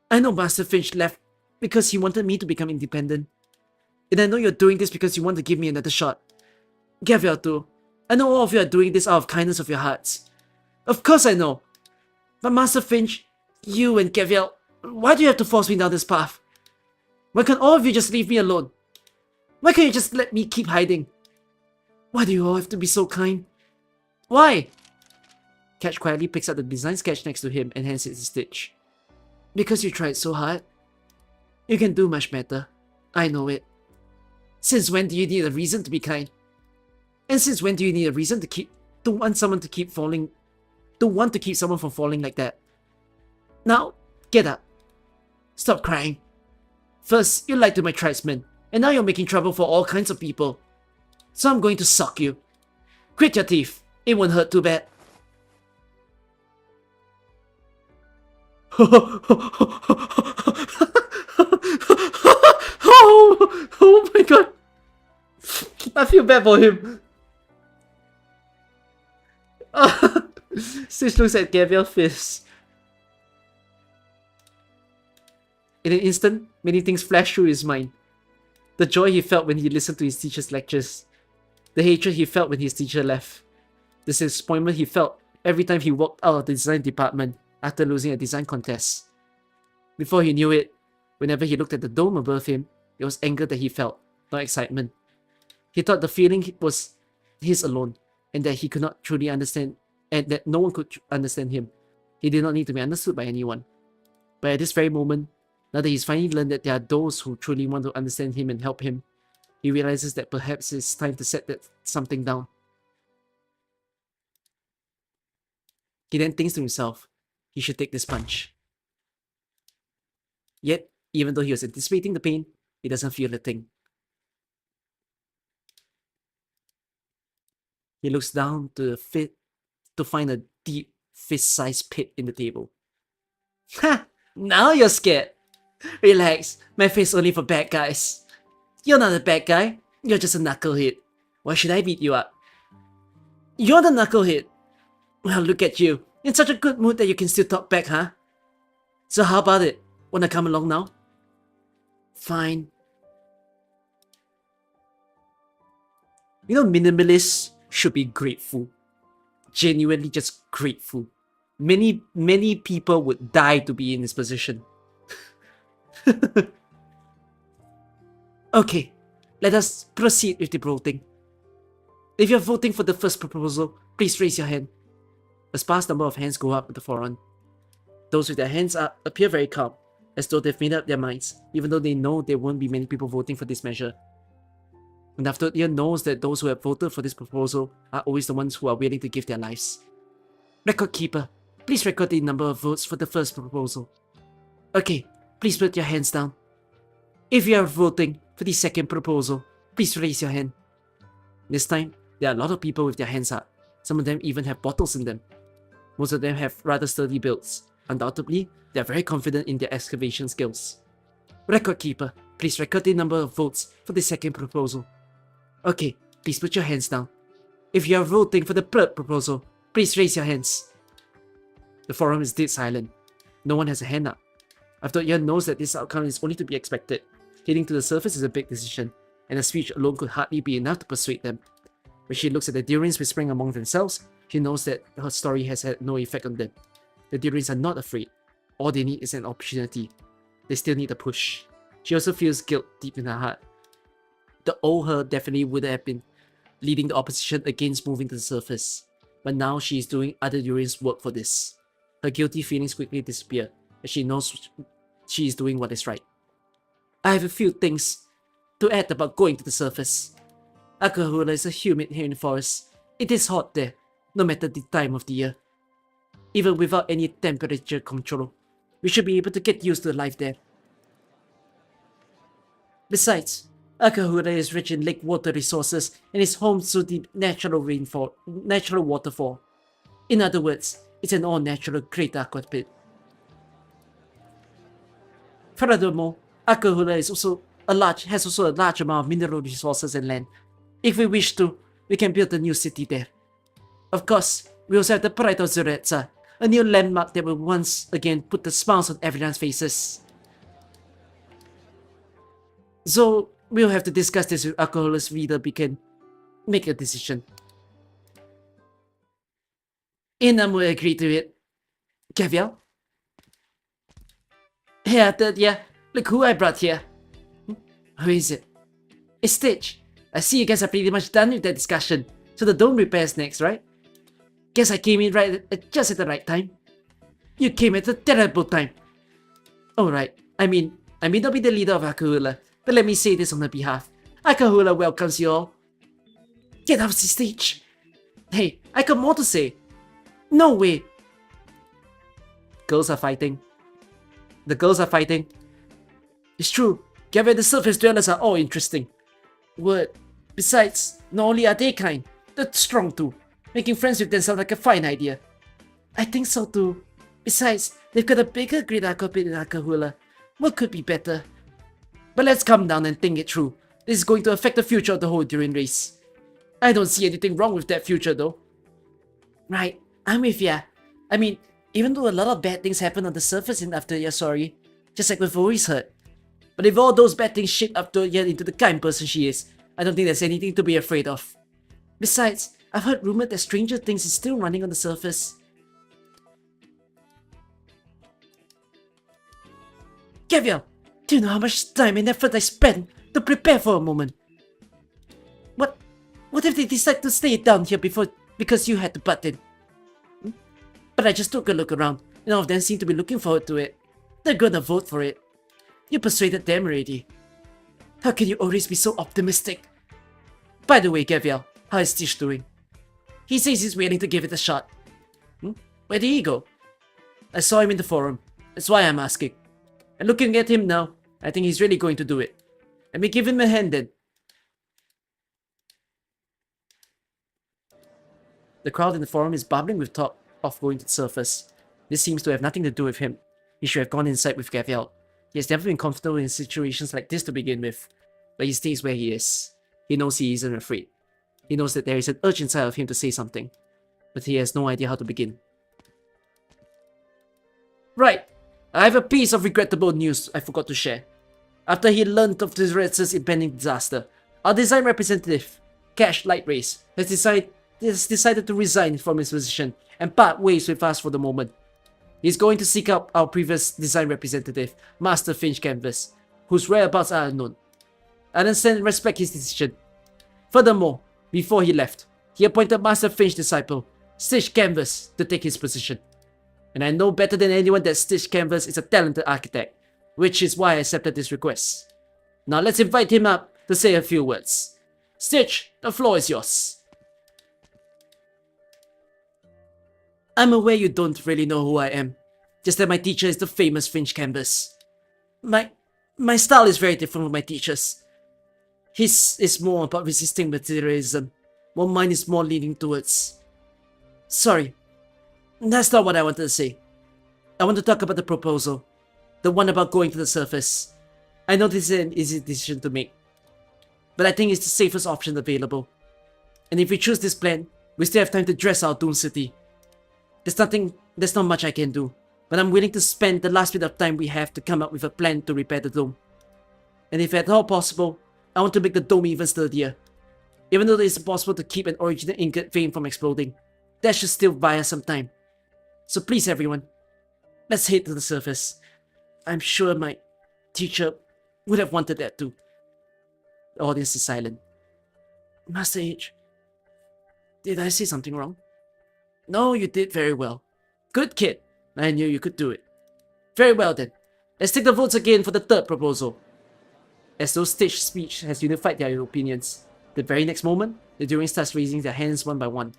I know Master Finch left because he wanted me to become independent. And I know you're doing this because you want to give me another shot. Gaviel too. I know all of you are doing this out of kindness of your hearts. Of course I know. But Master Finch, you and Gaviel, why do you have to force me down this path? Why can't all of you just leave me alone? Why can't you just let me keep hiding? Why do you all have to be so kind? Why? Catch quietly picks up the design sketch next to him and hands it to Stitch. Because you tried so hard. You can do much better. I know it. Since when do you need a reason to be kind? And since when do you need a reason to want someone from falling like that? Now, get up. Stop crying. First, you lied to my tribesmen, and now you're making trouble for all kinds of people. So I'm going to sock you. Grit your teeth. It won't hurt too bad. Oh my god. I feel bad for him. Stitch looks at Gaviel's fist. In an instant, many things flashed through his mind. The joy he felt when he listened to his teacher's lectures. The hatred he felt when his teacher left. The disappointment he felt every time he walked out of the design department after losing a design contest. Before he knew it, whenever he looked at the dome above him, it was anger that he felt, not excitement. He thought the feeling was his alone, and that he could not truly understand, and that no one could understand him. He did not need to be understood by anyone. But at this very moment, now that he's finally learned that there are those who truly want to understand him and help him, he realizes that perhaps it's time to set that something down. He then thinks to himself, he should take this punch. Yet, even though he was anticipating the pain, he doesn't feel a thing. He looks down to find a deep, fist-sized pit in the table. Ha! Now you're scared! Relax, my face only for bad guys. You're not a bad guy, you're just a knucklehead. Why should I beat you up? You're the knucklehead! Well, look at you. In such a good mood that you can still talk back, huh? So how about it? Wanna come along now? Fine. You know, minimalists should be grateful. Genuinely just grateful. Many people would die to be in this position. Okay, let us proceed with the voting. If you're voting for the first proposal, please raise your hand. A sparse number of hands go up at the forum. Those with their hands up appear very calm, as though they've made up their minds, even though they know there won't be many people voting for this measure. And Anastasio knows that those who have voted for this proposal are always the ones who are willing to give their lives. Record keeper, please record the number of votes for the first proposal. Okay, please put your hands down. If you are voting for the second proposal, please raise your hand. This time, there are a lot of people with their hands up. Some of them even have bottles in them. Most of them have rather sturdy builds. Undoubtedly, they are very confident in their excavation skills. Record keeper, please record the number of votes for the second proposal. Okay, please put your hands down. If you are voting for the third proposal, please raise your hands. The forum is dead silent. No one has a hand up. Anastasio knows that this outcome is only to be expected. Heading to the surface is a big decision, and a speech alone could hardly be enough to persuade them. When she looks at the Durians whispering among themselves, she knows that her story has had no effect on them. The Durians are not afraid. All they need is an opportunity. They still need a push. She also feels guilt deep in her heart. The old her definitely would have been leading the opposition against moving to the surface, but now she is doing other Durians' work for this. Her guilty feelings quickly disappear, as she knows she is doing what is right. I have a few things to add about going to the surface. Akahula is a humid here in the forest. It is hot there, no matter the time of the year. Even without any temperature control, we should be able to get used to life there. Besides, Akahura is rich in lake water resources and is home to the natural waterfall. In other words, it's an all-natural great aqua pit. Furthermore, Akahura has also a large amount of mineral resources and land. If we wish to, we can build a new city there. Of course, we also have the Pride of Zuretza, a new landmark that will once again put the smiles on everyone's faces. So, we'll have to discuss this with Akahula's leader we can make a decision. Inam will agree to it. Gaviel? Yeah, look who I brought here. Who is it? It's Stitch. I see you guys are pretty much done with that discussion, so the dome repair's next, right? Guess I came in just at the right time. You came at a terrible time. Alright, I may not be the leader of Akahula, but let me say this on her behalf. Akahula welcomes you all. Get off the stage. Hey, I got more to say. No way. Girls are fighting. The girls are fighting. It's true. Gaviel and the surface dwellers are all interesting. Word. Besides, not only are they kind, they're strong too. Making friends with them sounds like a fine idea. I think so too. Besides, they've got a bigger great aqua pit in Akahula. What could be better? But let's calm down and think it through. This is going to affect the future of the whole Durian race. I don't see anything wrong with that future though. Right, I'm with ya. Even though a lot of bad things happen on the surface and after you're sorry, just like we've always heard. But if all those bad things shape after you into the kind person she is, I don't think there's anything to be afraid of. Besides, I've heard rumored that Stranger Things is still running on the surface. Gaviel, do you know how much time and effort I spent to prepare for a moment? What if they decide to stay down here because you had to butt in? But I just took a look around, and all of them seem to be looking forward to it. They're gonna vote for it. You persuaded them already. How can you always be so optimistic? By the way, Gaviel, how is Tish doing? He says he's willing to give it a shot. Where did he go? I saw him in the forum. That's why I'm asking. And looking at him now, I think he's really going to do it. Let me give him a hand then. The crowd in the forum is bubbling with talk of going to the surface. This seems to have nothing to do with him. He should have gone inside with Gaviel. He has never been comfortable in situations like this to begin with, but he stays where he is. He knows he isn't afraid. He knows that there is an urge inside of him to say something, but he has no idea how to begin. Right, I have a piece of regrettable news I forgot to share. After he learned of the Red's impending disaster, our design representative, Cash Lightrace, has decided to resign from his position and part ways with us for the moment. He's going to seek out our previous design representative, Master Finch Canvas, whose whereabouts are unknown. I understand and respect his decision. Furthermore, before he left, he appointed Master Finch's disciple, Stitch Canvas, to take his position. And I know better than anyone that Stitch Canvas is a talented architect, which is why I accepted this request. Now let's invite him up to say a few words. Stitch, the floor is yours. I'm aware you don't really know who I am, just that my teacher is the famous Finch Canvas. My style is very different from my teacher's. His is more about resisting materialism, while mine is more leaning towards... Sorry, that's not what I wanted to say. I want to talk about the proposal, the one about going to the surface. I know this is an easy decision to make, but I think it's the safest option available. And if we choose this plan, we still have time to dress our Doom City. There's not much I can do, but I'm willing to spend the last bit of time we have to come up with a plan to repair the dome. And if at all possible, I want to make the dome even sturdier. Even though it is impossible to keep an original ingot vein from exploding, that should still buy us some time. So please everyone, let's head to the surface. I'm sure my teacher would have wanted that too. The audience is silent. Master H, did I say something wrong? No, you did very well. Good kid. I knew you could do it. Very well then. Let's take the votes again for the third proposal. As though Stitch's speech has unified their opinions, the very next moment, the During starts raising their hands one by one.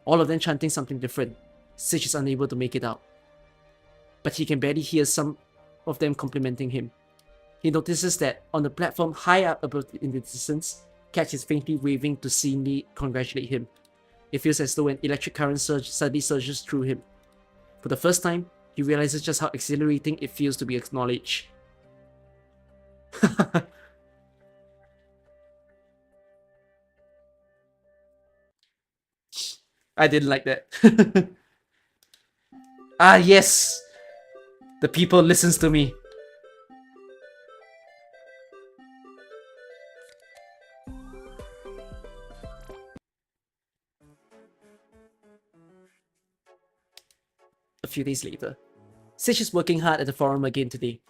All of them chanting something different. Stitch is unable to make it out, but he can barely hear some of them complimenting him. He notices that on the platform high up above in the distance, Catch is faintly waving to seemingly congratulate him. It feels as though an electric current surge suddenly surges through him. For the first time, he realizes just how exhilarating it feels to be acknowledged. I didn't like that. Ah, yes! The people listens to me. A few days later, Stitch is working hard at the forum again today.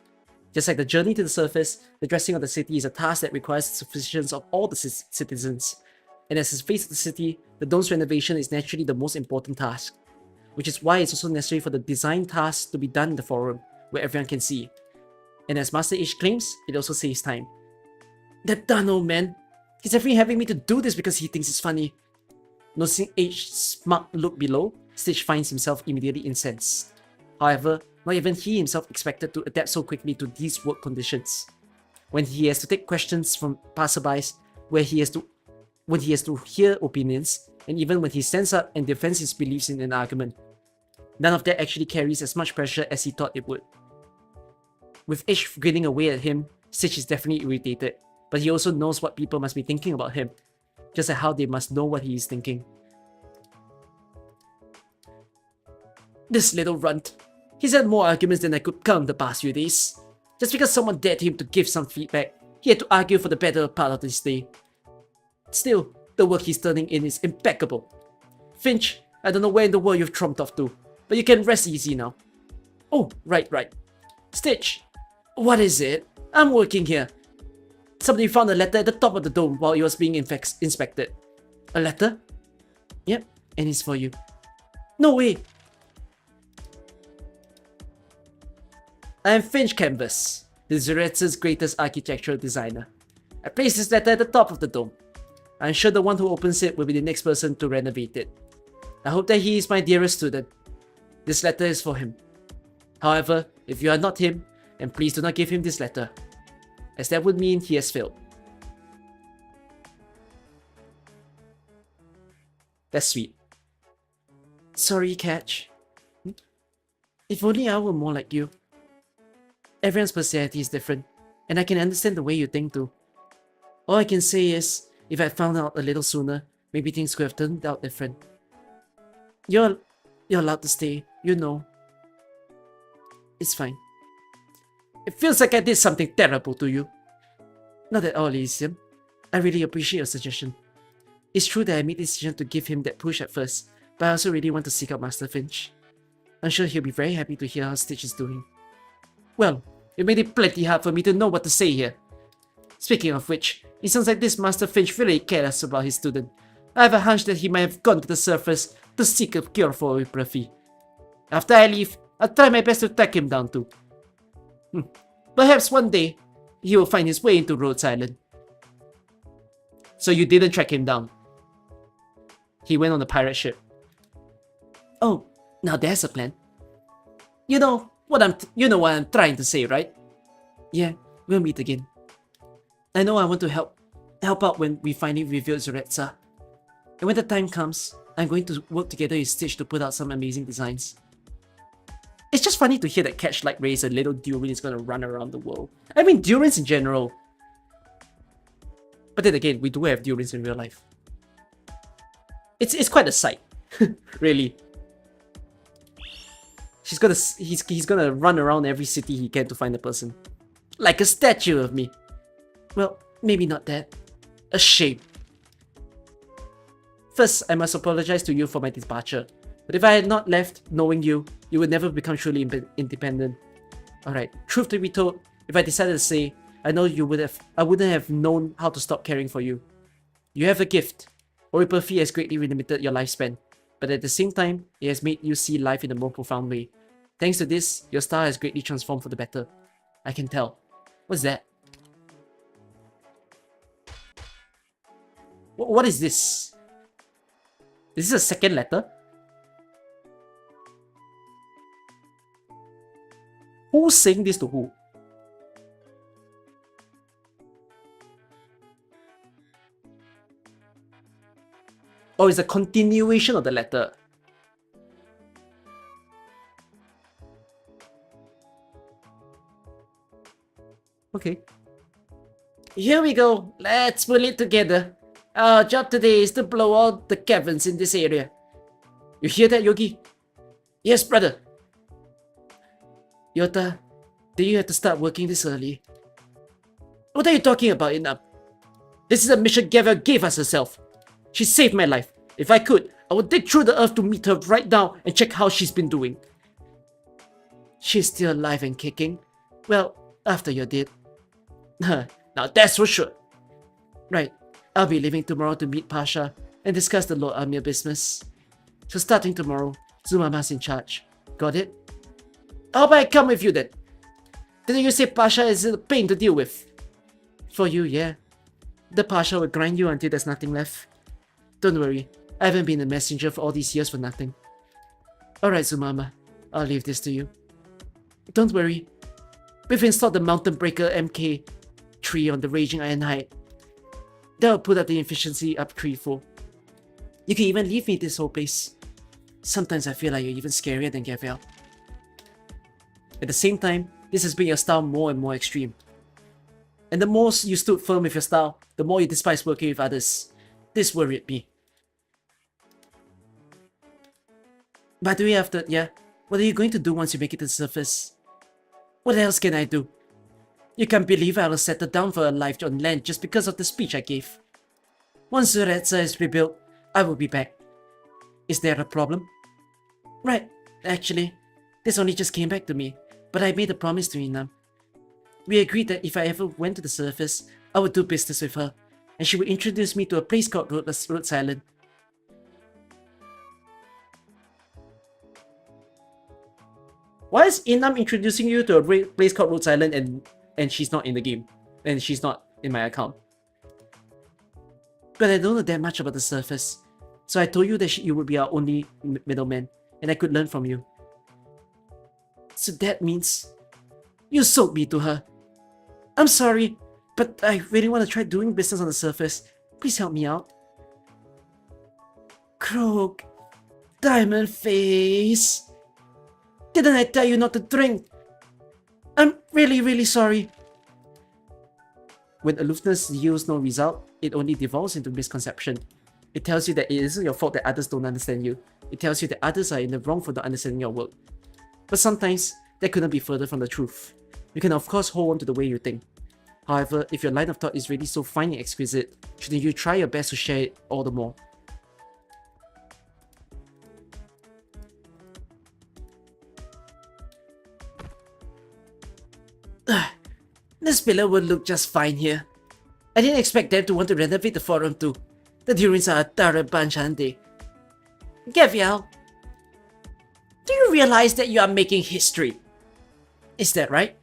Just like the journey to the surface, the dressing of the city is a task that requires the sufficiency of all the citizens. And as the face of the city, the dome's renovation is naturally the most important task, which is why it's also necessary for the design task to be done in the forum, where everyone can see. And as Master H claims, it also saves time. That darn old man! He's definitely having me to do this because he thinks it's funny. Noticing H's smug look below, Stitch finds himself immediately incensed. However, not even he himself expected to adapt so quickly to these work conditions. When he has to take questions from passerbys, when he has to hear opinions, and even when he stands up and defends his beliefs in an argument, none of that actually carries as much pressure as he thought it would. With H grinning away at him, Stitch is definitely irritated, but he also knows what people must be thinking about him, just like how they must know what he is thinking. This little runt. He's had more arguments than I could count the past few days. Just because someone dared him to give some feedback, he had to argue for the better part of this day. Still, the work he's turning in is impeccable. Finch, I don't know where in the world you've trumped off to, but you can rest easy now. Oh, right. Stitch, what is it? I'm working here. Somebody found a letter at the top of the dome while it was being inspected. A letter? Yep, and it's for you. No way! I am Finch Canvas, the Zeretz's greatest architectural designer. I placed this letter at the top of the dome. I'm sure the one who opens it will be the next person to renovate it. I hope that he is my dearest student. This letter is for him. However, if you are not him, then please do not give him this letter, as that would mean he has failed. That's sweet. Sorry, Catch. If only I were more like you. Everyone's personality is different, and I can understand the way you think too. All I can say is, if I found out a little sooner, maybe things could have turned out different. You're allowed to stay, you know. It's fine. It feels like I did something terrible to you. Not at all, Elysium. I really appreciate your suggestion. It's true that I made the decision to give him that push at first, but I also really want to seek out Master Finch. I'm sure he'll be very happy to hear how Stitch is doing. Well, you made it plenty hard for me to know what to say here. Speaking of which, it sounds like this Master Finch really cares about his student. I have a hunch that he might have gone to the surface to seek a cure for Epilogue. After I leave, I'll try my best to track him down too. Perhaps one day, he will find his way into Rhodes Island. So you didn't track him down. He went on a pirate ship. Oh, now there's a plan. You know what I'm trying to say, right? Yeah, we'll meet again. I know I want to help out when we finally reveal Zoretsa. And when the time comes, I'm going to work together with Stitch to put out some amazing designs. It's just funny to hear that Catch-like race a little Durin is gonna run around the world. I mean, Durins in general. But then again, we do have Durins in real life. It's quite a sight, really. He's gonna run around every city he can to find a person. Like a statue of me. Well, maybe not that. A shame. First, I must apologize to you for my departure. But if I had not left knowing you, you would never become truly independent. Alright, truth to be told, if I decided to say, I know I wouldn't have known how to stop caring for you. You have a gift. Oripathy has greatly limited your lifespan, but at the same time, it has made you see life in a more profound way. Thanks to this, your star has greatly transformed for the better. I can tell. What's that? What is this? Is this a second letter? Who's saying this to who? Or is a continuation of the letter? Okay. Here we go. Let's pull it together. Our job today is to blow all the caverns in this area. You hear that, Yogi? Yes, brother. Yota, do you have to start working this early? What are you talking about, Inam? This is a mission Gaviel gave us herself. She saved my life. If I could, I would dig through the earth to meet her right now and check how she's been doing. She's still alive and kicking. Well, after you're dead. Now that's for sure. Right, I'll be leaving tomorrow to meet Pasha and discuss the Lord Amir business. So starting tomorrow, Zumama's in charge. Got it? How about I come with you then? Didn't you say Pasha is a pain to deal with? For you, yeah. The Pasha will grind you until there's nothing left. Don't worry, I haven't been a messenger for all these years for nothing. Alright, Zumama, I'll leave this to you. Don't worry, we've installed the Mountain Breaker MK tree on the Raging Iron Height. That'll put up the efficiency up 3-4. You can even leave me this whole place. Sometimes I feel like you're even scarier than Gaviel. At the same time, this has made your style more and more extreme. And the more you stood firm with your style, the more you despise working with others. This worried me. By the way, yeah, what are you going to do once you make it to the surface? What else can I do? You can't believe I will settle down for a life on land just because of the speech I gave. Once Zoretsa is rebuilt, I will be back. Is there a problem? Right, actually, this only just came back to me, but I made a promise to Inam. We agreed that if I ever went to the surface, I would do business with her, and she would introduce me to a place called Rhodes Island. Why is Inam introducing you to a place called Rhodes Island and she's not in the game? And she's not in my account? But I don't know that much about the surface, so I told you that you would be our only middleman, and I could learn from you. So that means you sold me to her. I'm sorry, but I really want to try doing business on the surface. Please help me out. Croak. Diamond face. Didn't I tell you not to drink? I'm really sorry. When aloofness yields no result, it only devolves into misconception. It tells you that it isn't your fault that others don't understand you. It tells you that others are in the wrong for not understanding your work. But sometimes, that couldn't be further from the truth. You can of course hold on to the way you think. However, if your line of thought is really so fine and exquisite, shouldn't you try your best to share it all the more? This pillar would look just fine here. I didn't expect them to want to renovate the forum too. The Durins are a thorough bunch, aren't they? Gaviel! Do you realize that you are making history? Is that right?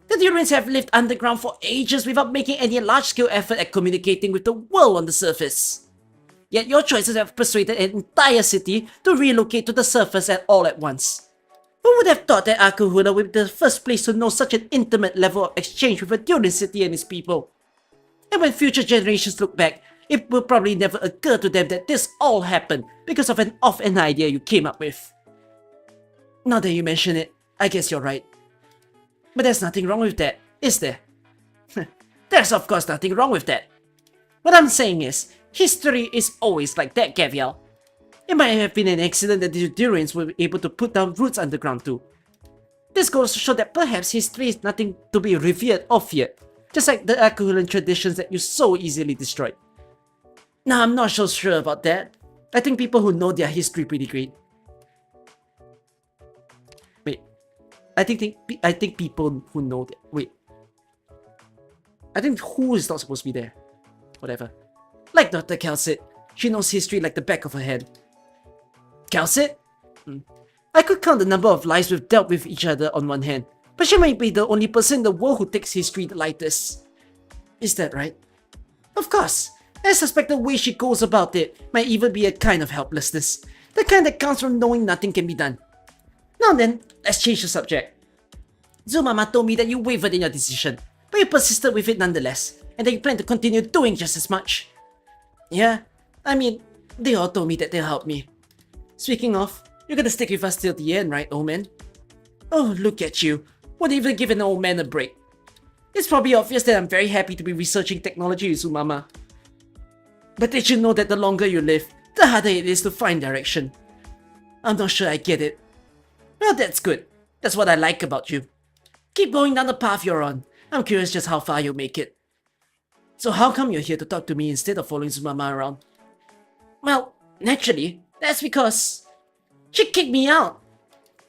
The Durians have lived underground for ages without making any large-scale effort at communicating with the world on the surface. Yet your choices have persuaded an entire city to relocate to the surface all at once. Who would have thought that Arknights would be the first place to know such an intimate level of exchange with a Durian city and its people? And when future generations look back, it will probably never occur to them that this all happened because of an off-end idea you came up with. Now that you mention it, I guess you're right. But there's nothing wrong with that, is there? There's of course nothing wrong with that. What I'm saying is, history is always like that, Gaviel. It might have been an accident that the Durians were able to put down roots underground too. This goes to show that perhaps history is nothing to be revered or feared, just like the Arknights traditions that you so easily destroyed. Now, I'm not so sure about that. I think people who know their history pretty great. Wait, I think people who know that. Wait, I think who is not supposed to be there? Whatever. Like Dr. Cal said, she knows history like the back of her hand. Cal said? I could count the number of lives we've dealt with each other on one hand, but she might be the only person in the world who takes history the lightest. Is that right? Of course. I suspect the way she goes about it might even be a kind of helplessness. The kind that comes from knowing nothing can be done. Now then, let's change the subject. Zumama told me that you wavered in your decision, but you persisted with it nonetheless, and that you plan to continue doing just as much. Yeah, I mean, they all told me that they'll help me. Speaking of, you're gonna stick with us till the end, right, old man? Oh, look at you. Won't even give an old man a break. It's probably obvious that I'm very happy to be researching technology with Zumama. But did you know that the longer you live, the harder it is to find direction? I'm not sure I get it. Well, that's good. That's what I like about you. Keep going down the path you're on. I'm curious just how far you'll make it. So how come you're here to talk to me instead of following Zumama around? Well, naturally, that's because she kicked me out.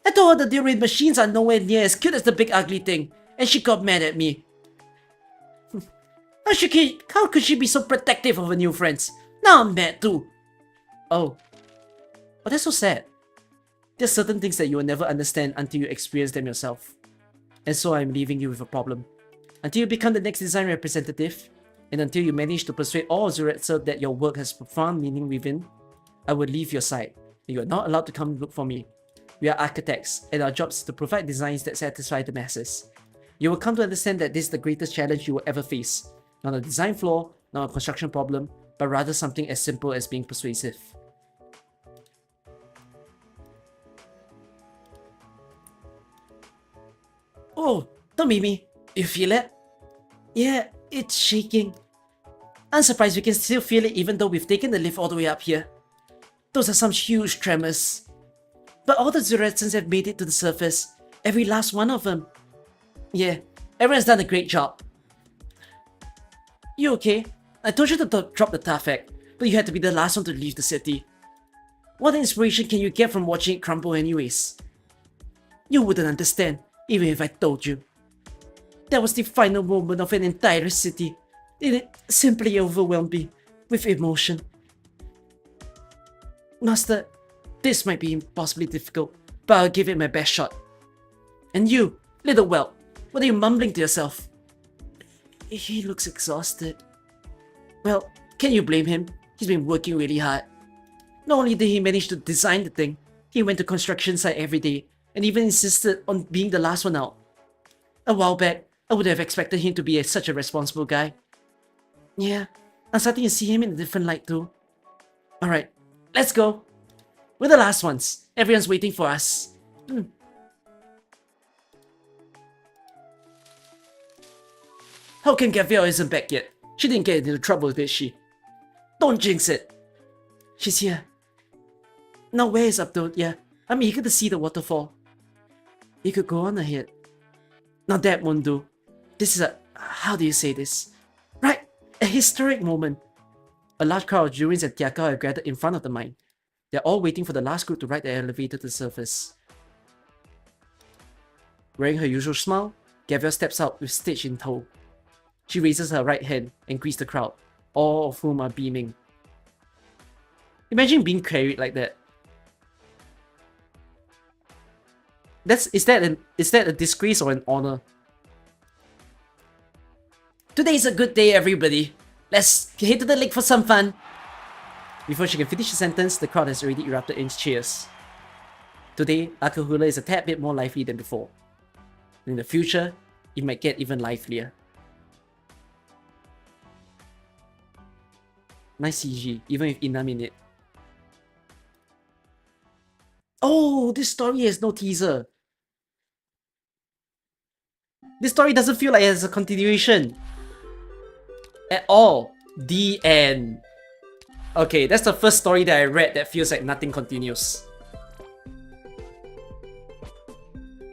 I told her the Durian machines are nowhere near as cute as the big ugly thing, and she got mad at me. How could she be so protective of her new friends? Now I'm mad too. Oh, that's so sad. There's certain things that you will never understand until you experience them yourself. And so I'm leaving you with a problem. Until you become the next design representative, and until you manage to persuade all Zuretsu that your work has profound meaning within, I will leave your side. You are not allowed to come look for me. We are architects, and our job is to provide designs that satisfy the masses. You will come to understand that this is the greatest challenge you will ever face. Not a design flaw, not a construction problem, but rather something as simple as being persuasive. Oh, don't beat me. You feel it? Yeah, it's shaking. I'm surprised we can still feel it even though we've taken the lift all the way up here. Those are some huge tremors. But all the Zuretsans have made it to the surface. Every last one of them. Yeah, everyone's done a great job. You okay? I told you to drop the Tafek, but you had to be the last one to leave the city. What inspiration can you get from watching it crumble anyways? You wouldn't understand, even if I told you. That was the final moment of an entire city. It simply overwhelmed me with emotion. Master, this might be impossibly difficult, but I'll give it my best shot. And you, little whelp, what are you mumbling to yourself? He looks exhausted. Well, can you blame him? He's been working really hard. Not only did he manage to design the thing, he went to construction site every day and even insisted on being the last one out. A while back, I would have expected him to be such a responsible guy. Yeah, I'm starting to see him in a different light too. Alright, let's go. We're the last ones. Everyone's waiting for us. How come Gaviel isn't back yet? She didn't get into trouble, did she? Don't jinx it. She's here. Now where is Abdul? Yeah, I'm eager to see the waterfall. You could go on ahead. Now that won't do. This is a... how do you say this? Right, a historic moment. A large crowd of Jurins and Tiaka have gathered in front of the mine. They're all waiting for the last group to ride the elevator to the surface. Wearing her usual smile, Gaviel steps out with Stitch in tow. She raises her right hand and greets the crowd, all of whom are beaming. Imagine being carried like that. is that a disgrace or an honor? Today's a good day, everybody. Let's head to the lake for some fun. Before she can finish the sentence, the crowd has already erupted in cheers. Today, Akahula is a tad bit more lively than before. In the future, it might get even livelier. Nice CG, even with Inam in it. Oh, this story has no teaser. This story doesn't feel like it has a continuation. At all. The end. Okay, that's the first story that I read that feels like nothing continues.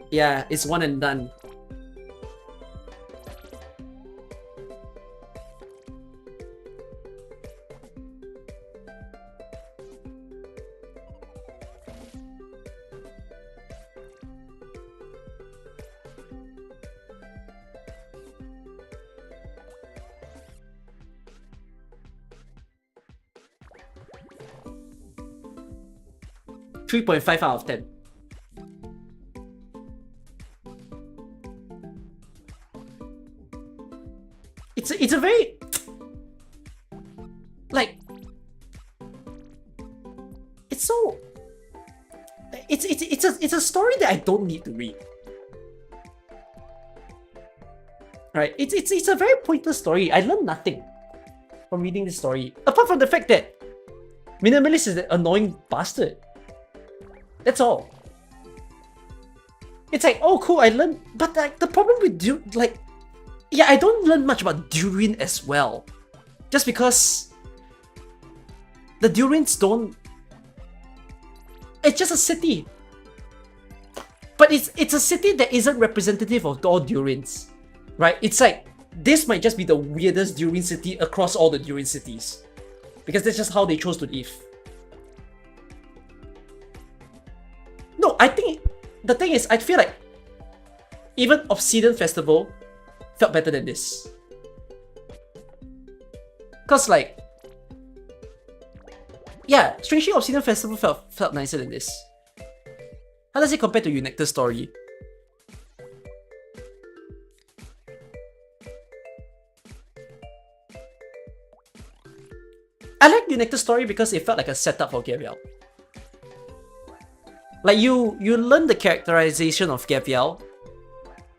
Yeah, it's one and done. .5 out of 10. It's a very like it's so it's a story that I don't need to read. Right? It's a very pointless story. I learned nothing from reading this story apart from the fact that Minimalist is an annoying bastard. That's all. It's like, oh cool, I learned, but like the problem with yeah, I don't learn much about Durin as well. Just because the Durins don't... It's just a city. But it's a city that isn't representative of all Durins. Right? It's like, this might just be the weirdest Durin city across all the Durin cities. Because that's just how they chose to live. No, I think the thing is, I feel like even Obsidian Festival felt better than this. Cause like, yeah, strangely Obsidian Festival felt nicer than this. How does it compare to Unecta's story? I like Unecta's story because it felt like a setup for Gaviel. Like you learn the characterization of Gaviel,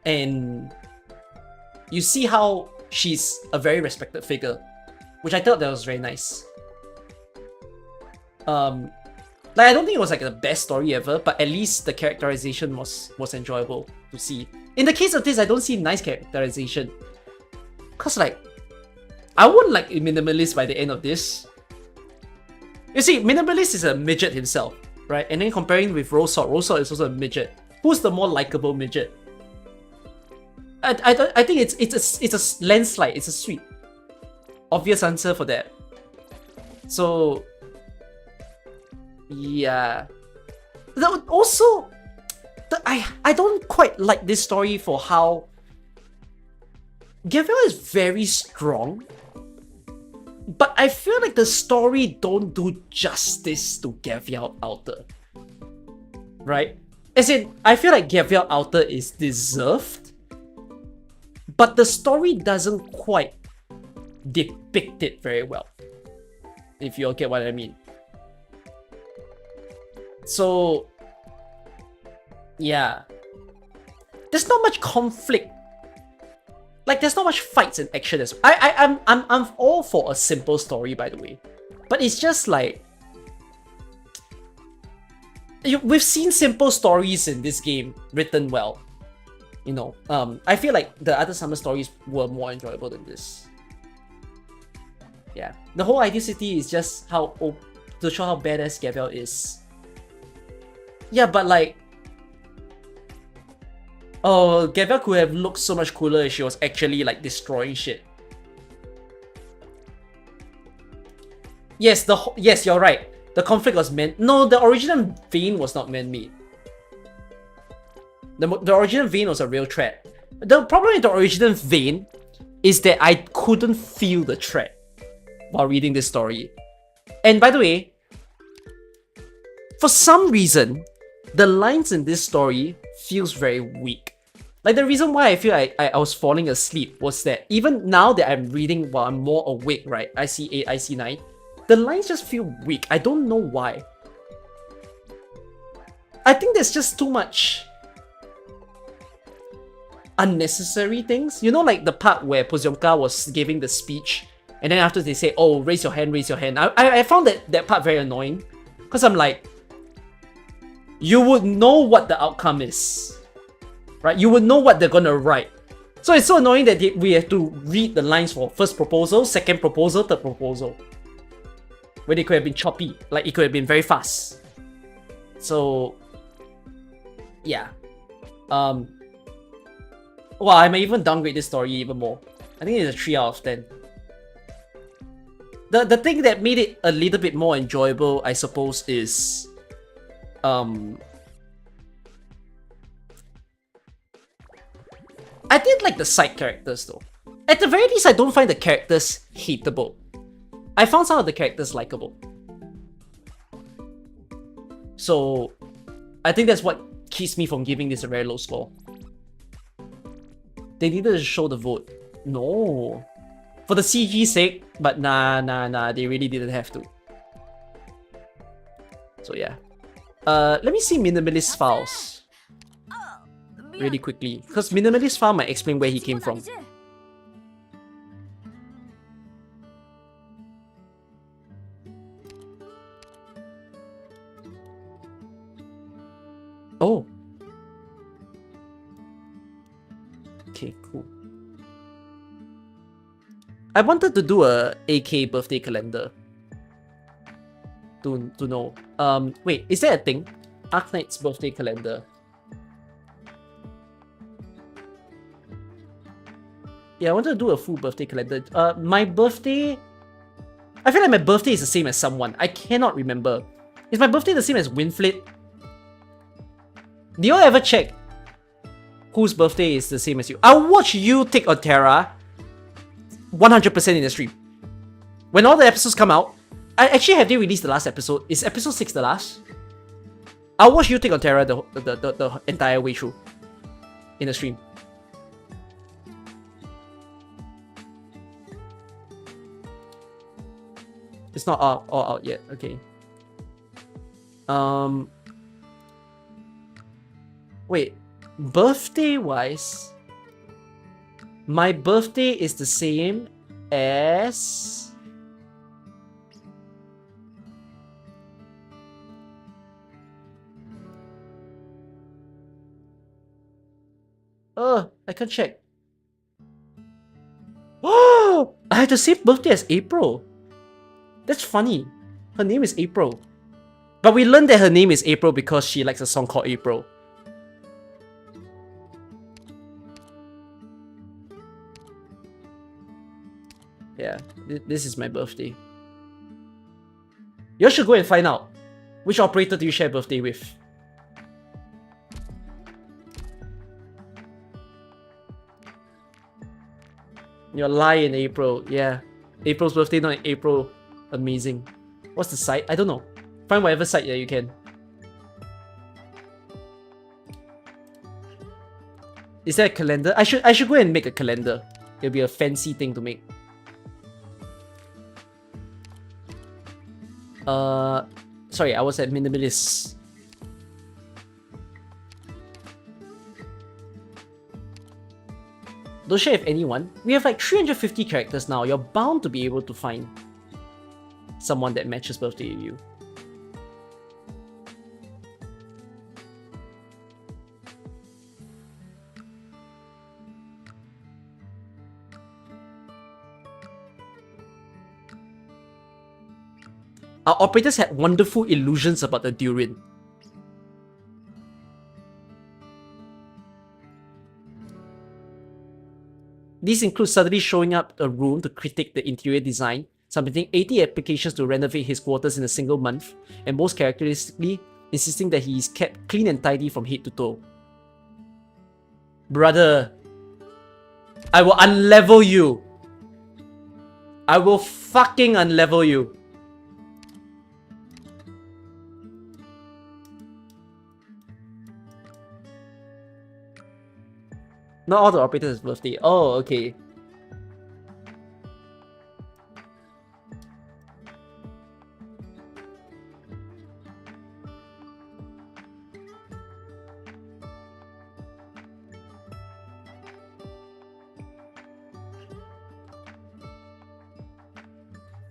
and you see how she's a very respected figure, which I thought that was very nice. Like I don't think it was like the best story ever, but at least the characterization was enjoyable to see. In the case of this, I don't see nice characterization, cause like I wouldn't like Minimalist by the end of this. You see, Minimalist is a midget himself, right? And then comparing with Rosalt is also a midget. Who's the more likable midget? I think it's a landslide. It's a sweet, obvious answer for that. So yeah. Also, I don't quite like this story for how Gaviel is very strong, but I feel like the story don't do justice to Gaviel Alter. Right? As in, I feel like Gaviel Alter is deserved, but the story doesn't quite depict it very well. If you all get what I mean. So yeah, there's not much conflict. Like there's not much fights and action. I'm all for a simple story, by the way, but it's just like we've seen simple stories in this game written well. You know, I feel like the other summer stories were more enjoyable than this. Yeah, the whole Ideal City is just to show how badass Gaviel is. Yeah, but like, oh, Gaviel could have looked so much cooler if she was actually like destroying shit. Yes, yes, you're right. The conflict was meant. No, the original vein was not man-made. The original vein was a real threat. The problem with the original vein is that I couldn't feel the threat while reading this story. And by the way, for some reason, the lines in this story feels very weak. Like, the reason why I feel I was falling asleep was that even now that I'm reading while I'm more awake, right? IC8, IC9, the lines just feel weak. I don't know why. I think there's just too much unnecessary things. You know, like the part where Poziomka was giving the speech, and then after they say, oh, raise your hand, raise your hand. I found that part very annoying. Because I'm like, you would know what the outcome is. Right? You would know what they're gonna write. So it's so annoying that we have to read the lines for first proposal, second proposal, third proposal. Where they could have been choppy. Like, it could have been very fast. So, yeah. Well, I might even downgrade this story even more. I think it's a 3 out of 10. The thing that made it a little bit more enjoyable, I suppose, is I did like the side characters though. At the very least, I don't find the characters hateable. I found some of the characters likable. So, I think that's what keeps me from giving this a very low score. They needed to show the vote. No. For the CG sake, but nah, they really didn't have to. So yeah. Let me see Minimalist files really quickly, because Minimalist file might explain where he came from. Oh. Okay, cool. I wanted to do a AK birthday calendar. To know. Wait, is there a thing? Arknights birthday calendar. Yeah, I wanted to do a full birthday calendar. My birthday... I feel like my birthday is the same as someone. I cannot remember. Is my birthday the same as Winflit? Do you all ever check whose birthday is the same as you? I'll watch you take on Terra 100% in the stream. When all the episodes come out, have they released the last episode? Is episode 6 the last? I'll watch you take on Terra the entire way through in the stream. It's not all out yet. Okay. Wait. Birthday-wise, my birthday is the same as... I can't check. Oh! I had the same birthday as April. That's funny. Her name is April. But we learned that her name is April because she likes a song called April. Yeah, this is my birthday. You should go and find out. Which operator do you share birthday with? Your lie in April. Yeah. April's birthday, not in April. Amazing. What's the site? I don't know. Find whatever site that you can. Is there a calendar? I should go and make a calendar. It'll be a fancy thing to make. Sorry, I was at Minimalist. Don't share with anyone. We have like 350 characters now. You're bound to be able to find someone that matches birthday with you. Our operators had wonderful illusions about the durian. These include suddenly showing up a room to critique the interior design, submitting 80 applications to renovate his quarters in a single month, and most characteristically, insisting that he is kept clean and tidy from head to toe. Brother, I will unlevel you. I will fucking unlevel you. Not all the operators' birthday. Oh, okay.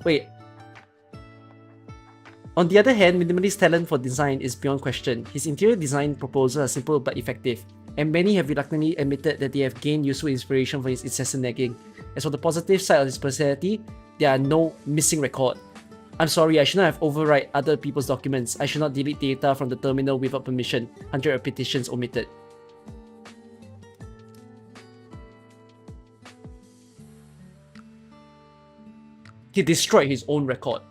Wait. On the other hand, Minimalist's talent for design is beyond question. His interior design proposals are simple but effective, and many have reluctantly admitted that they have gained useful inspiration from his incessant nagging. As for the positive side of his personality, there are no missing record. I'm sorry, I should not have overwrite other people's documents. I should not delete data from the terminal without permission. 100 repetitions omitted. He destroyed his own record.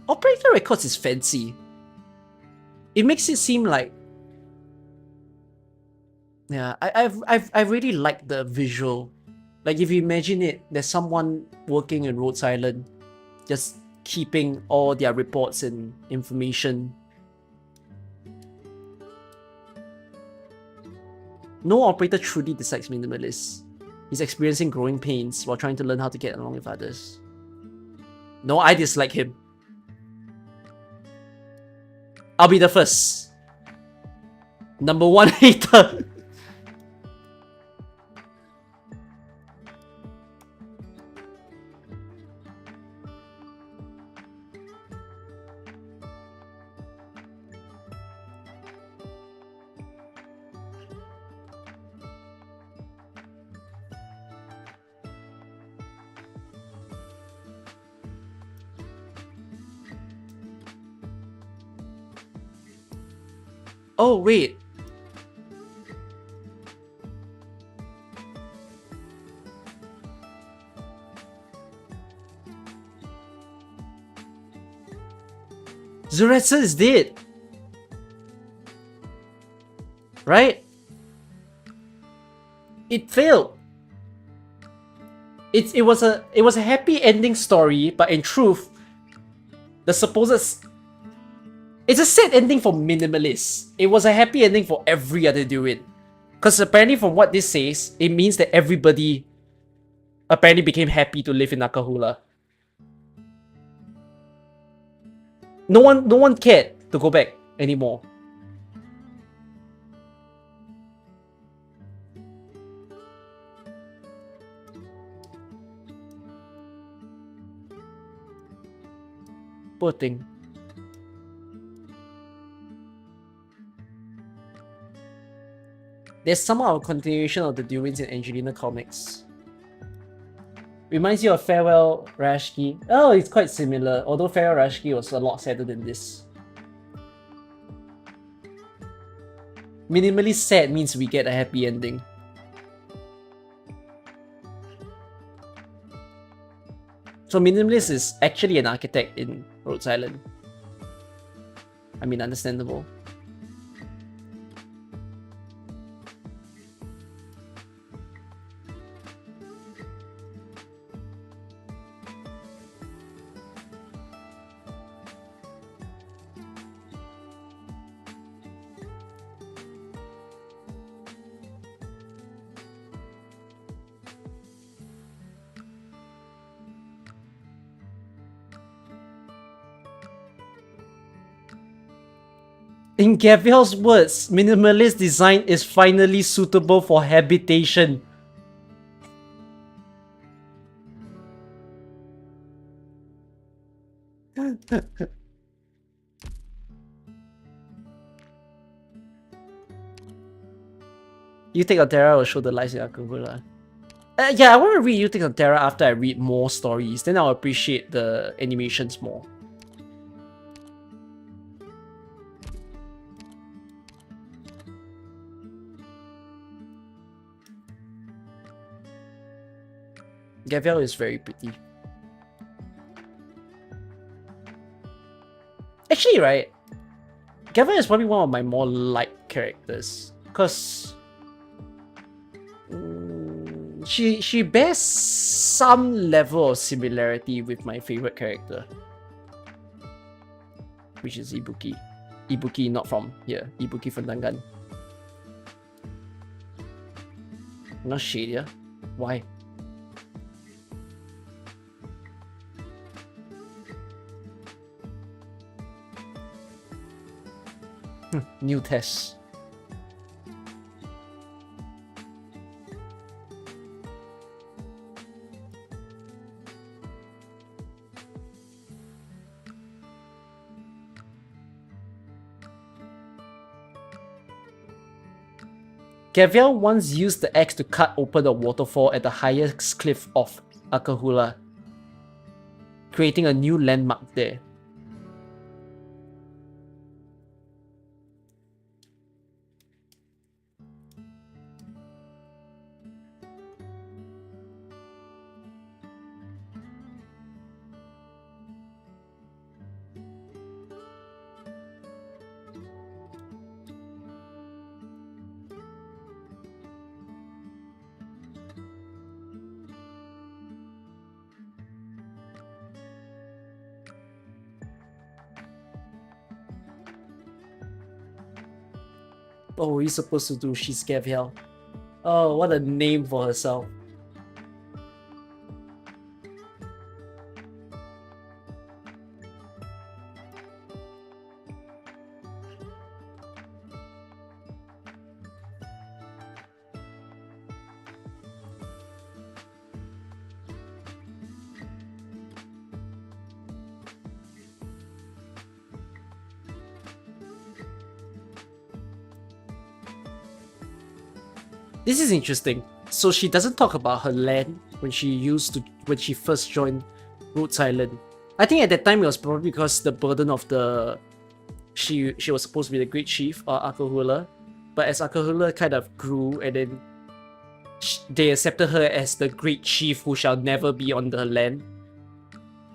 Operator records is fancy. It makes it seem like, yeah, I really like the visual. Like if you imagine it, there's someone working in Rhodes Island, just keeping all their reports and information. No operator truly dislikes minimalists. He's experiencing growing pains while trying to learn how to get along with others. No, I dislike him. I'll be the first. Number one hater. Oh, wait. Zuretsa is dead. Right? It failed. It was a happy ending story, but in truth, the supposed it's a sad ending for minimalists. It was a happy ending for every other druid. Because apparently from what this says, it means that everybody apparently became happy to live in Nakahula. No one cared to go back anymore. Poor thing. There's somehow a continuation of the Durins in Angelina comics. Reminds you of Farewell Rashki. Oh, it's quite similar, although Farewell Rashki was a lot sadder than this. Minimally sad means we get a happy ending. So Minimalist is actually an architect in Rhodes Island. I mean, understandable. In Gaviel's words, minimalist design is finally suitable for habitation. You Take on Terra will show the lights in Akagura. Yeah, I want to read You Take on Terra after I read more stories. Then I'll appreciate the animations more. Gaviel is very pretty. Actually, right, Gaviel is probably one of my more liked characters because she bears some level of similarity with my favorite character. which is Ibuki. Ibuki not from here. Ibuki from Dangan. Not shadier. Why? New test. Gaviel once used the axe to cut open a waterfall at the highest cliff of Akahula, creating a new landmark there. What were we supposed to do? She's Gaviel. Oh, what a name for herself. This is interesting. So she doesn't talk about her land when she first joined Rhodes Island. I think at that time it was probably because the burden of the she was supposed to be the great chief or Akahula, but as Akahula kind of grew and then they accepted her as the great chief who shall never be on the land,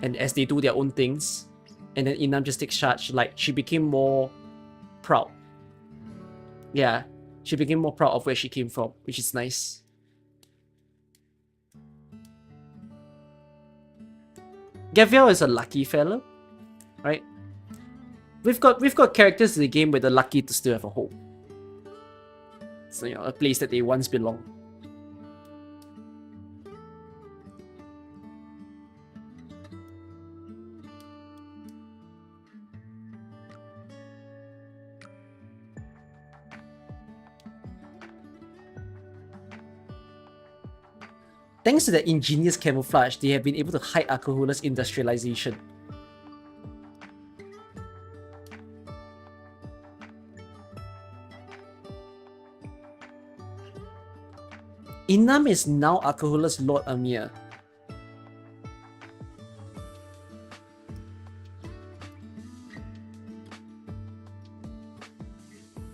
and as they do their own things, and then Inam just takes charge, like she became more proud. Yeah. She became more proud of where she came from, which is nice. Gaviel is a lucky fella, right? We've got characters in the game where they're lucky to still have a home. So, you know, a place that they once belonged. Thanks to their ingenious camouflage, they have been able to hide Akahula's industrialization. Inam is now Akahula's Lord Amir.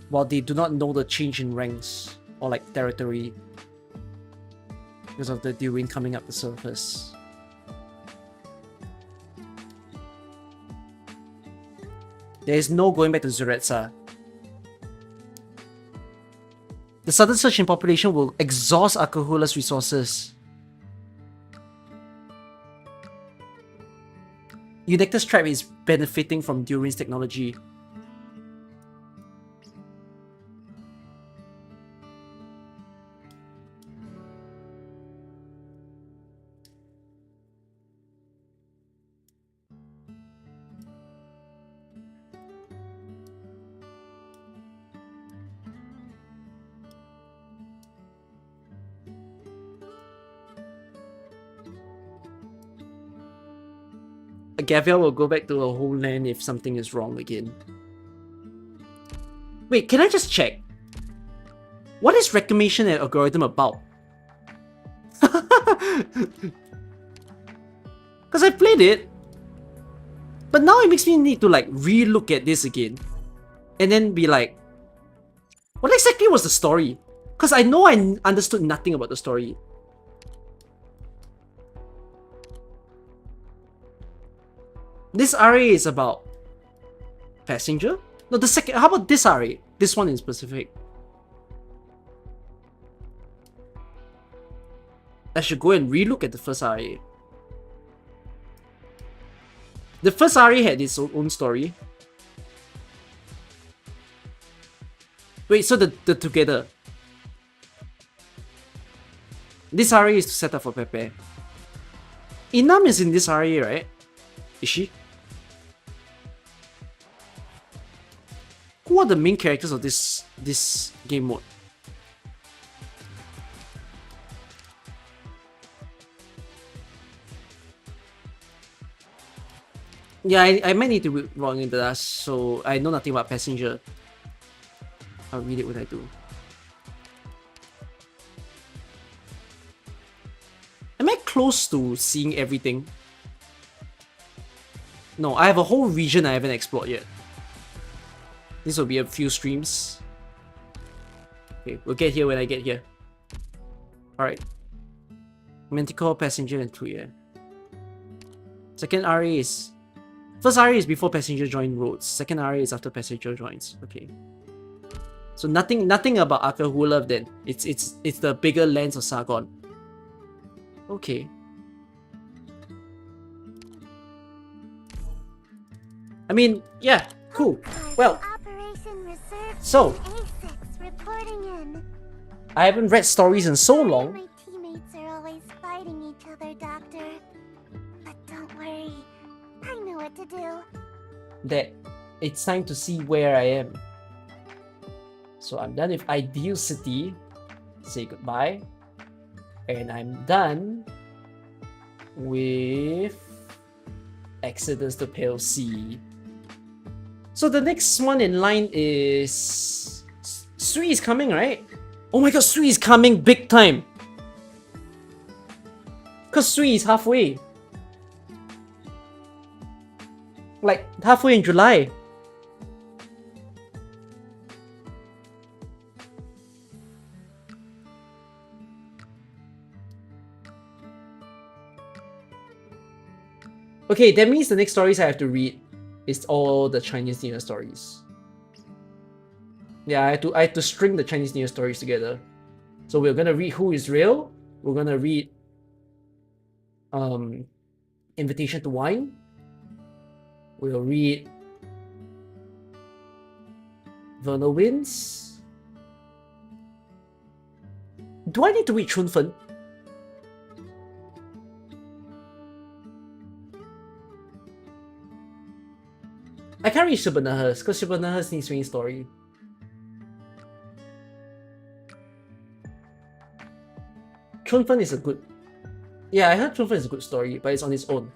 While they do not know the change in ranks or like territory because of the Durin coming up the surface. There is no going back to Zuretsa. The sudden surge in population will exhaust Akahula's resources. Unecta's tribe is benefiting from Durin's technology. Gaviel will go back to her homeland if something is wrong again. Wait, can I just check? What is reclamation and algorithm about? Because I played it, but now it makes me need to like re-look at this again and then be like, what exactly was the story? Because I know I understood nothing about the story. This RA is about passenger? No, the second. How about this RA? This one in specific. I should go and relook at the first RA. The first RA had its own story. Wait, so the together. This RA is to set up for Pepe. Inam is in this RA, right? Is she? Who are the main characters of this game mode? Yeah, I might need to read wrong into that, so I know nothing about Passenger. I'll read it when I do. Am I close to seeing everything? No, I have a whole region I haven't explored yet. This will be a few streams. Okay, we'll get here when I get here. Alright. Manticore, Passenger, and Tuya. Second RA is... First RA is before Passenger join roads. Second RA is after Passenger joins. Okay. So nothing about Akahula then. It's the bigger lands of Sargon. Okay. I mean, yeah, cool. Well, so I haven't read stories in so long. My teammates are always fighting each other, Doctor. But don't worry, I know what to do. That it's time to see where I am. So I'm done with Ideal City. Say goodbye. And I'm done with Exodus to Pale Sea. So the next one in line is... Sui is coming, right? Oh my god, Sui is coming big time! Cause Sui is halfway. Like, halfway in July. Okay, that means the next stories I have to read is all the Chinese New Year stories. Yeah, I had to string the Chinese New Year stories together. So we're gonna read Who is Real. We're gonna read Invitation to Wine. We'll read Vernal Winds. Do I need to read Chunfen? I can't read Shibanaha's because Shibanaha's needs swing story. Chunfen is a good... Yeah, I heard Chunfen is a good story, but it's on its own.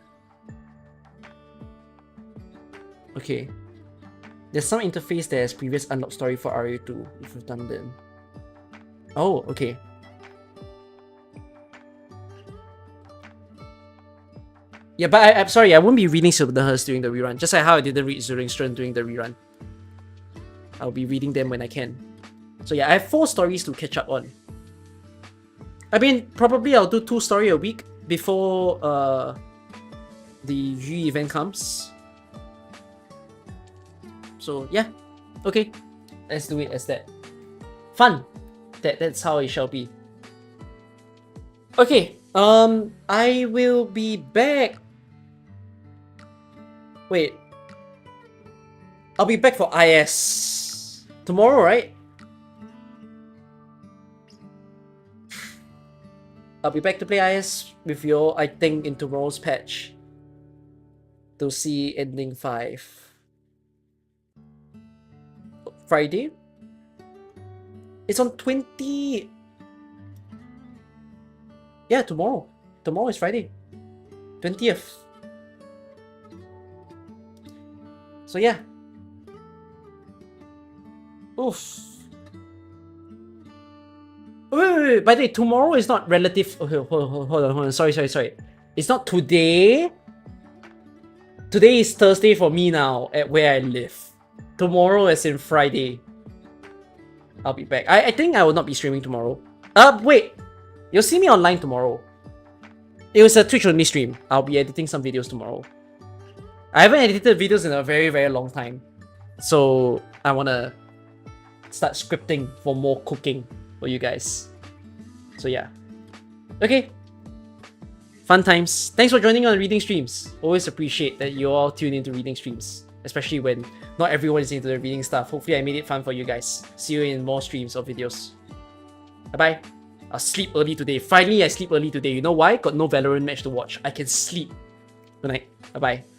Okay. There's some interface that has previous unlocked story for RA2 if you've done them. Oh, okay. Yeah, but I'm sorry, I won't be reading Shibanaha's during the rerun, just like how I didn't read Zuringstrand during the rerun. I'll be reading them when I can. So yeah, I have 4 stories to catch up on. I mean, probably I'll do 2 stories a week before the Yu event comes. So yeah, okay, let's do it as that. Fun. That's how it shall be. Okay, I will be back. Wait, I'll be back for IS tomorrow, right? I'll be back to play IS with you all, I think, in tomorrow's patch to see ending 5. Friday? It's on 20... Yeah, tomorrow. Tomorrow is Friday. 20th. So yeah. Oof. Wait. By the way, tomorrow is not relative... Okay, hold on. Sorry. It's not today. Today is Thursday for me now, at where I live. Tomorrow as in Friday. I'll be back. I think I will not be streaming tomorrow. Wait. You'll see me online tomorrow. It was a Twitch only stream. I'll be editing some videos tomorrow. I haven't edited videos in a very, very long time. So I wanna start scripting for more cooking for you guys. So yeah. Okay. Fun times. Thanks for joining on reading streams. Always appreciate that you all tune into reading streams. especially when not everyone is into the reading stuff. Hopefully I made it fun for you guys. See you in more streams or videos. Bye-bye. I'll sleep early today. Finally, I sleep early today. You know why? Got no Valorant match to watch. I can sleep. Good night. Bye-bye.